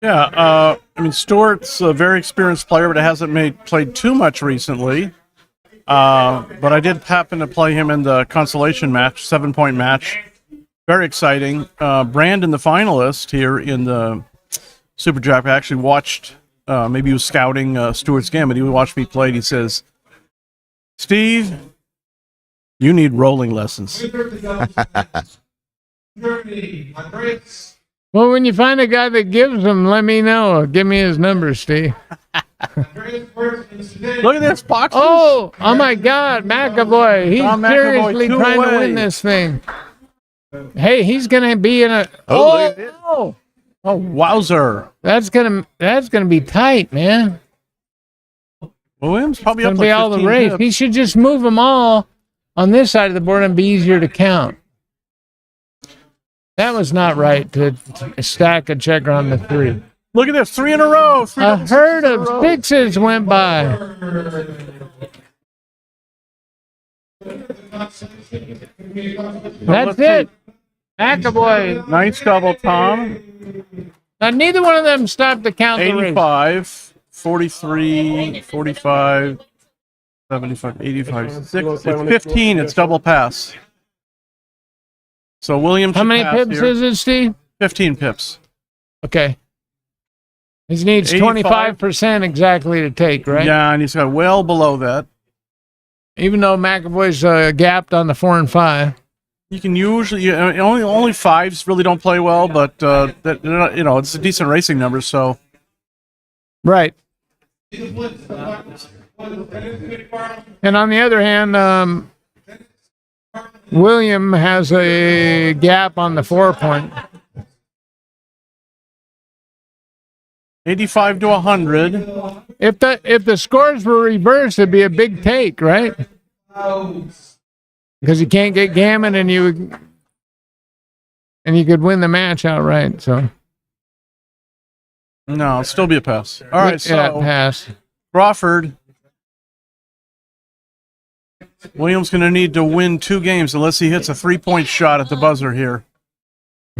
S10: Yeah, I mean, Stuart's a very experienced player, but hasn't played too much recently. But I did happen to play him in the Consolation match, 7-point match. Very exciting. Brandon, the finalist here in the Super Jackpot, actually watched, maybe he was scouting Stuart's game, but he watched me play, and he says, Steve, you need rolling lessons.
S7: Well, when you find a guy that gives them, let me know. Give me his number, Steve.
S10: Look at this box.
S7: Oh my God, McAvoy. He's seriously trying to win this thing. Hey, he's gonna be in a. Oh,
S10: wowzer!
S7: That's gonna be tight, man.
S10: Williams probably
S7: It's
S10: up
S7: gonna be
S10: like
S7: all the
S10: 15
S7: race.
S10: pips.
S7: He should just move them all on this side of the board and be easier to count. That was not right to stack a checker on the 3.
S10: Look at this, 3 in a row.
S7: A herd of 6s went by. That's it. McAvoy.
S10: Nice double, Tom.
S7: Now, neither one of them stopped to count the race.
S10: 85, 43, 45, 75, 85, 6. It's 15. It's double pass. So Williams.
S7: How many pips is it, Steve?
S10: 15 pips.
S7: Okay. He needs 25% exactly to take, right?
S10: Yeah, and he's got well below that.
S7: Even though McAvoy's gapped on the 4 and 5.
S10: You can usually only 5s really don't play well, but it's a decent racing number. So.
S7: Right. And on the other hand, William has a gap on the 4-point.
S10: 85 to 100.
S7: If the scores were reversed, it'd be a big take, right? Because you can't get Gammon, and you could win the match outright. So
S10: No, it'll still be a pass. All right, so
S7: yeah, pass.
S10: Crawford. Williams going to need to win 2 games unless he hits a 3-point shot at the buzzer here.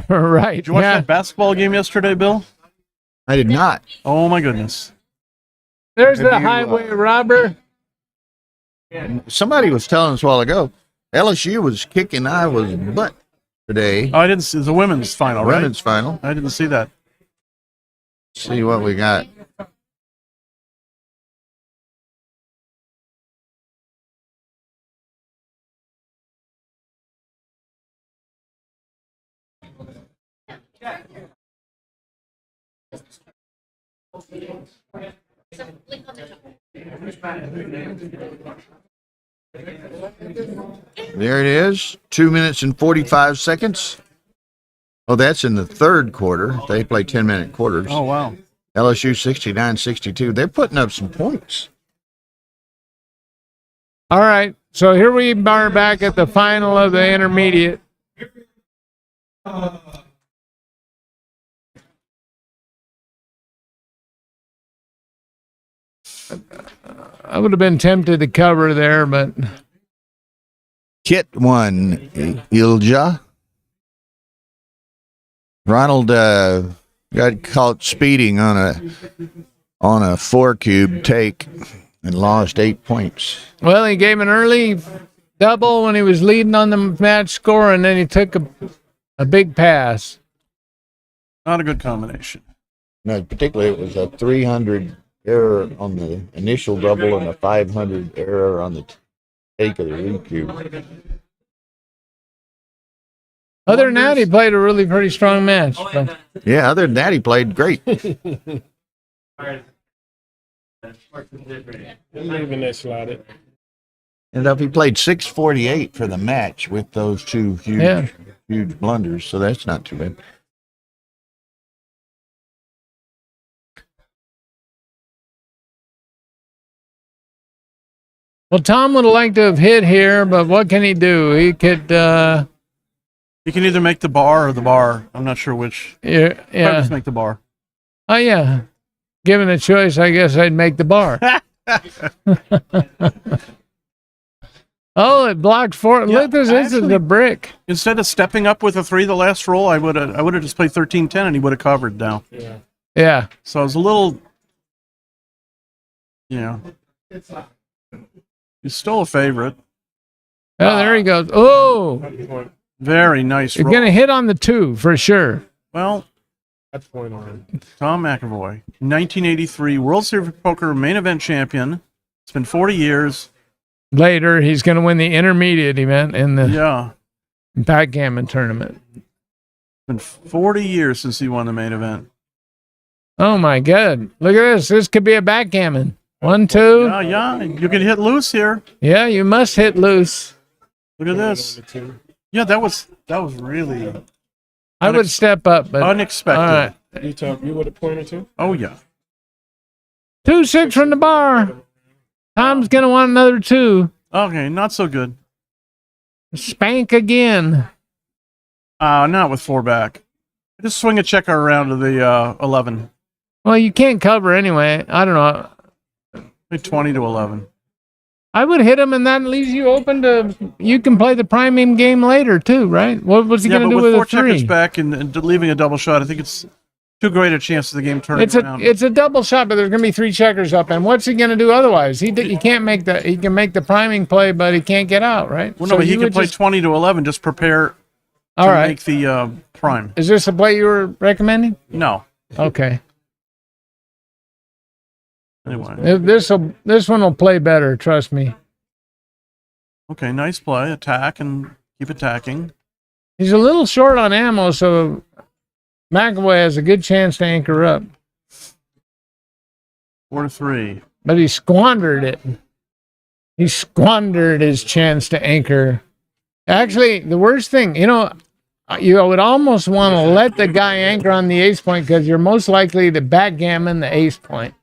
S7: Right.
S10: Did you watch that basketball game yesterday, Bill?
S1: I did not.
S10: Oh, my goodness.
S7: There's the highway robber.
S1: Somebody was telling us a while ago, LSU was kicking Iowa's butt today.
S10: Oh, I didn't see the women's final, right?
S1: Women's final.
S10: I didn't see that.
S1: See what we got. There it is. 2 minutes and 45 seconds. Oh, that's in the third quarter. They play 10-minute quarters.
S10: Oh, wow.
S1: LSU 69-62. They're putting up some points.
S7: All right. So here we are back at the final of the intermediate. I would have been tempted to cover there, but
S1: Kit won Ilja. Ronald got caught speeding on a 4-cube take and lost 8 points.
S7: well, he gave an early double when he was leading on the match score, and then he took a big pass.
S10: Not a good combination.
S1: No, particularly it was a 300 error on the initial double and a 500 error on the take of the re-cube.
S7: Other than that, he played a really pretty strong match. But
S1: Yeah, other than that, he played great.
S8: Even that slotted.
S1: And he played 648 for the match with those two huge blunders, so that's not too bad.
S7: well, Tom would have liked to have hit here, but what can he do? He could.
S10: You can either make the bar or the bar. I'm not sure which.
S7: Yeah.
S10: Probably just make the bar.
S7: Oh yeah. Given a choice, I guess I'd make the bar. Oh, it blocked 4.
S10: Yeah,
S7: Look, this is a brick.
S10: Instead of stepping up with a 3 the last roll, I would have just played 13-10 and he would have covered now.
S7: Yeah.
S10: So I was a little, he's still a favorite.
S7: Oh, there he goes. Oh,
S10: Very nice
S7: you're
S10: roll.
S7: gonna hit on the 2 for sure.
S10: Well,
S8: That's point on.
S10: Tom McAvoy, 1983 World Series of Poker main event champion. It's been 40 years.
S7: Later, he's gonna win the intermediate event in the
S10: Yeah.
S7: backgammon tournament.
S10: It's been 40 years since he won the main event.
S7: Oh my God! Look at this. This could be a backgammon. 1, 2.
S10: Yeah. You can hit loose here.
S7: Yeah, you must hit loose.
S10: Look at this. Yeah, that was really
S7: I would step up, but
S10: unexpected.
S7: all right.
S8: You would have pointed to?
S10: Oh yeah.
S7: 2-6 from the bar. Tom's gonna want another 2.
S10: Okay, not so good.
S7: Spank again.
S10: Not with 4 back. Just swing a checker around to the 11.
S7: Well, you can't cover anyway. I don't know.
S10: Maybe 20 to 11.
S7: I would hit him, and that leaves you open to. You can play the priming game later too, right? What was he
S10: Yeah,
S7: going
S10: but
S7: to do
S10: with
S7: with
S10: 4
S7: a 3?
S10: checkers back and leaving a double shot, I think it's too great a chance of the game turning around.
S7: It's a double shot, but there's going to be 3 checkers up, and what's he going to do otherwise? He can't make the. He can make the priming play, but he can't get out, right?
S10: Well, no, but he can play 20 to 11. Just prepare
S7: All
S10: to
S7: right.
S10: make the prime.
S7: Is this a play you were recommending?
S10: No.
S7: Okay.
S10: Anyway.
S7: This one will play better. Trust me.
S10: Okay, nice play. Attack and keep attacking.
S7: He's a little short on ammo, so McAvoy has a good chance to anchor up.
S10: 4 to 3.
S7: But he squandered it. He squandered his chance to anchor. Actually, the worst thing, you would almost want to let the guy anchor on the ace point because you're most likely to backgammon the ace point.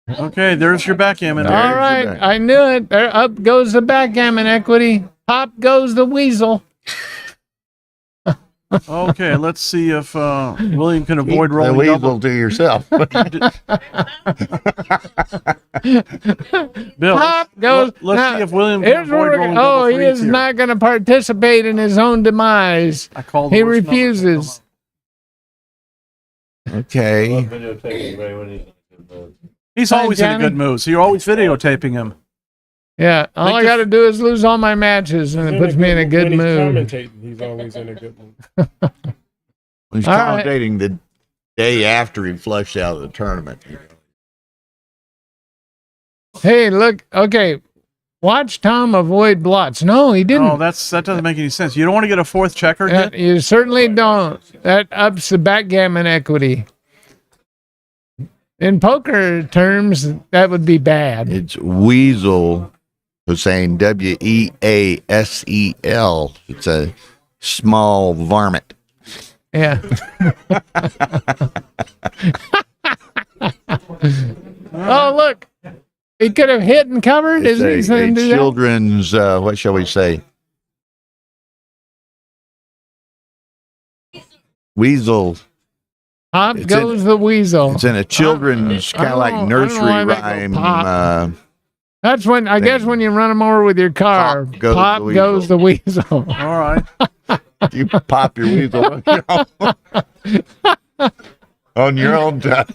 S10: Okay, there's your backgammon.
S7: All right, I knew it. There, up goes the backgammon equity. Pop goes the weasel.
S10: Okay, let's see if William can avoid
S1: The
S10: rolling
S1: weasel
S10: double.
S1: to yourself.
S10: Bill,
S7: Pop goes.
S10: let's
S7: now,
S10: see if William can
S7: here's where
S10: avoid
S7: we're
S10: rolling
S7: go-
S10: double
S7: Oh, he
S10: threes
S7: is
S10: here.
S7: not going to participate in his own demise.
S10: I called
S7: He
S10: the worst number.
S7: refuses.
S1: Okay.
S10: He's
S7: Hi,
S10: always in a
S7: Johnny.
S10: good mood, so you're always videotaping him.
S7: Yeah, all
S10: Make
S7: I
S10: the-
S7: got to do is lose all my matches, and it puts me in a good
S8: when he's
S7: mood.
S8: commentating, he's always in a good mood.
S1: He's
S7: All right.
S1: commentating the day after he flushed out of the tournament.
S7: Hey, look. Okay, watch Tom avoid blots. No, he didn't.
S10: No, that doesn't make any sense. You don't want to get a fourth checker yet?
S7: You certainly don't. That ups the backgammon equity. In poker terms, that would be bad.
S1: It's Weasel Hussein, Weasel. It's a small varmint.
S7: Yeah. Oh, look. He could have hit and covered.
S1: It's
S7: Isn't he
S1: a
S7: saying do that?
S1: children's, what shall we say? Weasel.
S7: Pop
S1: It's
S7: goes the weasel.
S1: It's in a children's kind of like
S7: I don't know
S1: nursery
S7: why they go
S1: rhyme.
S7: pop. That's when I guess when you run them over with your car.
S1: Pop goes the weasel.
S7: Goes the weasel.
S10: All right.
S1: You pop your weasel on your own time.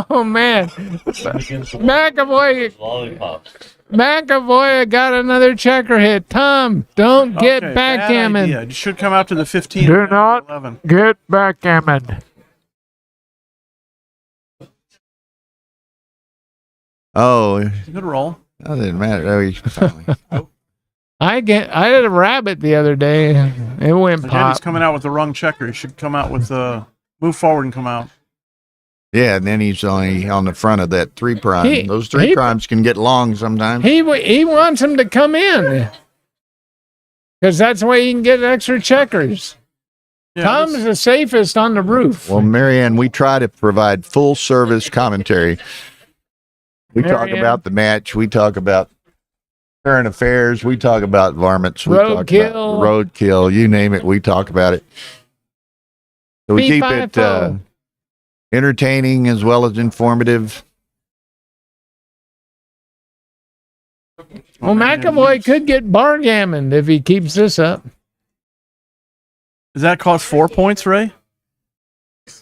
S7: Oh man, McAvoy got another checker hit. Tom, don't get
S10: Okay, bad
S7: backgammon.
S10: idea. You should come out to the 15.
S7: Do not
S10: 11.
S7: get backgammon.
S1: Oh,
S10: It's a good roll.
S1: that didn't matter. Oh,
S7: I had a rabbit the other day. It went
S10: Again,
S7: pop.
S10: he's coming out with the wrong checker. He should come out with move forward and come out.
S1: yeah, and then he's only on the front of that three prime.
S7: He-
S1: Those three
S7: he-
S1: primes can get long sometimes.
S7: He wants him to come in because that's the way he can get extra checkers.
S10: Yeah,
S7: Tom's the safest on the roof.
S1: Well, Marianne, we try to provide full service commentary. We talk
S7: Marianne.
S1: about the match. We talk about current affairs. We talk about varmints. We talk
S7: Roadkill.
S1: about roadkill. You name it, we talk about it. So we keep it
S7: Fee-fi-fo.
S1: entertaining as well as informative.
S7: Well, McAvoy could get bargammoned if he keeps this up.
S10: Does that cost 4 points, Ray?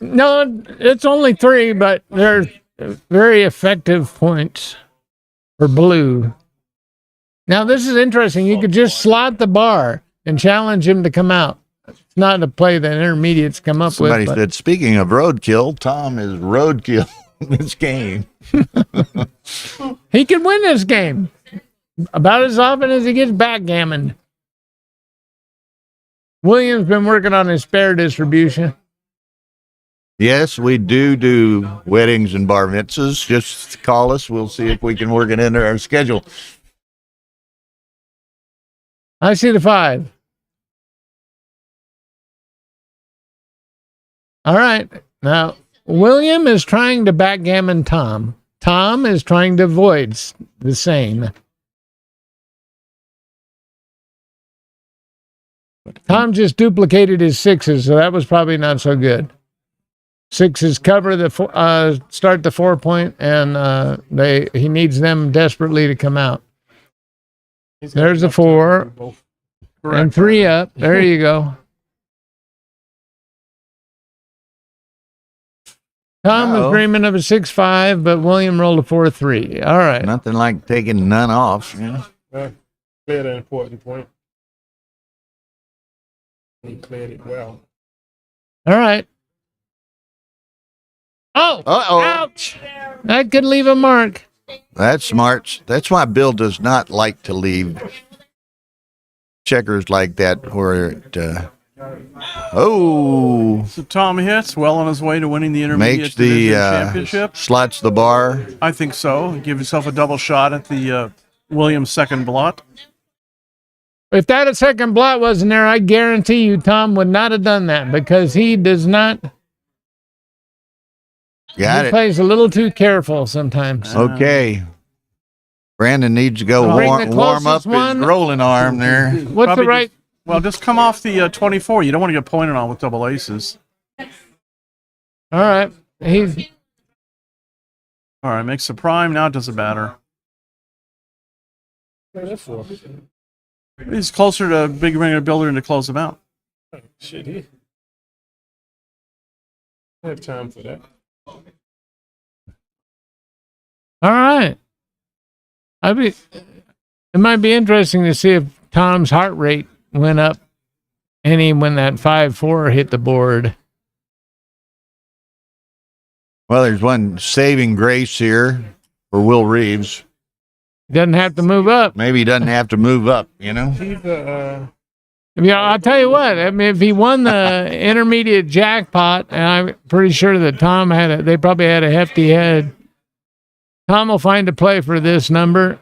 S7: No, it's only 3, but they're very effective points for blue. Now, this is interesting. You could just slot the bar and challenge him to come out. It's not a play that intermediates come up
S1: Somebody
S7: with.
S1: said, speaking of roadkill, Tom is roadkill in this game.
S7: He could win this game about as often as he gets backgammoned. William's been working on his spare distribution.
S1: Yes, we do weddings and bar mitzvahs. Just call us. We'll see if we can work it into our schedule.
S7: I see the 5. All right. Now, William is trying to backgammon Tom. Tom is trying to avoid the same. Tom just duplicated his 6s, so that was probably not so good. 6s cover the start the 4 point, and he needs them desperately to come out. There's a 4 and 3 up. There you go. Tom was
S1: Uh-oh.
S7: dreaming of a 6-5, but William rolled a 4-3. All right.
S1: Nothing like taking none off. You know?
S8: Cleared an important point. He cleared it well.
S7: All right. Oh,
S1: Uh-oh.
S7: ouch. That could leave a mark.
S1: That's smart. That's why Bill does not like to leave checkers like that where it Oh,
S10: So Tom hits, well on his way to winning the intermediate
S1: makes the
S10: division championship.
S1: slots the bar.
S10: I think so. Give yourself a double shot at the Williams second blot.
S7: If that second blot wasn't there, I guarantee you Tom would not have done that because he does not.
S1: Got
S7: he
S1: it.
S7: plays a little too careful sometimes.
S1: Okay. Brandon needs to go
S7: Bring the
S1: warm up
S7: closest one.
S1: his rolling arm there.
S7: What's
S10: Probably
S7: the right?
S10: Well, just come off the 24. You don't want to get pointed on with double aces.
S7: All right. He's
S10: All right, makes the prime. Now it doesn't matter. He's closer to big ringer builder and to close him out.
S8: Shit, he I have time for that.
S7: all right. It might be interesting to see if Tom's heart rate went up any when that 5-4 hit the board.
S1: Well, there's one saving grace here for Will Reeves.
S7: Doesn't have to move up.
S1: Maybe he doesn't have to move up, you know?
S8: He's
S7: Yeah, I'll tell you what. I mean, if he won the intermediate jackpot, and I'm pretty sure that Tom they probably had a hefty head. Tom will find a play for this number,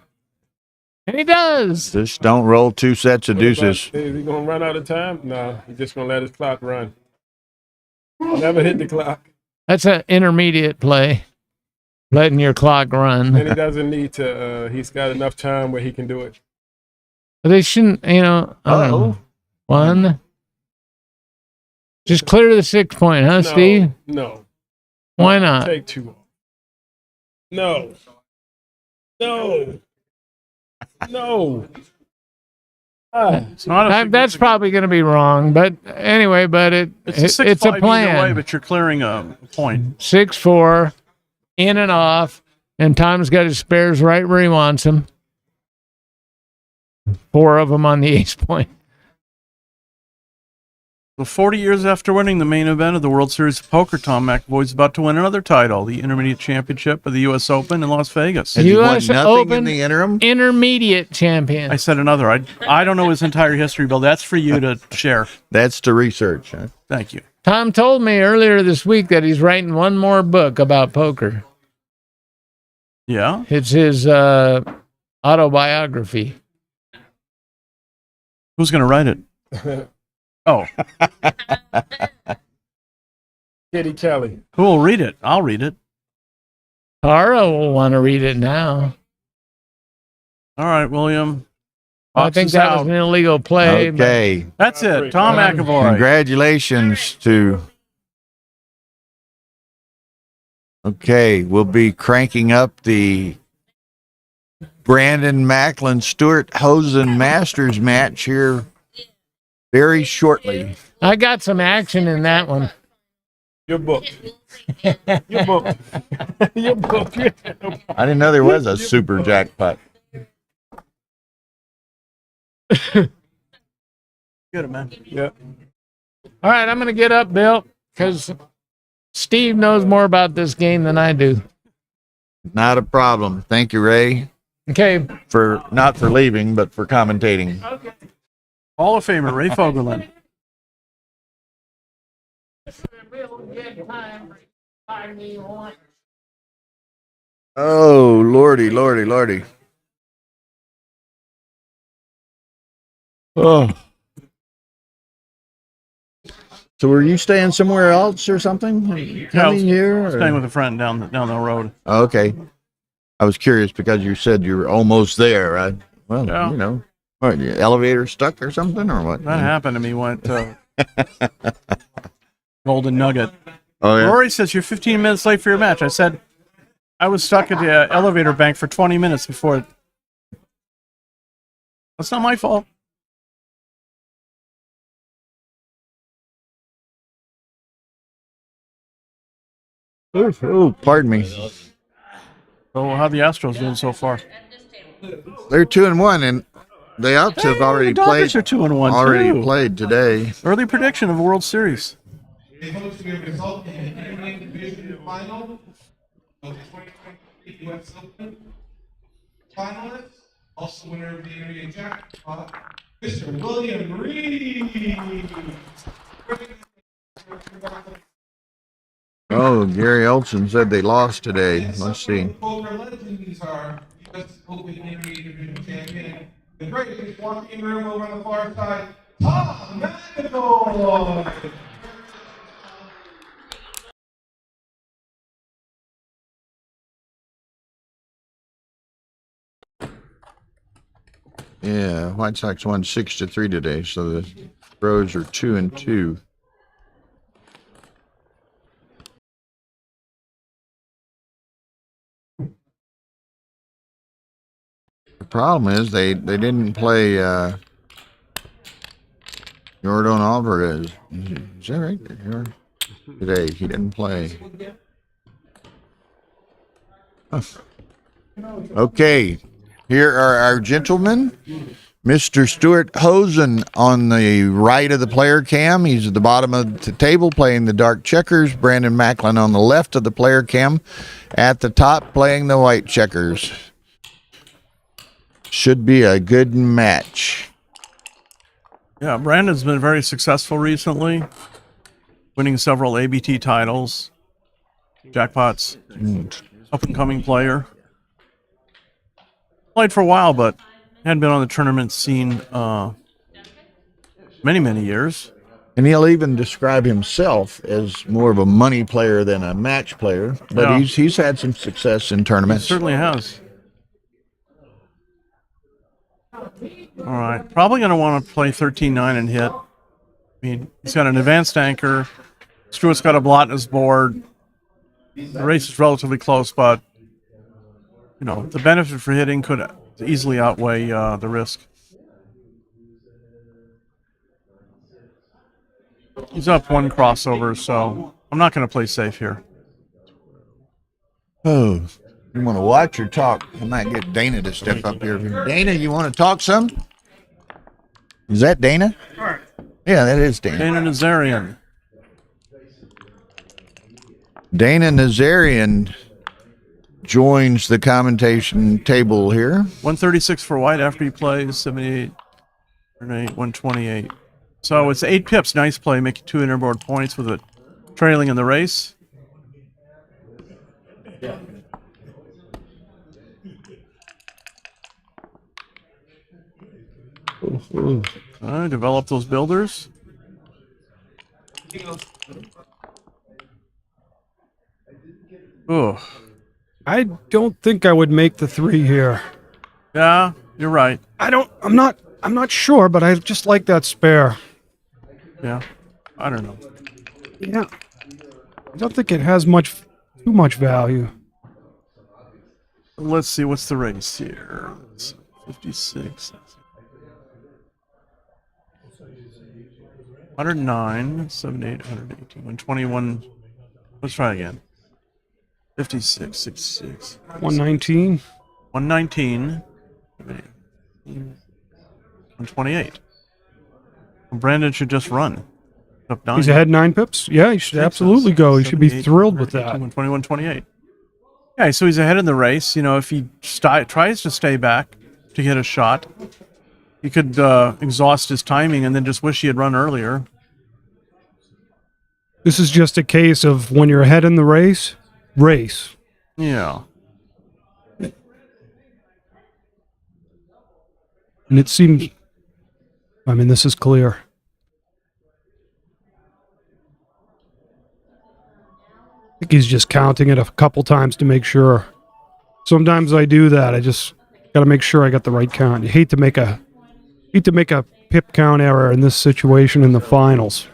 S7: and he does.
S1: Just don't roll two sets of deuces.
S8: Is he gonna run out of time? No, he's just gonna let his clock run. Never hit the clock.
S7: That's an intermediate play, letting your clock run.
S8: And he doesn't need to. He's got enough time where he can do it.
S7: But they shouldn't, I don't know. One. Just clear the 6 point, huh, Steve?
S8: No.
S7: Why not?
S8: Take two. No. No. No.
S10: It's not a
S7: That's probably going to be wrong, but anyway, but
S10: it's a
S7: it's a plan.
S10: either way, but you're clearing a point.
S7: 6-4, in and off, and Tom's got his spares right where he wants them. 4 of them on the ace point.
S10: So 40 years after winning the main event of the World Series of Poker, Tom McAvoy's about to win another title, the Intermediate Championship of the U.S. Open in Las Vegas.
S1: Has he won
S7: US
S1: nothing
S7: Open
S1: in the interim?
S7: Intermediate champion.
S10: I said another. I don't know his entire history, Bill. That's for you to share.
S1: That's to research, huh?
S10: Thank you.
S7: Tom told me earlier this week that he's writing one more book about poker.
S10: Yeah?
S7: It's his autobiography.
S10: Who's going to write it? Oh.
S8: Kitty Kelly.
S10: Who will read it? I'll read it.
S7: Tara will want to read it now.
S10: All right, William.
S7: I think that was an illegal play.
S1: Okay.
S10: That's it. Tom McAvoy.
S1: Congratulations to. Okay, we'll be cranking up the Brandon Macklin Stewart Hosen Masters match here very shortly.
S7: I got some action in that one.
S8: You're booked. You're booked. You're booked.
S1: I didn't know there was a super jackpot.
S10: Good, man.
S8: Yeah.
S7: All right, I'm going to get up, Bill, because Steve knows more about this game than I do.
S1: Not a problem. Thank you, Ray.
S7: Okay.
S1: For not for leaving, but for commentating.
S7: Okay.
S10: Hall of Famer Ray Fogerlund.
S1: Oh, lordy, lordy, lordy. Oh. So were you staying somewhere else or something? Coming here?
S10: Staying with a friend down the road.
S1: Oh, okay. I was curious because you said you were almost there, right? Well,
S10: Yeah.
S1: you know, what, your elevator stuck or something or what?
S10: That happened to me when Golden Nugget.
S1: Oh, yeah.
S10: Rory says you're 15 minutes late for your match. I said I was stuck at the elevator bank for 20 minutes before. That's not my fault.
S1: Oh, pardon me.
S10: So how the Astros doing so far?
S1: They're 2-1, and the Ups have already
S10: the
S1: played.
S10: Dodgers are 2-1
S1: Already
S10: too.
S1: played today.
S10: Early prediction of a World Series.
S12: They host a result in the Intermediate Division final of the 2023 US Open. Finalists, also winner of the Intermediate Jackpot, Mr. William Reed.
S1: Oh, Gary Olson said they lost today. Let's see.
S12: Poker legends are U.S. Open Intermediate Division champion. The greatest walking room over on the far side, Tom McIntyre.
S1: Yeah, White Sox won 6-3 today, so the Pros are 2-2. The problem is they didn't play Jordan Alvarez. Is that right? Today he didn't play. Huh. Okay, here are our gentlemen. Mr. Stuart Hosen on the right of the player cam. He's at the bottom of the table playing the dark checkers. Brandon Macklin on the left of the player cam at the top playing the white checkers. Should be a good match.
S10: Yeah, Brandon's been very successful recently, winning several ABT titles. Jackpot's up-and-coming player. Played for a while, but hadn't been on the tournament scene many years.
S1: And he'll even describe himself as more of a money player than a match player. But
S10: Yeah.
S1: he's had some success in
S10: He
S1: tournaments.
S10: certainly has. All right, probably going to want to play 13-9 and hit. I mean, he's got an advanced anchor. Stewart's got a blot in his board. The race is relatively close, but you know the benefit for hitting could easily outweigh the risk. He's up one crossover, so I'm not going to play safe here.
S1: Oh, you want to watch or talk? I might get Dana to step up here. Dana, you want to talk some? Is that Dana? Yeah, that is Dana.
S10: Dana Nazarian.
S1: Dana Nazarian joins the commentation table here.
S10: 136 for white after he plays 78, 128. So it's 8 pips. Nice play, making 2 interboard points with it trailing in the race. Develop those builders. Oh,
S13: I don't think I would make the 3 here.
S10: yeah, you're right.
S13: I'm not sure, but I just like that spare.
S10: Yeah, I don't know.
S13: Yeah. I don't think it has too much value.
S10: Let's see, what's the race here? 56. 109, 78, 118, 121. Let's try again. 56, 66.
S13: 119.
S10: 119. 128. Brandon should just run. Up 9.
S13: He's ahead 9 pips? Yeah, he should absolutely go. He should be thrilled with that.
S10: 121, 28. Yeah, so he's ahead in the race. You know, if he tries to stay back to hit a shot, he could exhaust his timing and then just wish he had run earlier.
S13: This is just a case of when you're ahead in the race.
S10: Yeah.
S13: And it seems, I mean, this is clear. I think he's just counting it a couple times to make sure. Sometimes I do that. I just got to make sure I got the right count. You hate to make a pip count error in this situation in the finals.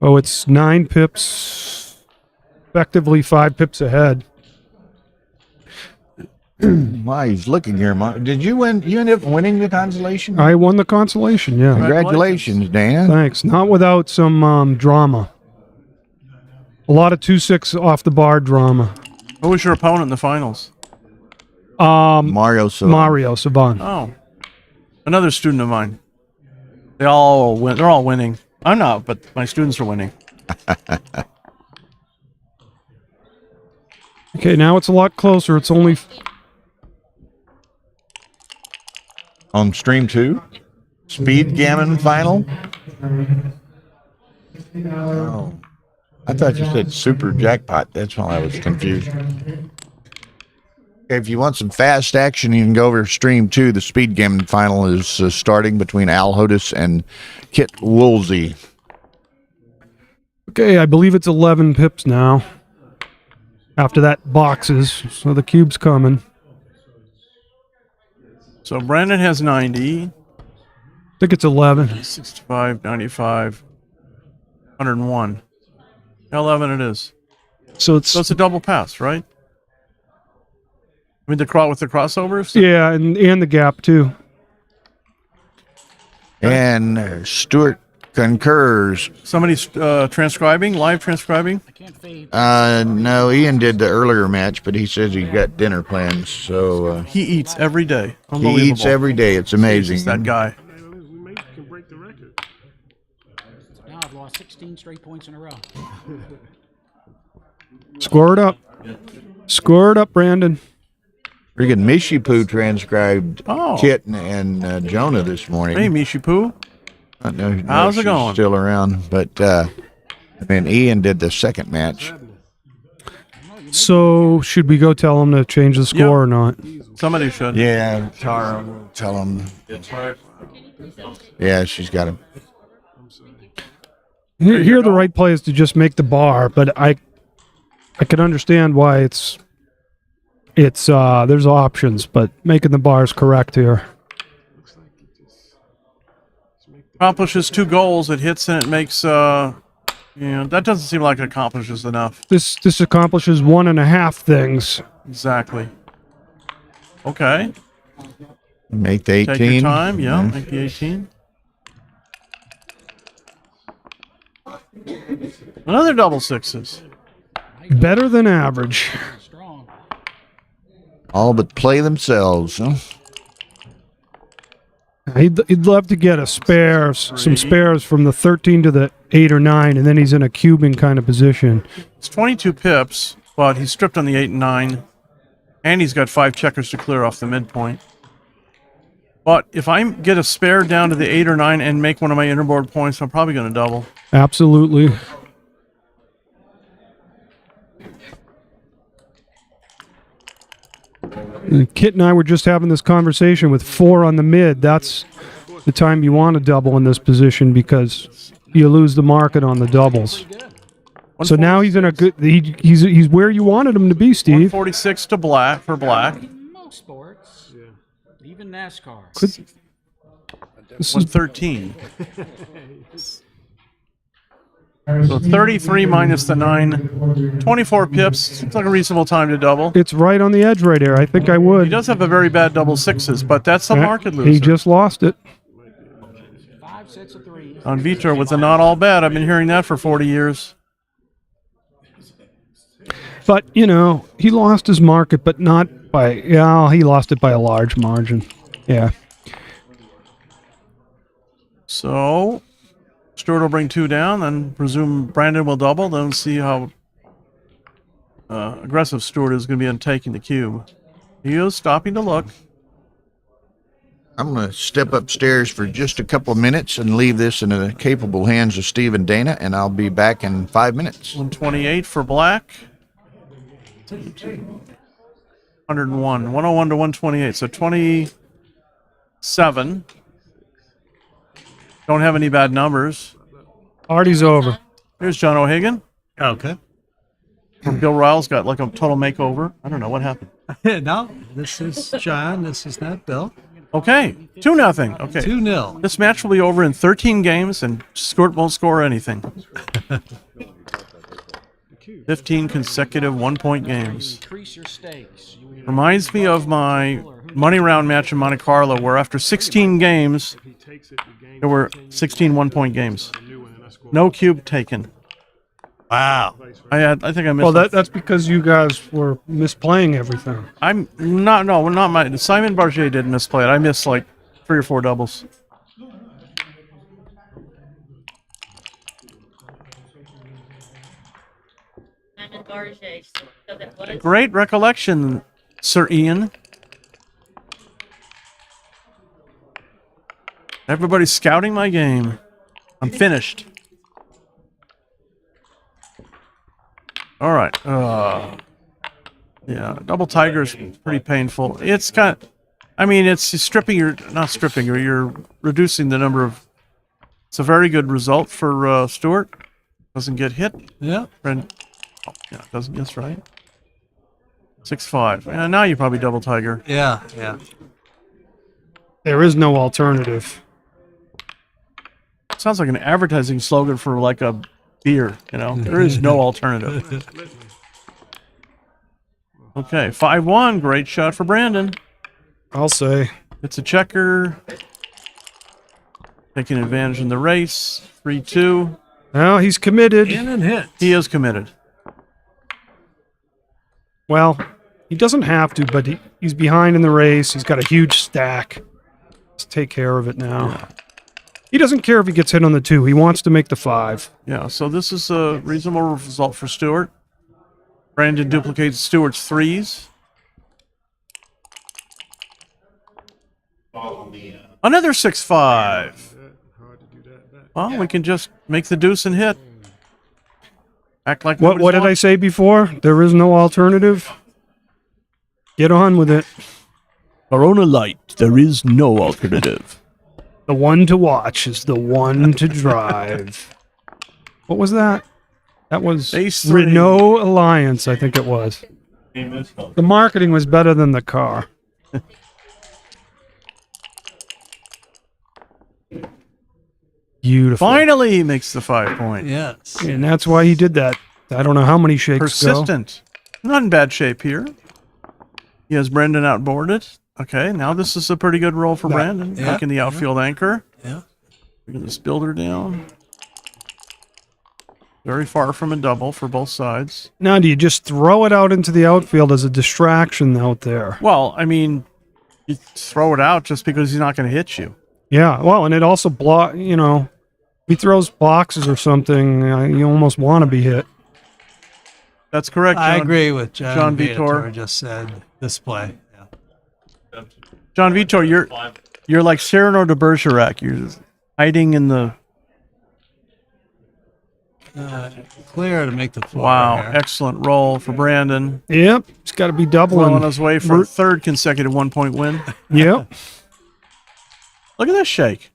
S13: Oh, it's 9 pips, effectively 5 pips ahead.
S1: Why he's looking here, Mark. Did you win? You ended up winning the consolation?
S13: I won the consolation, yeah.
S1: Congratulations, Dan.
S13: Thanks. Not without some drama. A lot of 2-6 off the bar drama.
S10: Who was your opponent in the finals?
S1: Mario
S13: Saban.
S10: Oh, another student of mine. They're all winning. I'm not, but my students are winning.
S13: Okay, now it's a lot closer. It's only
S1: On stream 2, Speed Gammon final. Oh, I thought you said Super Jackpot. That's why I was confused. If you want some fast action, you can go over to stream 2. The Speed Gammon final is starting between Al Hodis and Kit Woolsey.
S13: okay. I believe it's 11 pips now. After that, boxes. So the cube's coming.
S10: So Brandon has 90,
S13: I think it's 11.
S10: 65, 95, 101. 11 it is.
S13: So it's
S10: So it's a double pass, right? I mean, with the crossovers?
S13: yeah, and the gap too.
S1: And Stuart concurs.
S10: Somebody's transcribing, live transcribing?
S1: No, Ian did the earlier match, but he says he got dinner plans. So
S10: He eats every day.
S1: he
S10: Unbelievable.
S1: eats every day. It's amazing.
S10: He's that guy.
S14: Now I've lost 16 straight points in a row.
S13: Score it up. Score it up, Brandon.
S1: Freaking Mishipu transcribed
S10: Oh.
S1: Kit and Jonah this morning.
S10: Hey, Mishipu.
S1: I don't know if
S10: How's it
S1: she's
S10: going?
S1: Still around, but and Ian did the second match.
S13: So should we go tell him to change the score or not?
S10: Somebody should.
S1: Yeah, Tara will tell him. Yeah, she's got him.
S13: Here are the right play is to just make the bar, but I can understand why it's there's options, but making the bars correct here.
S10: Accomplishes 2 goals. It hits and it makes, that doesn't seem like it accomplishes enough.
S13: This accomplishes 1.5 things.
S10: Exactly. Okay.
S1: Make the 18.
S10: Take your time. Yeah, make the 18. Another double sixes.
S13: Better than average.
S1: All but play themselves. Huh?
S13: He'd love to get some spares from the 13 to the 8 or 9, and then he's in a cubing kind of position.
S10: It's 22 pips, but he's stripped on the 8 and 9, and he's got 5 checkers to clear off the midpoint. But if I get a spare down to the 8 or 9 and make one of my interboard points, I'm probably going to double.
S13: Absolutely. And Kit and I were just having this conversation with 4 on the mid. That's the time you want to double in this position because you lose the market on the doubles. So now he's in a good. He's where you wanted him to be, Steve.
S10: 146 to black for black.
S14: Most sports, even NASCAR.
S13: This is
S10: 113. So 33 minus the 9, 24 pips. Seems like a reasonable time to double.
S13: It's right on the edge right here. I think I would.
S10: He does have a very bad double sixes, but that's a market loser.
S13: He just lost it.
S14: 5 sets of 3s.
S10: On Vitra with a not all bad. I've been hearing that for 40 years.
S13: But, he lost his market, but not by, he lost it by a large margin. Yeah.
S10: So, Stuart will bring 2 down, then presume Brandon will double, then see how aggressive Stuart is going to be on taking the cube. He is stopping to look.
S1: I'm going to step upstairs for just a couple of minutes and leave this in the capable hands of Steve and Dana, and I'll be back in 5 minutes.
S10: 128 for black. 101. 101 to 128. So 27. Don't have any bad numbers.
S13: Party's over.
S10: Here's John O'Hagan.
S15: Okay.
S10: Bill Riles got like a total makeover. I don't know what happened.
S4: No, this is John. This is not Bill.
S10: Okay. 2-0. Okay.
S4: 2-0.
S10: This match will be over in 13 games, and Stuart won't score anything. 15 consecutive 1-point games.
S14: Increase your stakes.
S10: Reminds me of my money round match in Monte Carlo, where after 16 games, there were 16 1-point games. No cube taken.
S15: Wow.
S10: I think I missed.
S13: Well, that's because you guys were misplaying everything.
S10: I'm not. No, not my. Simon Barger didn't misplay it. I missed like 3 or 4 doubles.
S5: RJ. So that was.
S10: Great recollection, Sir Ian. Everybody's scouting my game. I'm finished. All right. Yeah, double tiger's pretty painful. It's it's stripping not stripping you're reducing the number of. It's a very good result for Stuart. Doesn't get hit.
S4: Yeah.
S10: Doesn't guess right. 6-5. And now you probably double tiger.
S4: Yeah, yeah.
S13: There is no alternative.
S10: Sounds like an advertising slogan for like a beer, There is no alternative. Okay, 5-1. Great shot for Brandon.
S13: I'll say.
S10: It's a checker. Taking advantage in the race. 3-2.
S13: Well, he's committed.
S4: In and hit.
S10: He is committed.
S13: Well, he doesn't have to, but he's behind in the race. He's got a huge stack. Let's take care of it now.
S10: Yeah.
S13: He doesn't care if he gets hit on the 2. He wants to make the 5.
S10: Yeah, so this is a reasonable result for Stuart. Brandon duplicates Stuart's 3s. Another 6-5. Well, we can just make the deuce and hit. Act like
S13: What did I say before? There is no alternative. Get on with it.
S10: Corona Light. There is no alternative.
S13: The one to watch is the one to drive. What was that? That was
S10: Ace 3.
S13: Renault Alliance, I think it was. The marketing was better than the car. Beautiful.
S10: Finally, he makes the 5 point.
S4: Yes.
S13: And that's why he did that. I don't know how many shakes
S10: Persistent. Not in bad shape here. He has Brandon outboarded. Okay, now this is a pretty good roll for Brandon.
S4: Yeah,
S10: Making the outfield anchor.
S4: Yeah.
S10: Bringing this builder down. Very far from a double for both sides.
S13: Now, do you just throw it out into the outfield as a distraction out there?
S10: Well, I mean, you throw it out just because he's not going to hit you.
S13: Yeah, well, and it also if he throws boxes or something, you almost want to be hit.
S10: That's correct, John.
S4: I agree with John
S10: Vitor.
S4: Vitor just said this play. Yeah.
S10: John Vitor, you're like Cyrano de Bergerac. You're just hiding in the...
S4: Clear to make the 4.
S10: Wow,
S4: here.
S10: excellent roll for Brandon.
S13: Yep, he's got to be doubling.
S10: Well on his way for a third consecutive 1-point win.
S13: Yep.
S10: Look at this shake.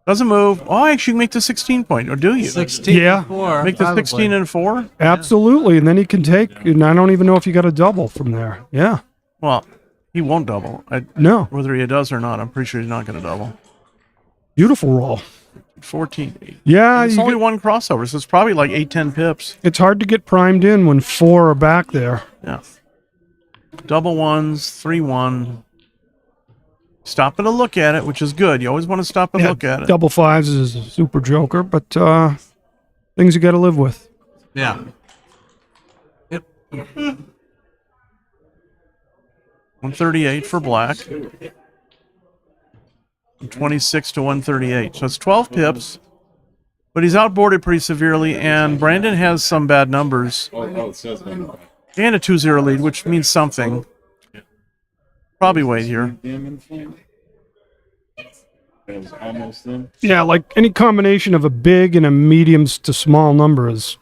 S10: Doesn't move. Oh, actually, you make the 16 point, or do you?
S4: 16
S13: Yeah.
S4: 4.
S10: Make the
S4: probably.
S10: 16 and 4?
S13: Absolutely, and then he can take, and I don't even know if you got a double from there. Yeah.
S10: Well, he won't double.
S13: No.
S10: Whether he does or not, I'm pretty sure he's not going to double.
S13: Beautiful roll.
S10: 14.
S13: Yeah.
S10: It's only one crossover, so it's probably like 8-10 pips.
S13: It's hard to get primed in when 4 are back there.
S10: Yeah. Double ones, 3-1. Stopping to look at it, which is good. You always want to stop and look at it.
S13: Double 5s is a super joker, but things you got to live with.
S4: Yeah. Yep.
S10: 138 for black. 26 to 138. So it's 12 pips, but he's outboarded pretty severely, and Brandon has some bad numbers. And a 2-0 lead, which means something. Probably wait here.
S13: Yeah, like any combination of a big and a medium to small number is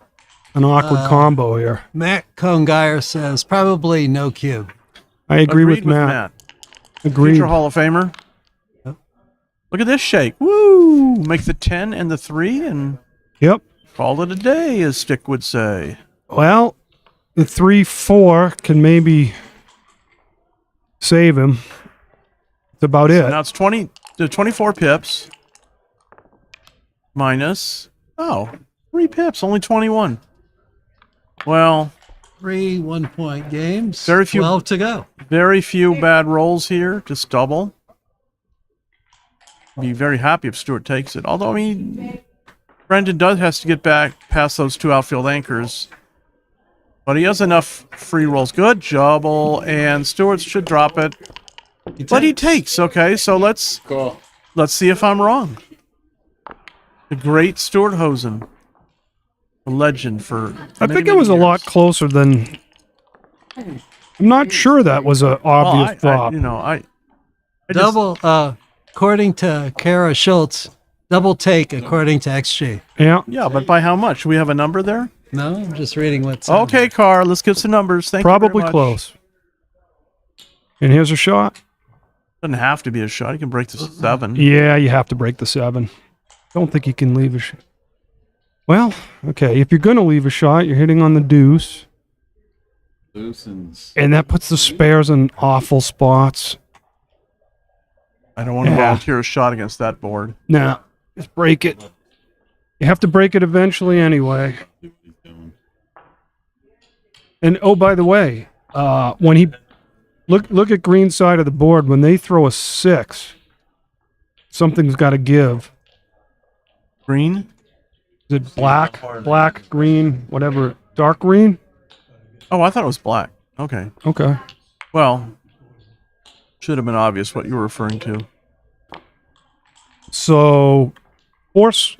S13: an awkward combo here.
S4: Matt Cohn-Geyer says probably no cube.
S13: I agree
S10: Agreed
S13: with Matt. Agreed.
S10: Future Hall of Famer. Look at this shake. Woo! Make the 10 and the 3 and
S13: Yep.
S10: call it a day, as Stick would say.
S13: Well, the 3-4 can maybe save him. That's about
S10: So
S13: it.
S10: now it's 24 pips. Minus, 3 pips, only 21. Well,
S4: 3 1-point games.
S10: Very few-
S4: 12 to go.
S10: very few bad rolls here. Just double. Be very happy if Stuart takes it. Although, I mean, Brendan has to get back past those 2 outfield anchors. But he has enough free rolls. Good double, and Stuart should drop it. But he takes. Okay, so let's see if I'm wrong. The great Stuart Hosen. a legend for.
S13: I think it was a lot closer than. I'm not sure that was an obvious drop.
S10: I
S4: Double, according to Kara Schultz, double take according to XG.
S13: Yeah.
S10: Yeah, but by how much? Do we have a number there?
S4: No, I'm just reading what's.
S10: Okay, Carr, let's get some numbers. Thank you
S13: Probably
S10: very much.
S13: close. And here's a shot.
S10: Doesn't have to be a shot. You can break the 7.
S13: Yeah, you have to break the 7. Don't think you can leave a shot. Well, okay, if you're going to leave a shot, you're hitting on the deuce. And that puts the spares in awful spots.
S10: I don't want to volunteer a shot against that board.
S13: Nah, just break it. You have to break it eventually anyway. And oh, by the way, when he look at green side of the board, when they throw a 6, something's got to give.
S10: Green?
S13: Is it black, green, whatever, dark green?
S10: Oh, I thought it was black. Okay.
S13: Okay.
S10: Well, should have been obvious what you were referring to.
S13: So, force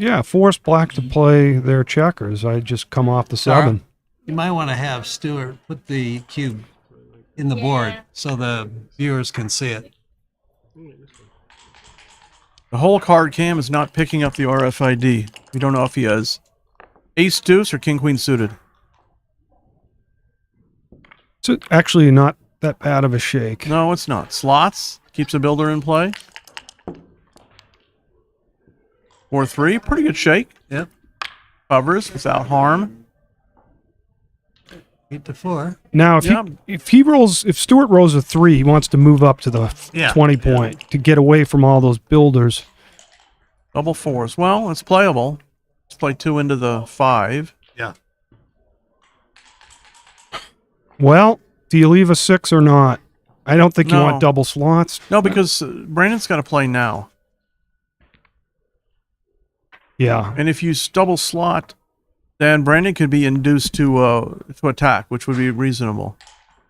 S13: black to play their checkers. I just come off the 7.
S4: You might want to have Stuart put the cube in the board so the viewers can see it.
S10: The whole card cam is not picking up the RFID. We don't know if he has ace deuce or king queen suited.
S13: It's actually not that bad of a shake.
S10: No, it's not. Slots keeps a builder in play. 4-3, pretty good shake.
S4: Yep.
S10: Covers without harm.
S4: 8-4.
S13: Now, if Stuart rolls a 3, he wants to move up to the 20 point to get away from all those builders.
S10: Double 4s. Well, it's playable. Let's play 2 into the 5.
S4: Yeah.
S13: Well, do you leave a 6 or not? I don't think you
S10: No.
S13: want double slots.
S10: No, because Brandon's got to play now.
S13: Yeah.
S10: And if you double slot, then Brandon could be induced to attack, which would be reasonable.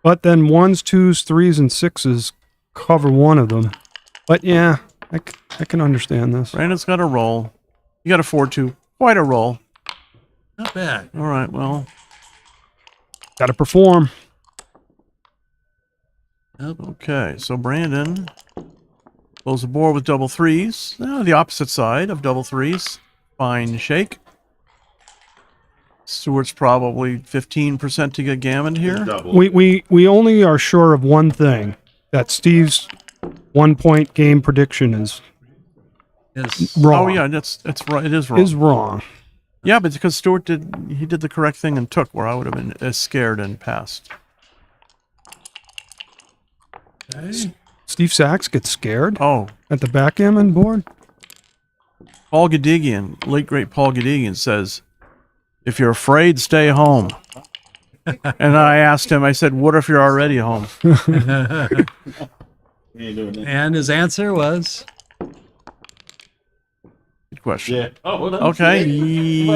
S13: But then 1s, 2s, 3s, and 6s cover one of them. But yeah, I can understand this.
S10: Brandon's got a roll. You got a 4-2. Quite a roll.
S4: Not bad.
S10: All right, well.
S13: Got to perform.
S10: Okay, so Brandon goes the board with double 3s. The opposite side of double 3s. Fine shake. Stewart's probably 15% to get Gammon here.
S13: We only are sure of one thing, that Steve's 1 point game prediction is wrong.
S10: Oh yeah, that's right. It is wrong.
S13: Is wrong.
S10: Yeah, but because Stewart did the correct thing and took where I would have been scared and passed.
S13: Okay. Steve Sachs gets scared.
S10: Oh,
S13: at the backgammon board.
S10: Paul Gadigian, late great Paul Gadigian says, "If you're afraid, stay home." And I asked him, I said, "What if you're already home?"
S4: And his answer was?
S10: Good question.
S9: Yeah. Oh, well,
S10: okay. You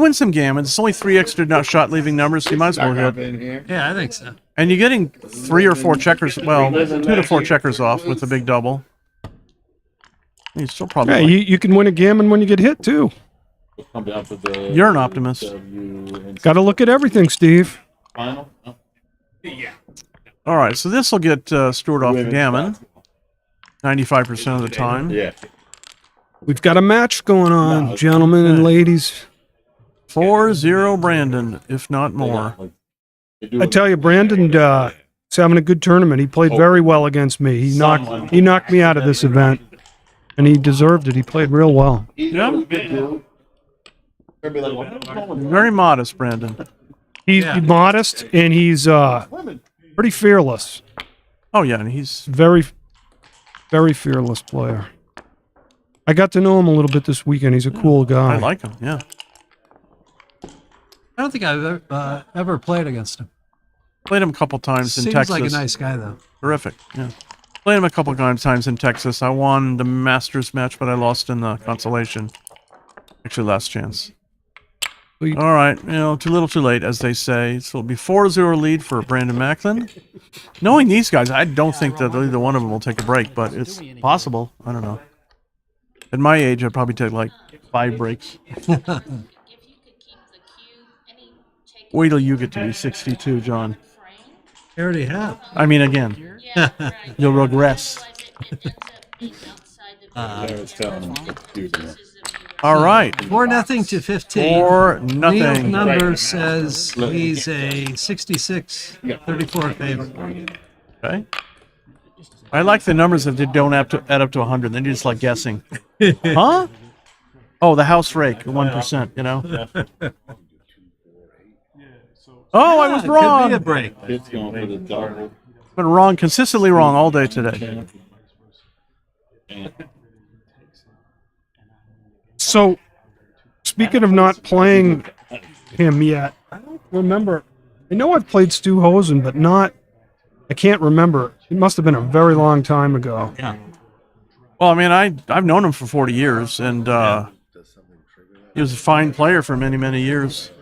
S10: win some gammons. It's only 3 extra shot leaving numbers, so you might as well hit.
S4: Yeah, I think so.
S10: And you're getting 3 or 4 checkers. Well, 2 to 4 checkers off with the big double. You still probably.
S13: Yeah, you can win a gammon when you get hit too.
S10: You're an optimist.
S13: Got to look at everything, Steve.
S9: Final?
S10: All right, so this will get Stuart off the gammon 95% of the time.
S9: Yeah.
S13: We've got a match going on, gentlemen and ladies.
S10: 4-0 Brandon, if not more.
S13: I tell you, Brandon is having a good tournament. He played very well against me. He knocked me out of this event, and he deserved it. He played real well.
S10: Yeah. Very modest, Brandon.
S13: He's modest, and he's pretty fearless.
S10: Oh yeah, and he's
S13: very, very fearless player. I got to know him a little bit this weekend. He's a cool guy.
S10: I like him. Yeah.
S4: I don't think I've ever played against him.
S10: Played him a couple times in
S4: Seems
S10: Texas.
S4: like a nice guy, though.
S10: Terrific. Yeah. Played him a couple times in Texas. I won the Masters match, but I lost in the Consolation. Actually, last chance. All right, too little, too late, as they say. So it'll be 4-0 lead for Brandon Macklin. Knowing these guys, I don't think that either one of them will take a break, but it's possible. I don't know. At my age, I'd probably take like 5 breaks. Wait till you get to be 62, John.
S4: I already have.
S10: I mean, again, you'll regress. All right.
S4: 4-0 to 15.
S10: 4-0.
S4: Neil's number says he's a 66-34 favorite.
S10: Okay. I like the numbers that they don't have to add up to 100. They're just like guessing. Huh? Oh, the house rake, 1%, you know? Oh, I was wrong.
S4: Could be a break.
S9: It's going for the double.
S10: Been wrong, consistently wrong all day today.
S13: So, speaking of not playing him yet, I don't remember. I know I've played Stu Hosen, but not. I can't remember. It must have been a very long time ago.
S10: Yeah. Well, I mean, I've known him for 40 years, and he was a fine player for many, many years.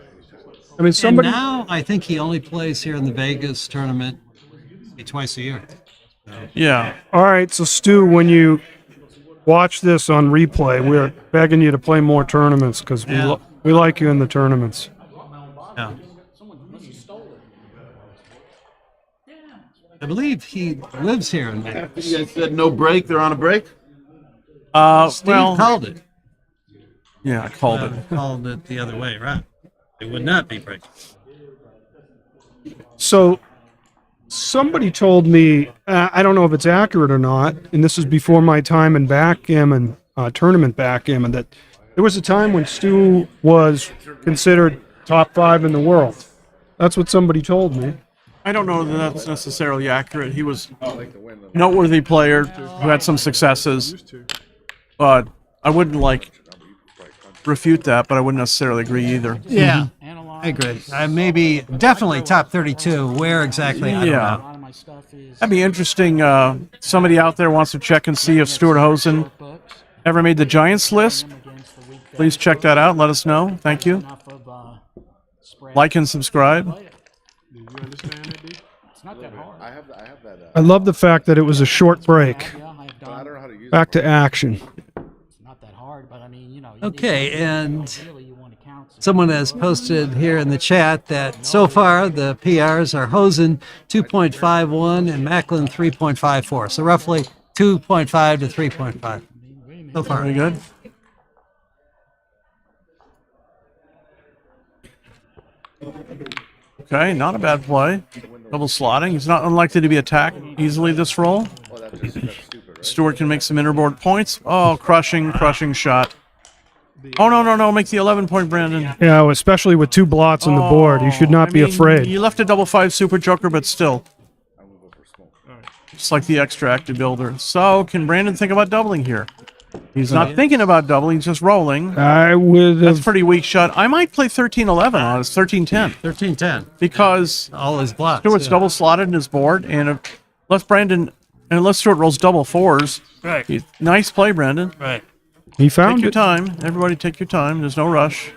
S13: I mean, somebody.
S4: And now I think he only plays here in the Vegas tournament twice a year.
S10: Yeah.
S13: All right, so Stu, when you watch this on replay, we're begging you to play more tournaments because we like you in the tournaments.
S4: Yeah. I believe he lives here in Vegas.
S9: You guys said no break. They're on a break.
S4: Steve
S10: well,
S4: called it.
S10: Yeah, I called it.
S4: Called it the other way, right? It would not be breaking.
S13: So, somebody told me, I don't know if it's accurate or not, and this is before my time in backgammon, tournament backgammon, that there was a time when Stu was considered top 5 in the world. That's what somebody told me.
S10: I don't know that that's necessarily accurate. He was a noteworthy player who had some successes, but I wouldn't refute that, but I wouldn't necessarily agree either.
S4: Yeah, I agree. Maybe definitely top 32. Where exactly? I don't know.
S10: That'd be interesting. Somebody out there wants to check and see if Stuart Hosen ever made the Giants list. Please check that out. Let us know. Thank you. Like and subscribe.
S13: I love the fact that it was a short break. Back to action.
S4: Okay, and someone has posted here in the chat that so far the PRs are Hosen 2.51 and Macklin 3.54. So roughly 2.5 to 3.5. So far.
S10: Very good. Okay, not a bad play. Double slotting. He's not unlikely to be attacked easily this roll. Stewart can make some interboard points. Oh, crushing shot. Oh, no. Make the 11-point, Brandon.
S13: Yeah, especially with 2 blots on the board. You should not be afraid.
S10: You left a double 5 super joker, but still. Just like the extracted builder. So, can Brandon think about doubling here? He's not thinking about doubling, he's just rolling.
S13: I would.
S10: That's a pretty weak shot. I might play 13-11 on his 13-10.
S4: 13-10.
S10: Because
S4: all his blocks.
S10: Stewart's double slotted in his board, and unless Stewart rolls double 4s.
S4: Right.
S10: Nice play, Brandon.
S4: Right.
S13: He found
S10: Take your time. Everybody take your time. There's no rush.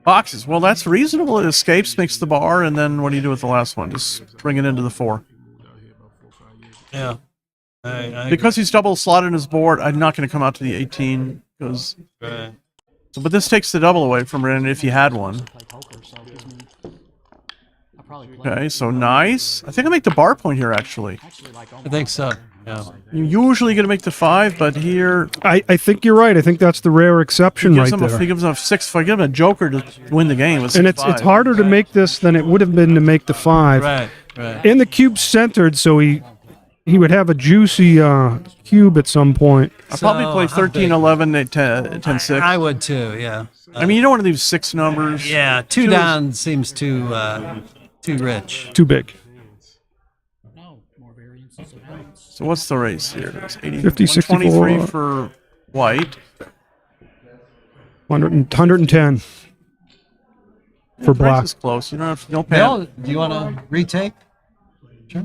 S10: Boxes. Well, that's reasonable. It escapes, makes the bar, and then what do you do with the last one? Just bring it into the 4.
S4: Yeah.
S10: Because he's double slotted in his board, I'm not going to come out to the 18 because.
S4: Right.
S10: So, but this takes the double away from Brandon if he had one. Okay, so nice. I think I make the bar point here actually.
S4: I think so. Yeah.
S10: You're usually going to make the 5, but here
S13: I think you're right. I think that's the rare exception right there.
S10: He gives him a 6. If I give him a joker to win the game,
S13: And it's harder to make this than it would have been to make the 5.
S4: Right.
S13: And the cube's centered, so he would have a juicy cube at some point.
S10: I'll probably play 13-11, 10-6.
S4: I would too. Yeah.
S10: I mean, you don't want to leave 6 numbers.
S4: Yeah, 2 down seems too rich.
S13: Too big.
S10: So what's the race here? It's
S13: 50, 64.
S10: 123 for white.
S13: 110 for
S10: Price
S13: black.
S10: is close. You don't have no
S4: Bill,
S10: pan.
S4: do you want to retake? Sure.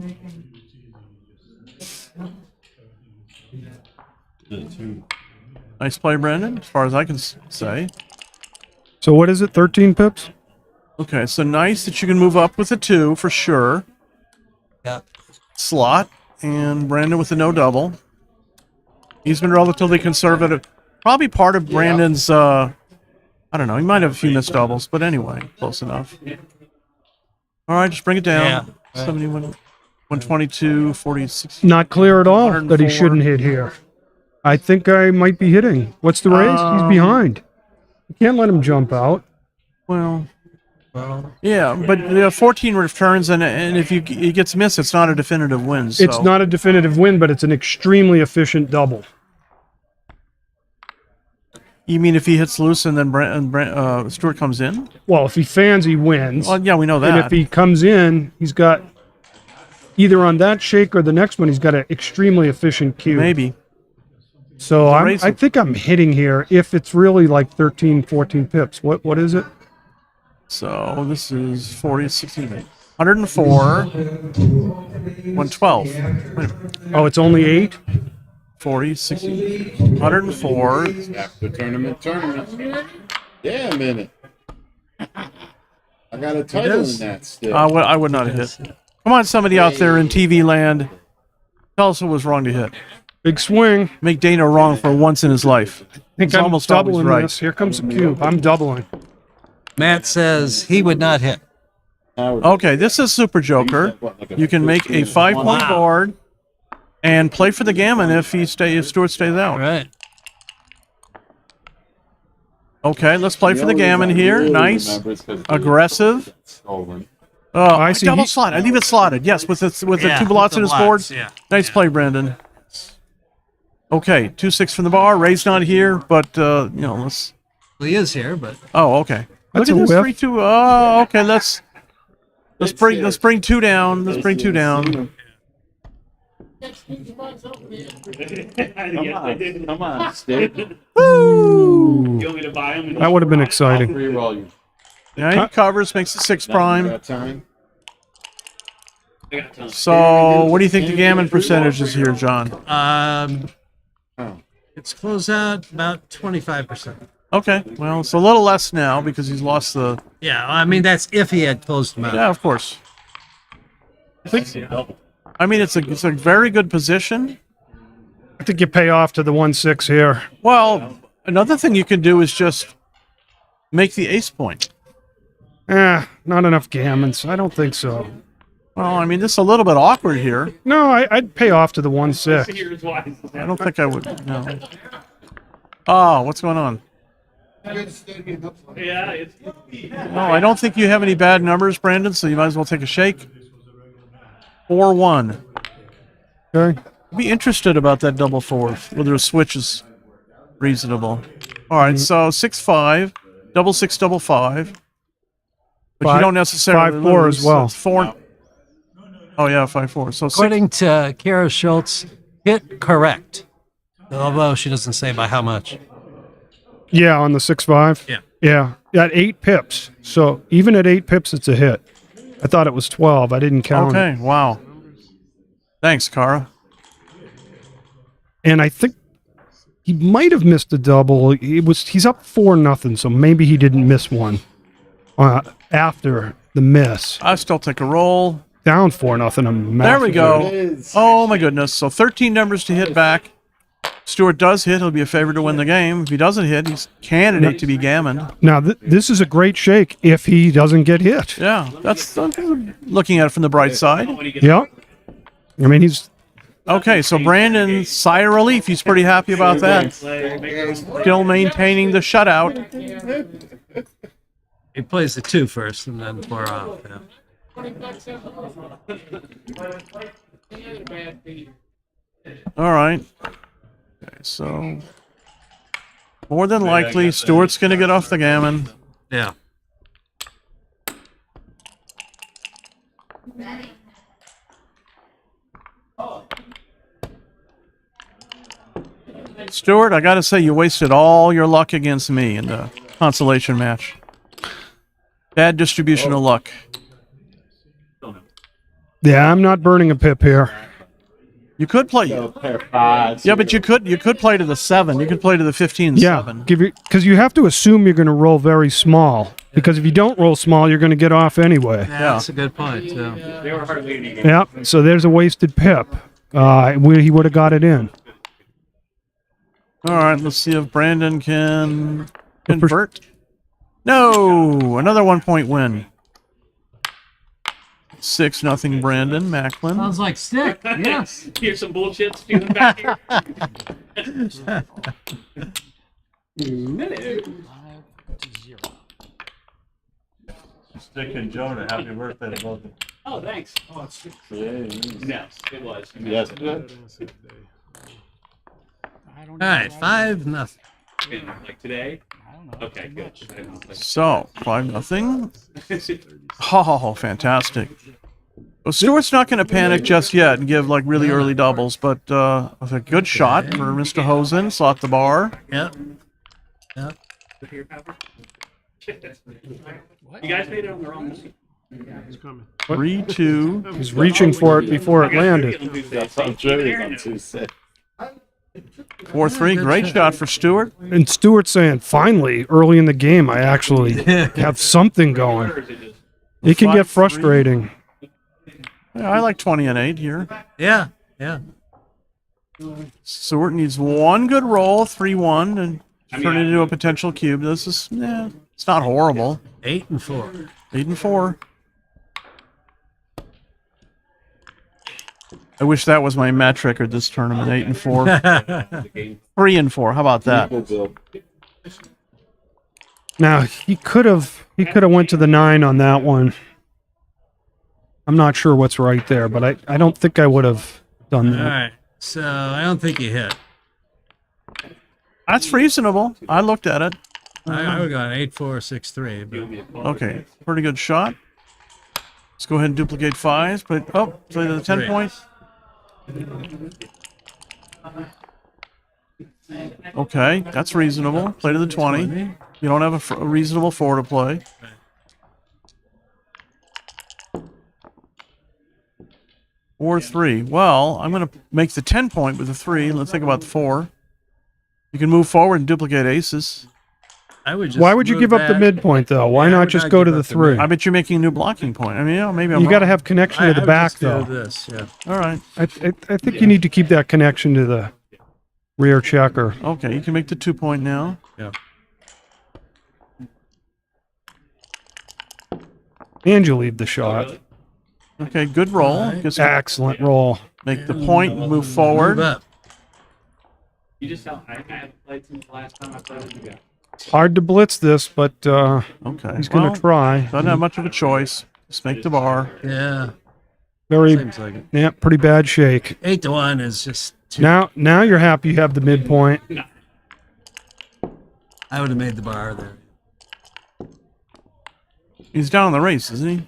S10: Nice play, Brandon, as far as I can say.
S13: So what is it, 13 pips?
S10: Okay, so nice that you can move up with a 2 for sure.
S4: Yeah.
S10: Slot, and Brandon with a no double. He's been relatively conservative. Probably part of Brandon's, I don't know, he might have a few missed doubles, but anyway, close enough. All right, just bring it down.
S4: Yeah, right.
S10: 71, 122, 46.
S13: Not clear at all that he
S10: 104.
S13: shouldn't hit here. I think I might be hitting. What's the raise? He's behind. You can't let him jump out.
S10: Well, yeah, but 14 returns, and if he gets missed, it's not a definitive win. So.
S13: It's not a definitive win, but it's an extremely efficient double.
S10: You mean if he hits loose and then Stewart comes in?
S13: Well, if he fans, he wins.
S10: Well, yeah, we know that.
S13: And if he comes in, he's got either on that shake or the next one, he's got an extremely efficient cue.
S10: Maybe.
S13: So I think I'm hitting here if it's really like 13, 14 pips. What is it?
S10: So this is 40, 16, 104, 112. Wait a minute.
S13: Oh, it's only 8?
S10: 40, 60, 104.
S11: After tournament. Yeah, a minute. I got a title in that still.
S10: I would not have hit. Come on, somebody out there in TV land. Tell us what was wrong to hit.
S13: Big swing.
S10: Make Dana wrong for once in his life.
S13: I think
S10: He's
S13: I'm
S10: almost always
S13: doubling
S10: right.
S13: this. Here comes the cube. I'm doubling.
S4: Matt says he would not hit.
S10: Okay, this is Super Joker. You can make a 5-point board and play for the gammon if Stewart stays out.
S4: Right.
S10: Okay, let's play for the gammon here. Nice, aggressive. Oh, I
S13: see.
S10: double slot. I leave it slotted. Yes, with the two blots in his board.
S4: Yeah.
S10: Nice play, Brandon. Okay, 2-6 from the bar. Ray's not here, but let's.
S4: Well, he is here, but
S10: Oh, okay.
S13: That's
S10: Look
S13: a
S10: at this
S13: whiff.
S10: 3-2. Oh, okay. Let's bring 2 down. Let's bring 2 down.
S11: Come on, Steve.
S10: Woo!
S13: That would have been exciting.
S10: Yeah, he covers, makes it 6 prime.
S11: Got time?
S10: So, what do you think the gammon percentage is here, John?
S4: it's closed out about 25%.
S10: Okay, well, it's a little less now because he's lost the.
S4: Yeah, I mean that's if he had closed him out.
S10: Yeah, of course. I mean, it's a very good position.
S13: I think you pay off to the 1-6 here.
S10: Well, another thing you can do is just make the ace point.
S13: Not enough gammons. I don't think so.
S10: Well, I mean, this is a little bit awkward here.
S13: No, I'd pay off to the 1-6.
S10: I don't think I would. No. Oh, what's going on? No, I don't think you have any bad numbers, Brandon, so you might as well take a shake. 4-1.
S13: Okay.
S10: I'd be interested about that double fourth, whether a switch is reasonable. All right, so 6-5, double 6, double 5. But you don't necessarily
S13: 5-4
S10: lose.
S13: as well.
S10: So 4. Oh, yeah, 5-4. So
S4: According to Kara Schultz, hit correct. Although she doesn't say by how much.
S13: Yeah, on the 6-5?
S4: Yeah.
S13: Yeah. At 8 pips. So even at 8 pips, it's a hit. I thought it was 12. I didn't count it.
S10: Okay, wow. Thanks, Kara.
S13: And I think he might have missed a double. He's up 4-0, so maybe he didn't miss one after the miss.
S10: I still take a roll.
S13: Down 4-0.
S10: There we go. Oh, my goodness. So 13 numbers to hit back. Stewart does hit. He'll be a favorite to win the game. If he doesn't hit, he's candidate to be gammon.
S13: Now, this is a great shake if he doesn't get hit.
S10: Yeah, that's looking at it from the bright side.
S13: Yep. I mean, he's...
S10: Okay, so Brandon, sigh of relief. He's pretty happy about that. Still maintaining the shutout.
S4: He plays the 2 first and then 4 off. Yeah.
S10: All right. Okay, so more than likely, Stewart's going to get off the gammon.
S4: Yeah.
S10: Stewart, I got to say, you wasted all your luck against me in the consolation match. Bad distribution of luck.
S13: Yeah, I'm not burning a pip here.
S10: You could play. Yeah, but you could play to the 7. You could play to the 15
S13: Yeah,
S10: 7.
S13: because you have to assume you're going to roll very small. Because if you don't roll small, you're going to get off anyway.
S4: Yeah, that's a good point. Yeah.
S13: Yep. So there's a wasted pip. He would have got it in.
S10: All right, let's see if Brandon can convert. No, another 1-point win. 6-0 Brandon Macklin.
S14: Sounds like stick. Yes.
S15: Here's some bullshit spewing back here.
S9: Stick and Jonah, happy birthday to both of you.
S15: Oh, thanks.
S11: Oh, it's
S15: No, it was.
S9: Yes.
S14: All
S4: right, 5-0.
S15: Like today? Okay, good.
S10: So 5-0. Oh, fantastic. Well, Stewart's not going to panic just yet and give like really early doubles, but with a good shot for Mr. Hosen, slot the bar.
S4: Yep. Yep.
S15: You guys made it on the wrong.
S11: He's coming.
S10: 3-2.
S13: He's reaching for it before it landed.
S9: That's on Tuesday.
S10: 4-3. Great shot for Stewart.
S13: And Stewart's saying, finally, early in the game, I actually have something going. It can get
S10: 5-3.
S13: frustrating.
S10: Yeah, I like 20 and 8 here.
S4: Yeah. Yeah.
S10: Stewart needs one good roll, 3-1, and turn it into a potential cube. This is, it's not horrible.
S4: 8-4.
S10: 8-4. I wish that was my match record this tournament. 8-4. 3-4. How about that?
S13: Now he could have went to the 9 on that one. I'm not sure what's right there, but I don't think I would have done
S4: All
S13: that.
S4: right. So I don't think you hit.
S10: That's reasonable. I looked at it.
S4: I would have gone 8-4, 6-3.
S10: Okay, pretty good shot. Let's go ahead and duplicate 5s. But play to the 10
S4: Three.
S10: point. Okay, that's reasonable. Play to the 20. You don't have a reasonable 4 to play. Or 3. Well, I'm going to make the 10 point with the 3. Let's think about the 4. You can move forward and duplicate aces.
S13: Why would you give up the midpoint, though? Why not just go to the 3?
S10: I bet you're making a new blocking point. I mean, maybe I'm
S13: You got to
S10: wrong.
S13: have connection to the back, though.
S4: This, yeah.
S10: All right.
S13: I think you need to keep that connection to the rear checker.
S10: Okay, you can make the 2 point now.
S4: Yeah.
S13: And you leave the shot.
S10: Okay, good roll. Guess
S13: Excellent roll.
S10: make the point, move forward.
S4: Move up.
S15: You just tell. I haven't played since the last time I played with you guys.
S13: Hard to blitz this, but
S10: Okay.
S13: he's going to try.
S10: Doesn't have much of a choice. Just make the bar.
S4: Yeah.
S13: Very,
S4: Seems like it.
S13: yeah, pretty bad shake.
S4: 8-1 is just too.
S13: Now you're happy you have the midpoint.
S4: I would have made the bar there.
S10: He's down in the race, isn't he?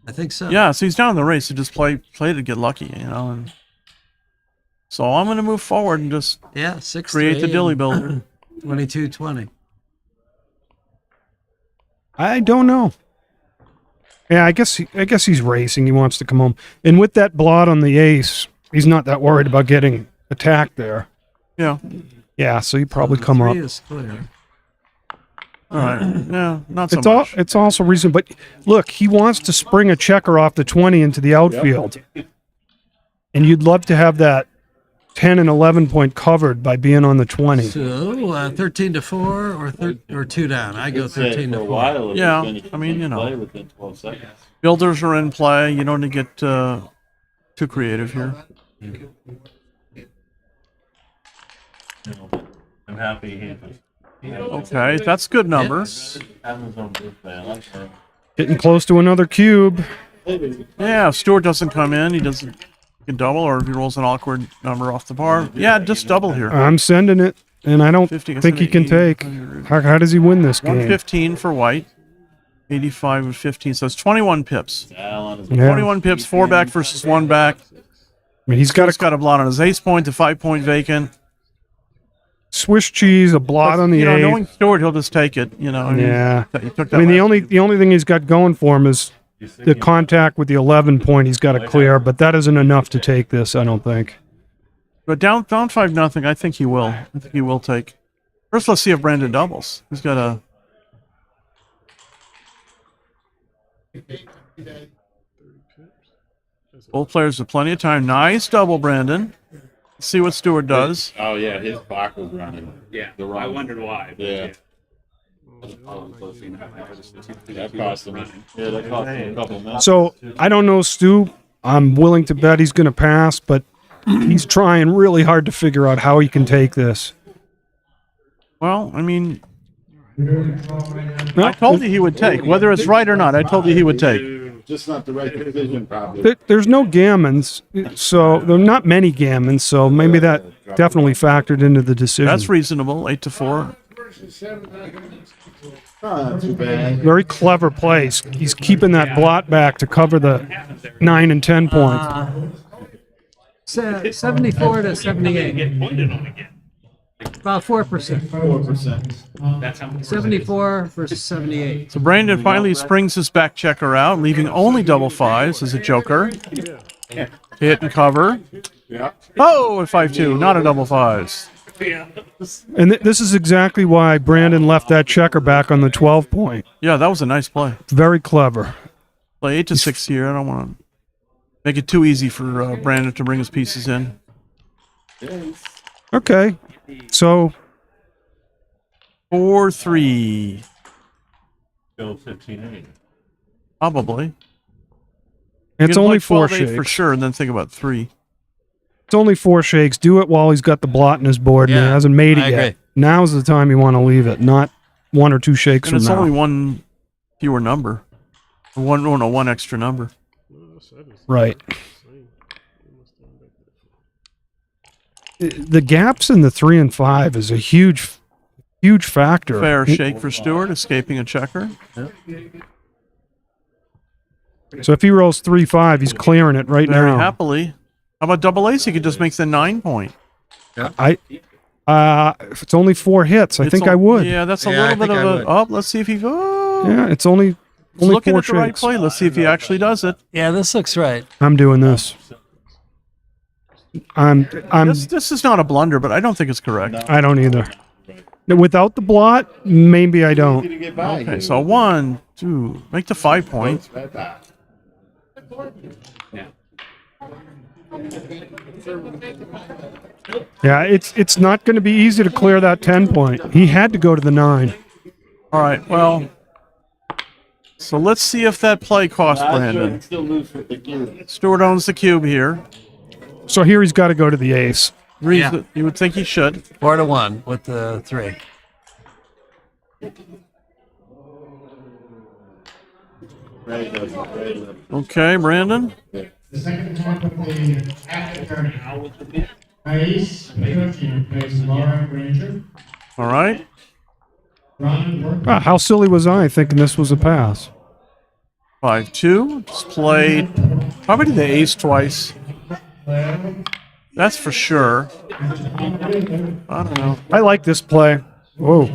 S4: I think so.
S10: Yeah, so he's down in the race to just play to get lucky, you know. And so I'm going to move forward and just
S4: Yeah, 6
S10: create the dilly builder.
S4: 22-20.
S13: I don't know. Yeah, I guess he's racing. He wants to come home. And with that blot on the ace, he's not that worried about getting attacked there.
S10: Yeah.
S13: Yeah, so he probably
S4: The
S13: come
S4: 3
S13: up.
S4: is clear.
S10: All right. Yeah, not so
S13: It's
S10: much.
S13: it's also reason, but look, he wants to spring a checker off the 20 into the outfield. And you'd love to have that 10 and 11 point covered by being on the 20.
S4: So 13-4 or 2 down. I go 13-4.
S10: Yeah, I mean, you know.
S9: Within 12 seconds.
S10: Builders are in play. You don't need to get too creative here.
S9: I'm happy he
S10: Okay, that's a good number.
S9: having his own birthday. I like that.
S13: Getting close to another cube.
S10: Yeah, if Stewart doesn't come in, he can double, or if he rolls an awkward number off the bar. Yeah, just double here.
S13: I'm sending it, and I don't
S10: 50,
S13: think he can
S10: 80,
S13: take.
S10: 100.
S13: How does he win this game?
S10: 115 for white. 85 and 15, so it's 21 pips.
S9: Al on his
S13: Yeah.
S10: 21 pips, 4 back versus 1 back.
S13: I mean, he's got
S10: Got a blot on his ace point, the 5 point vacant.
S13: Swiss cheese, a blot on the
S10: You know,
S13: eighth.
S10: knowing Stewart, he'll just take it. You know. I mean,
S13: Yeah.
S10: he took that
S13: I mean, the
S10: last-
S13: only thing he's got going for him is the contact with the 11 point. He's got to clear, but that isn't enough to take this, I don't think.
S10: But down 5-0. I think he will. I think he will take. First, let's see if Brandon doubles. He's got a. Both players have plenty of time. Nice double, Brandon. Let's see what Stewart does.
S11: Oh yeah, his clock was running.
S15: Yeah,
S11: The wrong-
S15: I wondered why. But
S11: Yeah. That cost him. Yeah, that cost him a couple minutes.
S13: So I don't know, Stu. I'm willing to bet he's going to pass, but he's trying really hard to figure out how he can take this.
S10: Well, I mean, I told you he would take. Whether it's right or not, I told you he would take.
S11: Just not the right decision, probably.
S13: There's no gammons, so there are not many gammons, so maybe that definitely factored into the decision.
S10: That's reasonable. 8-4.
S11: Not too bad.
S13: Very clever plays. He's keeping that blot back to cover the 9 and 10 points.
S4: 74 to 78. About 4%.
S11: 4%.
S4: 74 versus 78.
S10: So Brandon finally springs his back checker out, leaving only double fives as a joker. Hit and cover.
S11: Yeah.
S10: Oh, a 5-2, not a double fives.
S13: And this is exactly why Brandon left that checker back on the 12 point.
S10: Yeah, that was a nice play.
S13: Very clever.
S10: Play 8-6 here. I don't want to make it too easy for Brandon to bring his pieces in.
S13: Okay. So
S10: 4-3.
S9: Still 15-8.
S10: Probably.
S13: it's
S10: You can
S13: only
S10: play
S13: 4
S10: 12-8
S13: shakes.
S10: for sure, and then think about 3.
S13: It's only 4 shakes. Do it while he's got the blot in his board and he
S4: Yeah,
S13: hasn't made it
S4: I
S13: yet.
S4: agree.
S13: Now's the time you want to leave it, not 1 or 2 shakes
S10: And
S13: from
S10: it's
S13: now.
S10: only one fewer number. One extra number.
S13: Right. The gaps in the 3 and 5 is a huge factor.
S10: Fair shake for Stewart, escaping a checker.
S13: So if he rolls 3-5, he's clearing it right
S10: Very
S13: now.
S10: happily. How about double ace? He could just make the 9 point.
S13: If it's only 4 hits, I think I would.
S10: Yeah, that's a
S4: Yeah, I
S10: little bit
S4: think
S10: of
S4: I
S10: a.
S4: would.
S10: Oh, let's see if he goes.
S13: Yeah, it's only
S10: Looking
S13: 4
S10: at the right
S13: shakes.
S10: play. Let's see if he actually does it.
S4: Yeah, this looks right.
S13: I'm doing this. I'm
S10: This is not a blunder, but I don't think it's correct.
S13: I don't either. Without the blot, maybe I don't.
S11: To get by.
S10: Okay, so 1, 2, make the 5 point.
S13: Yeah, it's not going to be easy to clear that 10 point. He had to go to the 9.
S10: All right, well, so let's see if that play cost Brandon.
S11: Still lose with the cube.
S10: Stewart owns the cube here.
S13: So here he's got to go to the ace.
S10: You would think he should.
S4: 4 to 1 with the 3.
S10: Okay, Brandon.
S12: The second time of the afternoon. Ace, Pinocchio plays Laura Granger.
S10: All right.
S12: Ron Work.
S13: How silly was I thinking this was a pass?
S10: 5-2. Just played. Probably the ace twice. That's for sure. I don't know.
S13: I like this play. Whoa.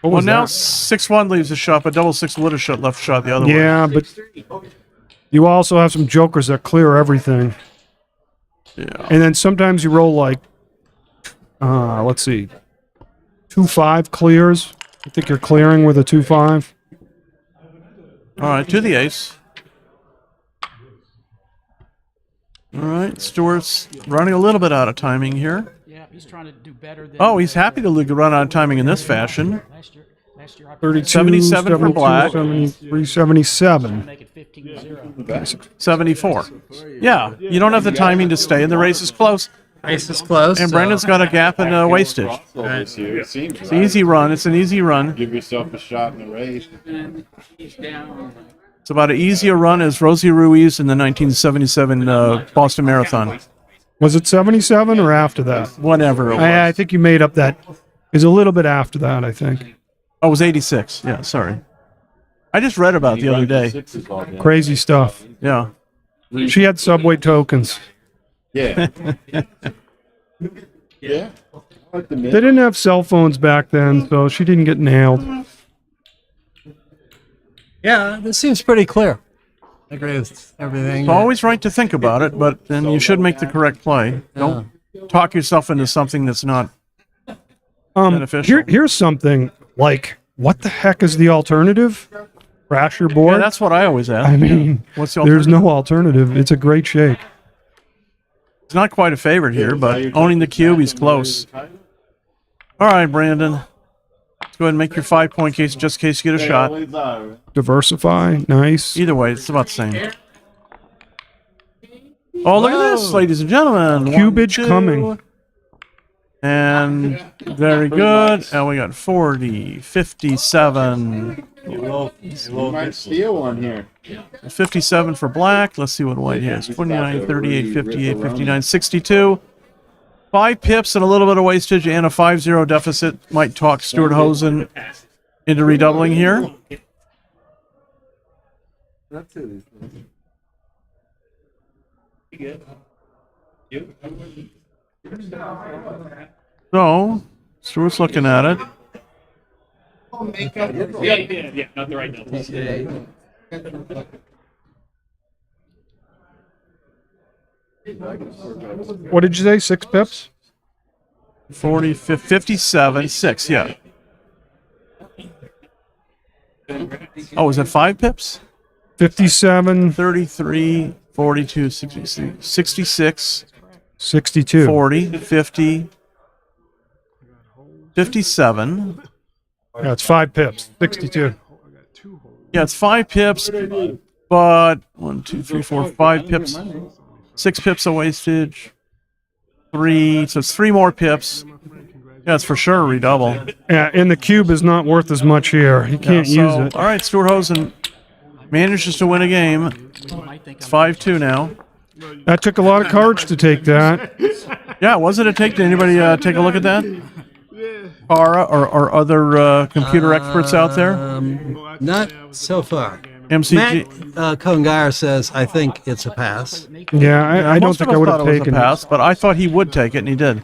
S13: What
S10: Well,
S13: was
S10: now
S13: that?
S10: 6-1 leaves a shot, but double 6 would have shot left shot the other way.
S13: Yeah, but you also have some jokers that clear everything.
S10: Yeah.
S13: And then sometimes you roll like, let's see, 2-5 clears. I think you're clearing with a 2-5.
S10: All right, to the ace. All right, Stewart's running a little bit out of timing here.
S14: Yeah, he's trying to do better than.
S10: Oh, he's happy to run out of timing in this fashion.
S14: Last year I
S13: 32,
S10: 77 for
S13: 72,
S10: black.
S13: 73, 77.
S14: make it 15-0.
S10: 74. Yeah, you don't have the timing to stay, and the race is close.
S4: Ace is close.
S10: And Brandon's got a gap and wastage.
S11: This year, it seems
S10: It's an easy run. It's an easy run.
S11: Give yourself a shot in the race.
S15: And he's down.
S10: It's about an easier run as Rosie Ruiz in the 1977 Boston Marathon.
S13: Was it 77 or after that?
S10: Whatever it was.
S13: I think you made up that. Is a little bit after that, I think.
S10: Oh, it was 86. Yeah, sorry. I just read about it the other day.
S13: Crazy stuff.
S10: Yeah.
S13: She had subway tokens.
S11: Yeah. Yeah.
S13: They didn't have cell phones back then, so she didn't get nailed.
S4: Yeah, this seems pretty clear. I agree with everything.
S10: It's always right to think about it, but then you should make the correct play. Don't talk yourself into something that's not beneficial.
S13: Here's something like, what the heck is the alternative? Crash your board?
S10: Yeah, that's what I always ask.
S13: I mean,
S10: What's the
S13: there's no alternative. It's a great shake.
S10: It's not quite a favorite here, but owning the cube, he's close. All right, Brandon. Go ahead and make your 5-point case just in case you get a shot.
S13: Diversify. Nice.
S10: Either way, it's about the same. Oh, look at this, ladies and gentlemen.
S13: Cubage
S10: 1, 2,
S13: coming.
S10: And very good. And we got 40, 57.
S11: You might steal one here.
S10: 57 for black. Let's see what white has. 29, 38, 58, 59, 62. 5 pips and a little bit of wastage and a 5-0 deficit might talk Stuart Hosen into redoubling here.
S11: That's it.
S10: So, Stuart's looking at it.
S15: Yeah, not the right number.
S13: What did you say? 6 pips?
S10: 40, 57, 6, yeah. Oh, is that 5 pips?
S13: 57.
S10: 33, 42, 66, 66,
S13: 62.
S10: 40, 50, 57.
S13: Yeah, it's 5 pips. 62.
S10: Yeah, it's 5 pips, but 1, 2, 3, 4, 5 pips. 6 pips of wastage. 3, so it's 3 more pips. Yeah, it's for sure a redouble.
S13: Yeah, and the cube is not worth as much here. You can't use it.
S10: All right, Stuart Hosen manages to win a game. It's 5-2 now.
S13: That took a lot of courage to take that.
S10: Yeah, was it a take? Did anybody take a look at that? Tara or other computer experts out there?
S4: Not so far.
S10: MCG.
S4: Matt Congar says, I think it's a pass.
S13: Yeah, I don't
S10: most
S13: think
S10: of
S13: I
S10: us
S13: would
S10: thought
S13: have
S10: it was a
S13: taken
S10: pass,
S13: it.
S10: but I thought he would take it, and he did.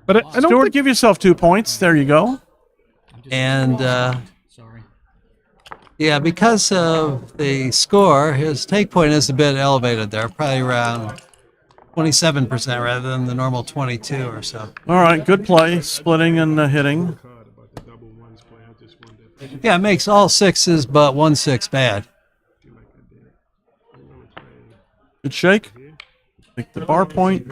S13: But I don't
S10: Stuart,
S13: think...
S10: give yourself 2 points. There you go.
S4: And, yeah, because of the score, his take point is a bit elevated there, probably around 27% rather than the normal 22 or so.
S10: All right, good play, splitting and hitting.
S4: Yeah, it makes all 6s but 1 6 bad.
S10: Good shake. Make the bar point.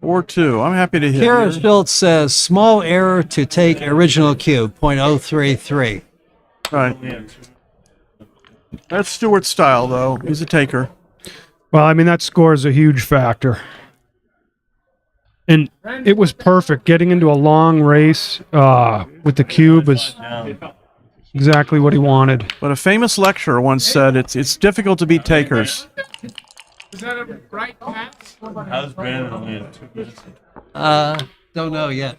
S10: Or 2. I'm happy to hit.
S4: Kara
S10: here.
S4: Schultz says, small error to take original cube, 0.033.
S10: Right. That's Stuart's style, though. He's a taker.
S13: Well, I mean, that score is a huge factor. And it was perfect. Getting into a long race with the cube is exactly what he wanted.
S10: But a famous lecturer once said it's difficult to beat takers.
S7: Is that a right pass?
S9: How's Brandon only at 2 minutes?
S4: Don't know yet.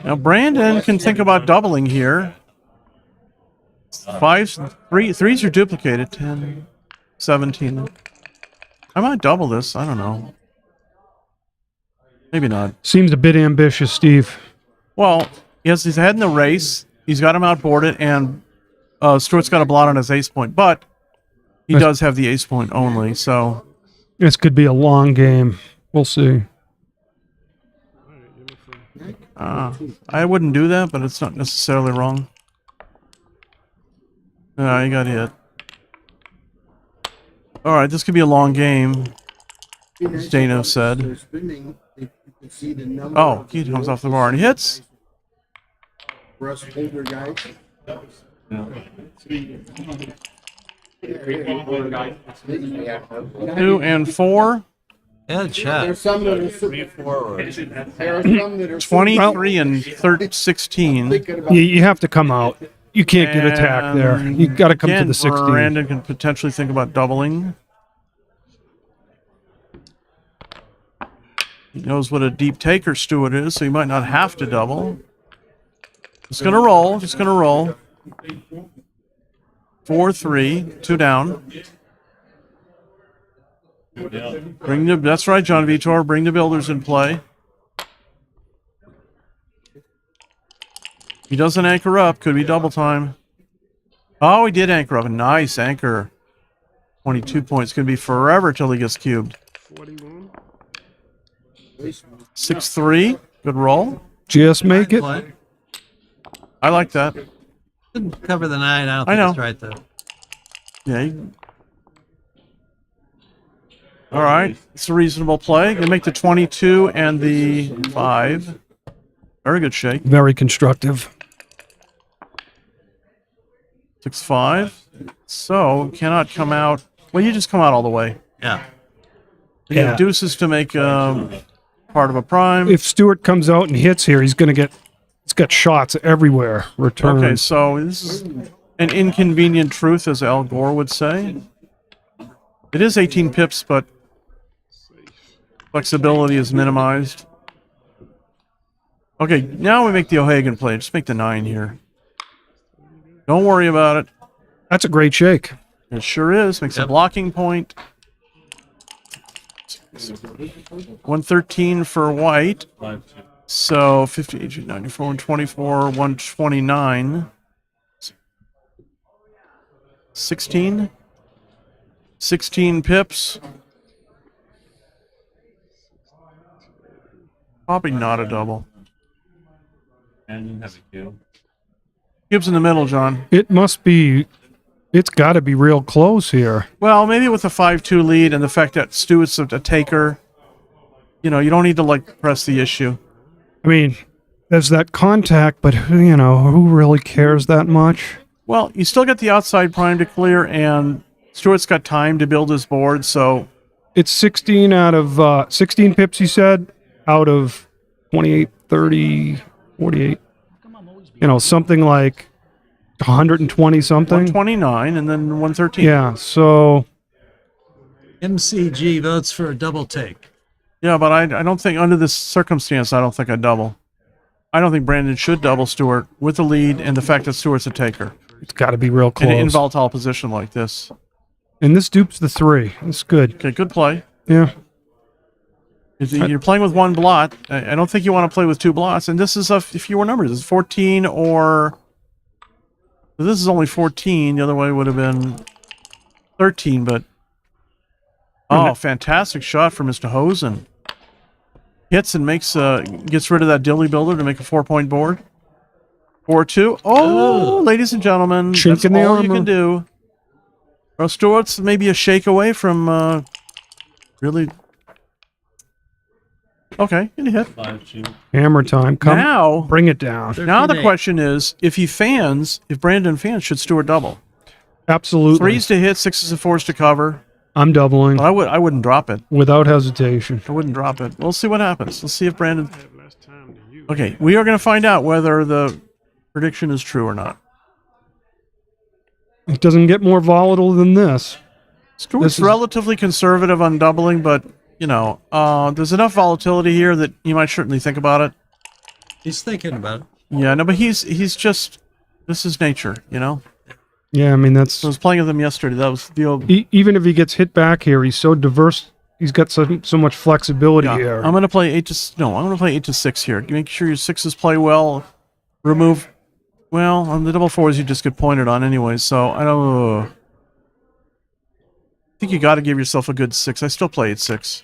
S10: Now Brandon can think about doubling here. 3s are duplicated. 10, 17. I might double this. I don't know. Maybe not.
S13: Seems a bit ambitious, Steve.
S10: Well, yes, he's ahead in the race. He's got him outboarded, and Stuart's got a blot on his ace point, but he does have the ace point only, so...
S13: This could be a long game. We'll see.
S10: I wouldn't do that, but it's not necessarily wrong. You got hit. All right, this could be a long game, as Dano said. Oh, he comes off the bar and hits. 2 and 4.
S4: Good shot.
S11: There's some that are
S10: 23 and 16.
S13: You have to come out. You can't get attacked there. You got to come to the 16.
S10: Brandon can potentially think about doubling. He knows what a deep taker Stuart is, so he might not have to double. Just gonna roll. Just gonna roll. 4-3, 2 down. Bring the. That's right, John Vitor. Bring the builders in play. He doesn't anchor up. Could be double time. Oh, he did anchor up. A nice anchor. 22 points. Could be forever till he gets cubed. 6-3. Good roll.
S13: Just make it.
S10: I like that.
S4: Didn't cover the 9. I don't
S10: I
S4: think
S10: know.
S4: it's right, though.
S10: Yeah. All right, it's a reasonable play. Gonna make the 22 and the 5. Very good shake.
S13: Very constructive.
S10: 6-5. So cannot come out. Well, you just come out all the way.
S1: Yeah.
S10: You have deuces to make part of a prime.
S13: If Stewart comes out and hits here, he's got shots everywhere. Returns.
S10: Okay, so this is an inconvenient truth, as Al Gore would say. It is 18 pips, but flexibility is minimized. Okay, now we make the O'Hagan play. Just make the 9 here. Don't worry about it.
S13: That's a great shake.
S10: It sure is. Makes a blocking point. 113 for white. So 58, 94, 124, 129. 16. 16 pips. Probably not a double. Gibbs in the middle, John.
S13: It's got to be real close here.
S10: Well, maybe with a 5-2 lead and the fact that Stewart's a taker, you don't need to press the issue.
S13: I mean, there's that contact, but who really cares that much?
S10: Well, you still get the outside prime to clear, and Stewart's got time to build his board, so
S13: It's 16 out of 16 pips, he said, out of 28, 30, 48. Something like 120 something.
S10: 129 and then 113.
S13: Yeah, so
S4: MCG votes for a double take.
S10: Yeah, but I don't think under this circumstance, I don't think I double. I don't think Brandon should double Stewart with the lead and the fact that Stewart's a taker.
S13: It's got to be real close.
S10: In an involatile position like this.
S13: And this dupes the 3. It's good.
S10: Okay, good play.
S13: Yeah.
S10: You're playing with one blot. I don't think you want to play with 2 blots. And this is a fewer numbers. It's 14 or... This is only 14. The other way would have been 13, but... Oh, fantastic shot from Mr. Hosen. Hits and gets rid of that dilly builder to make a 4-point board. 4-2. Oh, ladies and gentlemen,
S13: Chink
S10: that's
S13: in the
S10: all
S13: armor.
S10: you can do. Well, Stewart's maybe a shake away from really... Okay, good hit.
S13: Hammer time. Come
S10: Now,
S13: bring it down.
S10: Now the question is, if Brandon fans, should Stewart double?
S13: Absolutely.
S10: 3s to hit, 6s and 4s to cover.
S13: I'm doubling.
S10: I wouldn't drop it.
S13: Without hesitation.
S10: I wouldn't drop it. We'll see what happens. Let's see if Brandon... Okay, we are going to find out whether the prediction is true or not.
S13: It doesn't get more volatile than this.
S10: Stewart's relatively conservative on doubling, but, there's enough volatility here that you might certainly think about it.
S4: He's thinking about it.
S10: Yeah, no, but he's just... This is nature,
S13: Yeah, I mean, that's...
S10: I was playing with him yesterday. That was the old...
S13: Even if he gets hit back here, he's so diverse. He's got so much flexibility here.
S10: I'm going to play 8 to 6 here. Make sure your 6s play well. Remove... Well, on the double 4s, you just get pointed on anyway, so I don't... I think you got to give yourself a good 6. I still play 8-6.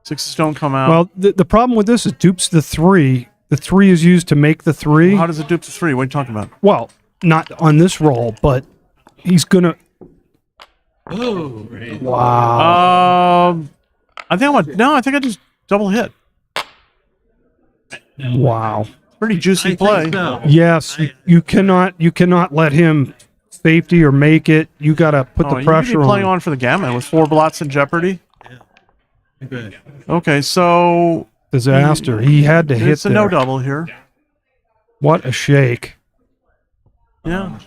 S10: 6s don't come out.
S13: Well, the problem with this is dupes the 3. The 3 is used to make the 3.
S10: Well, how does it dupe the 3? What are you talking about?
S13: Well, not on this roll, but he's gonna...
S4: Oh,
S13: wow.
S10: I think I just double hit.
S13: Wow.
S10: Pretty juicy play. So.
S13: Yes, you cannot let him safety or make it. You got to put the pressure
S10: you
S13: on.
S10: Playing on for the Gammon with 4 blots in jeopardy.
S4: Yeah.
S10: Okay, so
S13: disaster. He had to hit.
S10: It's a no double here.
S13: What a shake!
S10: Yeah.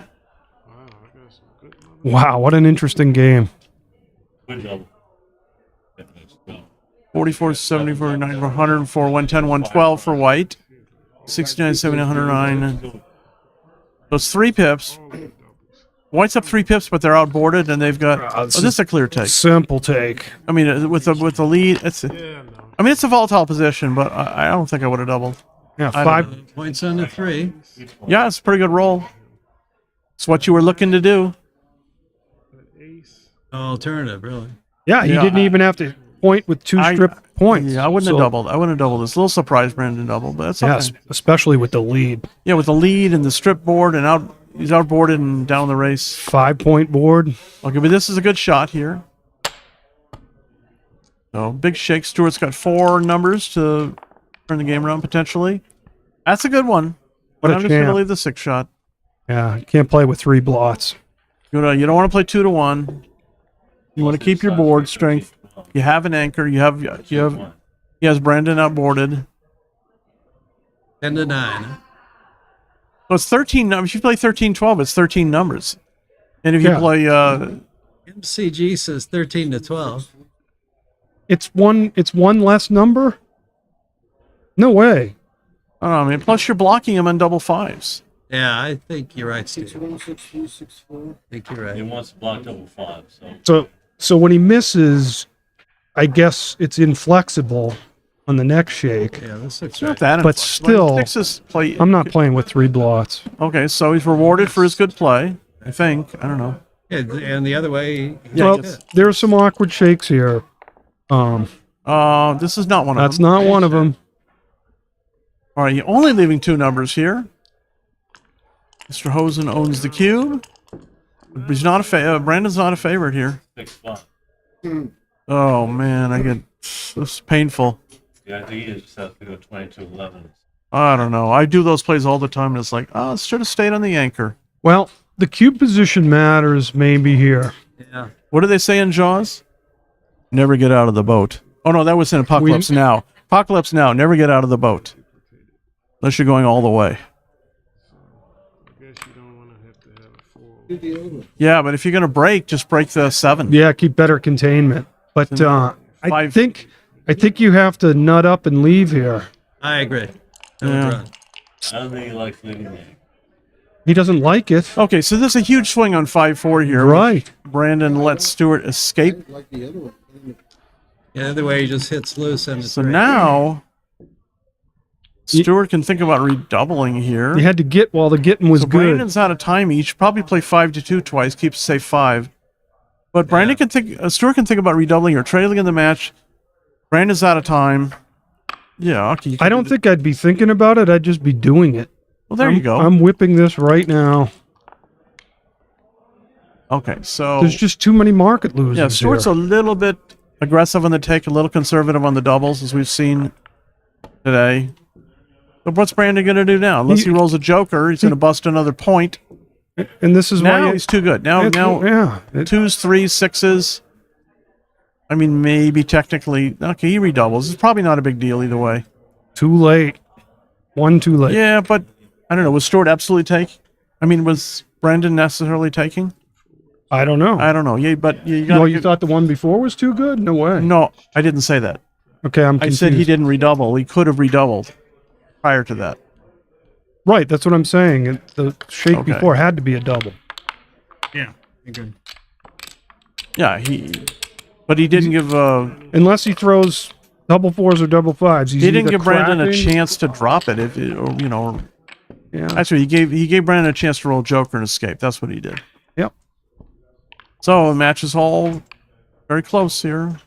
S13: Wow, what an interesting game.
S10: 44, 74, 9, 104, 110, 112 for white. 69, 70, 109. Those 3 pips. White's up 3 pips, but they're outboarded, and they've got... this is a clear take.
S13: Simple take.
S10: I mean, with the lead, it's a volatile position, but I don't think I would have doubled.
S13: Yeah, 5
S4: points on the 3.
S10: Yeah, it's a pretty good roll. It's what you were looking to do.
S4: Alternative, really.
S13: Yeah, he didn't even have to point with 2 strip points.
S10: Yeah, I wouldn't have doubled. I wouldn't have doubled. It's a little surprised Brandon doubled, but that's okay.
S13: Yes, especially with the lead.
S10: Yeah, with the lead and the strip board and he's outboarded and down the race.
S13: 5-point board.
S10: Okay, but this is a good shot here. So big shake. Stewart's got 4 numbers to turn the game around potentially. That's a good one. But
S13: What a
S10: I'm just going to
S13: champ.
S10: leave the 6 shot.
S13: Yeah, can't play with 3 blots.
S10: You don't want to play 2 to 1. You want to keep your board strength. You have an anchor. He has Brandon outboarded.
S4: 10 to 9.
S10: So it's 13 numbers. If you play 13-12, it's 13 numbers. And if you
S13: Yeah.
S10: play
S4: MCG says 13 to 12.
S13: It's one less number? No way.
S10: I don't know, I mean, plus you're blocking him on double 5s.
S4: Yeah, I think you're right, Steve.
S11: 6-1, 6-3, 6-4.
S4: I think you're right.
S9: He wants to block double 5. So
S13: So when he misses, I guess it's inflexible on the next shake.
S4: Yeah, this looks
S10: It's not
S4: right.
S10: that
S13: But
S10: inflexible.
S13: still,
S10: Sixes play.
S13: I'm not playing with 3 blots.
S10: Okay, so he's rewarded for his good play. I think. I don't know.
S4: Yeah, and the other way.
S13: Well, there are some awkward shakes here.
S10: This is not one of
S13: That's
S10: them.
S13: not one of them.
S10: All right, you're only leaving 2 numbers here. Mr. Hosen owns the cube. He's not Brandon's not a favorite here.
S9: 6-5.
S10: Oh man, this is painful.
S9: Yeah, I think he just has to go 22-11.
S10: I don't know. I do those plays all the time, and it's like, oh, it should have stayed on the anchor.
S13: Well, the cube position matters maybe here.
S4: Yeah.
S10: What do they say in Jaws? Never get out of the boat. Oh no, that was in Apocalypse Now. Apocalypse Now. Never get out of the boat unless you're going all the way. Yeah, but if you're going to break, just break the 7.
S13: Yeah, keep better containment. But I think you have to nut up and leave here.
S4: I agree.
S10: Yeah.
S9: I don't think he likes leaving the game.
S13: He doesn't like it.
S10: Okay, so there's a huge swing on 5-4 here.
S13: Right.
S10: Brandon lets Stewart escape.
S11: Like the other one.
S4: Yeah, the other way he just hits loose and it's
S10: So now Stewart can think about redoubling here.
S13: You had to get while the getting was
S10: So
S13: good.
S10: Brandon's out of time. He should probably play 5-2 twice, keeps say 5. But Brandon can think. Stewart can think about redoubling or trailing in the match. Brandon's out of time. Yeah, okay. you can
S13: I don't think I'd be thinking about it. I'd just be doing it.
S10: Well, there you go.
S13: I'm whipping this right now.
S10: Okay, so
S13: There's just too many market losers.
S10: yeah, Stewart's
S13: here.
S10: a little bit aggressive on the take, a little conservative on the doubles, as we've seen today. But what's Brandon going to do now? Unless he rolls a joker, he's going to bust another point.
S13: And this is
S10: Now
S13: why
S10: he's too good. Now,
S13: yeah,
S10: 2s, 3s, 6s. I mean, maybe technically. Okay, he redoubles. It's probably not a big deal either way.
S13: too late. One too late.
S10: Yeah, but I don't know. Was Stewart absolutely take? I mean, was Brandon necessarily taking?
S13: I don't know.
S10: I don't know. Yeah, but you got.
S13: No, you thought the one before was too good? No way.
S10: No, I didn't say that.
S13: Okay, I'm
S10: I
S13: confused.
S10: said he didn't redouble. He could have redoubled prior to that.
S13: Right, that's what I'm saying. The shake
S10: Okay.
S13: before had to be a double.
S10: Yeah. Yeah, but he didn't give.
S13: Unless he throws double 4s or double 5s. He's
S10: He didn't
S13: either
S10: give Brandon a
S13: cracking-
S10: chance to drop it. If it, or, you know.
S13: Yeah.
S10: Actually, he gave Brandon a chance to roll joker and escape. That's what he did.
S13: Yep.
S10: So the match is all very close here.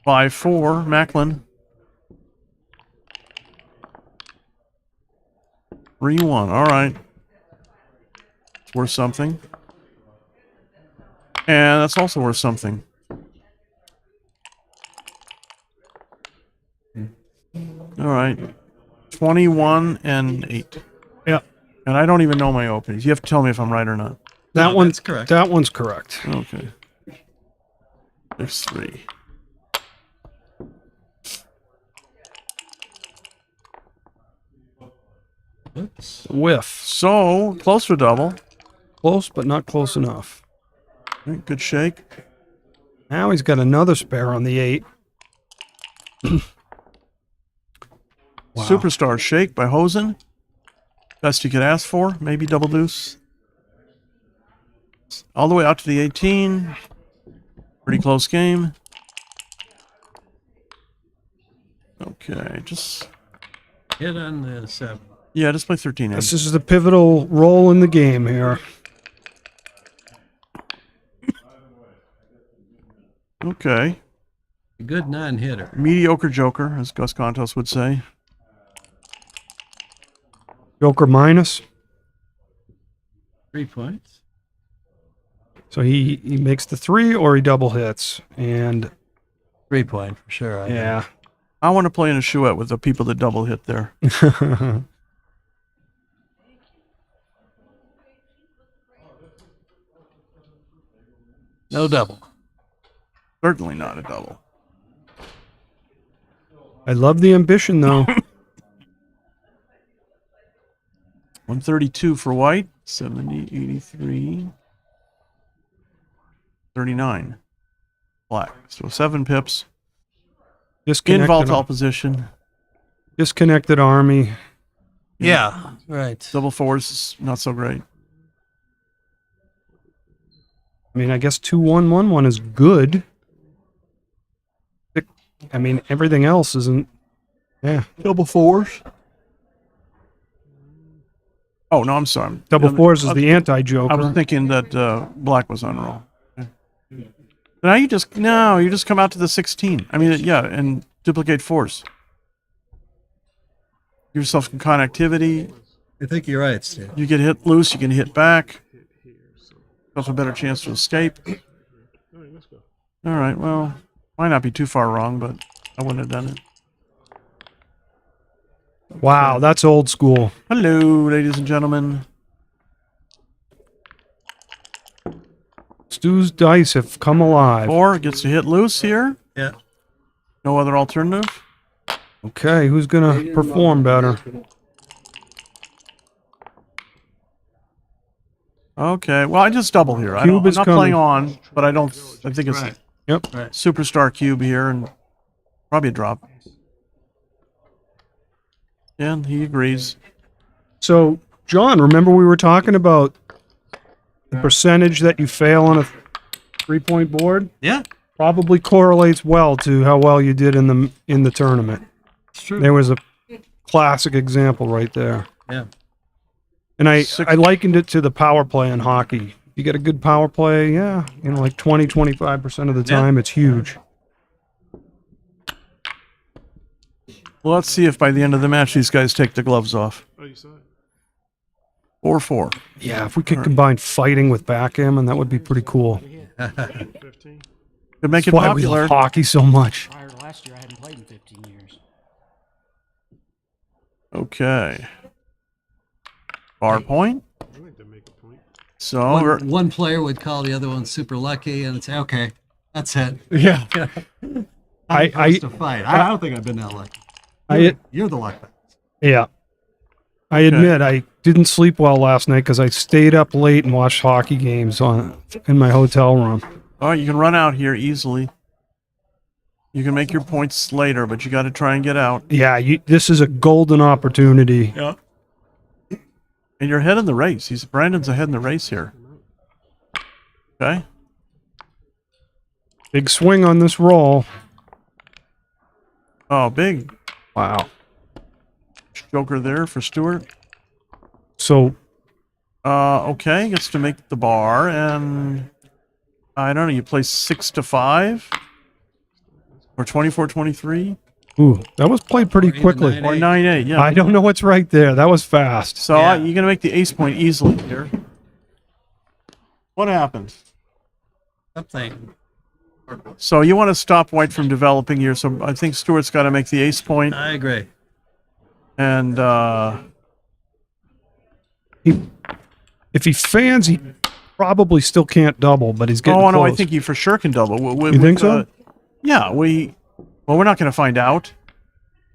S10: 5-4, Macklin. 3-1. All right. It's worth something. And that's also worth something. All right. 21 and 8.
S13: Yeah.
S10: And I don't even know my openings. You have to tell me if I'm right or not.
S13: That one's
S4: correct.
S13: That one's correct.
S10: Okay. There's 3.
S13: Whiff.
S10: So, close for double.
S13: Close, but not close enough.
S10: Right, good shake.
S13: Now he's got another spare on the 8. Wow.
S10: Superstar shake by Hosen. Best you could ask for. Maybe double deuce. All the way out to the 18. Pretty close game. Okay, just...
S4: Hit on the 7.
S10: Yeah, just play 13.
S13: This is the pivotal role in the game here.
S10: Okay.
S4: A good non-hitter.
S10: Mediocre joker, as Gus Contos would say.
S13: Joker minus.
S4: 3 points.
S13: So he makes the 3 or he double hits. And
S4: 3-point for sure. I
S10: Yeah. I want to play in a chouette with the people that double hit there.
S4: think. No double.
S10: Certainly not a double.
S13: I love the ambition, though.
S10: 132 for white, 70, 83, 39. Black. So 7 pips. In
S13: Disconnected,
S10: volatile position.
S13: disconnected army.
S4: Yeah, right.
S10: Double fours is not so great.
S13: I mean, I guess 2-1-1-1 is good. I mean, everything else isn't. Yeah.
S10: Double fours. Oh, no, I'm sorry.
S13: Double fours is the anti-joker.
S10: I was thinking that black was on roll. Okay. Now you just come out to the 16. I mean, yeah, and duplicate fours. Give yourself some connectivity.
S4: I think you're right, Steve.
S10: You get hit loose, you can hit back. Also a better chance to escape. All right, well, might not be too far wrong, but I wouldn't have done it.
S13: Wow, that's old school.
S10: Hello, ladies and gentlemen.
S13: Stu's dice have come alive.
S10: 4 gets to hit loose here.
S4: Yeah.
S10: No other alternative.
S13: Okay, who's gonna perform better?
S10: Okay, well, I just double here. I'm
S13: Cube
S10: not
S13: is
S10: playing
S13: coming.
S10: on, but I don't. I think it's
S4: Right.
S13: Yep.
S10: superstar cube here, and probably a drop. Yeah, and he agrees.
S13: So, John, remember we were talking about the percentage that you fail on a 3-point board?
S4: Yeah,
S13: Probably correlates well to how well you did in the tournament.
S4: it's true.
S13: There was a classic example right there.
S4: Yeah.
S13: And I likened it to the power play in hockey. You get a good power play, yeah, like 20-25% of the time, it's huge.
S10: Well, let's see if by the end of the match these guys take the gloves off. 4-4.
S13: Yeah, if we could combine fighting with backgammon, that would be pretty cool.
S10: Could make
S13: That's
S10: it
S13: why we
S10: popular.
S13: love hockey so much.
S14: Prior to last year, I hadn't played in 15 years.
S10: Okay. Bar point. So
S4: One player would call the other one super lucky, and say, "Okay, that's it."
S13: Yeah.
S4: I used to fight. I don't think I've been that lucky. You're the lucky.
S13: Yeah. I admit I didn't sleep well last night because I stayed up late and watched hockey games in my hotel room.
S10: all right, you can run out here easily. You can make your points later, but you got to try and get out.
S13: Yeah, this is a golden opportunity.
S10: Yeah. And you're ahead in the race. Brandon's ahead in the race here. Okay.
S13: Big swing on this roll.
S10: Oh, big.
S13: Wow.
S10: Joker there for Stewart.
S13: So,
S10: okay, gets to make the bar, and I don't know, you play 6-5 or 24-23.
S13: ooh, that was played pretty quickly.
S10: Or 9-8, yeah.
S13: I don't know what's right there. That was fast.
S10: So you're going to make the ace point easily here. What happened?
S4: Something.
S10: So you want to stop white from developing here, so I think Stewart's got to make the ace point.
S4: I agree.
S10: And
S13: If he fans, he probably still can't double, but he's getting
S10: oh, no,
S13: close.
S10: I think he for sure can double.
S13: You think so?
S10: Yeah, we're not going to find out.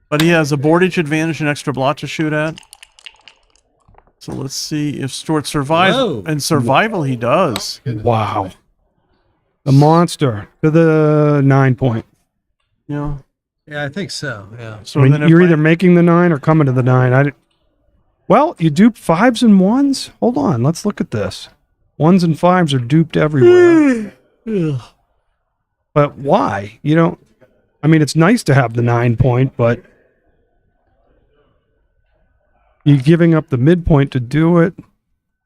S10: But he has a boardage advantage and extra blot to shoot at. So let's see if Stewart survives.
S4: Whoa.
S10: And survival he does.
S13: Wow. The monster to the 9-point.
S10: Yeah.
S4: Yeah, I think so. Yeah.
S10: So
S13: I mean,
S10: then if
S13: you're either making the 9 or coming to the 9. Well, you dupe 5s and 1s? Hold on, let's look at this. 1s and 5s are duped everywhere. But why? You don't... I mean, it's nice to have the 9-point, but... You're giving up the midpoint to do it.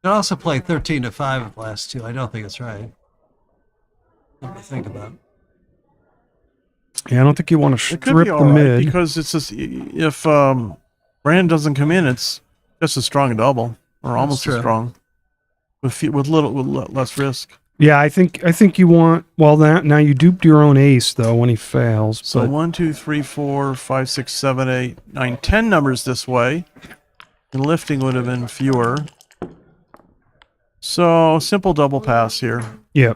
S4: You also play 13-5 of the last two. I don't think it's right. Something to think about.
S13: Yeah, I don't think you want to
S10: it could
S13: strip
S10: be
S13: the
S10: all right
S13: mid.
S10: because it's just, if Brand doesn't come in, it's just as strong a double or almost as
S4: true.
S10: strong with less risk.
S13: Yeah, I think you want. Well, that now you duped your own ace though when he fails.
S10: So
S13: But
S10: 1, 2, 3, 4, 5, 6, 7, 8, 9, 10 numbers this way. And lifting would have been fewer. So simple double pass here.
S13: yeah.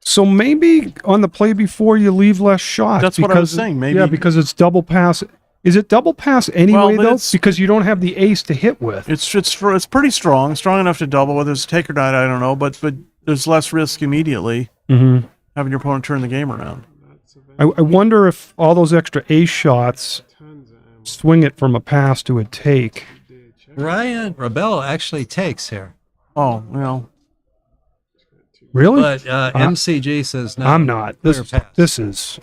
S13: So maybe on the play before you leave less shots.
S10: That's what I was saying, maybe-
S13: Yeah, because it's double pass. Is it double pass anyway
S10: but
S13: though?
S10: it's-
S13: Because you don't have the ace to hit with.
S10: It's pretty strong enough to double. Whether it's a take or not, I don't know. But there's less risk immediately
S13: Mm-hmm.
S10: having your opponent turn the game around.
S13: I wonder if all those extra ace shots swing it from a pass to a take.
S4: Ryan Rebel actually takes here.
S10: Oh, well.
S13: Really?
S4: But MCG says no.
S13: I'm not.
S4: Clear pass.
S13: This is.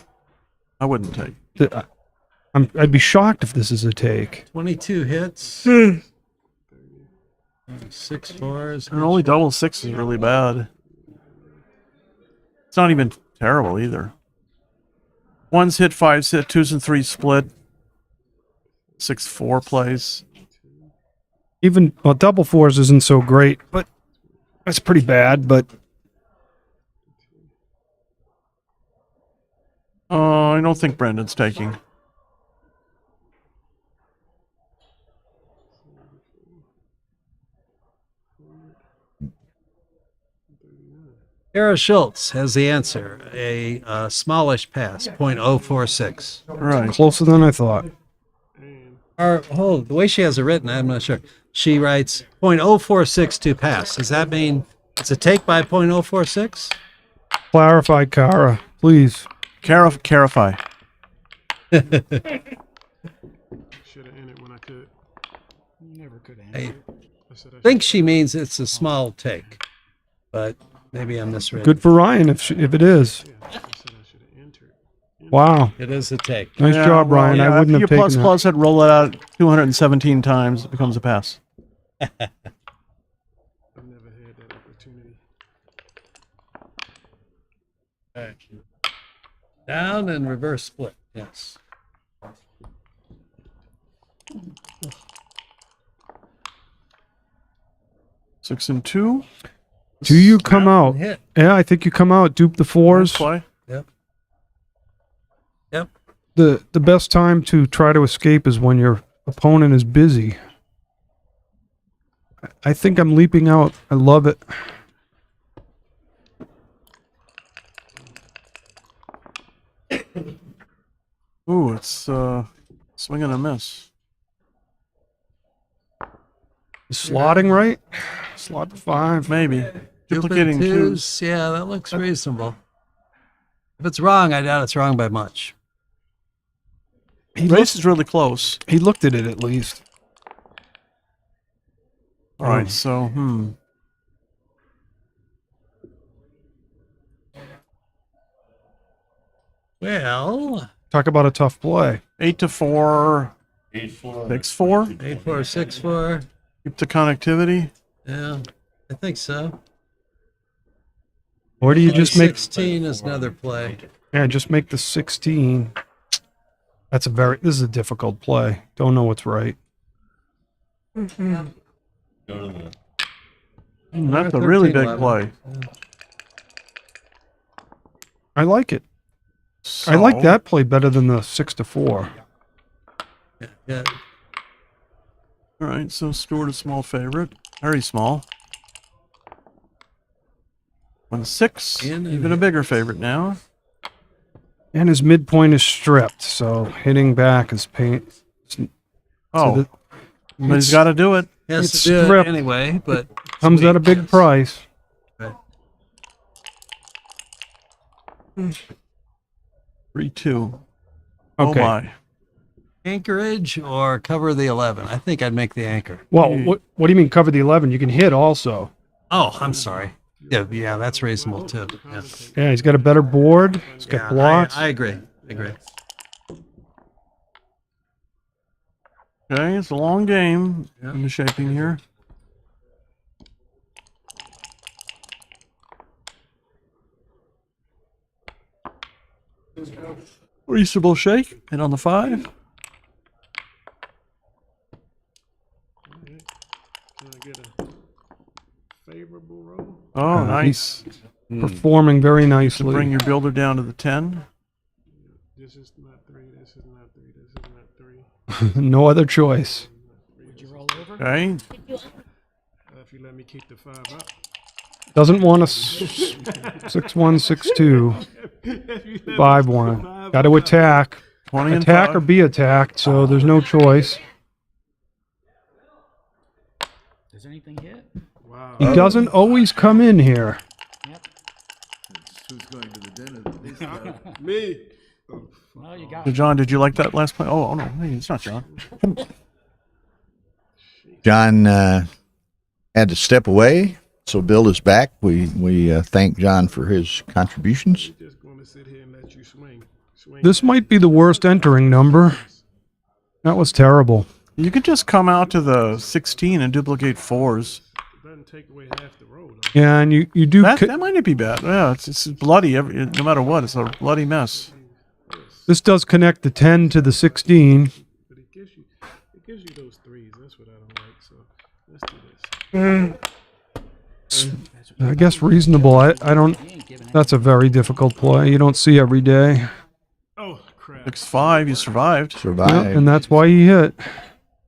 S10: I wouldn't take.
S13: I'd be shocked if this is a take.
S4: 22 hits. 6 fours.
S10: And only double 6 is really bad. It's not even terrible either. 1's hit, 5's hit, 2's and 3's split. 6-4 plays.
S13: Even double fours isn't so great, but that's pretty bad. But
S10: I don't think Brendan's taking.
S4: Tara Schultz has the answer. A smallish pass, .046.
S10: Right.
S13: closer than I thought.
S4: The way she has it written, I'm not sure. She writes .046 to pass. Does that mean it's a take by .046?
S13: Clarify, Kara, please.
S10: Clarify.
S13: Hmm.
S7: Should have ended when I could.
S14: Never could
S4: I
S14: end.
S4: think she means it's a small take, but maybe I'm misreading.
S13: Good for Ryan if it is. Wow.
S4: It is a take.
S13: Nice job, Ryan. I wouldn't have
S10: your
S13: taken
S10: plus
S13: that.
S10: plus had roll it out 217 times. It becomes a pass.
S7: I've never had that opportunity.
S4: All right. Down and reverse split. Yes.
S10: Six and two.
S13: Do you come out?
S4: Hit.
S13: Yeah, I think you come out, dupe the fours.
S10: Nice play.
S4: Yep. Yep.
S13: The best time to try to escape is when your opponent is busy. I think I'm leaping out. I love it.
S10: Ooh, it's swing and a miss.
S13: Slotting right? Slot to 5.
S10: Maybe. Duplicating twos.
S4: Yeah, that looks reasonable. If it's wrong, I doubt it's wrong by much.
S10: Race is really close.
S13: He looked at it at least.
S10: All right, so
S4: Well,
S13: Talk about a tough play.
S10: 8-4.
S9: 8-4.
S10: 6-4.
S4: 8-4, 6-4.
S10: Keep the connectivity.
S4: Yeah, I think so.
S13: Or do you just make
S4: 16 is another play.
S13: just make the 16. This is a difficult play. Don't know what's right.
S9: Go to the
S10: That's a really
S4: 13,
S10: big
S4: 11.
S10: play.
S13: I like it. I like
S10: So-
S13: that play better than the 6-4.
S4: Yeah.
S10: All right, so Stewart a small favorite. Very small. 1-6.
S4: And
S10: Even a bigger favorite now.
S13: And his midpoint is stripped, so hitting back is pain.
S10: Oh, but he's got to do it.
S4: He has
S13: It's
S4: to do it
S13: stripped.
S4: anyway, but
S13: Comes at a big
S4: Yes.
S13: price.
S4: Right.
S10: 3-2.
S13: Okay.
S10: Oh my.
S4: Anchorage or cover the 11. I think I'd make the anchor.
S13: Well, what do you mean cover the 11? You can hit also.
S4: Oh, I'm sorry. Yeah, that's reasonable too. Yeah,
S13: Yeah, he's got a better board. He's got
S4: yeah,
S13: blocks.
S4: I agree. I agree.
S10: Okay, it's a long game
S4: Yeah.
S10: in the shaping here. Reasonable shake. Hit on the 5.
S7: Can I get a favorable roll.
S10: Oh, nice.
S13: Performing very
S10: To
S13: nicely.
S10: bring your builder down to the 10.
S7: This is not 3. This is not 3. This is not 3.
S13: No other choice.
S14: Would you roll over?
S10: Okay.
S7: If you let me keep the 5 up.
S13: Doesn't want a 6-1, 6-2, 5-1. Got to attack.
S10: 20 and
S13: Attack
S10: 5.
S13: or be attacked, so there's no choice.
S14: Does anything hit?
S7: Wow.
S13: He doesn't always come in here.
S2: Who's going to the dinner? This guy.
S7: Me.
S14: Well, you got
S10: So John, did you like that last play? Oh no, hey, it's not John.
S1: John had to step away, so Bill is back. We thank John for his contributions.
S7: Just going to sit here and let you swing.
S13: This might be the worst entering number. That was terrible.
S10: You could just come out to the 16 and duplicate 4s.
S7: It doesn't take away half the roll.
S13: Yeah, and you do.
S10: That might not be bad. Yeah, it's bloody. No matter what, it's a bloody mess.
S13: This does connect the 10 to the 16.
S7: But it gives you those 3s. That's what I don't like. So let's do this.
S13: I guess reasonable. I don't. That's a very difficult play. You don't see every day.
S7: Oh crap!
S10: 6-5, you survived.
S1: Survived.
S13: Yep, and that's why he hit.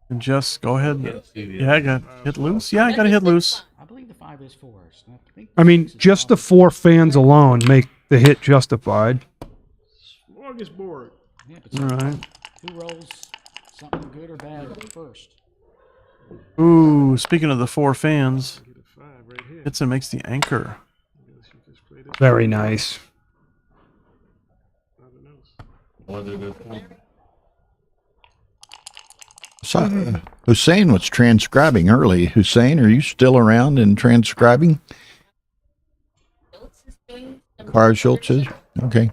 S10: And just go ahead. Yeah, I got hit loose. Yeah, I got to hit loose.
S14: I believe the 5 is 4s.
S13: I mean, just the 4 fans alone make the hit justified.
S7: Smorgasbord.
S14: Yeah, but
S10: All right.
S14: who rolls something good or bad first?
S10: Ooh, speaking of the 4 fans,
S7: Get a 5 right here.
S10: hits and makes the anchor.
S13: Very nice.
S7: Nothing else.
S1: So, Hussein was transcribing early. Hussein, are you still around and transcribing? Carl Schultz is? Okay.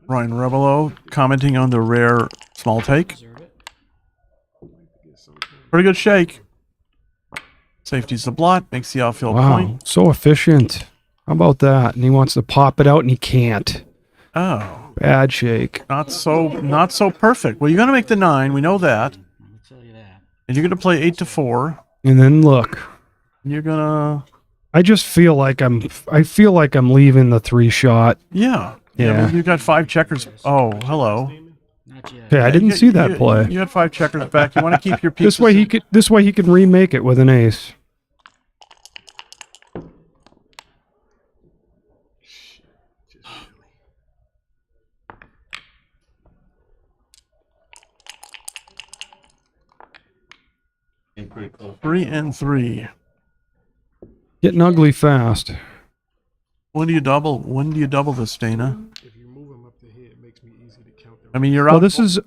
S10: Ryan Rebelo commenting on the rare small take. Pretty good shake. Safety's the blot, makes the outfield
S13: Wow,
S10: point.
S13: so efficient. How about that? And he wants to pop it out and he can't.
S10: Oh,
S13: Bad shake.
S10: not so perfect. Well, you're gonna make the 9. We know that.
S14: I'll tell you that.
S10: And you're gonna play 8 to 4.
S13: And then look.
S10: You're gonna.
S13: I just feel like I'm leaving the 3 shot.
S10: Yeah.
S13: Yeah.
S10: But you got 5 checkers. Oh, hello.
S14: Not yet.
S13: Okay, I didn't see that play.
S10: You had 5 checkers back. You want to keep your pieces.
S13: This way he can remake it with an ace.
S9: Pretty close.
S10: 3 and 3.
S13: Getting ugly fast.
S10: When do you double? When do you double this, Dana?
S7: If you move them up to here, it makes me easy to count them.
S10: I mean, you're
S13: Well,
S10: out.
S13: this is.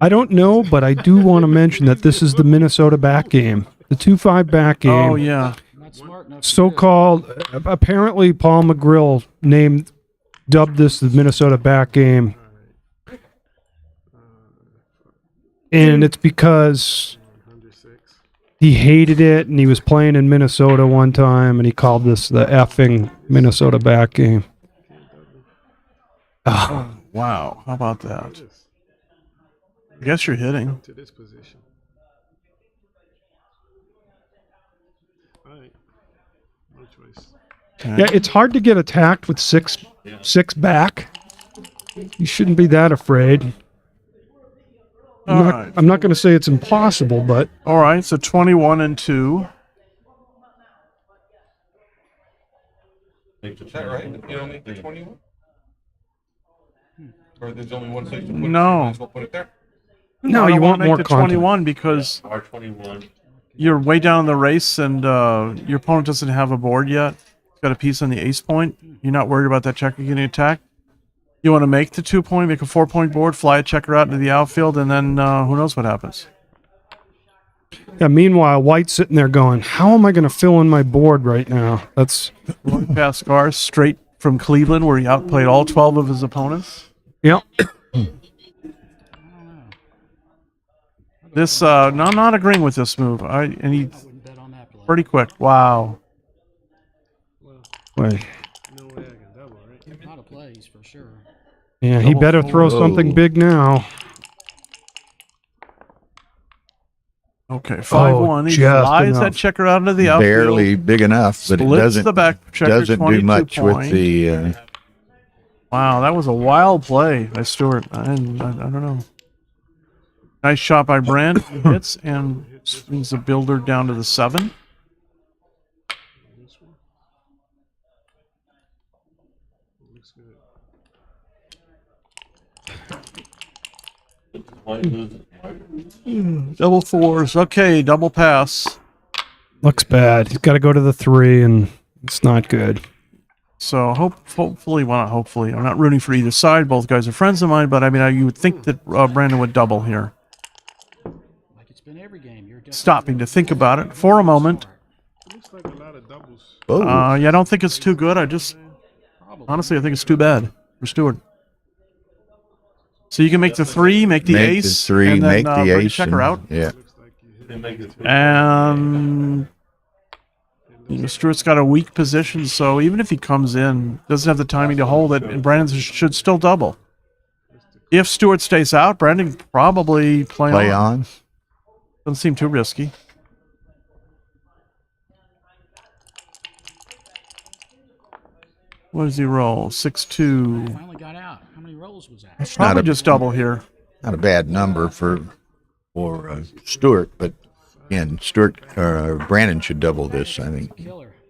S13: I don't know, but I do want to mention that this is the Minnesota back game. The 2-5 back game.
S10: Oh yeah.
S14: Not smart enough.
S13: So-called. Apparently, Paul McGrill dubbed this the Minnesota back game. And it's because he hated it, and he was playing in Minnesota one time, and he called this the effing Minnesota back game.
S10: Oh, wow. How about that? I guess you're hitting.
S7: To this position. All right. No choice.
S13: Yeah, it's hard to get attacked with six back. You shouldn't be that afraid. I'm not going to say it's impossible, but
S10: All right. So 21 and 2.
S6: Is that right? You don't make the 21? Or there's only one place to put it?
S10: No.
S6: Might as well put it there.
S13: no,
S10: I
S13: you
S10: don't
S13: want
S10: wanna
S13: more
S10: make the
S13: content.
S10: 21 because
S9: R21.
S10: you're way down in the race and your opponent doesn't have a board yet. He's got a piece on the ace point. You're not worried about that checker getting attacked. You want to make the 2-point, make a 4-point board, fly a checker out into the outfield, and then who knows what happens.
S13: Yeah, meanwhile, White's sitting there going, how am I going to fill in my board right now? That's
S10: Rory Pascar, straight from Cleveland, where he outplayed all 12 of his opponents.
S13: Yep.
S10: This, no, I'm not agreeing with this move. And he pretty quick. Wow.
S13: Wait.
S7: No way I can double, right?
S14: Not a plays for sure.
S13: Yeah, he better throw something big now.
S10: Okay, 5-1. He
S13: just
S10: flies
S13: enough.
S10: that checker out into the outfield.
S1: Barely big enough, but it
S10: Splits
S1: doesn't
S10: the back checker,
S1: doesn't do
S10: 22
S1: much with
S10: point.
S1: the.
S10: Wow, that was a wild play by Stewart. I don't know. Nice shot by Brand. He hits and swings the builder down to the 7. Double fours. Okay, double pass.
S13: Looks bad. He's got to go to the 3, and it's not good.
S10: So hopefully, well, not hopefully, I'm not rooting for either side. Both guys are friends of mine, but I mean, you would think that Brandon would double here.
S14: Like it's been every game. You're
S10: Stopping to think about it for a moment. Yeah, I don't think it's too good. Honestly, I think it's too bad for Stewart. So you can make the 3, make the ace,
S1: the 3,
S10: and then,
S1: make the
S10: bring
S1: ace,
S10: checker
S1: and-
S10: out.
S1: Yeah.
S10: And Stewart's got a weak position, so even if he comes in, doesn't have the timing to hold it, and Brandon should still double. If Stewart stays out, Brandon can probably play on. Doesn't seem too risky. What does he roll? 6-2.
S14: Finally got out. How many rolls was that?
S1: It's
S10: Probably
S1: not a
S10: just double here.
S1: Not a bad number for Stewart, but again, Brandon should double this. I think.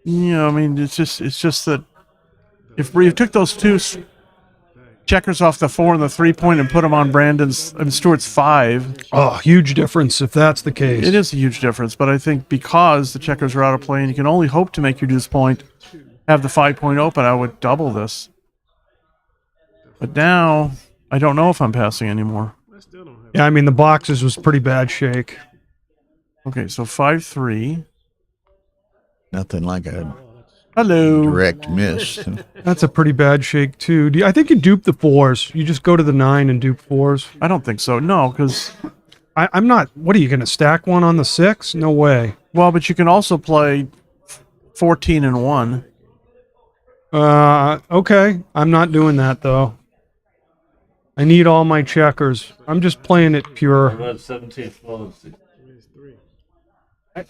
S10: Yeah, I mean, it's just that if you took those 2 checkers off the 4 and the 3-point and put them on Stewart's 5.
S13: Oh, huge difference if that's the case.
S10: It is a huge difference, but I think because the checkers are out of play and you can only hope to make your deuce point, have the 5-point open, I would double this. But now, I don't know if I'm passing anymore.
S13: Yeah, I mean, the boxes was pretty bad shake.
S10: Okay, so 5-3.
S1: Nothing like a direct miss.
S13: That's a pretty bad shake, too. I think you dupe the 4s. You just go to the 9 and dupe 4s.
S10: I don't think so. No, because
S13: I'm not. What are you going to stack one on the 6? No way.
S10: Well, but you can also play 14 and 1.
S13: Okay. I'm not doing that, though. I need all my checkers. I'm just playing it pure.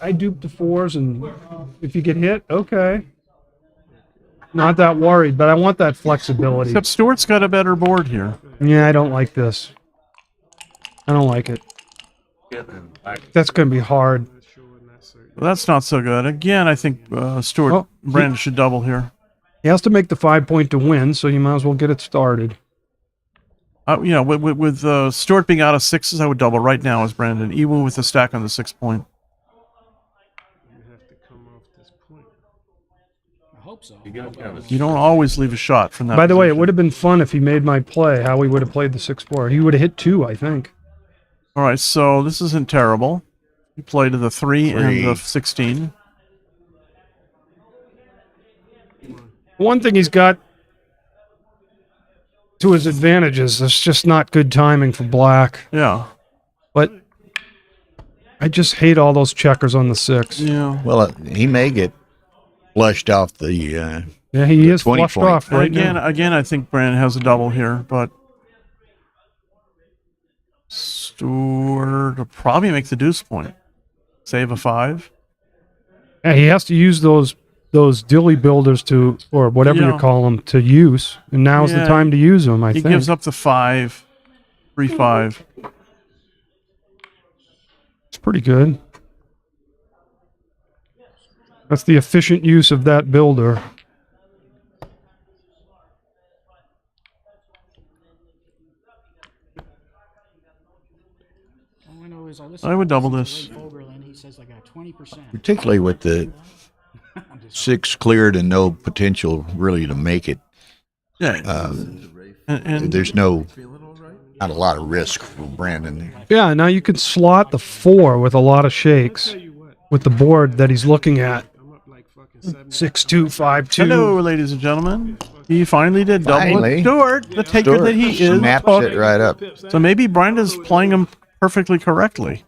S13: I dupe the 4s, and if you get hit, okay. Not that worried, but I want that flexibility.
S10: Except Stewart's got a better board here.
S13: Yeah, I don't like this. I don't like it. That's going to be hard.
S10: Well, that's not so good. Again, I think Brandon should double here.
S13: He has to make the 5-point to win, so you might as well get it started.
S10: With Stewart being out of 6s, I would double right now as Brandon, even with the stack on the 6-point.
S14: I hope so.
S10: You don't always leave a shot from that.
S13: By the way, it would have been fun if he made my play, how he would have played the 6-4. He would have hit 2, I think.
S10: All right, so this isn't terrible. He played to the 3 and the 16.
S13: One thing he's got to his advantage is there's just not good timing for black.
S10: Yeah.
S13: But I just hate all those checkers on the 6.
S10: Yeah.
S1: Well, he may get flushed off the.
S13: Yeah, he is flushed off right now.
S10: Again, I think Brandon has a double here, but Stewart will probably make the deuce point. Save a 5.
S13: Yeah, he has to use those dilly builders or whatever you call them, to use, and now's the time to use them. I think
S10: he gives up the 5, 3-5.
S13: It's pretty good. That's the efficient use of that builder.
S14: All I know is
S10: I would double this.
S14: He says I got 20%.
S1: Particularly with the 6 cleared and no potential really to make it.
S10: Yeah.
S1: And there's not a lot of risk for Brandon.
S13: Yeah, now you can slot the 4 with a lot of shakes with the board that he's looking at. 6-2, 5-2.
S10: Hello, ladies and gentlemen. He finally did double
S1: Finally.
S10: it. Stewart, the taker that he is.
S1: Snaps it right up.
S10: So maybe Brandon's playing him perfectly correctly.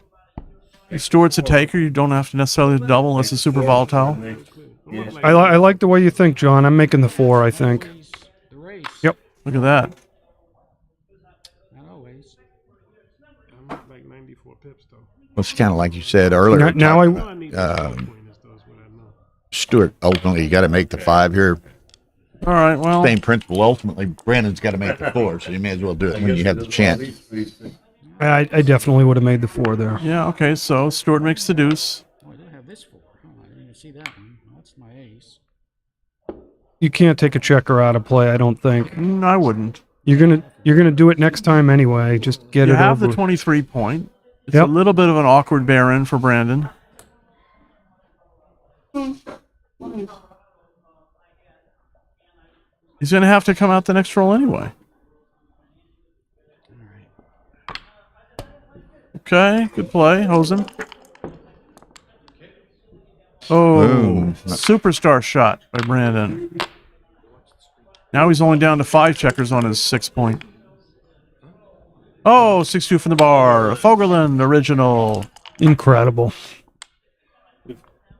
S10: If Stewart's a taker, you don't have to necessarily double unless it's super volatile.
S13: I like the way you think, John. I'm making the 4, I think. Yep.
S10: Look at that.
S14: Not always.
S8: I'm up like 94 pips, though.
S1: It's kind of like you said earlier.
S13: Now
S1: Stuart, ultimately, you got to make the 5 here.
S10: All right, well.
S1: Same principle. Ultimately, Brandon's got to make the 4, so you may as well do it when you have the chance.
S13: I definitely would have made the 4 there.
S10: Yeah, okay, so Stuart makes the deuce.
S14: Oh, I do have this 4. Oh, I didn't even see that one. Oh, that's my ace.
S13: You can't take a checker out of play, I don't think.
S10: I wouldn't.
S13: You're gonna do it next time anyway. Just get
S10: You
S13: it
S10: have
S13: over.
S10: the 23 point. It's
S13: Yep.
S10: a little bit of an awkward bear-in for Brandon. He's going to have to come out the next roll anyway. Okay, good play, Hosen. Oh,
S1: Boom.
S10: superstar shot by Brandon. Now he's only down to 5 checkers on his 6 point. Oh, 6-2 from the bar. A Fogerland original.
S13: Incredible.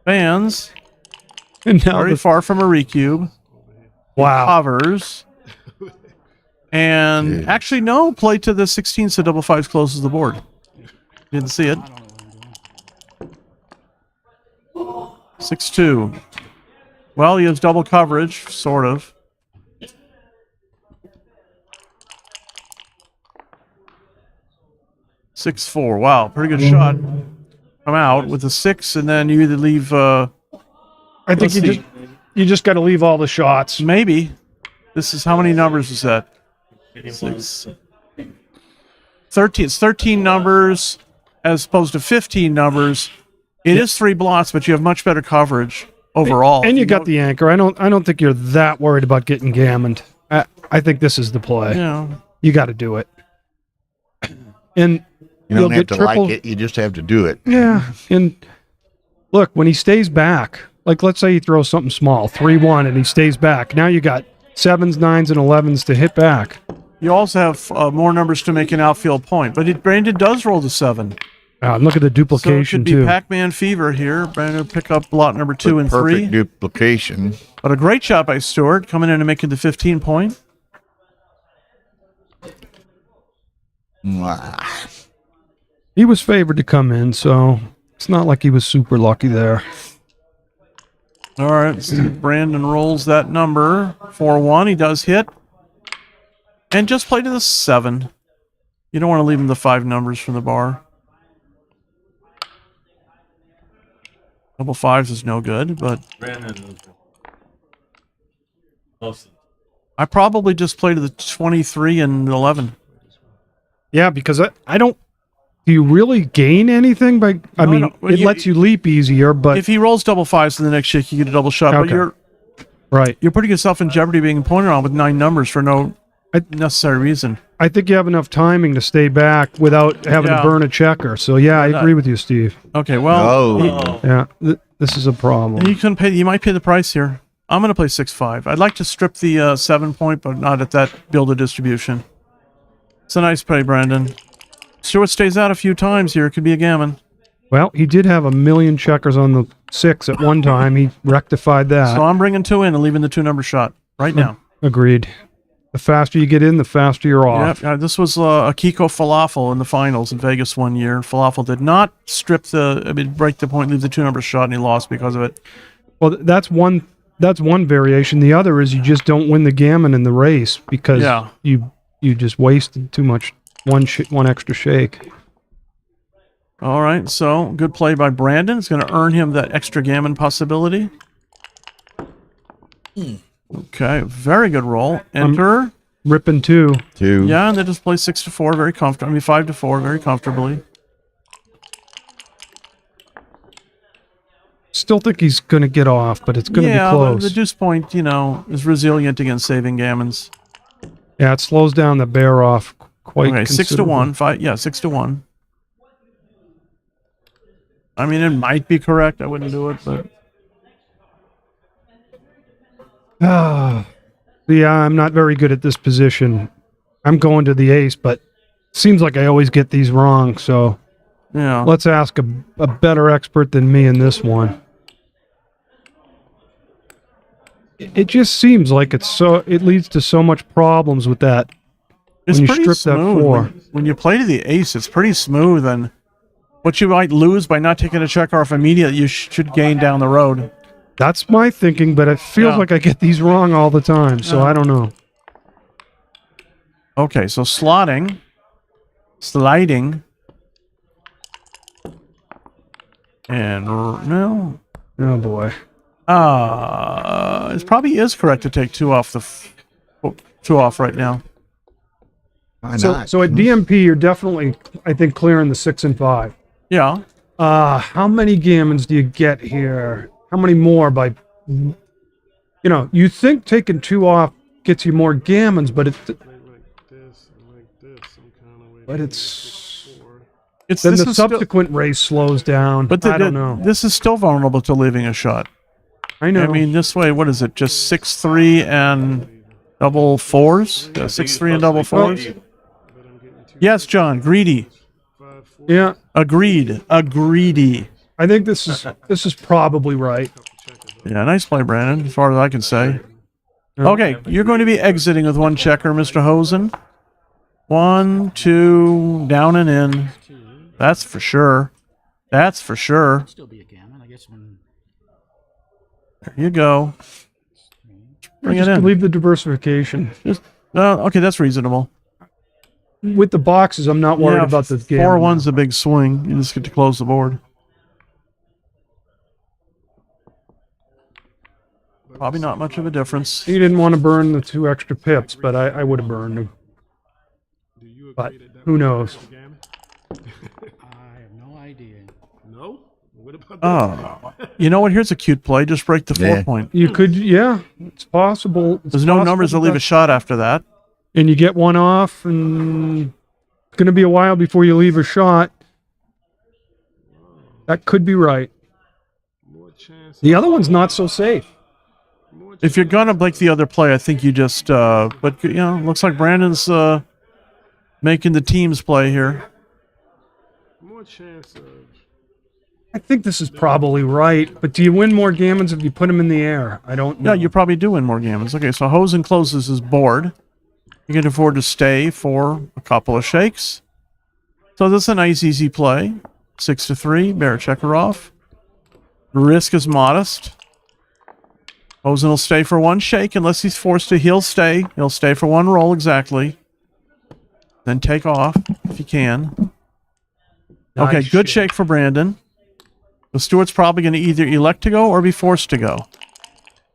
S10: Fans.
S13: And now
S10: Very
S13: the-
S10: far from a recube.
S13: Wow.
S10: Covers. And actually, no, play to the 16, so double 5s closes the board. Didn't see it. 6-2. Well, he has double coverage, sort of. Six-4. Wow, pretty good shot. Come out with a 6, and then you either leave.
S13: I think you just got to leave all the shots.
S10: Maybe. This is how many numbers is that? 6. 13. It's 13 numbers as opposed to 15 numbers. It is 3 blots, but you have much better coverage overall.
S13: And you got the anchor. I don't think you're that worried about getting gammoned. I think this is the play.
S10: Yeah.
S13: You got to do it. And
S1: You don't have to like it. You just have to do it.
S13: Yeah. And look, when he stays back, like let's say he throws something small, 3-1, and he stays back. Now you got 7s, 9s, and 11s to hit back.
S10: You also have more numbers to make an outfield point, but Brandon does roll the 7.
S13: And look at the duplication
S10: so it could be
S13: too.
S10: Pac-Man fever here. Brandon pick up lot number 2 and 3.
S1: Perfect duplication.
S10: But a great shot by Stewart coming in and making the 15 point.
S13: He was favored to come in, so it's not like he was super lucky there.
S10: All right, so Brandon rolls that number 4-1. He does hit. And just play to the 7. You don't want to leave him the 5 numbers from the bar. Double 5s is no good, but I probably just play to the 23 and 11.
S13: Yeah, because I don't. Do you really gain anything by? I mean,
S10: no.
S13: it lets you leap easier, but
S10: If he rolls double 5s in the next shake, you get a double shot. But
S13: Okay. You're
S10: putting yourself in jeopardy being pointed on with 9 numbers for no necessary reason.
S13: I think you have enough timing to stay back without having
S10: Yeah.
S13: to burn a checker. So yeah, I agree with you, Steve.
S10: Okay, well,
S13: Yeah, this is a problem.
S10: you can pay. You might pay the price here. I'm going to play 6-5. I'd like to strip the 7 point, but not at that builder distribution. It's a nice play, Brandon. Stewart stays out a few times here. It could be a gammon.
S13: Well, he did have a million checkers on the 6 at one time. He rectified that.
S10: So I'm bringing 2 in and leaving the 2 number shot right now.
S13: Agreed. The faster you get in, the faster you're off.
S10: Yep, this was a Kiko Falafel in the finals in Vegas one year. Falafel did not break the point, leave the 2 number shot, and he lost because of it.
S13: Well, that's one variation. The other is you just don't win the gammon in the race because you just wasted too much one extra shake.
S10: All right, so good play by Brandon. It's going to earn him that extra gammon possibility. Okay, very good roll. Enter.
S13: Ripping 2.
S10: Yeah, and they just play 6-4 very comfortably. I mean, 5-4 very comfortably.
S13: Still think he's going to get off, but it's going to be
S10: But
S13: close.
S10: the deuce point, is resilient against saving gammons.
S13: Yeah, it slows down the bear off quite.
S10: Okay, 6-1. 6-1. I mean, it might be correct. I wouldn't do it, but
S13: Yeah, I'm not very good at this position. I'm going to the ace, but seems like I always get these wrong. So
S10: yeah,
S13: let's ask a better expert than me in this one. It just seems like it leads to so much problems with that.
S10: it's
S13: when you
S10: pretty
S13: strip
S10: smooth.
S13: that 4.
S10: When you play to the ace, it's pretty smooth, and what you might lose by not taking a checker off immediate, you should gain down the road.
S13: That's my thinking, but it feels
S10: Yeah.
S13: like I get these wrong all the time, so I don't know.
S10: Okay, so sliding. And no.
S13: Oh boy.
S10: It probably is correct to take two off two off right now.
S1: Why
S13: So,
S1: not?
S13: so at DMP, you're definitely, I think, clearing the 6 and 5.
S10: Yeah.
S13: How many gammons do you get here? How many more by, you think taking 2 off gets you more gammons, but it's then
S10: this
S13: the
S10: is still-
S13: subsequent race slows down.
S10: But
S13: I don't know.
S10: This is still vulnerable to leaving a shot.
S13: I know.
S10: I mean, this way, what is it? Just 6-3 and double fours? Yeah, 6-3 and double fours? Yes, John. Greedy.
S13: Yeah.
S10: Agreed. Agreedy.
S13: I think this is probably right.
S10: Yeah, nice play, Brandon, as far as I can say. Okay, you're going to be exiting with 1 checker, Mr. Hosen. 1, 2, down and in. That's for sure. That's for sure.
S14: Still be a gammon, I guess. When
S10: There you go. Bring it
S13: Just
S10: in.
S13: leave the diversification.
S10: Okay, that's reasonable.
S13: With the boxes, I'm not worried
S10: Yeah,
S13: about the gammon.
S10: 4-1's a big swing. You just get to close the board. Probably not much of a difference.
S13: He didn't want to burn the 2 extra pips, but I would have burned them. But who knows?
S14: I have no idea.
S8: No? What about
S10: Oh, you know what? Here's a cute play. Just break the 4-point.
S13: You could, yeah, it's possible. It's
S10: There's no
S13: possible
S10: numbers that leave a shot after that.
S13: And you get 1 off, and it's going to be a while before you leave a shot. That could be right. The other one's not so safe.
S10: If you're gonna break the other play, I think you just. But looks like Brandon's making the teams play here.
S8: More chance of.
S13: I think this is probably right, but do you win more gammons if you put them in the air? I don't know.
S10: Yeah, you probably do win more gammons. Okay, so Hosen closes his board. You can afford to stay for a couple of shakes. So this is a nice, easy play. 6-3, bear checker off. Risk is modest. Hosen will stay for 1 shake unless he's forced to. He'll stay. He'll stay for 1 roll exactly. Then take off if he can. Okay,
S13: Nice
S10: good shake for Brandon. So Stewart's probably going to either elect to go or be forced to go.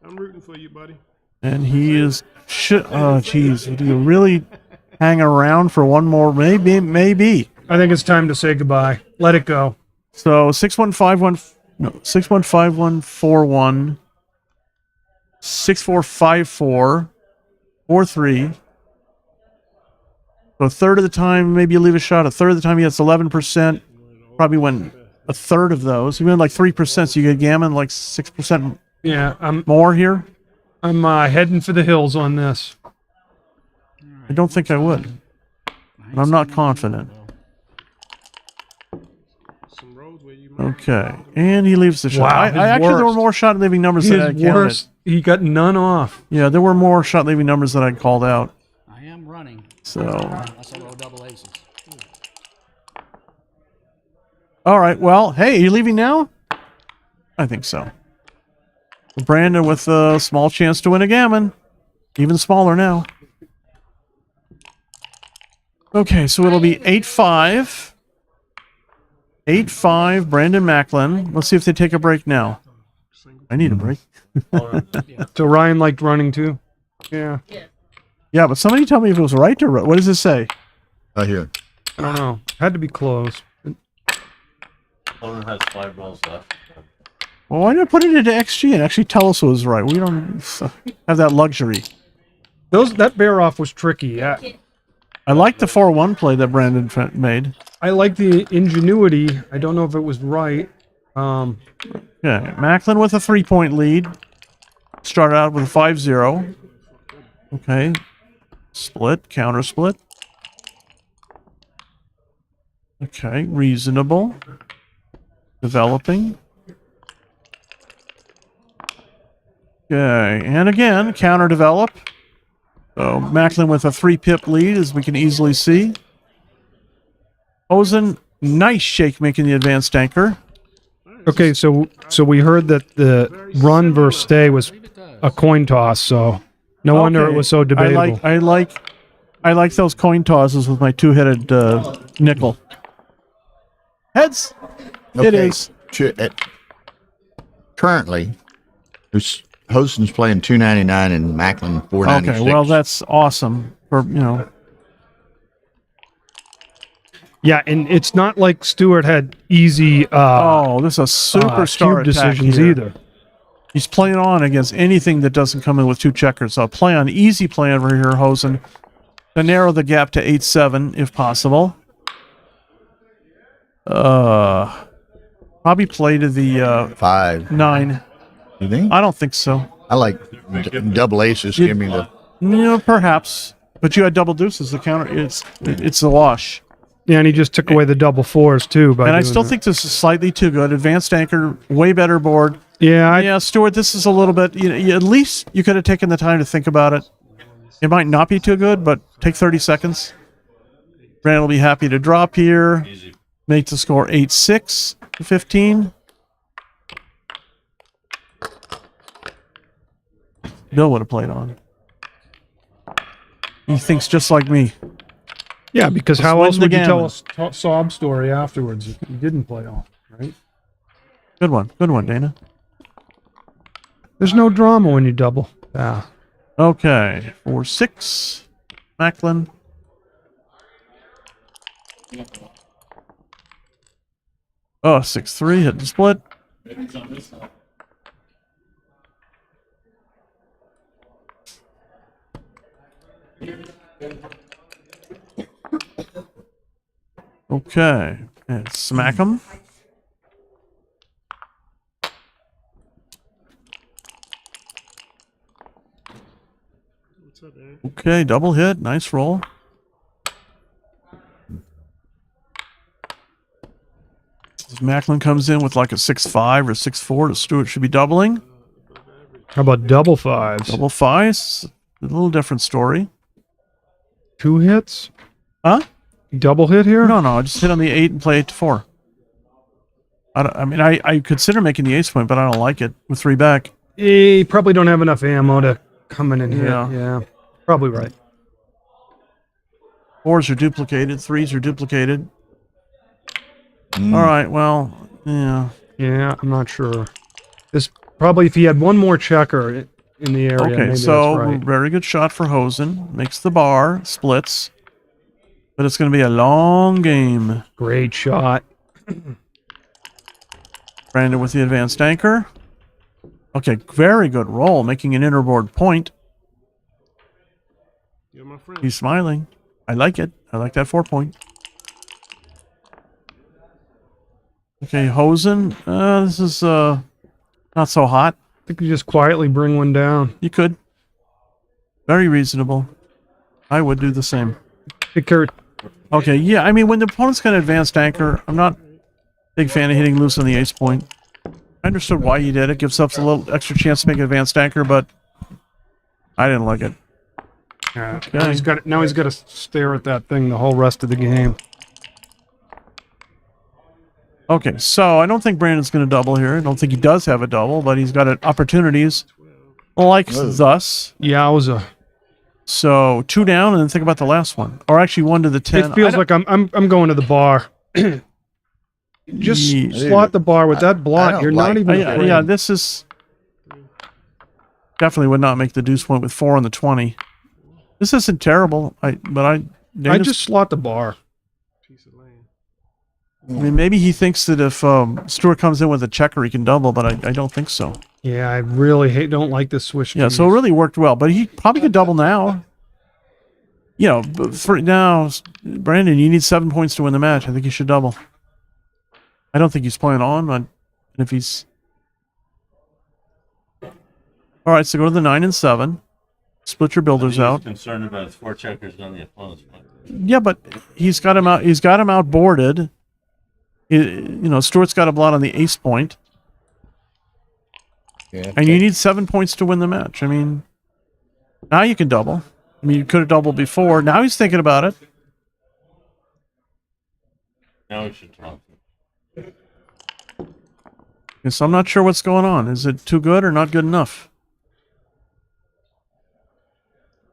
S8: I'm rooting for you, buddy.
S10: And he is. Oh, jeez. Do you really hang around for 1 more? Maybe.
S13: I think it's time to say goodbye. Let it go.
S10: So 6151. No, 615141. 6454. 43. So a third of the time, maybe you leave a shot. A third of the time, he gets 11%. Probably win a third of those. You win like 3%, so you get Gammon like 6%
S13: Yeah,
S10: more here.
S13: I'm heading for the hills on this.
S10: I don't think I would. But I'm not confident. Okay, and he leaves the shot.
S13: Wow,
S10: I
S13: his
S10: actually, there were
S13: worst.
S10: more shot leaving numbers than I
S13: His
S10: counted.
S13: worst, he got none off.
S10: Yeah, there were more shot leaving numbers that I called out.
S14: I am running.
S10: So,
S14: Unless I roll double aces.
S10: all right. Well, hey, are you leaving now? I think so. Brandon with a small chance to win a Gammon. Even smaller now. Okay, so it'll be 8-5. 8-5, Brandon Macklin. Let's see if they take a break now. I need a break.
S13: So Ryan liked running too? Yeah.
S10: Yeah, but somebody tell me if it was right to run. What does it say?
S1: Right here.
S13: I don't know. Had to be close.
S9: Opponent has 5 rolls left.
S10: Well, why not put it into XG and actually tell us it was right? We don't have that luxury.
S13: That bear off was tricky. Yeah.
S10: I like the 4-1 play that Brandon made.
S13: I like the ingenuity. I don't know if it was right.
S10: Yeah, Macklin with a 3-point lead. Started out with a 5-0. Okay. Split, counter split. Okay, reasonable. Developing. Okay, and again, counter develop. So Macklin with a 3-pip lead, as we can easily see. Hosen Nice shake making the advanced anchor.
S13: Okay, so we heard that the run versus stay was a coin toss, so no wonder it was so debatable.
S10: I like those coin tosses with my two-headed nickel. Heads. It
S1: Okay.
S10: is.
S1: Currently, Hosen's playing 299 and Macklin 496.
S10: Okay, well that's awesome for
S13: Yeah, and it's not like Stewart had easy
S10: this is a superstar
S13: cube
S10: attack
S13: decisions
S10: here.
S13: either.
S10: He's playing on against anything that doesn't come in with 2 checkers. So play on easy play over here, Hosen, to narrow the gap to 8-7 if possible. Probably play to the
S1: 5.
S10: 9.
S1: You think?
S10: I don't think so.
S1: I like double aces. Give me the.
S10: Perhaps, but you had double deuces. The counter, it's a wash.
S13: Yeah, and he just took away the double fours too.
S10: And I still think this is slightly too good. Advanced anchor, way better board.
S13: Yeah,
S10: Stuart, this is a little bit. At least you could have taken the time to think about it. It might not be too good, but take 30 seconds. Brandon will be happy to drop here. Make the score 8-6 to 15. Bill would have played on. He thinks just like me.
S13: Yeah, because
S10: Let's
S13: how
S10: win
S13: else
S10: the
S13: would you tell
S10: Gammon.
S13: a sob story afterwards if you didn't play off, right?
S10: Good one, Dana.
S13: There's no drama when you double. Yeah.
S10: Okay, 4-6. Macklin. Oh, 6-3, hit the split. Okay, and smack him. Okay, double hit, nice roll. Macklin comes in with like a 6-5 or 6-4, the Stewart should be doubling.
S13: How about double fives?
S10: Double fives, a little different story.
S13: 2 hits?
S10: Huh?
S13: Double hit here?
S10: No, just hit on the 8 and play 8-4. I consider making the ace point, but I don't like it with 3 back.
S13: You probably don't have enough ammo to come in and hit.
S10: Yeah.
S13: Yeah, probably right.
S10: 4s are duplicated, 3s are duplicated. All right, well, yeah.
S13: Yeah, I'm not sure. This probably if he had one more checker in the area.
S10: Okay,
S13: maybe
S10: so
S13: that's right.
S10: very good shot for Hosen. Makes the bar, splits. But it's going to be a long game.
S13: Great shot.
S10: Brandon with the advanced anchor. Okay, very good roll, making an innerboard point. He's smiling. I like it. I like that 4-point. Okay, Hosen. This is not so hot.
S13: I think you just quietly bring one down.
S10: You could. Very reasonable. I would do the same.
S13: Take care.
S10: Okay, yeah, I mean, when the opponent's got an advanced anchor, I'm not a big fan of hitting loose on the ace point. I understood why he did it. Gives us a little extra chance to make an advanced anchor, but I didn't like it.
S13: Yeah,
S10: Okay.
S13: now he's got to stare at that thing the whole rest of the game.
S10: Okay, so I don't think Brandon's going to double here. I don't think he does have a double, but he's got opportunities like thus.
S13: Yowza.
S10: So 2 down, and then think about the last one, or actually 1 to the 10.
S13: It feels like I'm going to the bar. Just
S10: Yeah.
S13: slot the bar with that blot. You're not even.
S10: Yeah, this is definitely would not make the deuce point with 4 on the 20. This isn't terrible. I
S13: just slot the bar.
S10: I mean, maybe he thinks that if Stewart comes in with a checker, he can double, but I don't think so.
S13: Yeah, I really don't like this switch.
S10: Yeah, so it really worked well, but he probably could double now. You know, but for now, Brandon, you need 7 points to win the match. I think you should double. I don't think he's playing on, but if he's... All right, so go to the 9 and 7. Split your builders out.
S9: Concerned about his 4 checkers on the opponent's point.
S10: Yeah, but he's got him out. He's got him outboarded. Stewart's got a blot on the ace point.
S1: Yeah,
S10: And you need 7 points to win the match. I mean, now you can double. I mean, you could have doubled before. Now he's thinking about it.
S9: Now we should talk.
S10: So I'm not sure what's going on. Is it too good or not good enough?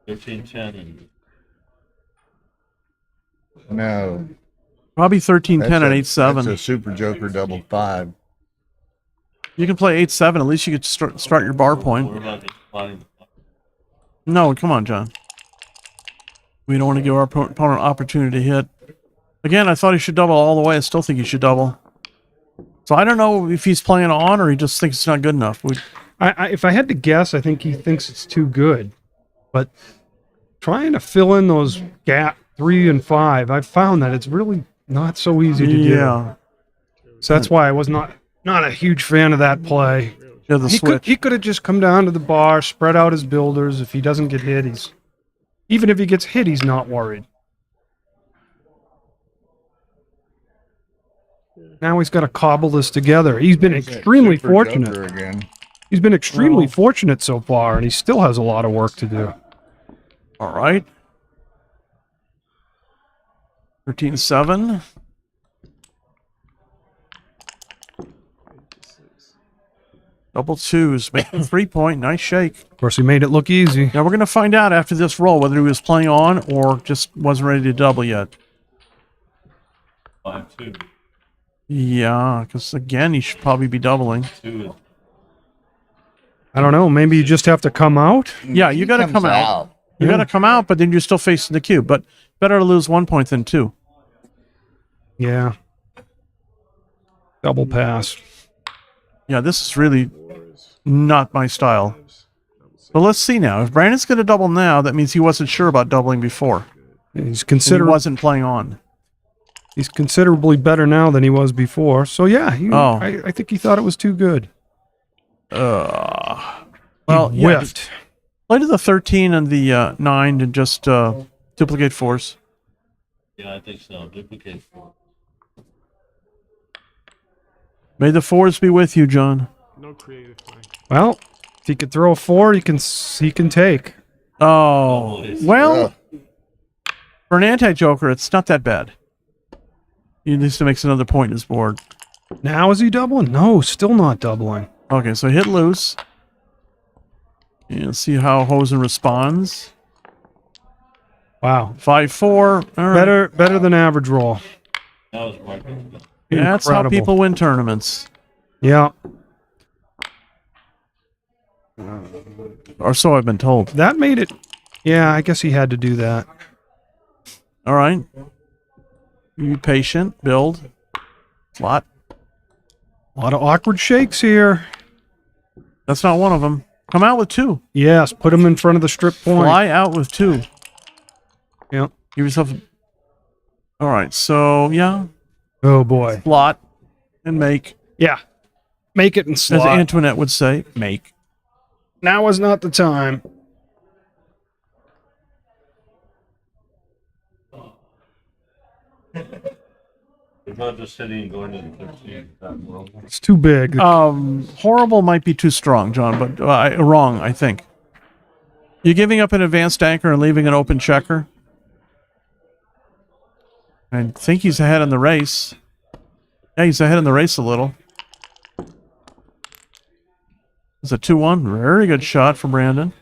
S9: 13-10 and
S1: No.
S10: Probably 13-10 and
S1: That's
S10: 8-7.
S1: a Super Joker double 5.
S10: You can play 8-7. At least you could start your bar point.
S9: what about the sliding?
S10: No, come on, John. We don't want to give our opponent opportunity to hit. Again, I thought he should double all the way. I still think he should double. So I don't know if he's playing on or he just thinks it's not good enough.
S13: If I had to guess, I think he thinks it's too good. But trying to fill in those gap 3 and 5, I've found that it's really not so easy to do. So that's why I was not a huge fan of that play.
S10: Yeah, the switch.
S13: He could have just come down to the bar, spread out his builders. If he doesn't get hit, even if he gets hit, he's not worried. Now he's got to cobble this together. He's been extremely
S1: Super
S13: fortunate.
S1: Joker again.
S13: He's been extremely fortunate so far, and he still has a lot of work to do.
S10: All right. 13-7. Double twos, making 3-point. Nice shake.
S13: Of course, he made it look easy.
S10: Now we're going to find out after this roll whether he was playing on or just wasn't ready to double yet.
S9: 5-2.
S10: Yeah, because again, he should probably be doubling.
S9: 2
S13: I don't know. Maybe you just have to come out.
S10: Yeah, you got to come out. You got to come out, but then you're still facing the cube. But better to lose 1 point than 2.
S13: Yeah. Double pass.
S10: Yeah, this is really not my style. But let's see now. If Brandon's going to double now, that means he wasn't sure about doubling before.
S13: He's
S10: He wasn't playing on.
S13: He's considerably better now than he was before. So yeah, I think he thought it was too good.
S10: Well,
S13: He whiffed.
S10: Play to the 13 and the 9 and just duplicate 4s.
S9: Yeah, I think so. Duplicate 4.
S10: May the 4s be with you, John.
S13: No creative play. Well, if he could throw a 4, he can take.
S10: Oh, well, for an anti-joker, it's not that bad. He needs to make another point in his board.
S13: Now is he doubling? No, still not doubling.
S10: Okay, so hit loose. And see how Hosen responds.
S13: Wow.
S10: 5-4. All right.
S13: Better than average roll.
S9: That was working.
S10: That's how
S13: Incredible.
S10: people win tournaments.
S13: Yeah.
S10: Or so I've been told.
S13: That made it. Yeah, I guess he had to do that.
S10: All right. Be patient. Build. A lot
S13: of awkward shakes here.
S10: That's not one of them. Come out with 2.
S13: Yes, put him in front of the strip point.
S10: Fly out with 2.
S13: Yep.
S10: Give yourself. All right. So yeah.
S13: Oh boy.
S10: Slot and make.
S13: Yeah. Make it and
S10: As
S13: slot.
S10: Antoinette would say, make.
S13: Now is not the time.
S9: It's not just sitting and going to the 13. That world.
S13: It's too big.
S10: Horrible might be too strong, John, but wrong, I think. You're giving up an advanced anchor and leaving an open checker. I think he's ahead in the race. Yeah, he's ahead in the race a little. It's a 2-1. Very good shot for Brandon.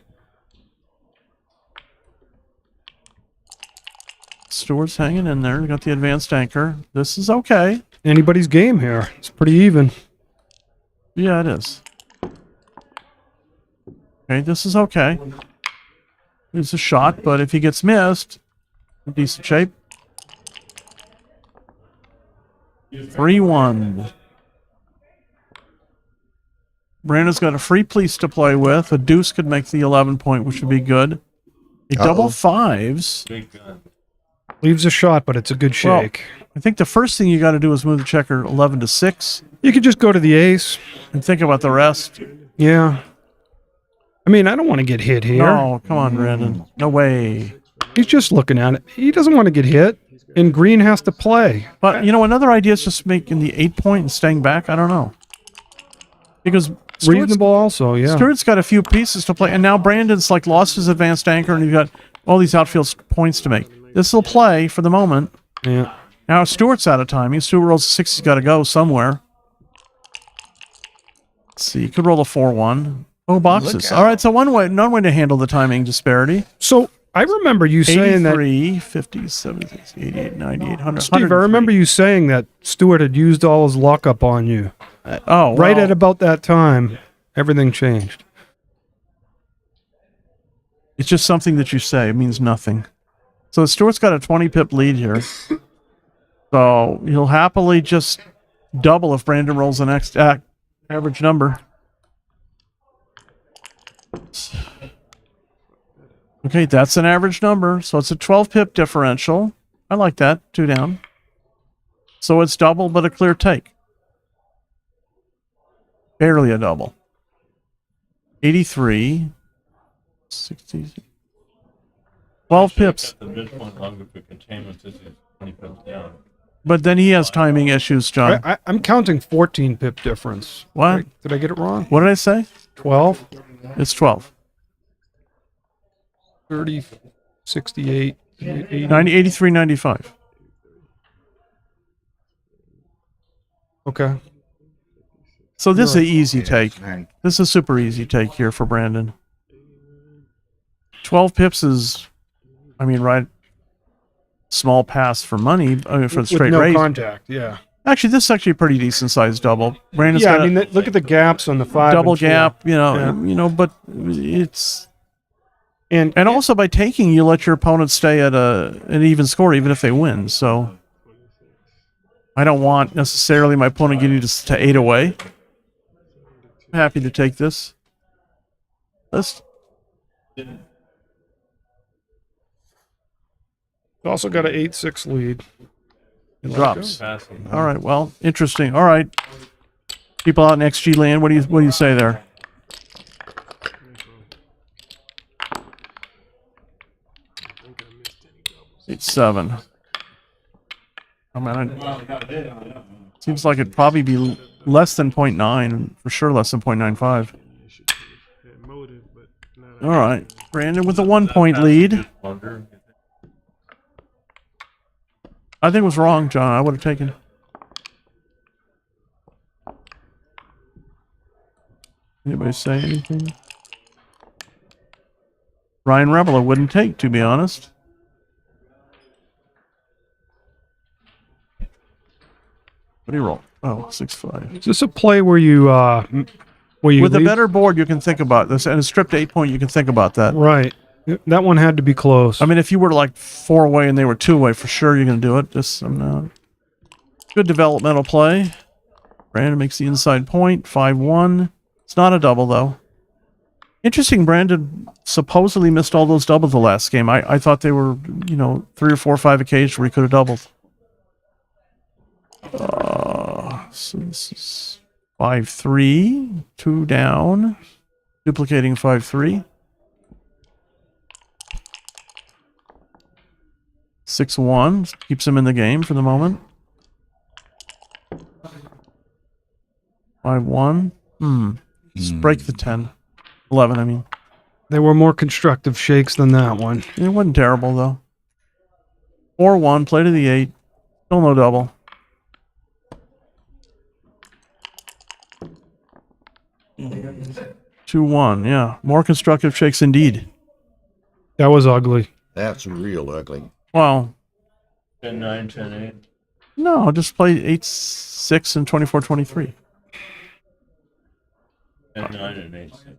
S10: Stewart's hanging in there. Got the advanced anchor. This is okay.
S13: Anybody's game here. It's pretty even.
S10: Yeah, it is. Okay, this is okay. It's a shot, but if he gets missed, decent shape. 3-1. Brandon's got a free piece to play with. A deuce could make the 11 point, which would be good. A double 5s.
S9: Big gun.
S13: Leaves a shot, but it's a good shake.
S10: Well, I think the first thing you got to do is move the checker 11 to 6.
S13: You could just go to the ace
S10: and think about the rest.
S13: Yeah. I mean, I don't want to get hit here.
S10: No, come on, Brandon. No way.
S13: He's just looking at it. He doesn't want to get hit, and green has to play.
S10: But, you know, another idea is just making the 8 point and staying back. I don't know. Because
S13: reasonable also, yeah.
S10: Stewart's got a few pieces to play, and now Brandon's like lost his advanced anchor, and you've got all these outfield points to make. This will play for the moment.
S13: Yeah.
S10: Now Stewart's out of timing. Stewart rolls a 6. He's got to go somewhere. Let's see. You could roll a 4-1. Oh, boxes. All right. So one way to handle the timing disparity.
S13: So I remember you saying that
S10: 83, 50, 70, 88, 98, 100.
S13: Steve, I remember you saying that Stewart had used all his luck up on you. Right at about that time, everything changed.
S10: It's just something that you say. It means nothing. So Stewart's got a 20 pip lead here. So he'll happily just double if Brandon rolls the next average number. Okay, that's an average number. So it's a 12 pip differential. I like that. 2 down. So it's double, but a clear take. Barely a double. 83. 60. 12 pips.
S9: The midpoint longer for containment is 20 pips down.
S10: But then he has timing issues, John.
S13: I'm counting 14 pip difference.
S10: What?
S13: Did I get it wrong?
S10: What did I say?
S13: 12?
S10: It's 12.
S13: 30, 68, 80.
S10: 90, 83, 95.
S13: Okay.
S10: So this is
S13: You're
S10: an easy take. This is a super easy take here for Brandon. 12 pips is, I mean, right, small pass for money, I mean, for the
S13: With
S10: straight
S13: no
S10: raise.
S13: contact, yeah.
S10: Actually, this is actually a pretty decent sized double. Brandon's
S13: Yeah,
S10: got
S13: I mean, look at the gaps on the 5
S10: double
S13: and 4.
S10: gap,
S13: Yeah.
S10: but it's
S13: and
S10: also by taking, you let your opponent stay at an even score, even if they win. So I don't want necessarily my opponent getting to 8 away. I'm happy to take this. Let's.
S13: Also got an 8-6 lead.
S10: It drops. All right. Well, interesting. All right. People out in XG land, what do you say there? It's 7. I mean, seems like it'd probably be less than 0.9, for sure less than 0.95. All right. Brandon with a 1-point lead. I think it was wrong, John. I would have taken. Anybody say anything? Ryan Rebel, I wouldn't take, to be honest. What do you roll? Oh, 6-5.
S13: Is this a play where you
S10: With a
S13: leave-
S10: better board, you can think about this, and a stripped 8-point, you can think about that.
S13: Right. That one had to be close.
S10: I mean, if you were like 4 away and they were 2 away, for sure you're going to do it. Just I'm not. Good developmental play. Brandon makes the inside point. 5-1. It's not a double though. Interesting. Brandon supposedly missed all those doubles the last game. I thought they were 3 or 4 or 5 occasions where he could have doubled. So this is 5-3. 2 down. Duplicating 5-3. 6-1 keeps him in the game for the moment. 5-1. Just break the 10. 11, I mean.
S13: There were more constructive shakes than that one.
S10: It wasn't terrible, though. 4-1, play to the 8. Still no double.
S1: Mm.
S10: 2-1, yeah. More constructive shakes indeed.
S13: That was ugly.
S1: That's real ugly.
S10: Well,
S9: 10-9, 10-8.
S10: no, just play 8-6 and 24-23.
S9: 10-9 and 8-6.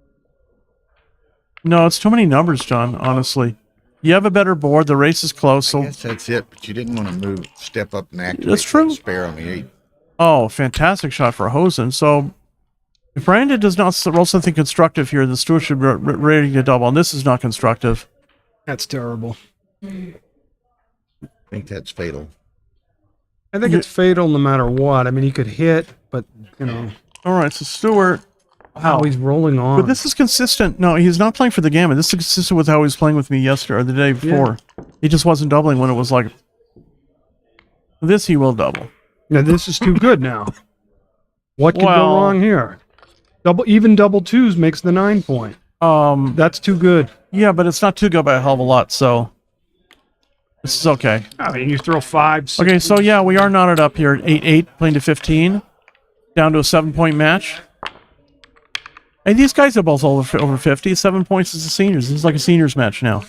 S10: No, it's too many numbers, John, honestly. You have a better board. The race is close.
S1: I
S10: So
S1: guess that's it, but you didn't want to step up and activate.
S10: That's true.
S1: that spare on the 8.
S10: Oh, fantastic shot for Hosen. So if Brandon does not roll something constructive here, the Stewart should be ready to double. And this is not constructive.
S13: That's terrible.
S1: I think that's fatal.
S13: I think it's fatal no matter what. I mean, he could hit, but,
S10: All right, so Stewart.
S13: how he's rolling on.
S10: But this is consistent. No, he's not playing for the Gammon. This is consistent with how he was playing with me yesterday or the day before. He just wasn't doubling when it was like. This he will double.
S13: Now, this is too good now. What could go
S10: Well-
S13: wrong here? Even double twos makes the 9 point. That's too good.
S10: Yeah, but it's not too good by a hell of a lot. So This is okay.
S13: I mean, you throw 5. 6,
S10: Okay, so yeah, we are knotted up here at 8-8, playing to 15, down to a 7-point match. Hey, these guys are both over 50. 7 points is the seniors. This is like a seniors match now.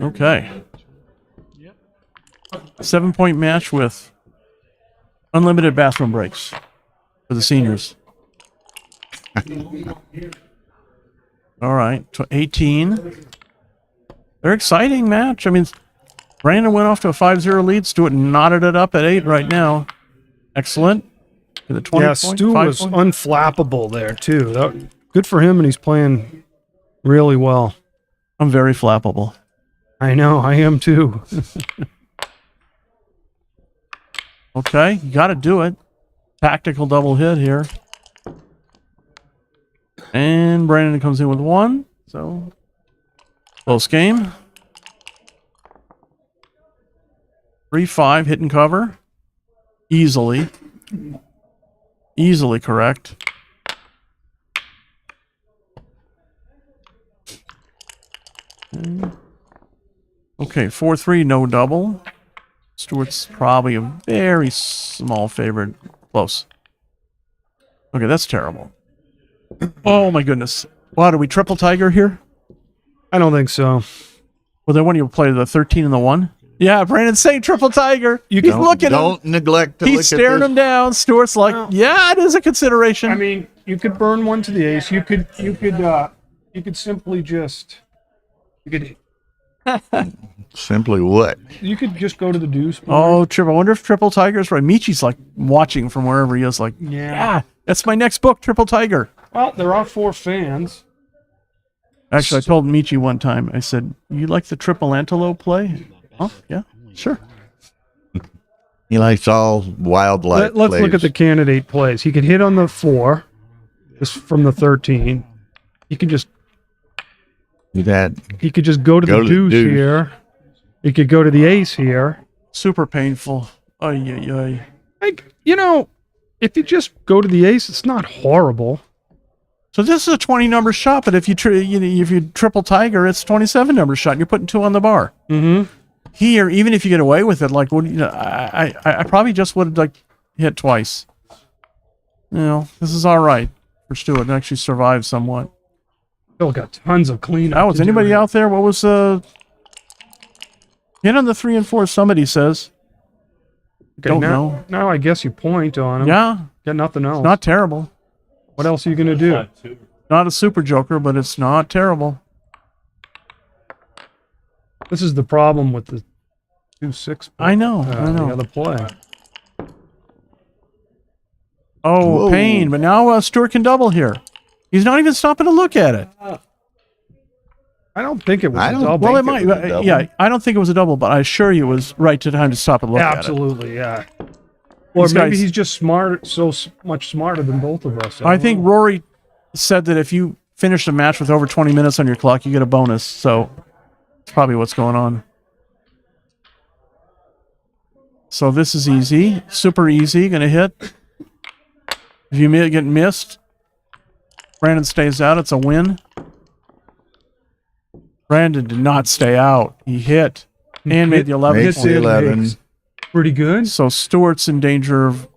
S10: Okay. 7-point match with unlimited bathroom breaks for the seniors. All right, 18. They're exciting match. I mean, Brandon went off to a 5-0 lead. Stewart knotted it up at 8 right now. Excellent. To the 20
S13: yeah,
S10: point,
S13: Stu
S10: 5
S13: was
S10: point.
S13: unflappable there too. Good for him, and he's playing really well.
S10: I'm very flappable.
S13: I know, I am too.
S10: Okay, you got to do it. Tactical double hit here. And Brandon comes in with 1. So, close game. 3-5, hit and cover. Easily. Easily correct. Okay, 4-3, no double. Stewart's probably a very small favorite. Close. Okay, that's terrible. Oh my goodness. Wow, do we triple tiger here?
S13: I don't think so.
S10: Well, then when you play the 13 and the 1? Yeah, Brandon's saying triple tiger. You can look at him.
S1: Don't neglect to
S10: He's
S1: look at
S10: staring
S1: this.
S10: him down. Stewart's like, yeah, it is a consideration.
S13: I mean, you could burn one to the ace. You could simply just
S1: Simply what?
S13: you could just go to the deuce.
S10: Oh, I wonder if Triple Tiger's right. Michi's like watching from wherever he is, like, yeah, that's my next book, Triple Tiger.
S13: Well, there are 4 fans.
S10: Actually, I told Michi one time, I said, you like the triple antelope play? Oh, yeah, sure.
S1: He likes all wildlife.
S13: Let's look at the candidate plays. He could hit on the 4, just from the 13. He could just He could just go to the deuce here. He could go to the ace here.
S10: Super painful. Ay, ay, ay.
S13: Like, if you just go to the ace, it's not horrible.
S10: So this is a 20 number shot, but if you triple tiger, it's 27 number shot. And you're putting 2 on the bar.
S13: Mm-hmm.
S10: Here, even if you get away with it, like I probably just would have hit twice. This is all right for Stewart. It actually survived somewhat.
S13: Still got tons of cleanup.
S10: Was anybody out there? What was hit on the 3 and 4? Somebody says.
S13: Okay,
S10: Don't know.
S13: Now I guess you point on him.
S10: Yeah,
S13: Got nothing else.
S10: not terrible.
S13: What else are you gonna do?
S10: Not a super joker, but it's not terrible.
S13: This is the problem with the 2-6.
S10: I know.
S13: The other play.
S10: Oh,
S1: Whoa.
S10: pain! But now Stewart can double here. He's not even stopping to look at it.
S13: I don't think it was
S1: I
S13: a
S1: don't
S13: double.
S10: Well, it
S1: think
S10: might.
S1: it was a double.
S10: Yeah, I don't think it was a double, but I assure you it was right to time to stop and look at it.
S13: Absolutely, yeah. Or
S10: These
S13: maybe
S10: guys-
S13: he's just smart, much smarter than both of us.
S10: I think Rory said that if you finish the match with over 20 minutes on your clock, you get a bonus. So that's probably what's going on. So this is easy, super easy. Going to hit. If you get missed, Brandon stays out. It's a win. Brandon did not stay out. He hit and made the 11
S1: Makes
S10: point.
S1: the 11.
S13: pretty good.
S10: So Stewart's in danger of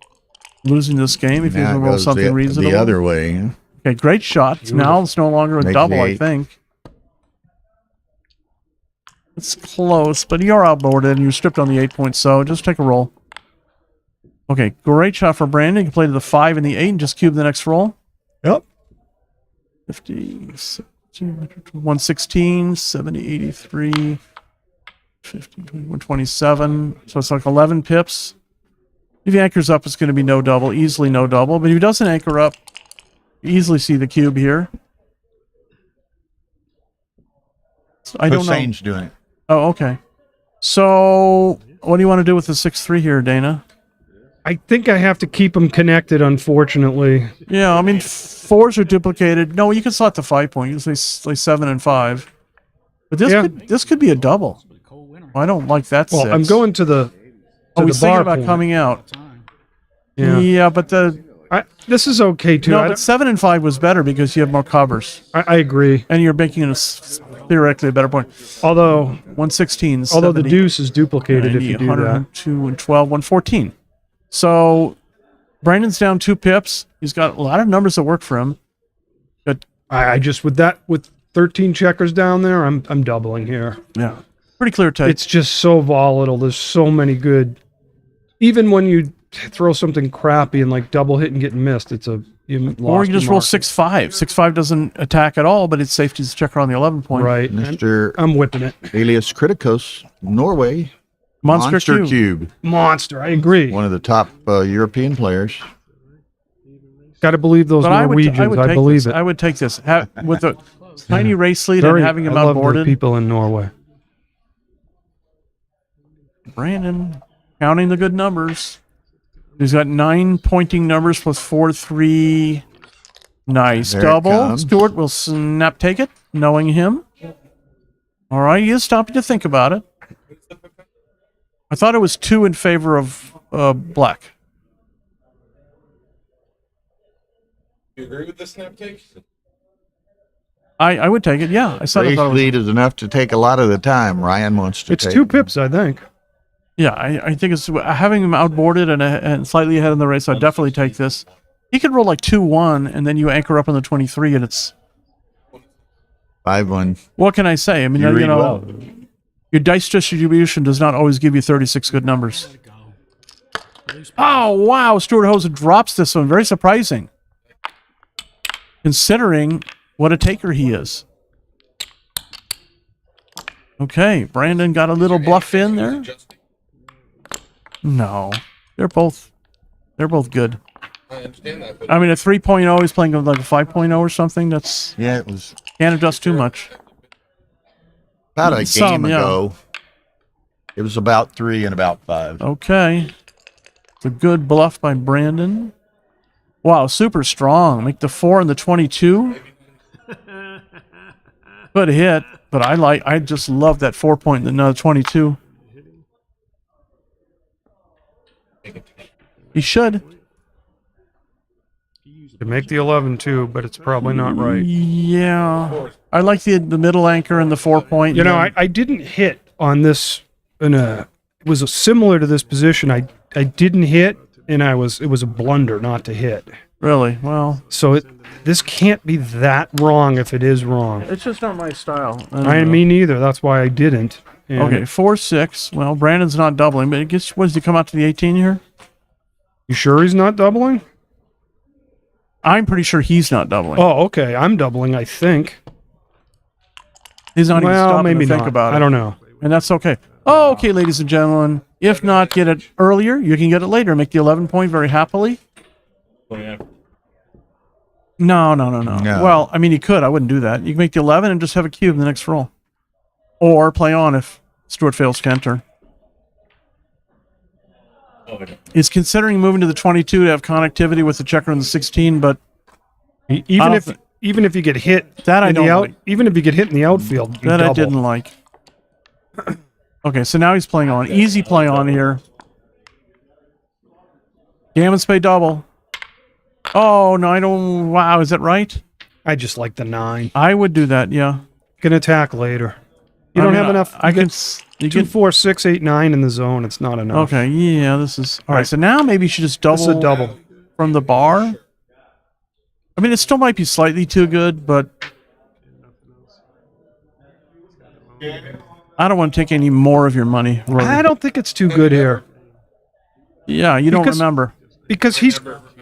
S10: losing this game if he
S1: Now
S10: doesn't
S1: it
S10: roll
S1: goes
S10: something reasonable.
S1: the other way.
S10: Okay, great shot. Now it's no longer a
S1: Makes
S10: double,
S1: the
S10: I
S1: 8.
S10: think. It's close, but you're outboarded and you're stripped on the 8 point, so just take a roll. Okay, great shot for Brandon. You can play to the 5 and the 8 and just cube the next roll.
S13: Yep.
S10: 50, 116, 70, 83, 50, 127. So it's like 11 pips. If he anchors up, it's going to be no double, easily no double. But if he doesn't anchor up, you easily see the cube here. So I don't know.
S1: Hussein's doing it.
S10: Oh, okay. So what do you want to do with the 6-3 here, Dana?
S13: I think I have to keep them connected, unfortunately.
S10: Yeah, I mean, 4s are duplicated. No, you can slot the 5 point. You can say 7 and 5. But this could be a double. I don't like that.
S13: Well,
S10: 6.
S13: I'm going to the.
S10: Oh, he's thinking
S13: bar
S10: about
S13: point.
S10: coming out.
S13: Yeah,
S10: but
S13: this is okay too.
S10: No, but 7 and 5 was better because you have more covers.
S13: I agree.
S10: And you're making theoretically a better point.
S13: Although
S10: 116.
S13: although the
S10: 70,
S13: deuce is duplicated if
S10: 90,
S13: you do that.
S10: 102, 112, 114. So Brandon's down 2 pips. He's got a lot of numbers that work for him. But
S13: I just with 13 checkers down there, I'm doubling here.
S10: yeah, pretty clear take.
S13: It's just so volatile. There's so many good. Even when you throw something crappy and like double hit and get missed, it's a
S10: or you just roll 6-5. 6-5 doesn't attack at all, but it's safety to checker on the 11 point.
S13: Right.
S1: Mr.
S13: I'm whipping it.
S1: Elias Kritikos, Norway.
S10: Monster
S1: Cube.
S13: Monster. I agree.
S1: One of the top European players.
S13: Got to believe those
S10: But
S13: Norwegians. I believe it.
S10: I would take this with a tiny race lead
S13: Very-
S10: and having him
S13: I love the
S10: outboarded.
S13: people in Norway.
S10: Brandon counting the good numbers. He's got 9 pointing numbers plus 4, 3. Nice
S1: There it
S10: double.
S1: comes.
S10: Stewart will snap take it, knowing him. All right, he is stopping to think about it. I thought it was 2 in favor of black.
S6: You agree with the snap take?
S10: I would take it, yeah. I thought
S1: Race
S10: it was,
S1: lead is enough to take a lot of the time. Ryan wants to
S13: It's
S1: take.
S13: 2 pips, I think.
S10: yeah, I think it's having him outboarded and slightly ahead in the race. I'd definitely take this. He could roll like 2-1, and then you anchor up on the 23, and it's
S1: 5-1.
S10: what can I say? I mean,
S1: You
S10: you
S1: read
S10: know,
S1: well.
S10: your dice distribution does not always give you 36 good numbers. Oh wow, Stuart Hosen drops this one. Very surprising, considering what a taker he is. Okay, Brandon got a little bluff in there. No, they're both good.
S6: I understand that, but
S10: I mean, a 3.0 is playing like a 5.0 or something. That's
S1: Yeah, it was
S10: can't adjust too much.
S1: about a
S10: Some,
S1: game
S10: yeah.
S1: ago. It was about 3 and about 5.
S10: Okay, it's a good bluff by Brandon. Wow, super strong. Make the 4 and the 22. Good hit, but I just love that 4 point and another 22. He should.
S13: To make the 11 too, but it's probably not right.
S10: Yeah. I like the middle anchor and the 4 point.
S13: You know, I didn't hit on this it was similar to this position. I didn't hit, and it was a blunder not to hit.
S10: Really? Well,
S13: So this can't be that wrong if it is wrong.
S10: it's just not my style.
S13: I mean, neither. That's why I didn't. And
S10: Okay, 4-6. Well, Brandon's not doubling, but it gets, what does he come out to the 18 here?
S13: You sure he's not doubling?
S10: I'm pretty sure he's not doubling.
S13: Oh, okay. I'm doubling, I think.
S10: He's not even
S13: Well,
S10: stopping
S13: maybe
S10: to think
S13: not.
S10: about it.
S13: I don't know.
S10: And that's okay. Oh, okay, ladies and gentlemen. If not, get it earlier. You can get it later. Make the 11 point very happily. No.
S1: No.
S10: Well, I mean, you could. I wouldn't do that. You can make the 11 and just have a cube in the next roll. Or play on if Stuart fails to enter. He's considering moving to the 22 to have connectivity with the checker in the 16, but
S13: Even if you get hit
S10: that I
S13: in the
S10: don't
S13: out,
S10: like.
S13: even if you get hit in the outfield, you
S10: That I
S13: double.
S10: didn't like. Okay, so now he's playing on. Easy play on here. Gammon spade double. Oh, no, I don't. Wow, is that right?
S13: I just like the 9.
S10: I would do that, yeah.
S13: You can attack later. You don't have enough.
S10: I
S13: you
S10: can.
S13: get
S10: You
S13: 2,
S10: get,
S13: 4, 6, 8, 9 in the zone. It's not enough.
S10: okay, yeah, this is. All right, so now maybe you should just
S13: This is
S10: double
S13: a double.
S10: from the bar. I mean, it still might be slightly too good, but I don't want to take any more of your money, Rory.
S13: I don't think it's too good here
S10: Yeah, you don't
S13: Because-
S10: remember.
S13: because he's.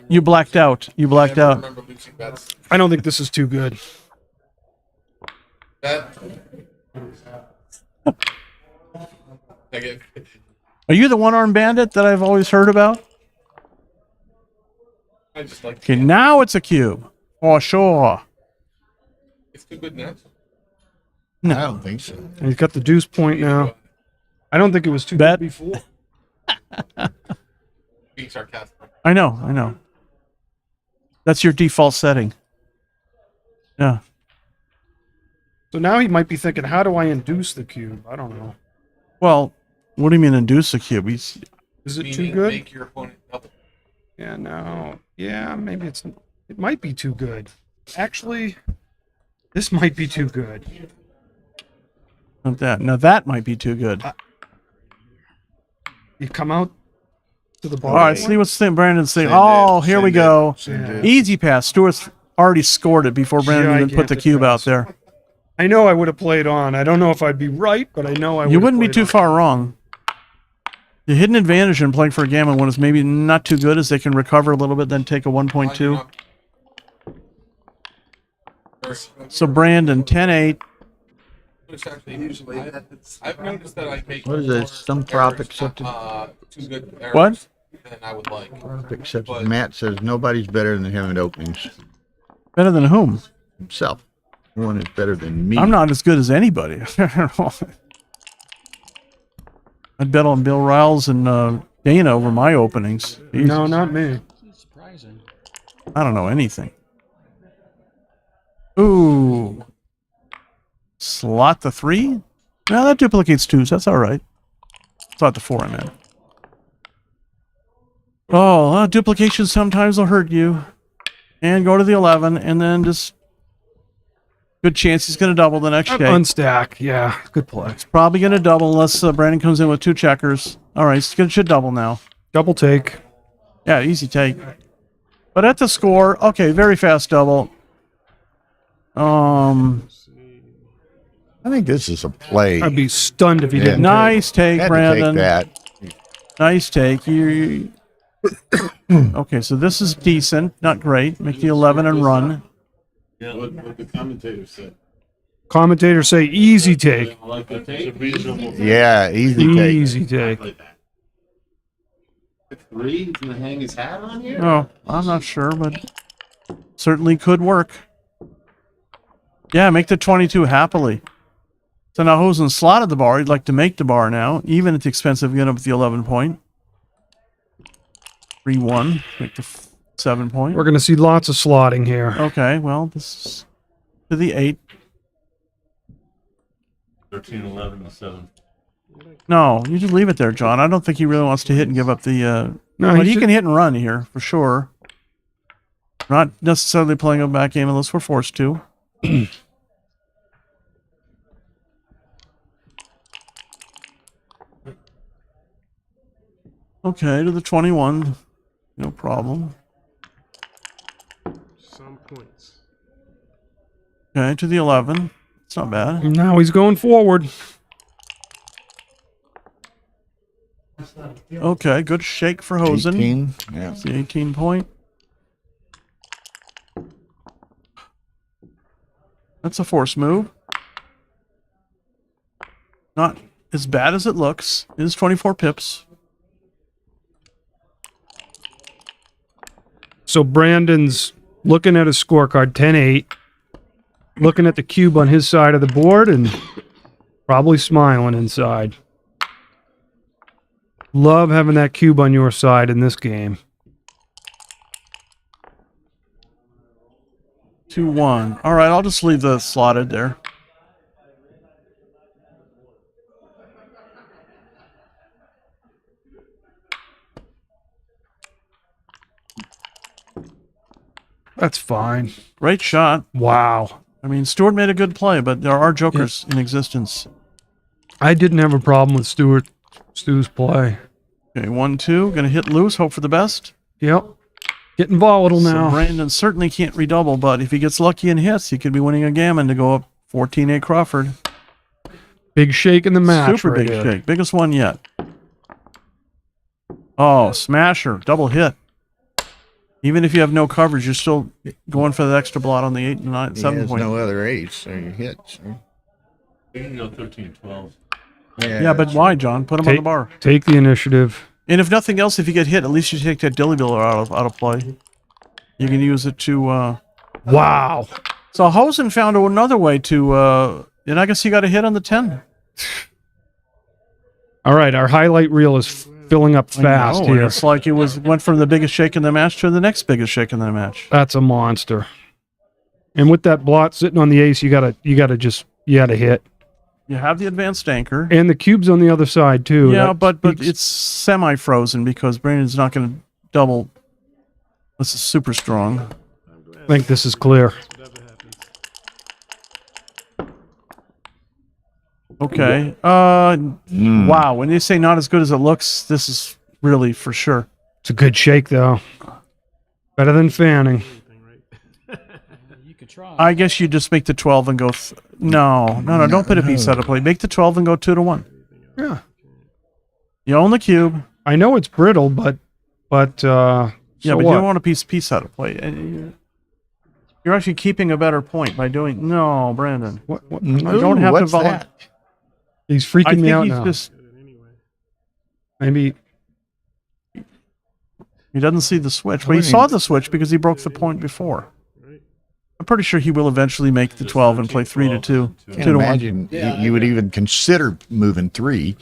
S10: You blacked out. You blacked out.
S6: remember losing bets.
S13: I don't think this is too good.
S6: That. I get.
S10: Are you the one-armed bandit that I've always heard about?
S6: I just like.
S10: Okay, now it's a cube. For sure.
S6: It's too good now.
S1: I don't think so.
S13: And he's got the deuce point now. I don't think it was too
S10: Bet.
S13: good before.
S6: Being sarcastic.
S10: I know. That's your default setting. Yeah.
S13: So now he might be thinking, how do I induce the cube? I don't know.
S10: Well, what do you mean induce a cube? He's
S13: Is it too
S6: Meaning
S13: good?
S6: Make your opponent double.
S13: Yeah, no. Yeah, maybe it might be too good. Actually, this might be too good.
S10: Not that. Now that might be too good.
S13: You come out to the bar.
S10: All right, see what's Brandon's saying.
S11: Send
S10: Oh,
S11: it,
S10: here we
S11: send
S10: go.
S11: it, send it.
S10: Easy pass. Stewart's already scored it before Brandon even put the
S13: Gigantic
S10: cube out
S13: pass.
S10: there.
S13: I know I would have played on. I don't know if I'd be right, but I know I would.
S10: You wouldn't be too far wrong. The hidden advantage in playing for a Gammon one is maybe not too good, as they can recover a little bit, then take a 1.2. So Brandon, 10-8.
S6: I've noticed that I make
S1: What is this? Some prop accepted?
S6: too good errors
S10: What?
S6: than I would like.
S1: Prop accepted. Matt says nobody's better than him at openings.
S10: Better than whom?
S1: Himself. No one is better than me.
S10: I'm not as good as anybody. I'd bet on Bill Riles and Dana over my openings. Jesus.
S13: No, not me.
S14: Surprising.
S10: I don't know anything. Ooh. Slot the 3? No, that duplicates 2s. That's all right. Slot the 4, I meant. Oh, duplication sometimes will hurt you. And go to the 11, and then just... Good chance he's going to double the next shake.
S13: Unstack. Yeah, good play.
S10: It's probably going to double unless Brandon comes in with 2 checkers. All right, should double now.
S13: Double take.
S10: Yeah, easy take. But at the score, okay, very fast double.
S1: I think this is a play.
S13: I'd be stunned if he
S1: Yeah.
S13: didn't.
S10: Nice take,
S1: Had to
S10: Brandon.
S1: take that.
S10: Nice take. You. Okay, so this is decent, not great. Make the 11 and run.
S11: Yeah, what the commentators said.
S13: Commentators say easy take.
S11: I like the take. It's a reasonable take.
S1: Yeah, easy take.
S13: Easy take.
S11: Like that. 3, he's gonna hang his hat on here.
S10: Oh, I'm not sure, but certainly could work. Yeah, make the 22 happily. So now Hosen slotted the bar. He'd like to make the bar now, even at the expense of getting up with the 11 point. 3-1. Make the 7 point.
S13: We're going to see lots of slotting here.
S10: Okay, well, this is to the 8.
S9: 13, 11, and 7.
S10: No, you just leave it there, John. I don't think he really wants to hit and give up the...
S13: No,
S10: but
S13: he
S10: he
S13: should-
S10: can hit and run here, for sure. Not necessarily playing a back game unless we're forced to. Okay, to the 21. No problem.
S8: Some points.
S10: Okay, to the 11. It's not bad.
S13: Now he's going forward.
S10: Okay, good shake for Hosen.
S1: 18. Yeah.
S10: It's the 18 point. That's a force move. Not as bad as it looks. It is 24 pips.
S13: So Brandon's looking at his scorecard, 10-8. Looking at the cube on his side of the board and probably smiling inside. Love having that cube on your side in this game.
S10: 2-1. All right, I'll just leave the slotted there.
S13: That's fine.
S10: Great shot.
S13: Wow.
S10: I mean, Stewart made a good play, but there are jokers in existence.
S13: I didn't have a problem with Stu's play.
S10: Okay, 1-2. Gonna hit loose. Hope for the best.
S13: Yep. Getting volatile
S10: So
S13: now.
S10: Brandon certainly can't redouble, but if he gets lucky and hits, he could be winning a Gammon to go up 14-8 Crawford.
S13: Big shake in the match.
S10: Super
S13: right
S10: big
S13: here.
S10: shake. Biggest one yet. Oh, smasher. Double hit. Even if you have no coverage, you're still going for the extra blot on the 8 and 9,
S1: He
S10: 7
S1: has
S10: point.
S1: no other ace, so you hit. So.
S9: You can go 13, 12.
S10: Yeah, but why, John? Put him on the bar.
S13: Take the initiative.
S10: And if nothing else, if you get hit, at least you take that dilly diller out of play. You can use it to...
S13: Wow.
S10: So Hosen found another way to... and I guess he got a hit on the 10.
S13: All right, our highlight reel is filling up fast
S10: I know,
S13: here.
S10: It's like it went from the biggest shake in the match to the next biggest shake in the match.
S13: That's a monster. And with that blot sitting on the ace, you gotta hit.
S10: You have the advanced anchor.
S13: And the cube's on the other side too.
S10: Yeah,
S13: That
S10: but
S13: speaks-
S10: it's semi-frozen because Brandon's not going to double. This is super strong.
S13: I think this is clear.
S10: Okay. Wow. When they say not as good as it looks, this is really for sure.
S13: It's a good shake, though. Better than fanning.
S14: You could try.
S10: I guess you just make the 12 and go. No. Don't put a piece out of play. Make the 12 and go 2-1.
S13: Yeah.
S10: You own the cube.
S13: I know it's brittle, but so
S10: yeah, but
S13: what?
S10: you don't want a piece out of play. And you're actually keeping a better point by doing. No, Brandon.
S13: What?
S10: You don't have to
S1: what's
S10: volunteer.
S1: that?
S13: He's freaking me out now.
S10: Just,
S13: Maybe
S10: he doesn't see the switch. Well, he saw the switch because he broke the point before. I'm pretty sure he will eventually make the 12 and play 3-2, 2-1.
S1: Can't imagine you would even consider moving 3.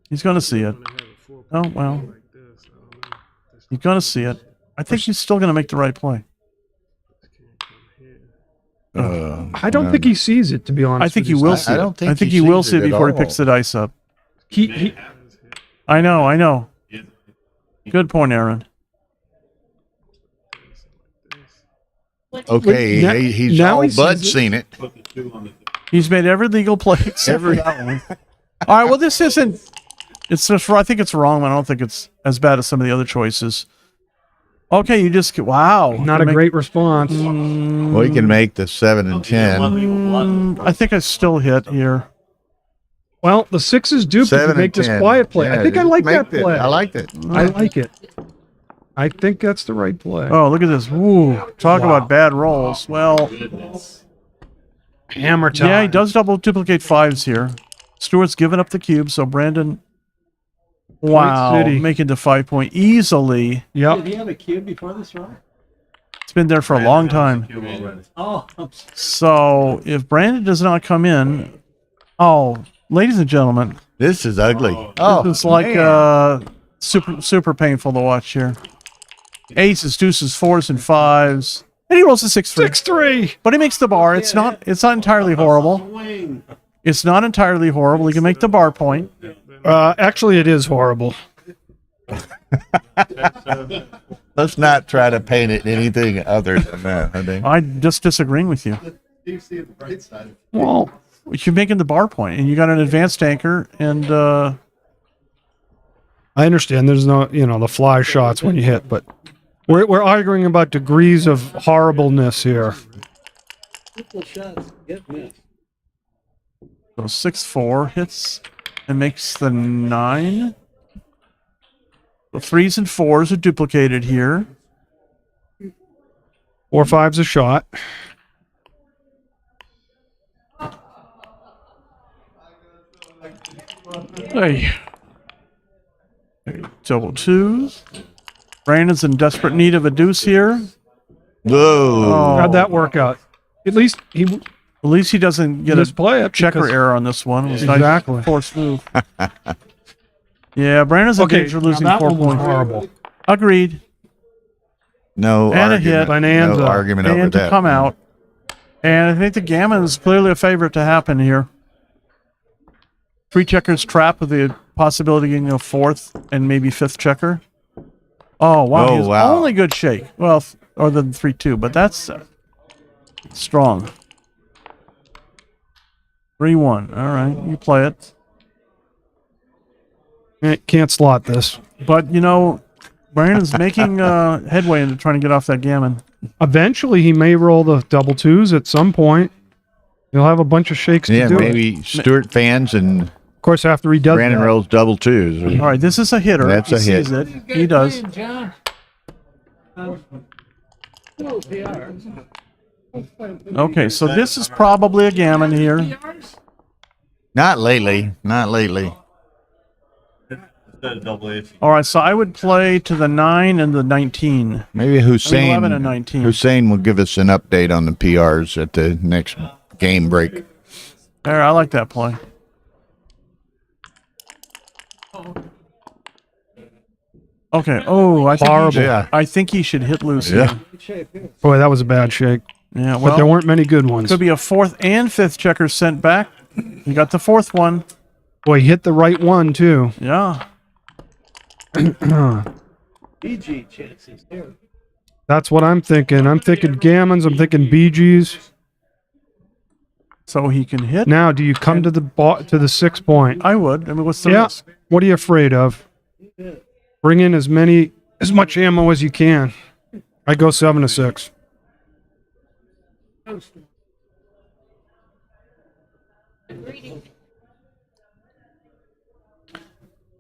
S10: He's going to see it. Oh, well. He's going to see it. I think he's still going to make the right play.
S13: I don't think he sees it, to be honest.
S10: I think
S13: with
S10: he
S13: you.
S10: will see it. I think he will see it before he picks the dice up.
S13: He
S10: I know. Good point, Aaron.
S1: Okay,
S13: Now-
S1: he's
S13: now
S1: all
S13: he
S1: but
S13: sees it.
S1: seen it.
S10: He's made every legal play except for that one. All right, well, this isn't... It's just, I think it's wrong. I don't think it's as bad as some of the other choices. Okay, you just... Wow.
S13: Not a great response.
S1: Well, you can make the 7 and 10.
S10: I think I still hit here.
S13: Well, the 6 is duped if
S1: 7
S13: you
S1: and
S13: make this
S1: 10.
S13: quiet play.
S1: Yeah,
S13: I think I like that
S1: it.
S13: play.
S1: I liked it.
S13: I like it. I think that's the right play.
S10: Oh, look at this. Ooh, talk about bad rolls. Well,
S13: Hammer time.
S10: yeah, he does duplicate 5s here. Stewart's given up the cube, so Brandon... Wow,
S13: City.
S10: making the 5 point easily.
S13: Yep.
S15: Did he have a cube before this run?
S10: It's been there for a long time.
S15: Oh,
S10: So if Brandon does not come in... Oh, ladies and gentlemen,
S1: This is ugly.
S10: this is like super painful to watch here. Aces, deuces, 4s, and 5s. And he rolls a 6-3.
S13: 6-3.
S10: But he makes the bar. It's not entirely horrible. It's not entirely horrible. He can make the bar point.
S13: Actually, it is horrible.
S1: Let's not try to paint it anything other than that. I think.
S10: I'm just disagreeing with you.
S13: Well,
S10: You're making the bar point, and you got an advanced anchor, and
S13: I understand there's no, the fly shots when you hit, but we're arguing about degrees of horribleness here.
S15: triple shots get missed.
S10: so 6-4 hits and makes the 9. The 3s and 4s are duplicated here.
S13: 4-5's a shot.
S10: Hey. Double 2s. Brandon's in desperate need of a deuce here.
S1: Whoa.
S13: How'd that work out? At least he
S10: doesn't get
S13: misplay
S10: a
S13: it
S10: checker
S13: because-
S10: error on this one. It was
S13: Exactly.
S10: nice forced move. Yeah, Brandon's in danger of losing
S13: now that
S10: 4
S13: one was
S10: points.
S13: horrible.
S10: Agreed.
S1: No
S10: And a
S1: argument.
S10: hit.
S13: Bonanza.
S1: No argument over
S10: And to
S1: that.
S10: come out. And I think the Gammon is clearly a favorite to happen here. 3 checkers trap with the possibility of getting a 4th and maybe 5th checker. Oh, wow.
S1: Oh,
S10: He's
S1: wow.
S10: only good shake. Well, other than 3-2, but that's strong. 3-1. All right, you play it.
S13: Can't slot this.
S10: But, Brandon's making headway into trying to get off that Gammon.
S13: Eventually, he may roll the double 2s at some point. He'll have a bunch of shakes
S1: Yeah,
S13: to do it.
S1: maybe Stewart fans and
S13: Of course, after he does
S1: Brandon
S13: that.
S1: rolls double 2s.
S10: All right, this is a hitter.
S1: That's
S10: he
S1: a hit.
S10: sees it. He does.
S15: John. Oh, PR.
S10: Okay, so this is probably a Gammon here.
S1: Not lately. Not lately.
S10: All right, so I would play to the 9 and the 19.
S1: Maybe Hussein.
S10: 11 and 19.
S1: Hussein will give us an update on the PRs at the next game break.
S10: There, I like that play. Okay. Oh, I think
S13: Horrible.
S10: I think he should hit loose.
S1: Yeah.
S10: Here.
S13: Boy, that was a bad shake.
S10: Yeah.
S13: But
S10: Well,
S13: there weren't many good ones.
S10: could be a 4th and 5th checker sent back. You got the 4th one.
S13: Boy, he hit the right one, too.
S10: Yeah.
S15: BG chances here.
S13: That's what I'm thinking. I'm thinking Gammons. I'm thinking BGs.
S10: So he can hit.
S13: Now, do you come to the 6 point?
S10: I would. I mean, what's the
S13: Yeah.
S10: risk?
S13: What are you afraid of? Bring in as much ammo as you can. I go 7 to 6.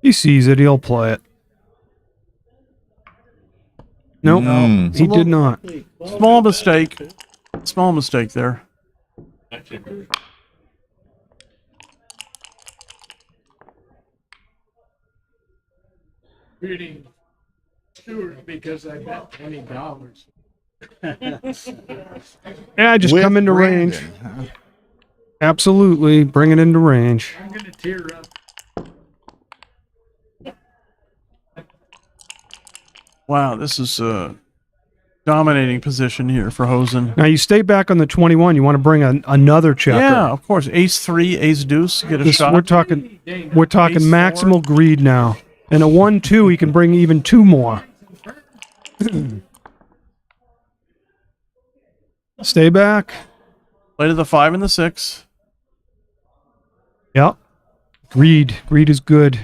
S13: He sees it. He'll play it. Nope, he did not.
S10: Small mistake. Small mistake there.
S7: Reading Stewart because I bet $20.
S13: Yeah, just
S1: With
S13: come into
S1: Brandon,
S13: range. Absolutely, bring it into range.
S7: I'm gonna tear up.
S10: Wow, this is a dominating position here for Hosen.
S13: Now you stay back on the 21. You want to bring another checker.
S10: Yeah, of course. Ace 3, Ace Deuce, get a shot.
S13: We're talking
S10: Ace
S13: maximal greed now. And a 1-2, he can bring even 2 more. Stay back.
S10: Play to the 5 and the 6.
S13: Yep. Greed is good.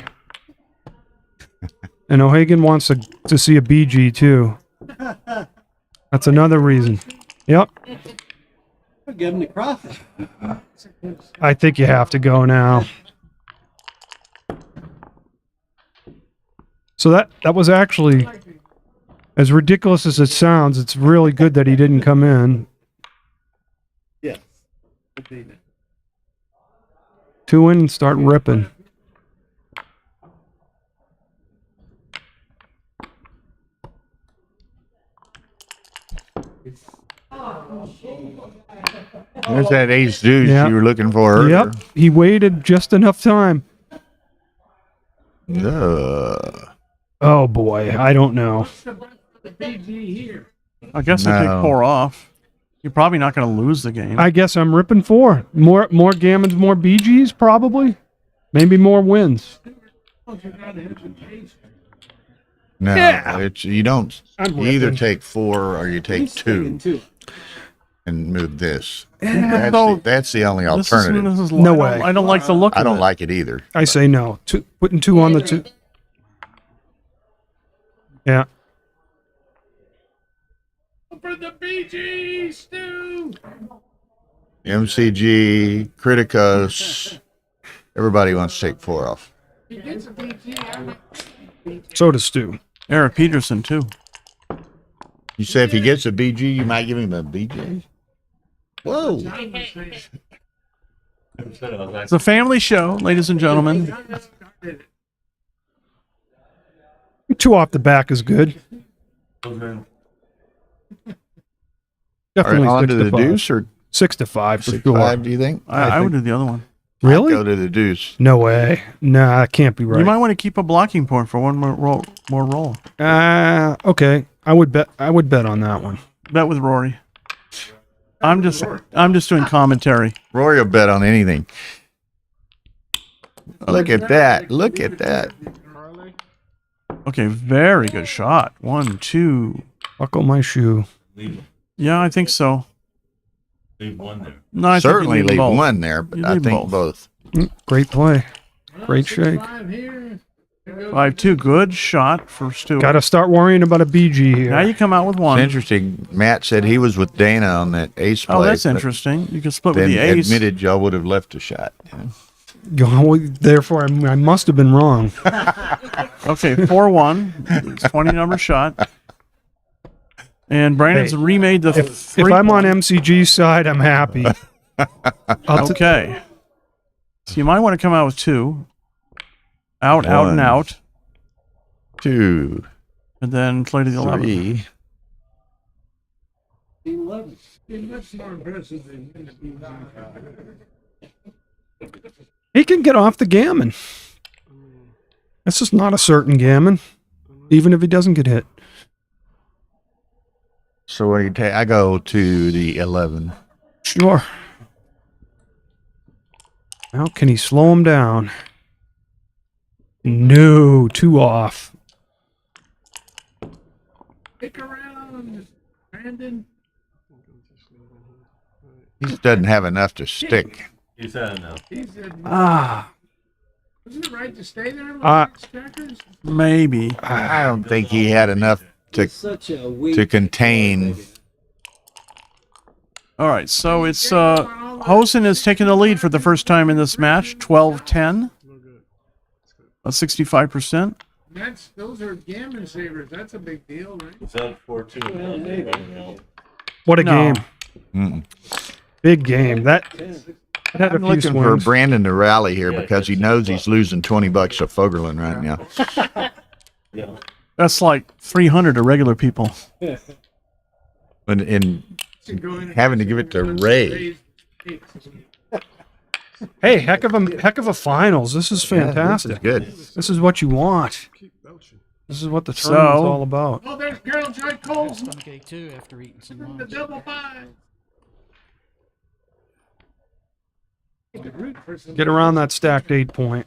S13: And O'Hagan wants to see a BG too. That's another reason. Yep.
S14: Give him the cross.
S13: I think you have to go now. So that was actually, as ridiculous as it sounds, it's really good that he didn't come in.
S14: Yes.
S13: 2 in and start ripping.
S1: There's that ace deuce
S13: Yeah.
S1: you were looking for earlier.
S13: Yep. He waited just enough time. Oh boy, I don't know.
S10: I guess I take
S1: No.
S10: 4 off. You're probably not going to lose the game.
S13: I guess I'm ripping 4. More gammons, more BGs, probably. Maybe more wins.
S1: No,
S13: Yeah.
S1: it's you don't.
S13: I'm
S1: You either
S13: ripping.
S1: take 4 or you take 2 and move this.
S10: Yeah,
S1: That's the only
S10: This is-
S1: alternative.
S10: this is-
S13: No
S10: I don't-
S13: way.
S10: I don't like the look
S1: I
S10: of
S1: don't
S10: it.
S1: like it either.
S13: I say no. Putting 2 on the 2. Yeah.
S7: For the BG, Stu!
S1: MCG, Criticus, everybody wants to take 4 off.
S7: He gets a BG.
S13: So does Stu.
S10: Eric Peterson, too.
S1: You say if he gets a BG, you might give him a BJ? Whoa.
S10: It's a family show, ladies and gentlemen.
S13: 2 off the back is good. Definitely
S1: On
S13: 6
S1: to
S13: to
S1: the
S13: 5.
S1: deuce or
S13: 6 to 5 for
S1: 6
S13: sure.
S1: 5, do you think?
S10: I would do the other one.
S13: Really?
S1: I'd go to the deuce.
S13: No way. Nah, that can't be right.
S10: You might want to keep a blocking point for one more roll.
S13: Okay. I would bet on that one.
S10: Bet with Rory. I'm just doing commentary.
S1: Rory will bet on anything. Look at that. Look at that.
S10: Okay, very good shot. 1, 2.
S13: Buckle my shoe.
S10: Yeah, I think so.
S9: Leave 1 there.
S10: No, I think you
S1: Certainly leave
S10: both.
S1: 1 there, but
S10: You
S1: I
S10: leave
S1: think both.
S13: Great play. Great shake.
S10: 5-2. Good shot for Stewart.
S13: Got to start worrying about a BG here.
S10: Now you come out with
S1: It's
S10: 1.
S1: interesting. Matt said he was with Dana on that ace play.
S10: Oh, that's
S1: but
S10: interesting. You can split with
S1: Then
S10: the ace.
S1: admitted y'all would have left a shot.
S13: Therefore, I must have been wrong.
S10: Okay, 4-1. It's 20 number shot. And Brandon's
S13: Hey,
S10: remade the
S13: If I'm on MCG's side, I'm happy.
S10: Okay. So you might want to come out with 2. Out, and
S1: 1,
S10: out.
S1: 2,
S10: And then play to the 11.
S1: 3.
S7: He loves. He's much more impressive than the BG.
S13: He can get off the gammon. That's just not a certain gammon, even if he doesn't get hit.
S1: So what do you take? I go to the 11.
S13: Sure. Now, can he slow him down? No, 2 off.
S7: Stick around, Brandon.
S1: He doesn't have enough to stick.
S9: He's had enough.
S7: Isn't it right to stay there with six checkers?
S10: Maybe.
S1: I don't think he had enough to contain.
S10: All right, so it's Hosen is taking the lead for the first time in this match, 12-10. 65%.
S7: Those are Gammon savers. That's a big deal, right?
S9: Is that 4-2?
S13: What a
S10: No.
S13: game. Big game. That had a
S1: I'm
S13: few
S1: looking for
S13: swings.
S1: Brandon to rally here because he knows he's losing $20 to Fogerlin right now.
S9: Yeah.
S10: That's like 300 to regular people.
S1: And having to give it to Ray.
S13: Hey, heck of a finals. This is fantastic.
S1: Good.
S13: This is what you want. This is what the
S10: So-
S13: tournament's all about.
S7: Oh, there's Carol Joy Colson.
S14: Cake too after eating some
S7: The
S14: lunch.
S7: double five.
S13: Get around that stacked 8-point.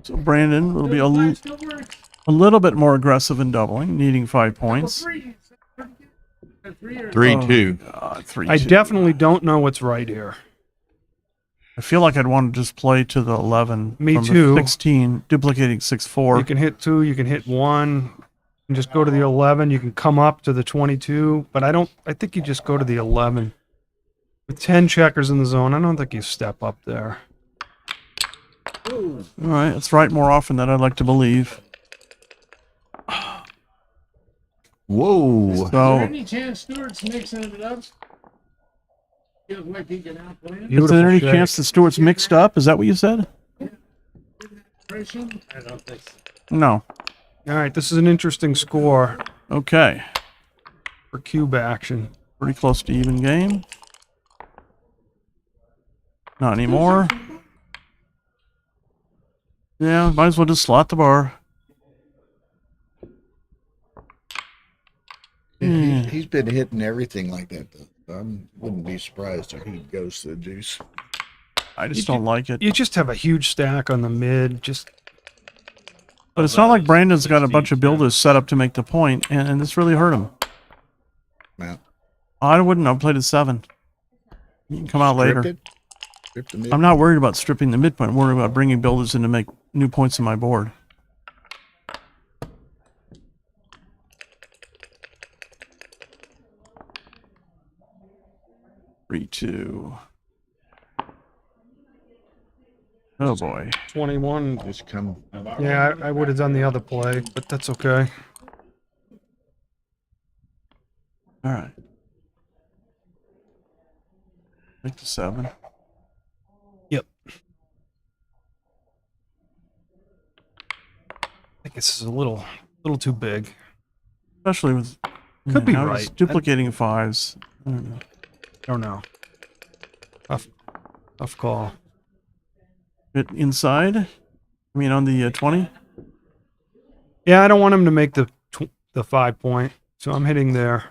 S10: So Brandon will be a little bit more aggressive in doubling, needing 5 points.
S1: 3-2.
S10: God, 3-2.
S13: I definitely don't know what's right here.
S10: I feel like I'd want to just play to the 11.
S13: Me
S10: from
S13: too.
S10: The 16, duplicating 6-4.
S13: You can hit 2, you can hit 1, and just go to the 11. You can come up to the 22, but I think you just go to the 11. With 10 checkers in the zone, I don't think you step up there.
S10: All right, that's right more often than I'd like to believe.
S1: Whoa.
S7: Is there
S10: So,
S7: any chance Stewart's mixing it up? Feels like he can outplay him.
S10: is there any
S13: shake.
S10: chance that Stewart's mixed up? Is that what you said?
S7: Impression? I don't think so.
S10: No.
S13: All right, this is an interesting score
S10: Okay.
S13: for cube action.
S10: Pretty close to even game. Not anymore. Yeah, might as well just slot the bar.
S1: He's been hitting everything like that, though. I wouldn't be surprised if he goes to the deuce.
S10: I just don't like it.
S13: You just have a huge stack on the mid.
S10: But it's not like Brandon's got a bunch of builders set up to make the point, and this really hurt him.
S1: Now,
S10: I wouldn't have played a 7. You can come out later.
S1: Strip the mid.
S10: I'm not worried about stripping the midpoint. I'm worried about bringing builders in to make new points on my board. Three, 2. Oh boy.
S13: 21.
S1: Just come.
S13: Yeah, I would have done the other play, but that's okay.
S10: All right. Make the 7.
S13: Yep. I think this is a little too big.
S10: Especially with
S13: Could be
S10: now he's
S13: right.
S10: duplicating 5s. I don't know.
S13: Don't know. Tough call.
S10: Bit inside. I mean, on the 20.
S13: Yeah, I don't want him to make the 5-point, so I'm hitting there.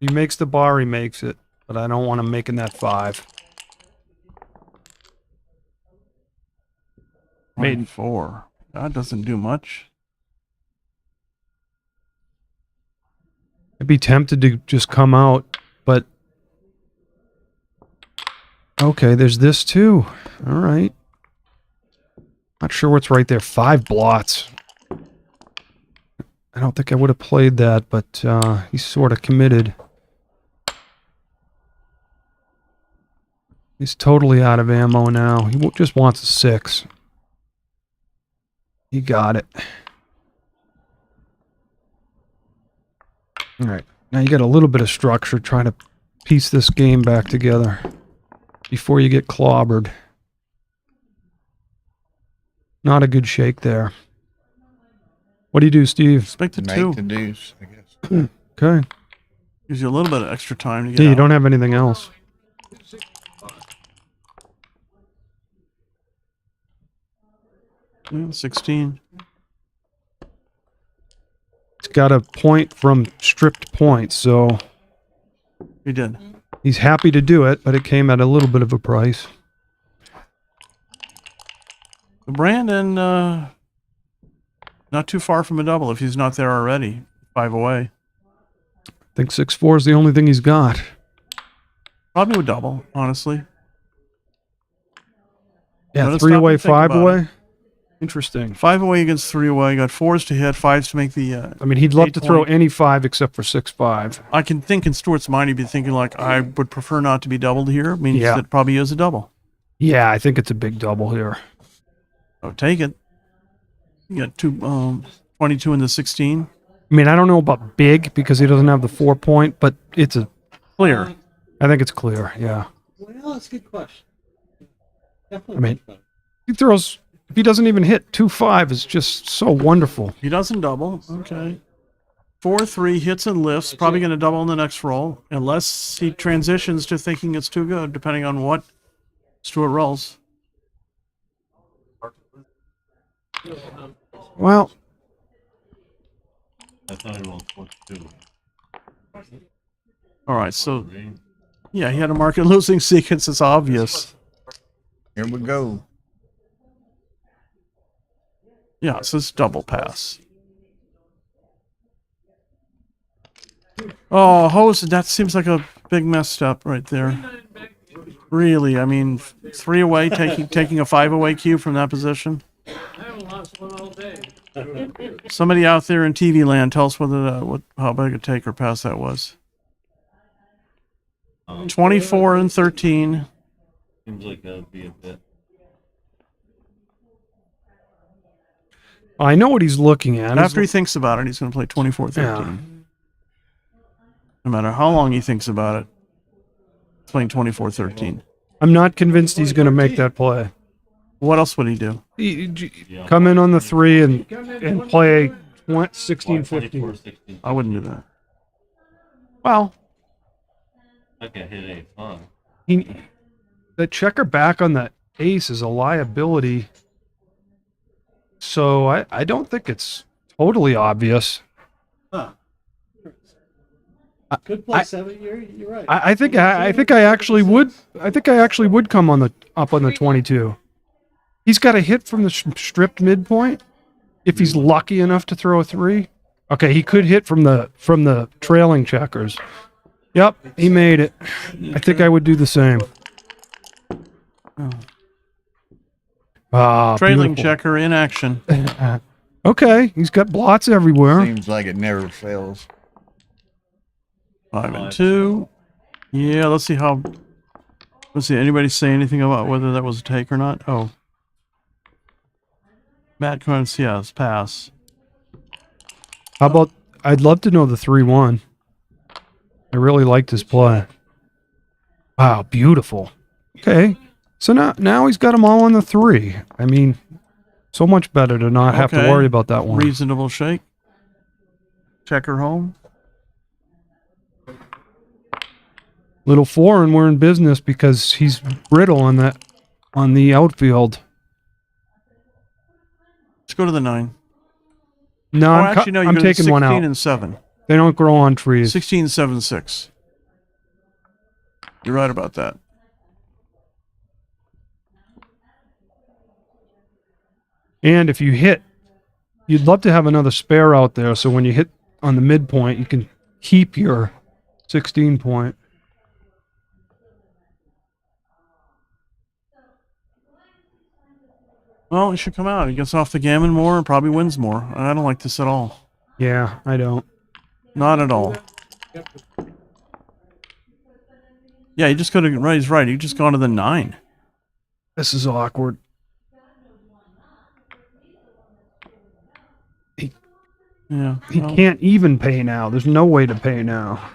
S13: He makes the bar, he makes it, but I don't want him making that 5.
S10: Made 4. That doesn't do much.
S13: I'd be tempted to just come out, but okay, there's this too. All right. Not sure what's right there. 5 blots. I don't think I would have played that, but he's sort of committed. He's totally out of ammo now. He just wants a 6. He got it. All right. Now you got a little bit of structure trying to piece this game back together before you get clobbered. Not a good shake there. What do you do, Steve?
S10: Expect the
S1: Make
S10: 2.
S1: the deuce, I guess.
S13: Okay.
S10: Gives you a little bit of extra time to get
S13: Yeah, you
S10: out.
S13: don't have anything else.
S10: Yeah, 16.
S13: It's got a point from stripped points, so
S10: He did.
S13: he's happy to do it, but it came at a little bit of a price.
S10: Brandon, not too far from a double if he's not there already. 5 away.
S13: I think 6-4 is the only thing he's got.
S10: Probably would double, honestly.
S13: Yeah,
S10: Let us
S13: 3
S10: stop
S13: away,
S10: and think
S13: 5
S10: about
S13: away.
S10: it.
S13: Interesting.
S10: 5 away against 3 away. Got 4s to hit, 5s to make the.
S13: I mean, he'd love
S10: 8
S13: to throw
S10: point.
S13: any 5 except for 6-5.
S10: I can think in Stuart's mind, he'd be thinking like, I would prefer not to be doubled here. Means
S13: Yeah.
S10: it probably is a double.
S13: Yeah, I think it's a big double here.
S10: Oh, take it. You got 22 and the 16.
S13: I mean, I don't know about big because he doesn't have the 4 point, but it's a
S10: Clear.
S13: I think it's clear. Yeah.
S4: Well, that's a good question.
S13: I mean, he throws. If he doesn't even hit 2-5, is just so wonderful.
S10: He doesn't double. Okay. 4-3 hits and lifts. Probably going to double in the next roll, unless he transitions to thinking it's too good, depending on what Stuart rolls.
S13: Well,
S9: I thought he rolled 42.
S10: All right, so yeah, he had a market losing sequence. It's obvious.
S1: Here we go.
S10: Yeah, so it's double pass. Oh, hose, that seems like a big messed up right there. Really, I mean, 3 away, taking a 5 away cue from that position.
S7: I haven't lost one all day.
S10: Somebody out there in TV land, tell us whether how big a take or pass that was. 24 and 13.
S9: Seems like that would be a bit.
S13: I know what he's looking at.
S10: After he thinks about it, he's going to play 24-13.
S13: Yeah.
S10: No matter how long he thinks about it, he's playing 24-13.
S13: I'm not convinced he's going to make that play.
S10: What else would he do?
S13: Come in on the 3 and play 16-15.
S10: I wouldn't do that. Well,
S9: Like a hit 8 fun.
S13: The checker back on that ace is a liability. So I don't think it's totally obvious.
S4: Huh. Could play 7. You're right.
S13: I think I actually would come on the up on the 22. He's got a hit from the stripped midpoint. If he's lucky enough to throw a 3. Okay, he could hit from the trailing checkers. Yep, he made it. I think I would do the same.
S10: trailing
S13: beautiful.
S10: checker in action.
S13: Okay, he's got blots everywhere.
S1: Seems like it never fails.
S10: 5 and 2. Yeah, let's see how. Let's see. Anybody say anything about whether that was a take or not? Oh, Matt Cohen's yes, pass.
S13: How about? I'd love to know the 3-1. I really liked his play. Wow, beautiful. Okay, so now he's got them all on the 3. I mean, so much better to not have to
S10: Okay.
S13: worry about that one.
S10: Reasonable shake. Checker home.
S13: Little 4, and we're in business because he's brittle on the outfield.
S10: Let's go to the 9.
S13: No,
S10: Oh,
S13: I'm,
S10: actually, no. You're
S13: I'm
S10: going to
S13: taking one
S10: 16
S13: out.
S10: and 7.
S13: They don't grow on trees.
S10: 16, 7, 6. You're right about that.
S13: And if you hit, you'd love to have another spare out there, so when you hit on the midpoint, you can keep your 16 point.
S10: Well, he should come out. He gets off the gammon more and probably wins more. I don't like this at all.
S13: Yeah, I don't.
S10: Not at all. Yeah, you just go to right. He's right. You just gone to the 9.
S13: This is awkward.
S10: Yeah.
S13: He
S10: well,
S13: can't even pay now. There's no way to pay now.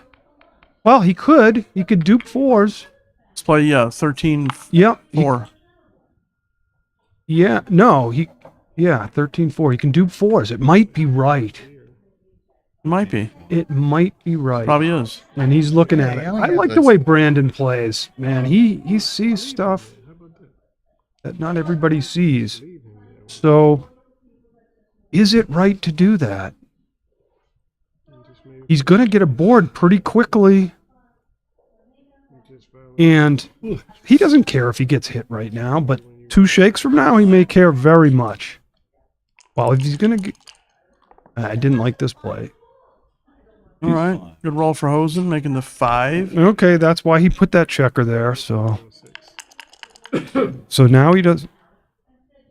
S13: Well, he could. He could dupe 4s.
S10: Let's play 13.
S13: Yep.
S10: 4.
S13: Yeah. No, 13-4. He can dupe 4s. It might be right.
S10: It might be.
S13: It might be right.
S10: Probably is.
S13: And he's looking at it. I like the way Brandon plays. Man, he sees stuff that not everybody sees. So, is it right to do that? He's going to get a board pretty quickly. And he doesn't care if he gets hit right now, but 2 shakes from now, he may care very much. Well, if he's going to get... I didn't like this play.
S10: All right. Good roll for Hosen, making the 5.
S13: Okay, that's why he put that checker there. So now he does.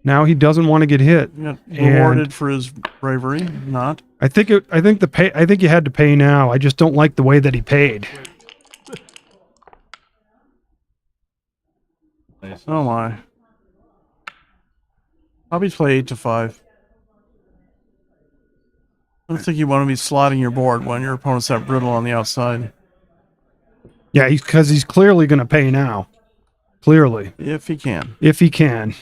S13: Now he doesn't want to get hit.
S10: He got
S13: And
S10: rewarded for his bravery. Not.
S13: I think you had to pay now. I just don't like the way that he paid.
S10: Oh my. Probably play 8 to 5. I don't think you want to be slotting your board when your opponent's that brittle on the outside.
S13: Yeah, because he's clearly going to pay now. Clearly.
S10: If he can.
S13: If he can.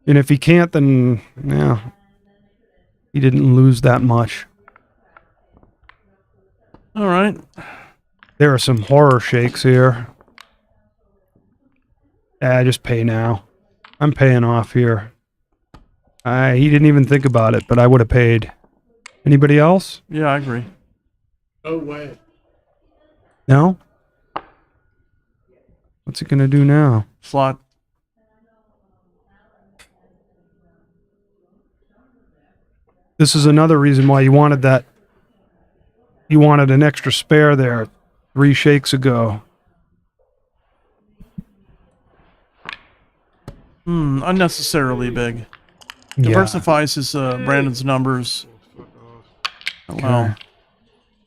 S13: And if he can't, then, yeah, he didn't lose that much.
S10: All right.
S13: There are some horror shakes here. Just pay now. I'm paying off here. He didn't even think about it, but I would have paid. Anybody else?
S10: Yeah, I agree.
S7: No way.
S13: No? What's he going to do now?
S10: Slot.
S13: This is another reason why you wanted that. You wanted an extra spare there 3 shakes ago.
S10: Unnecessarily big.
S13: Yeah.
S10: Diversifies his Brandon's numbers. Well,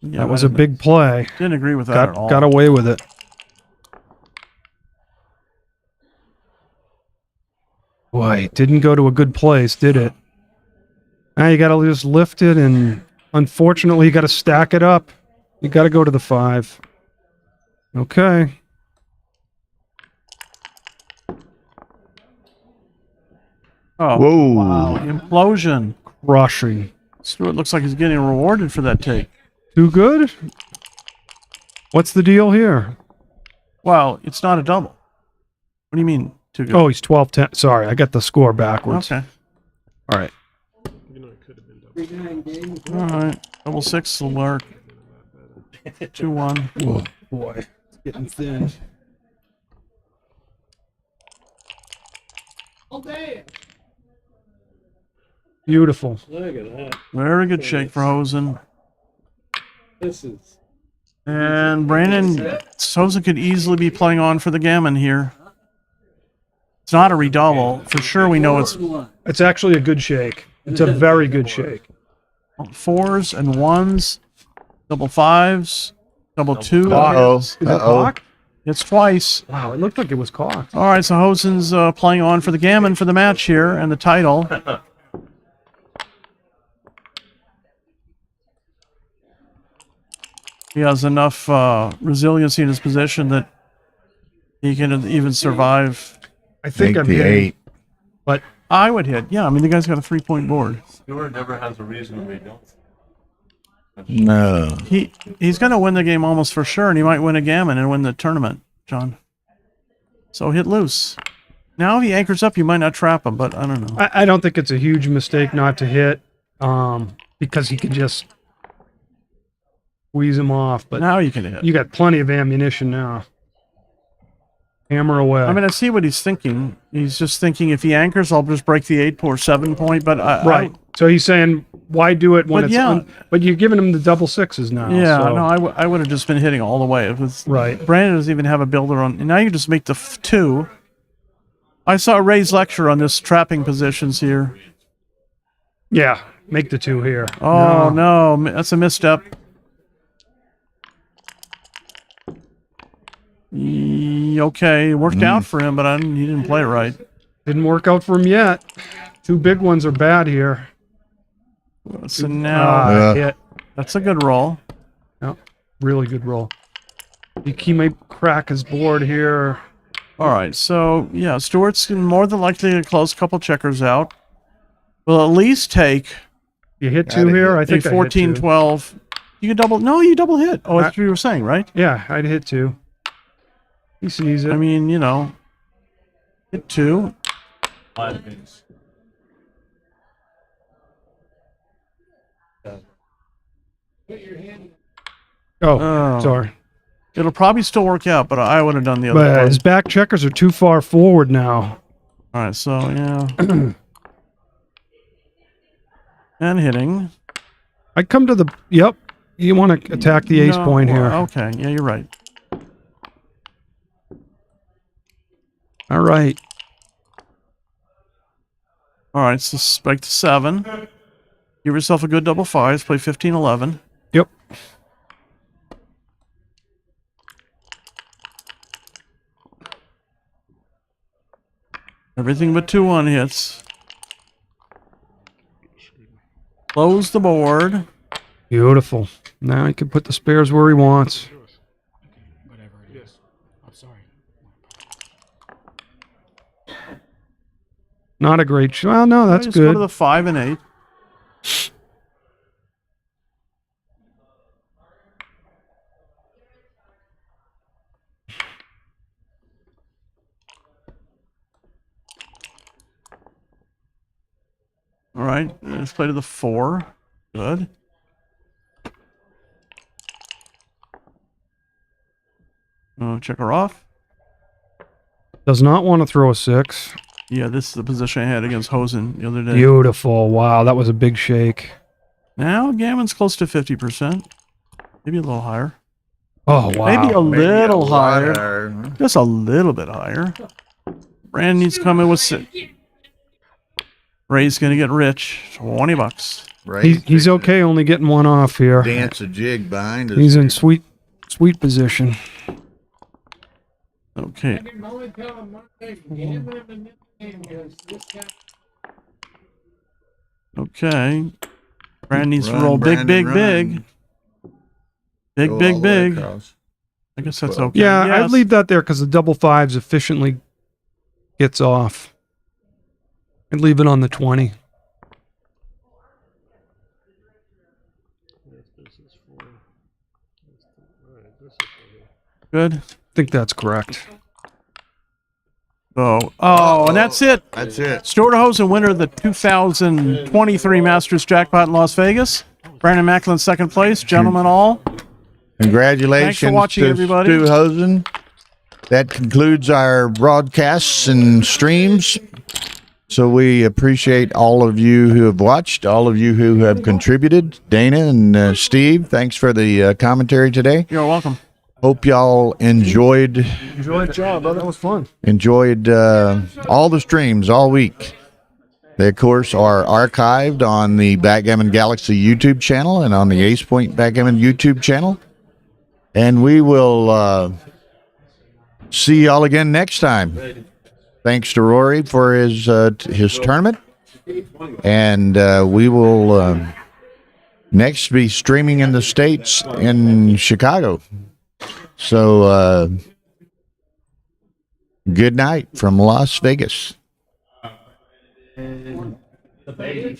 S10: yeah,
S13: That was a big play.
S10: Didn't agree with that at all.
S13: Got away with it. Boy, it didn't go to a good place, did it? Now you got to just lift it, and unfortunately, you got to stack it up. You got to go to the 5. Okay.
S10: Oh,
S1: Whoa.
S10: wow. Implosion.
S13: Crushing.
S10: Stuart looks like he's getting rewarded for that take.
S13: Too good? What's the deal here?
S10: Well, it's not a double. What do you mean, too good?
S13: Oh, he's 12-10. Sorry, I got the score backwards.
S10: Okay.
S13: All right.
S10: All right. Double 6 will work. 2-1.
S13: Whoa, boy. It's getting thin. Beautiful.
S7: Look at that.
S10: Very good shake for Hosen.
S7: This is.
S10: And Brandon, Hosen could easily be playing on for the Gammon here. It's not a redouble. For sure we know
S13: It's actually a good shake. It's a very good shake.
S10: 4s and 1s, double 5s, double 2.
S1: Uh-oh.
S13: Is it cocked?
S10: It's twice.
S13: Wow, it looked like it was cocked.
S10: All right, so Hosen's playing on for the Gammon for the match here and the title. He has enough resiliency in his position that he can even survive.
S13: I think I'm
S1: the
S13: hitting,
S1: 8.
S13: but
S10: I would hit. Yeah, I mean, the guy's got a 3-point board.
S9: Stewart never has a reason to be don't.
S1: No.
S10: He's going to win the game almost for sure, and he might win a Gammon and win the tournament, John. So hit loose. Now if he anchors up, you might not trap him, but I don't know.
S13: I don't think it's a huge mistake not to hit, because he can just squeeze him off. But
S10: Now you can hit.
S13: you got plenty of ammunition now. Hammer away.
S10: I mean, I see what he's thinking. He's just thinking if he anchors, I'll just break the 8 or 7 point. But
S13: right. So he's saying, why do it when
S10: But
S13: it's?
S10: yeah.
S13: But you're giving him the double 6s now.
S10: Yeah,
S13: so.
S10: no, I would have just been hitting all the way. It was,
S13: Right.
S10: Brandon doesn't even have a builder on. And now you just make the 2. I saw Ray's lecture on this trapping positions here.
S13: Yeah, make the 2 here.
S10: Oh, no, that's a misstep. Okay, it worked out for him, but he didn't play it right.
S13: Didn't work out for him yet. 2 big ones are bad here.
S10: So now
S13: hit.
S10: That's a good roll.
S13: Yep, really good roll. He might crack his board here.
S10: All right, so yeah, Stewart's more than likely to close a couple checkers out. Will at least take
S13: You hit 2 here. I
S10: a
S13: think
S10: 14,
S13: I hit 2.
S10: 12. You could double. No, you double hit. Oh, that's what you were saying, right?
S13: Yeah, I'd hit 2. He sees it.
S10: I mean, hit 2.
S9: 5 minutes.
S13: Oh, sorry.
S10: It'll probably still work out, but I would have done the other
S13: But
S10: one.
S13: his back checkers are too far forward now.
S10: All right, so yeah. And hitting.
S13: I come to the. Yep. You want to attack the ace
S10: No,
S13: point here.
S10: Okay, yeah, you're right.
S13: All right.
S10: All right, so spike to 7. Give yourself a good double fives. Play 15-11.
S13: Yep.
S10: Everything but 2-1 hits. Close the board.
S13: Beautiful. Now he can put the spares where he wants.
S14: Whatever it is. I'm sorry.
S13: Not a great shot. Well, no, that's
S10: Just go to
S13: good.
S10: the 5 and 8. All right, let's play to the 4. Good. Check her off.
S13: Does not want to throw a 6.
S10: Yeah, this is the position I had against Hosen the other day.
S13: Beautiful. Wow, that was a big shake.
S10: Now Gammon's close to 50%. Maybe a little higher.
S13: Oh, wow.
S10: Maybe a
S1: Maybe
S10: little
S1: a lot
S10: higher.
S1: higher.
S10: Just a little bit higher. Brand needs to come in with 6. Ray's going to get rich. $20.
S13: He's okay only getting one off here.
S1: Dance a jig behind us.
S13: He's in sweet position.
S10: Okay.
S7: I can only tell him one thing. Gammon in this game is this guy.
S10: Okay. Brand needs to
S1: Run,
S10: roll big,
S1: Brandon,
S10: big,
S1: run.
S10: big. Big,
S1: Go all
S10: big,
S1: the way
S10: big.
S1: across.
S10: I guess that's
S1: Well,
S10: okay.
S13: Yeah,
S10: Yes.
S13: I'd leave that there because the double fives efficiently gets off. I'd leave it on the 20.
S10: Good.
S13: I think that's correct.
S10: Oh, and that's it.
S1: That's it.
S10: Stuart Hosen, winner of the 2023 Masters Jackpot in Las Vegas. Brandon Macklin, second place. Gentlemen all.
S1: Congratulations
S10: Thanks for watching,
S1: to
S10: everybody.
S1: Stu Hosen. That concludes our broadcasts and streams. So we appreciate all of you who have watched, all of you who have contributed. Dana and Steve, thanks for the commentary today.
S10: You're welcome.
S1: Hope y'all enjoyed
S13: Enjoyed the job, brother. That was fun.
S1: all the streams all week. They, of course, are archived on the Backgammon Galaxy YouTube channel and on the Ace Point Backgammon YouTube channel. And we will see y'all again next time. Thanks to Rory for his tournament. And we will next be streaming in the States in Chicago. So, good night from Las Vegas.
S7: The baby.